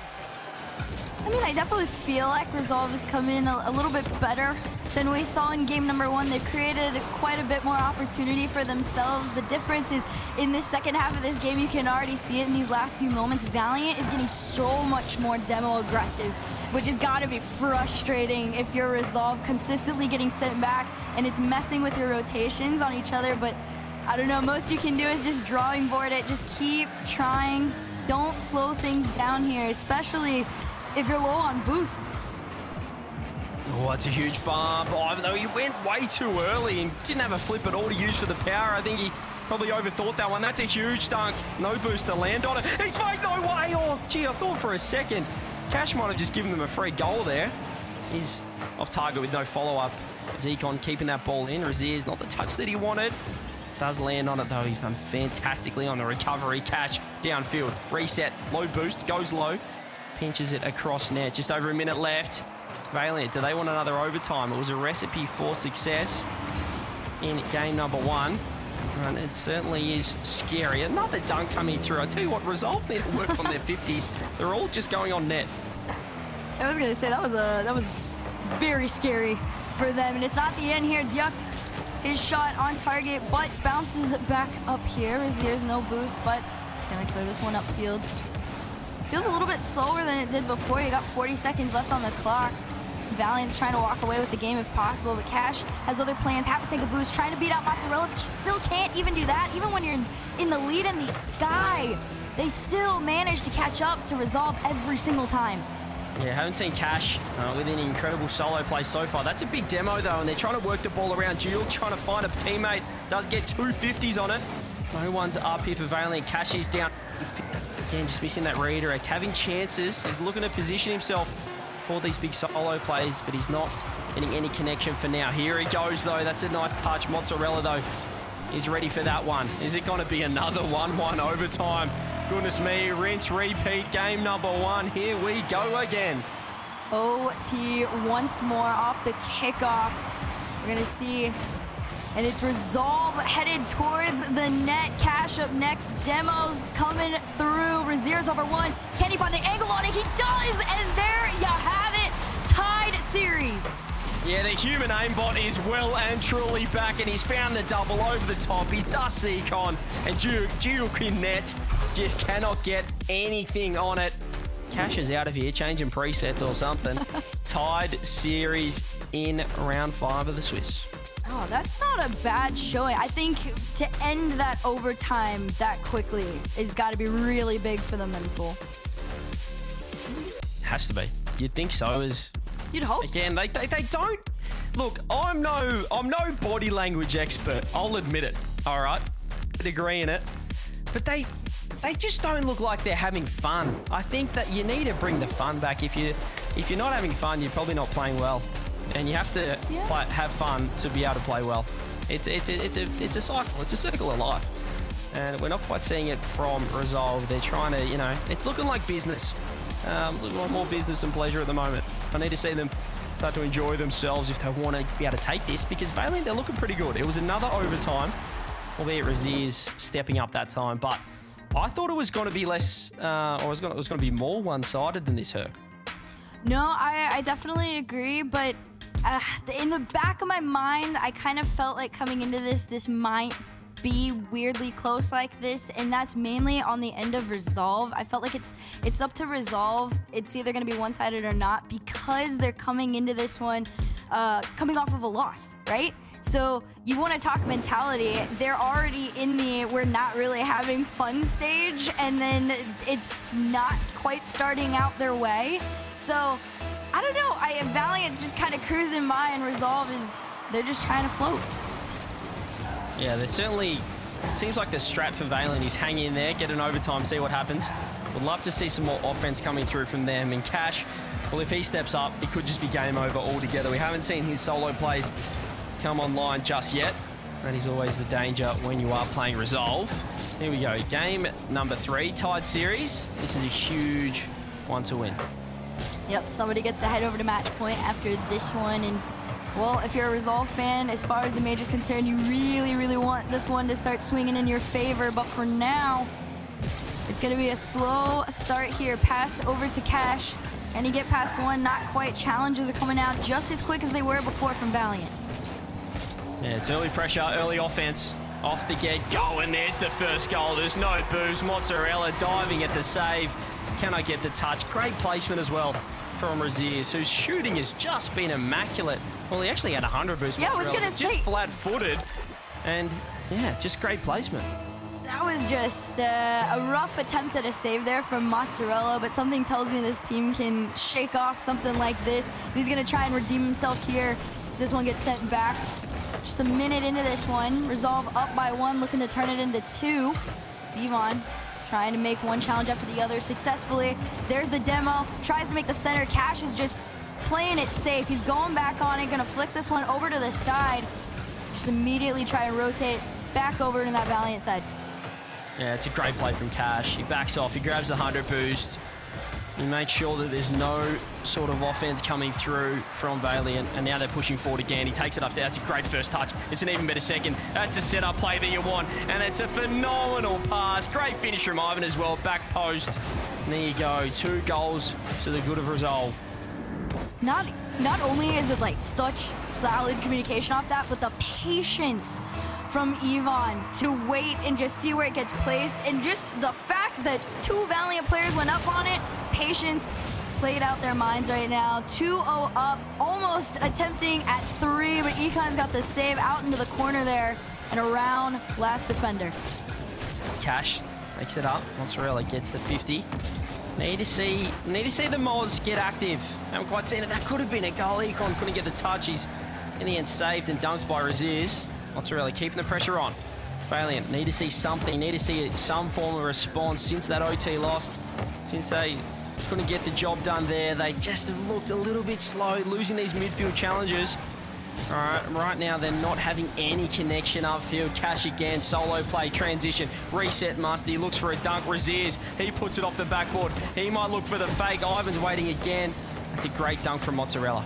I mean, I definitely feel like Resolve has come in a little bit better than we saw in game number 1. They've created quite a bit more opportunity for themselves. The difference is in this second half of this game, you can already see it in these last few moments. Valiant is getting so much more demo aggressive, which has got to be frustrating if you're Resolve, consistently getting sent back and it's messing with your rotations on each other. But I don't know, most you can do is just drawing board it. Just keep trying. Don't slow things down here, especially if you're low on boost. Oh, that's a huge bump. Oh, even though he went way too early and didn't have a flip at all to use for the power, I think he probably overthought that one. That's a huge dunk. No boost to land on it. He's fake, no way. Oh, gee, I thought for a second Cash might have just given them a free goal there. He's off target with no follow-up. Zekon keeping that ball in. Razier's not the touch that he wanted. Does land on it, though. He's done fantastically on the recovery. Cash downfield. Reset. Low boost. Goes low. Pinches it across net. Just over a minute left. Valiant, do they want another overtime? It was a recipe for success in game number 1. And it certainly is scary. Another dunk coming through. I tell you what, Resolve need to work on their 50s. They're all just going on net. I was going to say, that was very scary for them. And it's not the end here. Duck, his shot on target, but bounces back up here. Razier's no boost, but going to clear this one upfield. Feels a little bit slower than it did before. You got 40 seconds left on the clock. Valiant's trying to walk away with the game if possible, but Cash has other plans, have to take a boost, trying to beat out Mozzarella, but you still can't even do that. Even when you're in the lead in the sky, they still manage to catch up to Resolve every single time. Yeah, haven't seen Cash with any incredible solo play so far. That's a big demo, though, and they're trying to work the ball around Duel, trying to find a teammate. Does get 2 50s on it. No one's up here for Valiant. Cash is down. Again, just missing that redirect. Having chances. He's looking to position himself for these big solo plays, but he's not getting any connection for now. Here he goes, though. That's a nice touch. Mozzarella, though, is ready for that one. Is it going to be another 1-1 overtime? Goodness me, rinse, repeat, game number 1. Here we go again. OT once more off the kickoff. We're going to see, and it's Resolve headed towards the net. Cash up next. Demos coming through. Razier's over 1. Can he find the angle on it? He does, and there you have it. Tied series. Yeah, the human aimbot is well and truly back, and he's found the double over the top. He does Zekon, and Duke in net just cannot get anything on it. Cash is out of here, changing presets or something. Tied series in round 5 of the Swiss. Oh, that's not a bad showing. I think to end that overtime that quickly has got to be really big for the mental. Has to be. You'd think so. You'd hope. Again, they don't. Look, I'm no body language expert. I'll admit it. All right, degree in it, but they just don't look like they're having fun. I think that you need to bring the fun back. If you're not having fun, you're probably not playing well, and you have to have fun to be able to play well. It's a cycle. It's a circle of life, and we're not quite seeing it from Resolve. They're trying to, it's looking like business. It's looking like more business than pleasure at the moment. I need to see them start to enjoy themselves if they want to be able to take this, because Valiant, they're looking pretty good. It was another overtime, albeit Razier's stepping up that time, but I thought it was going to be less, or it was going to be more one-sided than this, Herc. No, I definitely agree, but in the back of my mind, I kind of felt like coming into this might be weirdly close like this, and that's mainly on the end of Resolve. I felt like it's up to Resolve. It's either going to be one-sided or not, because they're coming into this one coming off of a loss, right? So you want to talk mentality. They're already in the we're not really having fun stage, and then it's not quite starting out their way. So I don't know. Valiant's just kind of cruising by, and Resolve they're just trying to float. Yeah, they certainly, it seems like the strat for Valiant is hang in there, get an overtime, see what happens. Would love to see some more offense coming through from them. And Cash, well, if he steps up, it could just be game over altogether. We haven't seen his solo plays come online just yet. That is always the danger when you are playing Resolve. Here we go, game number 3, tied series. This is a huge one to win. Yep, somebody gets to head over to match point after this one, and well, if you're a Resolve fan, as far as the major's concerned, you really, really want this one to start swinging in your favor. But for now, it's going to be a slow start here. Pass over to Cash, Can he get past one? Not quite. Challenges are coming out just as quick as they were before from Valiant. Yeah, it's early pressure, early offense. Off the get-go, and there's the first goal. There's no boost. Mozzarella diving at the save. Cannot get the touch. Great placement as well from Rlcs, whose shooting has just been immaculate. Well, he actually had 100 boost. Yeah, I was Mozzarella, going to say. just flat-footed. And, yeah, just great placement. That was just a rough attempt at a save there from Mozzarella, but something tells me this team can shake off something like this. He's going to try and redeem himself here. This one gets sent back. Just a minute into this one. Resolve up by 1, looking to turn it into 2. Zevon trying to make one challenge after the other successfully. There's the demo. Tries to make the center. Cash is just playing it safe. He's going back on it. Going to flick this one over to the side. Just immediately try and rotate back over to that Valiant side. Yeah, it's a great play from Cash. He backs off. He grabs the 100 boost. He makes sure that there's no sort of offense coming through from Valiant, and now they're pushing forward again. He takes it up. That's a great first touch. It's an even better second. That's a setup play that you want, and it's a phenomenal pass. Great finish from Ivan as well. Back post. And there you go. 2 goals to the good of Resolve. Not only is it like such solid communication off that, but the patience from Yvonne to wait and just see where it gets placed, and just the fact that 2 Valiant players went up on it. Patience played out their minds right now. 2-0 up, almost attempting at 3, but Econ's got the save out into the corner there and around last defender. Cash makes it up. Mozzarella gets the 50. Need to see the Moz get active. Haven't quite seen it. That could have been a goal. Econ couldn't get the touch. He's in the end saved and dunked by Rlcs. Mozzarella keeping the pressure on. Valiant need to see something. Need to see some form of response since that OT lost. Since they couldn't get the job done there, they just have looked a little bit slow, losing these midfield challenges. All right now they're not having any connection upfield. Cash again, solo play, transition, reset must. He looks for a dunk. Rlcs, he puts it off the backboard. He might look for the fake. Ivan's waiting again. That's a great dunk from Mozzarella.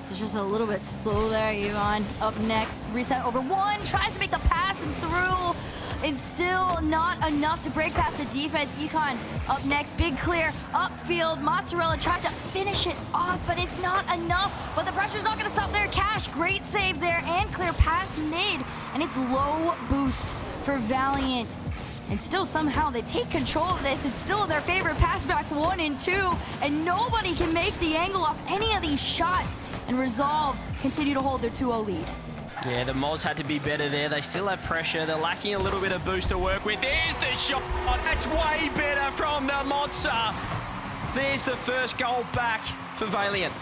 It's just a little bit slow there, Yvonne. Up next, reset over 1, tries to make the pass and through. And still not enough to break past the defense. Econ up next, big clear, upfield. Mozzarella tried to finish it off, but it's not enough. But the pressure's not gonna stop there. Cash, great save there, and clear pass mid. And it's low boost for Valiant. And still somehow they take control of this. It's still their favorite pass back 1 and 2. And nobody can make the angle off any of these shots. And Resolve continue to hold their 2-0 lead. Yeah, the Moz had to be better there. They still have pressure. They're lacking a little bit of boost to work with. There's the shot. That's way better from the Mozza. There's the first goal back for Valiant.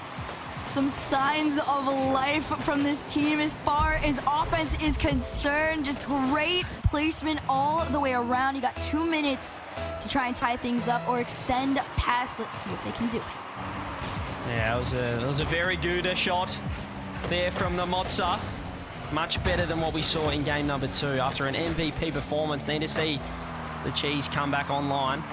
Some signs of life from this team as far as offense is concerned. Just great placement all the way around. You got 2 minutes to try and tie things up or extend past. Let's see if they can do it. Yeah, it was a very good shot there from the Mozza. Much better than what we saw in game number 2 after an MVP performance. Need to see the Cheese come back online.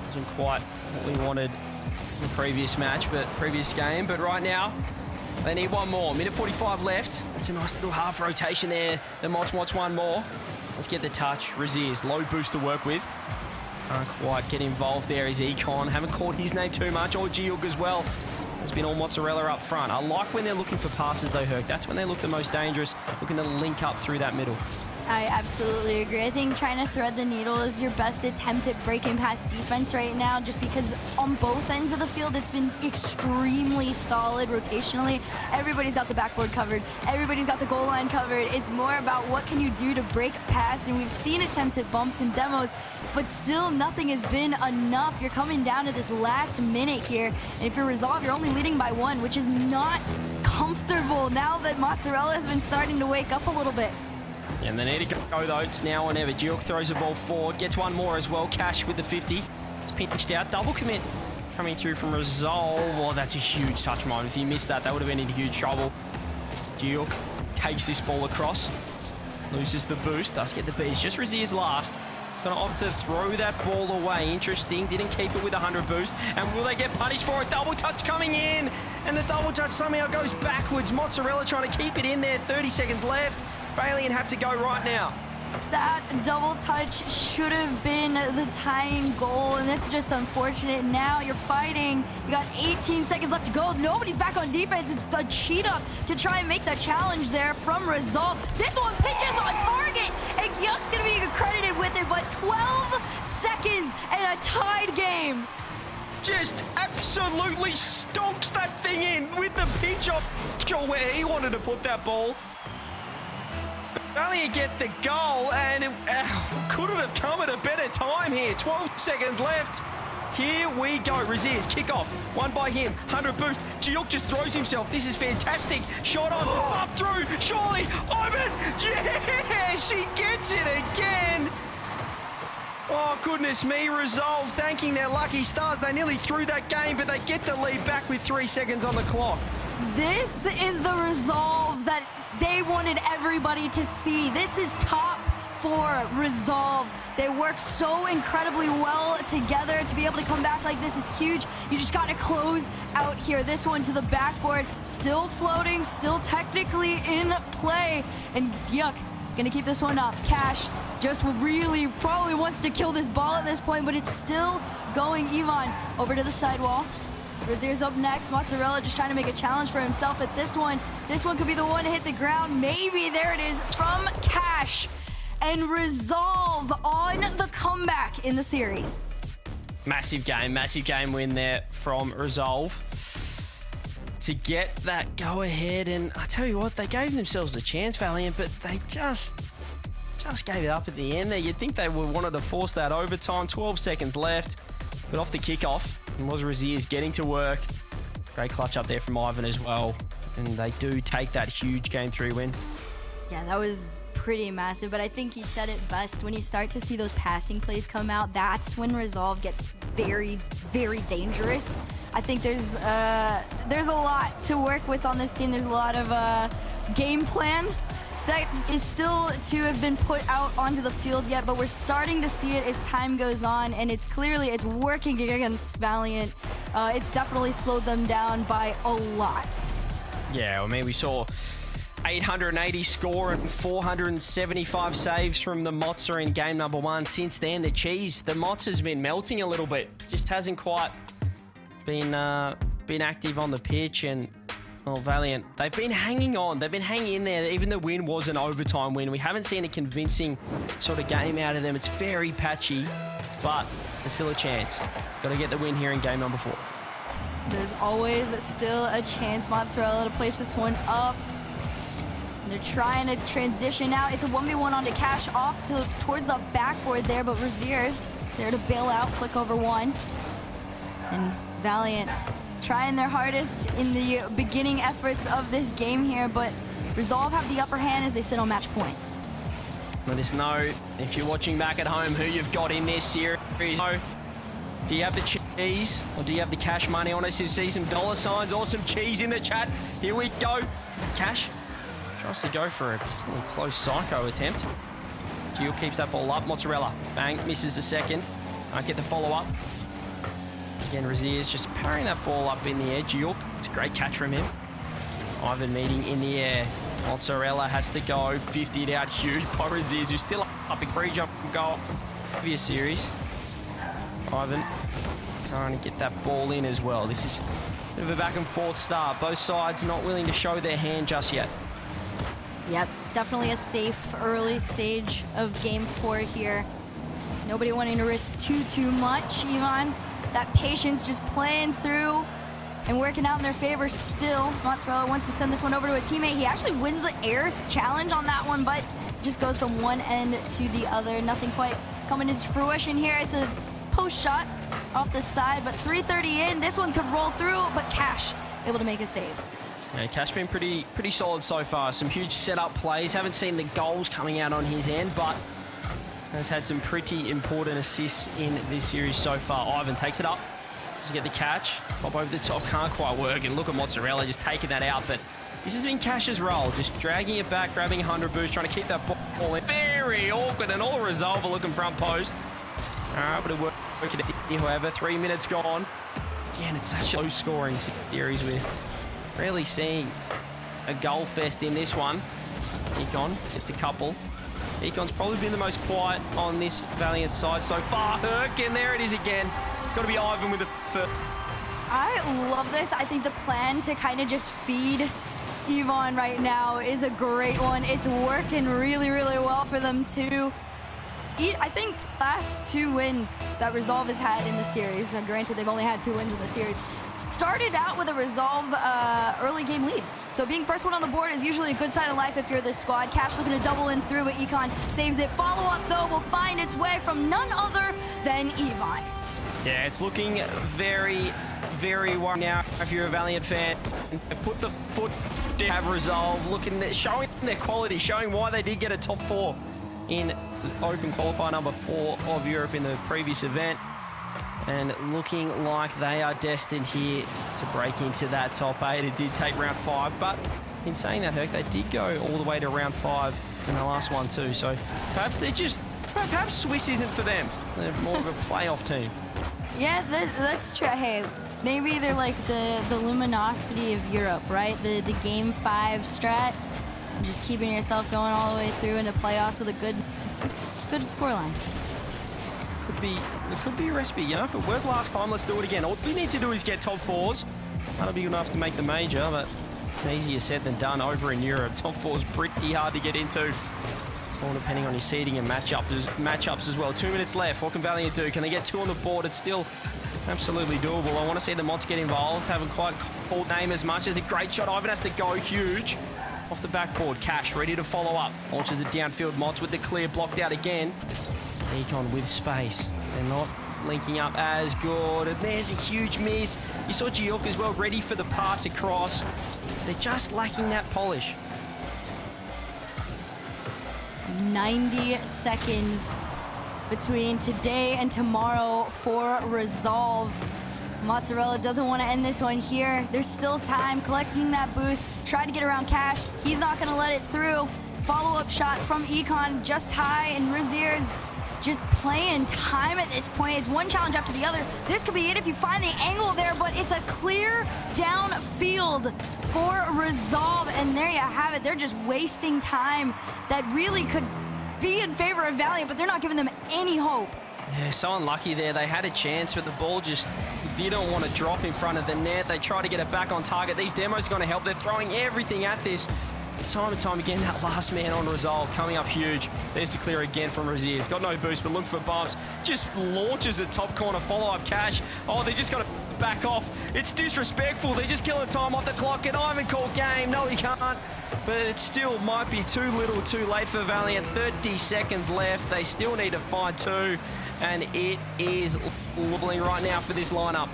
Wasn't quite what we wanted in the previous match, but previous game. But right now, they need 1 more. Minute 45 left. That's a nice little half rotation there. The Moz wants 1 more. Let's get the touch. Rlcs, low boost to work with. Can't quite get involved there is Econ. Haven't called his name too much. Or Georg as well. Has been all Mozzarella up front. I like when they're looking for passes though, Herc. That's when they look the most dangerous, looking to link up through that middle. I absolutely agree. I think trying to thread the needle is your best attempt at breaking past defense right now, just because on both ends of the field, it's been extremely solid rotationally. Everybody's got the backboard covered. Everybody's got the goal line covered. It's more about what can you do to break past, and we've seen attempts at bumps and demos, but still nothing has been enough. You're coming down to this last minute here, and if you're Resolve, you're only leading by 1, which is not comfortable now that Mozzarella has been starting to wake up a little bit. Yeah, and they need to go though. It's now or never. Georg throws the ball forward, gets 1 more as well. Cash with the 50. It's pinched out. Double commit coming through from Resolve. Oh, that's a huge touch moment. If you missed that, that would have been in huge trouble. Georg takes this ball across, loses the boost, does get the beat. It's just Rlcs last. Gonna opt to throw that ball away. Interesting. Didn't keep it with 100 boost. And will they get punished for it? Double touch coming in. And the double touch somehow goes backwards. Mozzarella trying to keep it in there. 30 seconds left. Valiant have to go right now. that double touch should have been the tying goal, and it's just unfortunate. Now you're fighting. You got 18 seconds left to go. Nobody's back on defense. It's the cheat up to try and make the challenge there from Resolve. This one pitches on target, and Yuck's gonna be credited with it, but 12 seconds and a tied game. Just absolutely stonks that thing in with the pitch off where he wanted to put that ball. Valiant get the goal, and it couldn't have come at a better time here. 12 seconds left. Here we go. Raziers kickoff. One by him. 100 boost. Giuk just throws himself. This is fantastic. Shot on. Up through. Surely. Ivan. Yeah! She gets it again. Oh, goodness me. Resolve thanking their lucky stars. They nearly threw that game, but they get the lead back with 3 seconds on the clock. This is the Resolve that they wanted everybody to see. This is top 4 Resolve. They work so incredibly well together. To be able to come back like this is huge. You just got to close out here. This one to the backboard, still floating, still technically in play. And Yuck, gonna keep this one up. Cash just really probably wants to kill this ball at this point, but it's still going. Ivan over to the sidewall. Razier's up next. Mozzarella just trying to make a challenge for himself at this one. This one could be the one to hit the ground. Maybe. There it is from Cash. And Resolve on the comeback in the series. Massive game win there from Resolve to get that go ahead. And I tell you what, they gave themselves a chance, Valiant, but they just gave it up at the end there. You'd think they wanted to force that overtime. 12 seconds left, but off the kickoff, and was Raziers getting to work. Great clutch up there from Ivan as well. And they do take that huge Game 3 win. Yeah, that was pretty massive, but I think you said it best. When you start to see those passing plays come out, that's when Resolve gets very, very dangerous. I think there's a lot to work with on this team. There's a lot of game plan that is still to have been put out onto the field yet, but we're starting to see it as time goes on, and it's working against Valiant. It's definitely slowed them down by a lot. Yeah, I mean, we saw 880 score and 475 saves from the Mozza in game number 1. Since then, the Mozza has been melting a little bit. Just hasn't quite been active on the pitch. And Valiant, they've been hanging on. They've been hanging in there. Even the win was an overtime win. We haven't seen a convincing sort of game out of them. It's very patchy, but there's still a chance. Got to get the win here in game number 4. There's always still a chance. Mozzarella to place this one up. They're trying to transition out. It's a 1v1 onto Cash off towards the backboard there, but Raziers there to bail out, flick over one. And Valiant trying their hardest in the beginning efforts of this game here, but Resolve have the upper hand as they sit on match point. Let us know if you're watching back at home who you've got in this series. Do you have the cheese or do you have the cash money on us? You see some dollar signs or some cheese in the chat. Here we go. Cash tries to go for a close psycho attempt. Gio keeps that ball up. Mozzarella, bang, misses a second. Can't get the follow-up. Again, Raziers just parrying that ball up in the air. Gio, it's a great catch from him. Ivan meeting in the air. Mozzarella has to go. 50'd out, huge by Raziers, who's still up in pre-jump goal. Previous series. Ivan trying to get that ball in as well. This is a bit of a back and forth start. Both sides not willing to show their hand just yet. Yep, definitely a safe early stage of game 4 here. Nobody wanting to risk too much. Ivan, that patience just playing through and working out in their favor still. Mozzarella wants to send this one over to a teammate. He actually wins the air challenge on that one, but just goes from one end to the other. Nothing quite coming into fruition here. It's a post shot off the side, but 330 in. This one could roll through, but Cash able to make a save. Yeah, Cash been pretty solid so far. Some huge setup plays. Haven't seen the goals coming out on his end, but has had some pretty important assists in this series so far. Ivan takes it up. Just get the catch. Pop over the top. Can't quite work. And look at Mozzarella just taking that out. But this has been Cash's role. Just dragging it back, grabbing 100 boost, trying to keep that ball in. Very awkward and all Resolve looking front post. All right, but it worked. However, 3 minutes gone. Again, it's such a low-scoring series. We're rarely seeing a goal fest in this one. Nikon gets a couple. Econ's probably been the most quiet on this Valiant side so far. Herc, and there it is again. It's got to be Ivan with the first. I love this. I think the plan to kind of just feed Yvonne right now is a great one. It's working really, really well for them too. I think last 2 wins that Resolve has had in the series, granted they've only had 2 wins in the series, started out with a Resolve early game lead. So being first one on the board is usually a good sign of life if you're this squad. Cash looking to double in through, but Econ saves it. Follow-up, though, will find its way from none other than Yvonne. Yeah, it's looking very, very worried now if you're a Valiant fan. Put the foot down, have Resolve, showing their quality, showing why they did get a top 4 in Open Qualifier number 4 of Europe in the previous event. And looking like they are destined here to break into that top 8. It did take round 5, but in saying that, Herc, they did go all the way to round 5 in the last one too. So perhaps Swiss isn't for them. They're more of a playoff team. Yeah, that's true. Hey, maybe they're like the luminosity of Europe, right? The game 5 strat, just keeping yourself going all the way through into playoffs with a good scoreline. It could be a recipe, you know. If it worked last time, let's do it again. All we need to do is get top 4s. That'll be good enough to make the major, but it's easier said than done over in Europe. Top 4 is pretty hard to get into. It's all depending on your seeding and matchups as well. 2 minutes left. What can Valiant do? Can they get 2 on the board? It's still absolutely doable. I want to see the mods get involved. Haven't quite called name as much. There's a great shot. Ivan has to go huge. Off the backboard. Cash ready to follow up. Launches it downfield. Mods with the clear. Blocked out again. Econ with space. They're not linking up as good. And there's a huge miss. You saw Georg as well, ready for the pass across. They're just lacking that polish. 90 seconds between today and tomorrow for Resolve. Mozzarella doesn't want to end this one here. There's still time collecting that boost. Try to get around Cash. He's not going to let it through. Follow-up shot from Econ just high, and Razier's just playing time at this point. It's one challenge after the other. This could be it if you find the angle there, but it's a clear downfield for Resolve, and there you have it. They're just wasting time that really could be in favor of Valiant, but they're not giving them any hope. Yeah, so unlucky there. They had a chance, but the ball just didn't want to drop in front of the net. They try to get it back on target. These demos are going to help. They're throwing everything at this. Time and time again, that last man on Resolve coming up huge. There's the clear again from Razier. He's got no boost, but look for bumps. Just launches a top corner follow-up Cash. Oh, they just got to back off. It's disrespectful. They're just killing time off the clock, and Ivan called game. No, he can't. But it still might be too little, too late for Valiant. 30 seconds left. They still need to find 2, and it is wobbling right now for this lineup.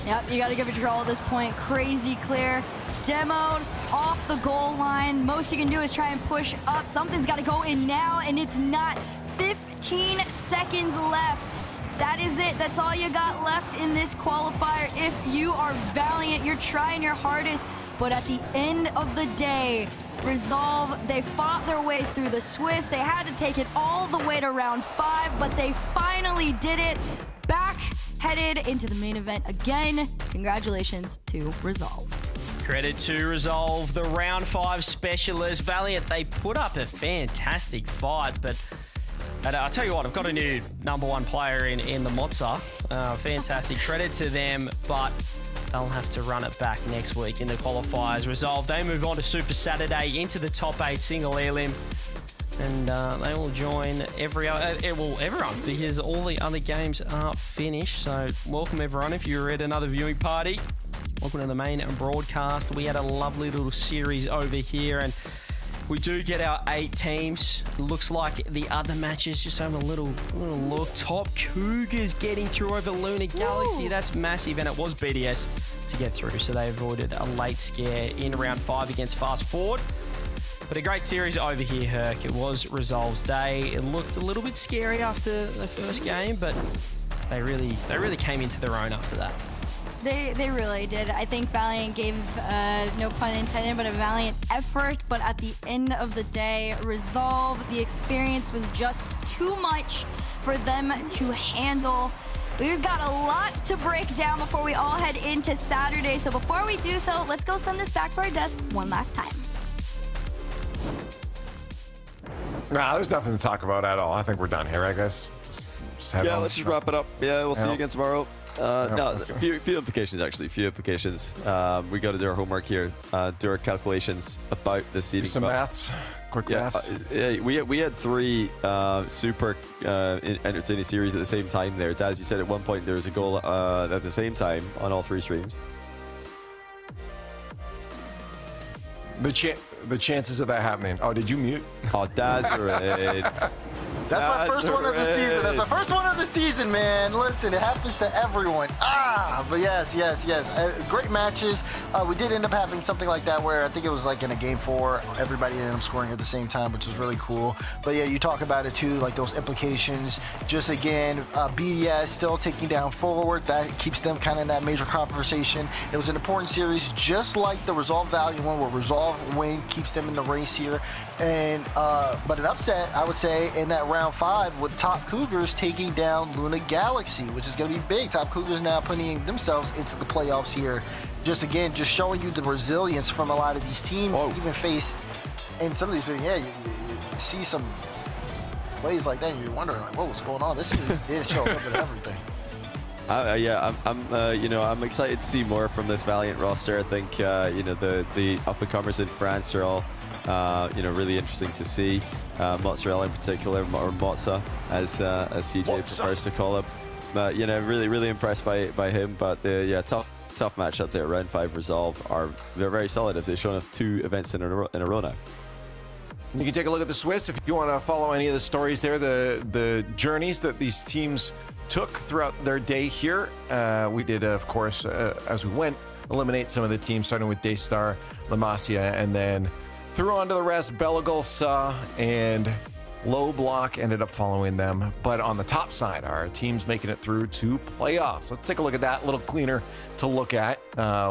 Yep, you got to give it your all at this point. Crazy clear. Demoed off the goal line. Most you can do is try and push up. Something's got to go in now, and it's not. 15 seconds left. That is it. That's all you got left in this qualifier. If you are Valiant, you're trying your hardest. But at the end of the day, Resolve, they fought their way through the Swiss. They had to take it all the way to round 5, but they finally did it. Back headed into the main event again. Congratulations to Resolve. Credit to Resolve, the round 5 specialist. Valiant, they put up a fantastic fight, but I'll tell you what, I've got a new #1 player in the Mozza. Fantastic credit to them, but they'll have to run it back next week in the qualifiers. Resolve, they move on to Super Saturday into the top 8 single elim. And they will join everyone, because all the other games are finished. So welcome everyone if you're at another viewing party. Welcome to the main broadcast. We had a lovely little series over here, and we do get our 8 teams. It looks like the other matches, just have a little look. Top Cougars getting through over Lunar Galaxy. That's massive, and it was BDS to get through, so they avoided a late scare in round 5 against Fast Forward. But a great series over here, Herc. It was Resolve's day. It looked a little bit scary after the first game, but they really came into their own after that. They really did. I think Valiant gave, no pun intended, but a valiant effort. But at the end of the day, Resolve, the experience was just too much for them to handle. We've got a lot to break down before we all head into Saturday. So before we do so, let's go send this back to our desk one last time. Nah, there's nothing to talk about at all. I think we're done here, right, guys? Yeah, let's just wrap it up. Yeah, we'll see you again tomorrow. No, that's few implications actually. Few implications. We got to do our homework here. Do our calculations about the seeding. Some maths. Quick maths. We had 3 super entertaining series at the same time there. Daz, you said at one point there was a goal at the same time on all 3 streams. The chances of that happening. Oh, did you mute? Oh, Daz, right. That's my first one of the season. That's my first one of the season, man. Listen, it happens to everyone. But yes. Great matches. We did end up having something like that where I think it was like in a game 4, everybody ended up scoring at the same time, which was really cool. But yeah, you talk about it too, like those implications. Just again, BDS still taking down Forward. That keeps them kind of in that major conversation. It was an important series, just like the Resolve Valiant one, where Resolve win keeps them in the race here. And but an upset, I would say, in that round 5 with Top Cougars taking down Luna Galaxy, which is going to be big. Top Cougars now putting themselves into the playoffs here. Just showing you the resilience from a lot of these teams. Even faced in some of these, you see some plays like that and you're wondering like, what was going on? This team did show a little bit of everything. I'm excited to see more from this Valiant roster. I think the up-and-comers in France are all really interesting to see. Mozzarella in particular, or Mozza, as CJ prefers to call him. But really impressed by him. But tough match out there. Round 5 Resolve they're very solid as they've shown us 2 events in a row now. You can take a look at the Swiss if you want to follow any of the stories there, the journeys that these teams took throughout their day here. We did, of course, as we went, eliminate some of the teams, starting with Daystar, La Masia, and then through on to the rest. Belagol, Sa, and Low Block ended up following them. But on the top side are teams making it through to playoffs. Let's take a look at that. A little cleaner to look at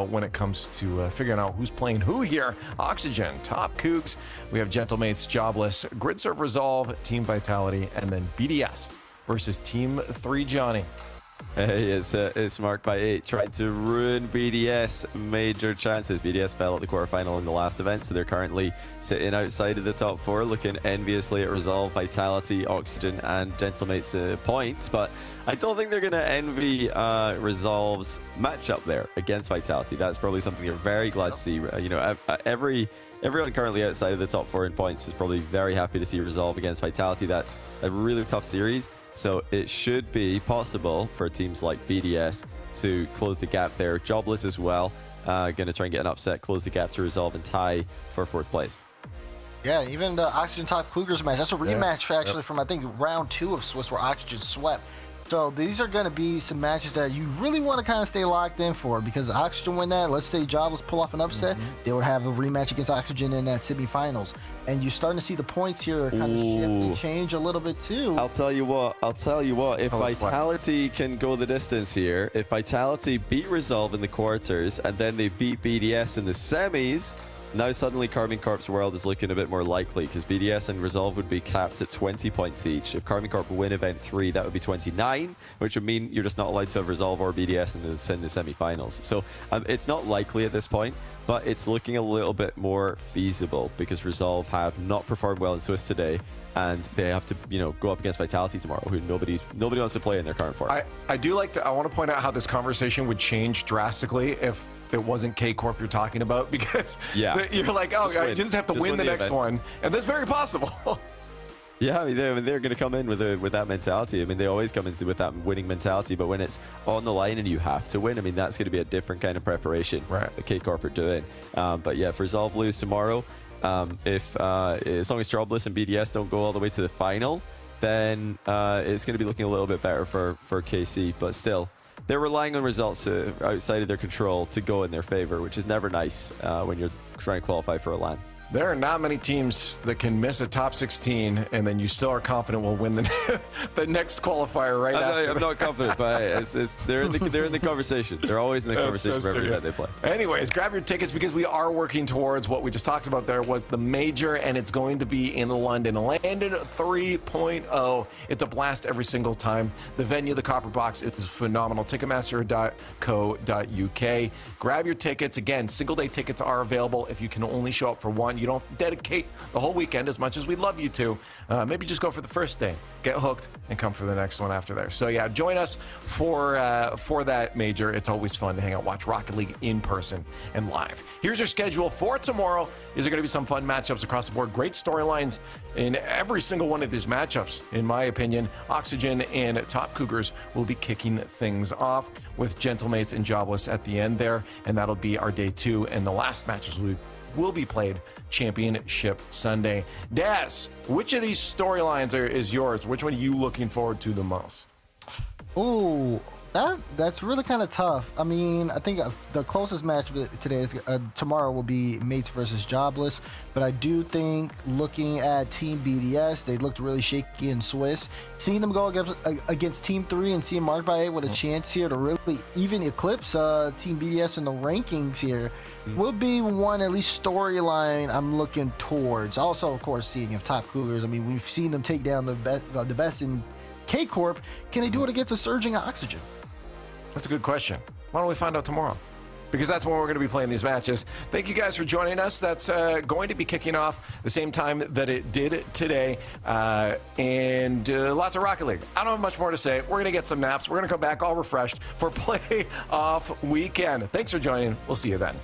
when it comes to figuring out who's playing who here. Oxygen, Top Cougs. We have Gentlemates, Jobless, Gridserve, Resolve, Team Vitality, and then BDS versus Team 3 Johnny. Hey, it's marked by 8, trying to ruin BDS major chances. BDS fell at the quarterfinal in the last event, so they're currently sitting outside of the top 4, looking enviously at Resolve, Vitality, Oxygen, and Gentlemates points. But I don't think they're going to envy Resolve's matchup there against Vitality. That's probably something you're very glad to see. Everyone currently outside of the top 4 in points is probably very happy to see Resolve against Vitality. That's a really tough series. So it should be possible for teams like BDS to close the gap there. Jobless as well, going to try and get an upset, close the gap to Resolve and tie for 4th place. Yeah, even the Oxygen Top Cougars match, that's a rematch actually from I think round 2 of Swiss where Oxygen swept. So these are going to be some matches that you really want to kind of stay locked in for, because Oxygen win that, let's say Jobless pull off an upset, they would have a rematch against Oxygen in that semifinals. And you're starting to see the points here kind of shift and change a little bit too. I'll tell you what, if Vitality can go the distance here, if Vitality beat Resolve in the quarters and then they beat BDS in the semis, now suddenly Karmine Corp's world is looking a bit more likely, because BDS and Resolve would be capped at 20 points each. If Karmine Corp win event 3, that would be 29, which would mean you're just not allowed to have Resolve or BDS in the semi-finals. So it's not likely at this point, but it's looking a little bit more feasible because Resolve have not performed well in Swiss today, and they have to, go up against Vitality tomorrow, who nobody wants to play in their current form. I want to point out how this conversation would change drastically if it wasn't K Corp you're talking about, because you're like, you just have to win the next one, and that's very possible. Yeah, I mean, they're going to come in with that mentality. I mean, they always come in with that winning mentality, but when it's on the line and you have to win, I mean, that's going to be a different kind of preparation that K Corp are doing. But yeah, if Resolve lose tomorrow, as long as Jobless and BDS don't go all the way to the final, then it's going to be looking a little bit better for KC. But still, they're relying on results outside of their control to go in their favor, which is never nice when you're trying to qualify for a LAN. There are not many teams that can miss a top 16 and then you still are confident will win the next qualifier right after. I'm not confident, but they're in the conversation. They're always in the conversation for every event they play. Anyways, grab your tickets because we are working towards what we just talked about. There was the major, and it's going to be in London. Landon 3.0. It's a blast every single time. The venue, the Copper Box, is phenomenal. Ticketmaster.co.uk. Grab your tickets. Again, single day tickets are available. If you can only show up for one, you don't dedicate the whole weekend as much as we'd love you to, maybe just go for the first day, get hooked, and come for the next one after there. So yeah, join us for that major. It's always fun to hang out, watch Rocket League in person and live. Here's your schedule for tomorrow. Is there going to be some fun matchups across the board? Great storylines in every single one of these matchups, in my opinion. Oxygen and Top Cougars will be kicking things off with Gentlemates and Jobless at the end there, and that'll be our day 2, and the last matches will be played Championship Sunday. Daz, which of these storylines is yours? Which one are you looking forward to the most? Ooh, that's really kind of tough. I mean, I think the closest match today is tomorrow will be Mates versus Jobless, but I do think looking at Team BDS, they looked really shaky in Swiss. Seeing them go against Team 3 and seeing Mark Baye with a chance here to really even eclipse Team BDS in the rankings here will be one at least storyline I'm looking towards. Also, of course, seeing if Top Cougars, I mean, we've seen them take down the best in K-Corp. Can they do it against a surging Oxygen? That's a good question. Why don't we find out tomorrow? Because that's when we're going to be playing these matches. Thank you guys for joining us. That's going to be kicking off the same time that it did today. And lots of Rocket League. I don't have much more to say. We're going to get some naps. We're going to come back all refreshed for playoff weekend. Thanks for joining. We'll see you then.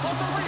On the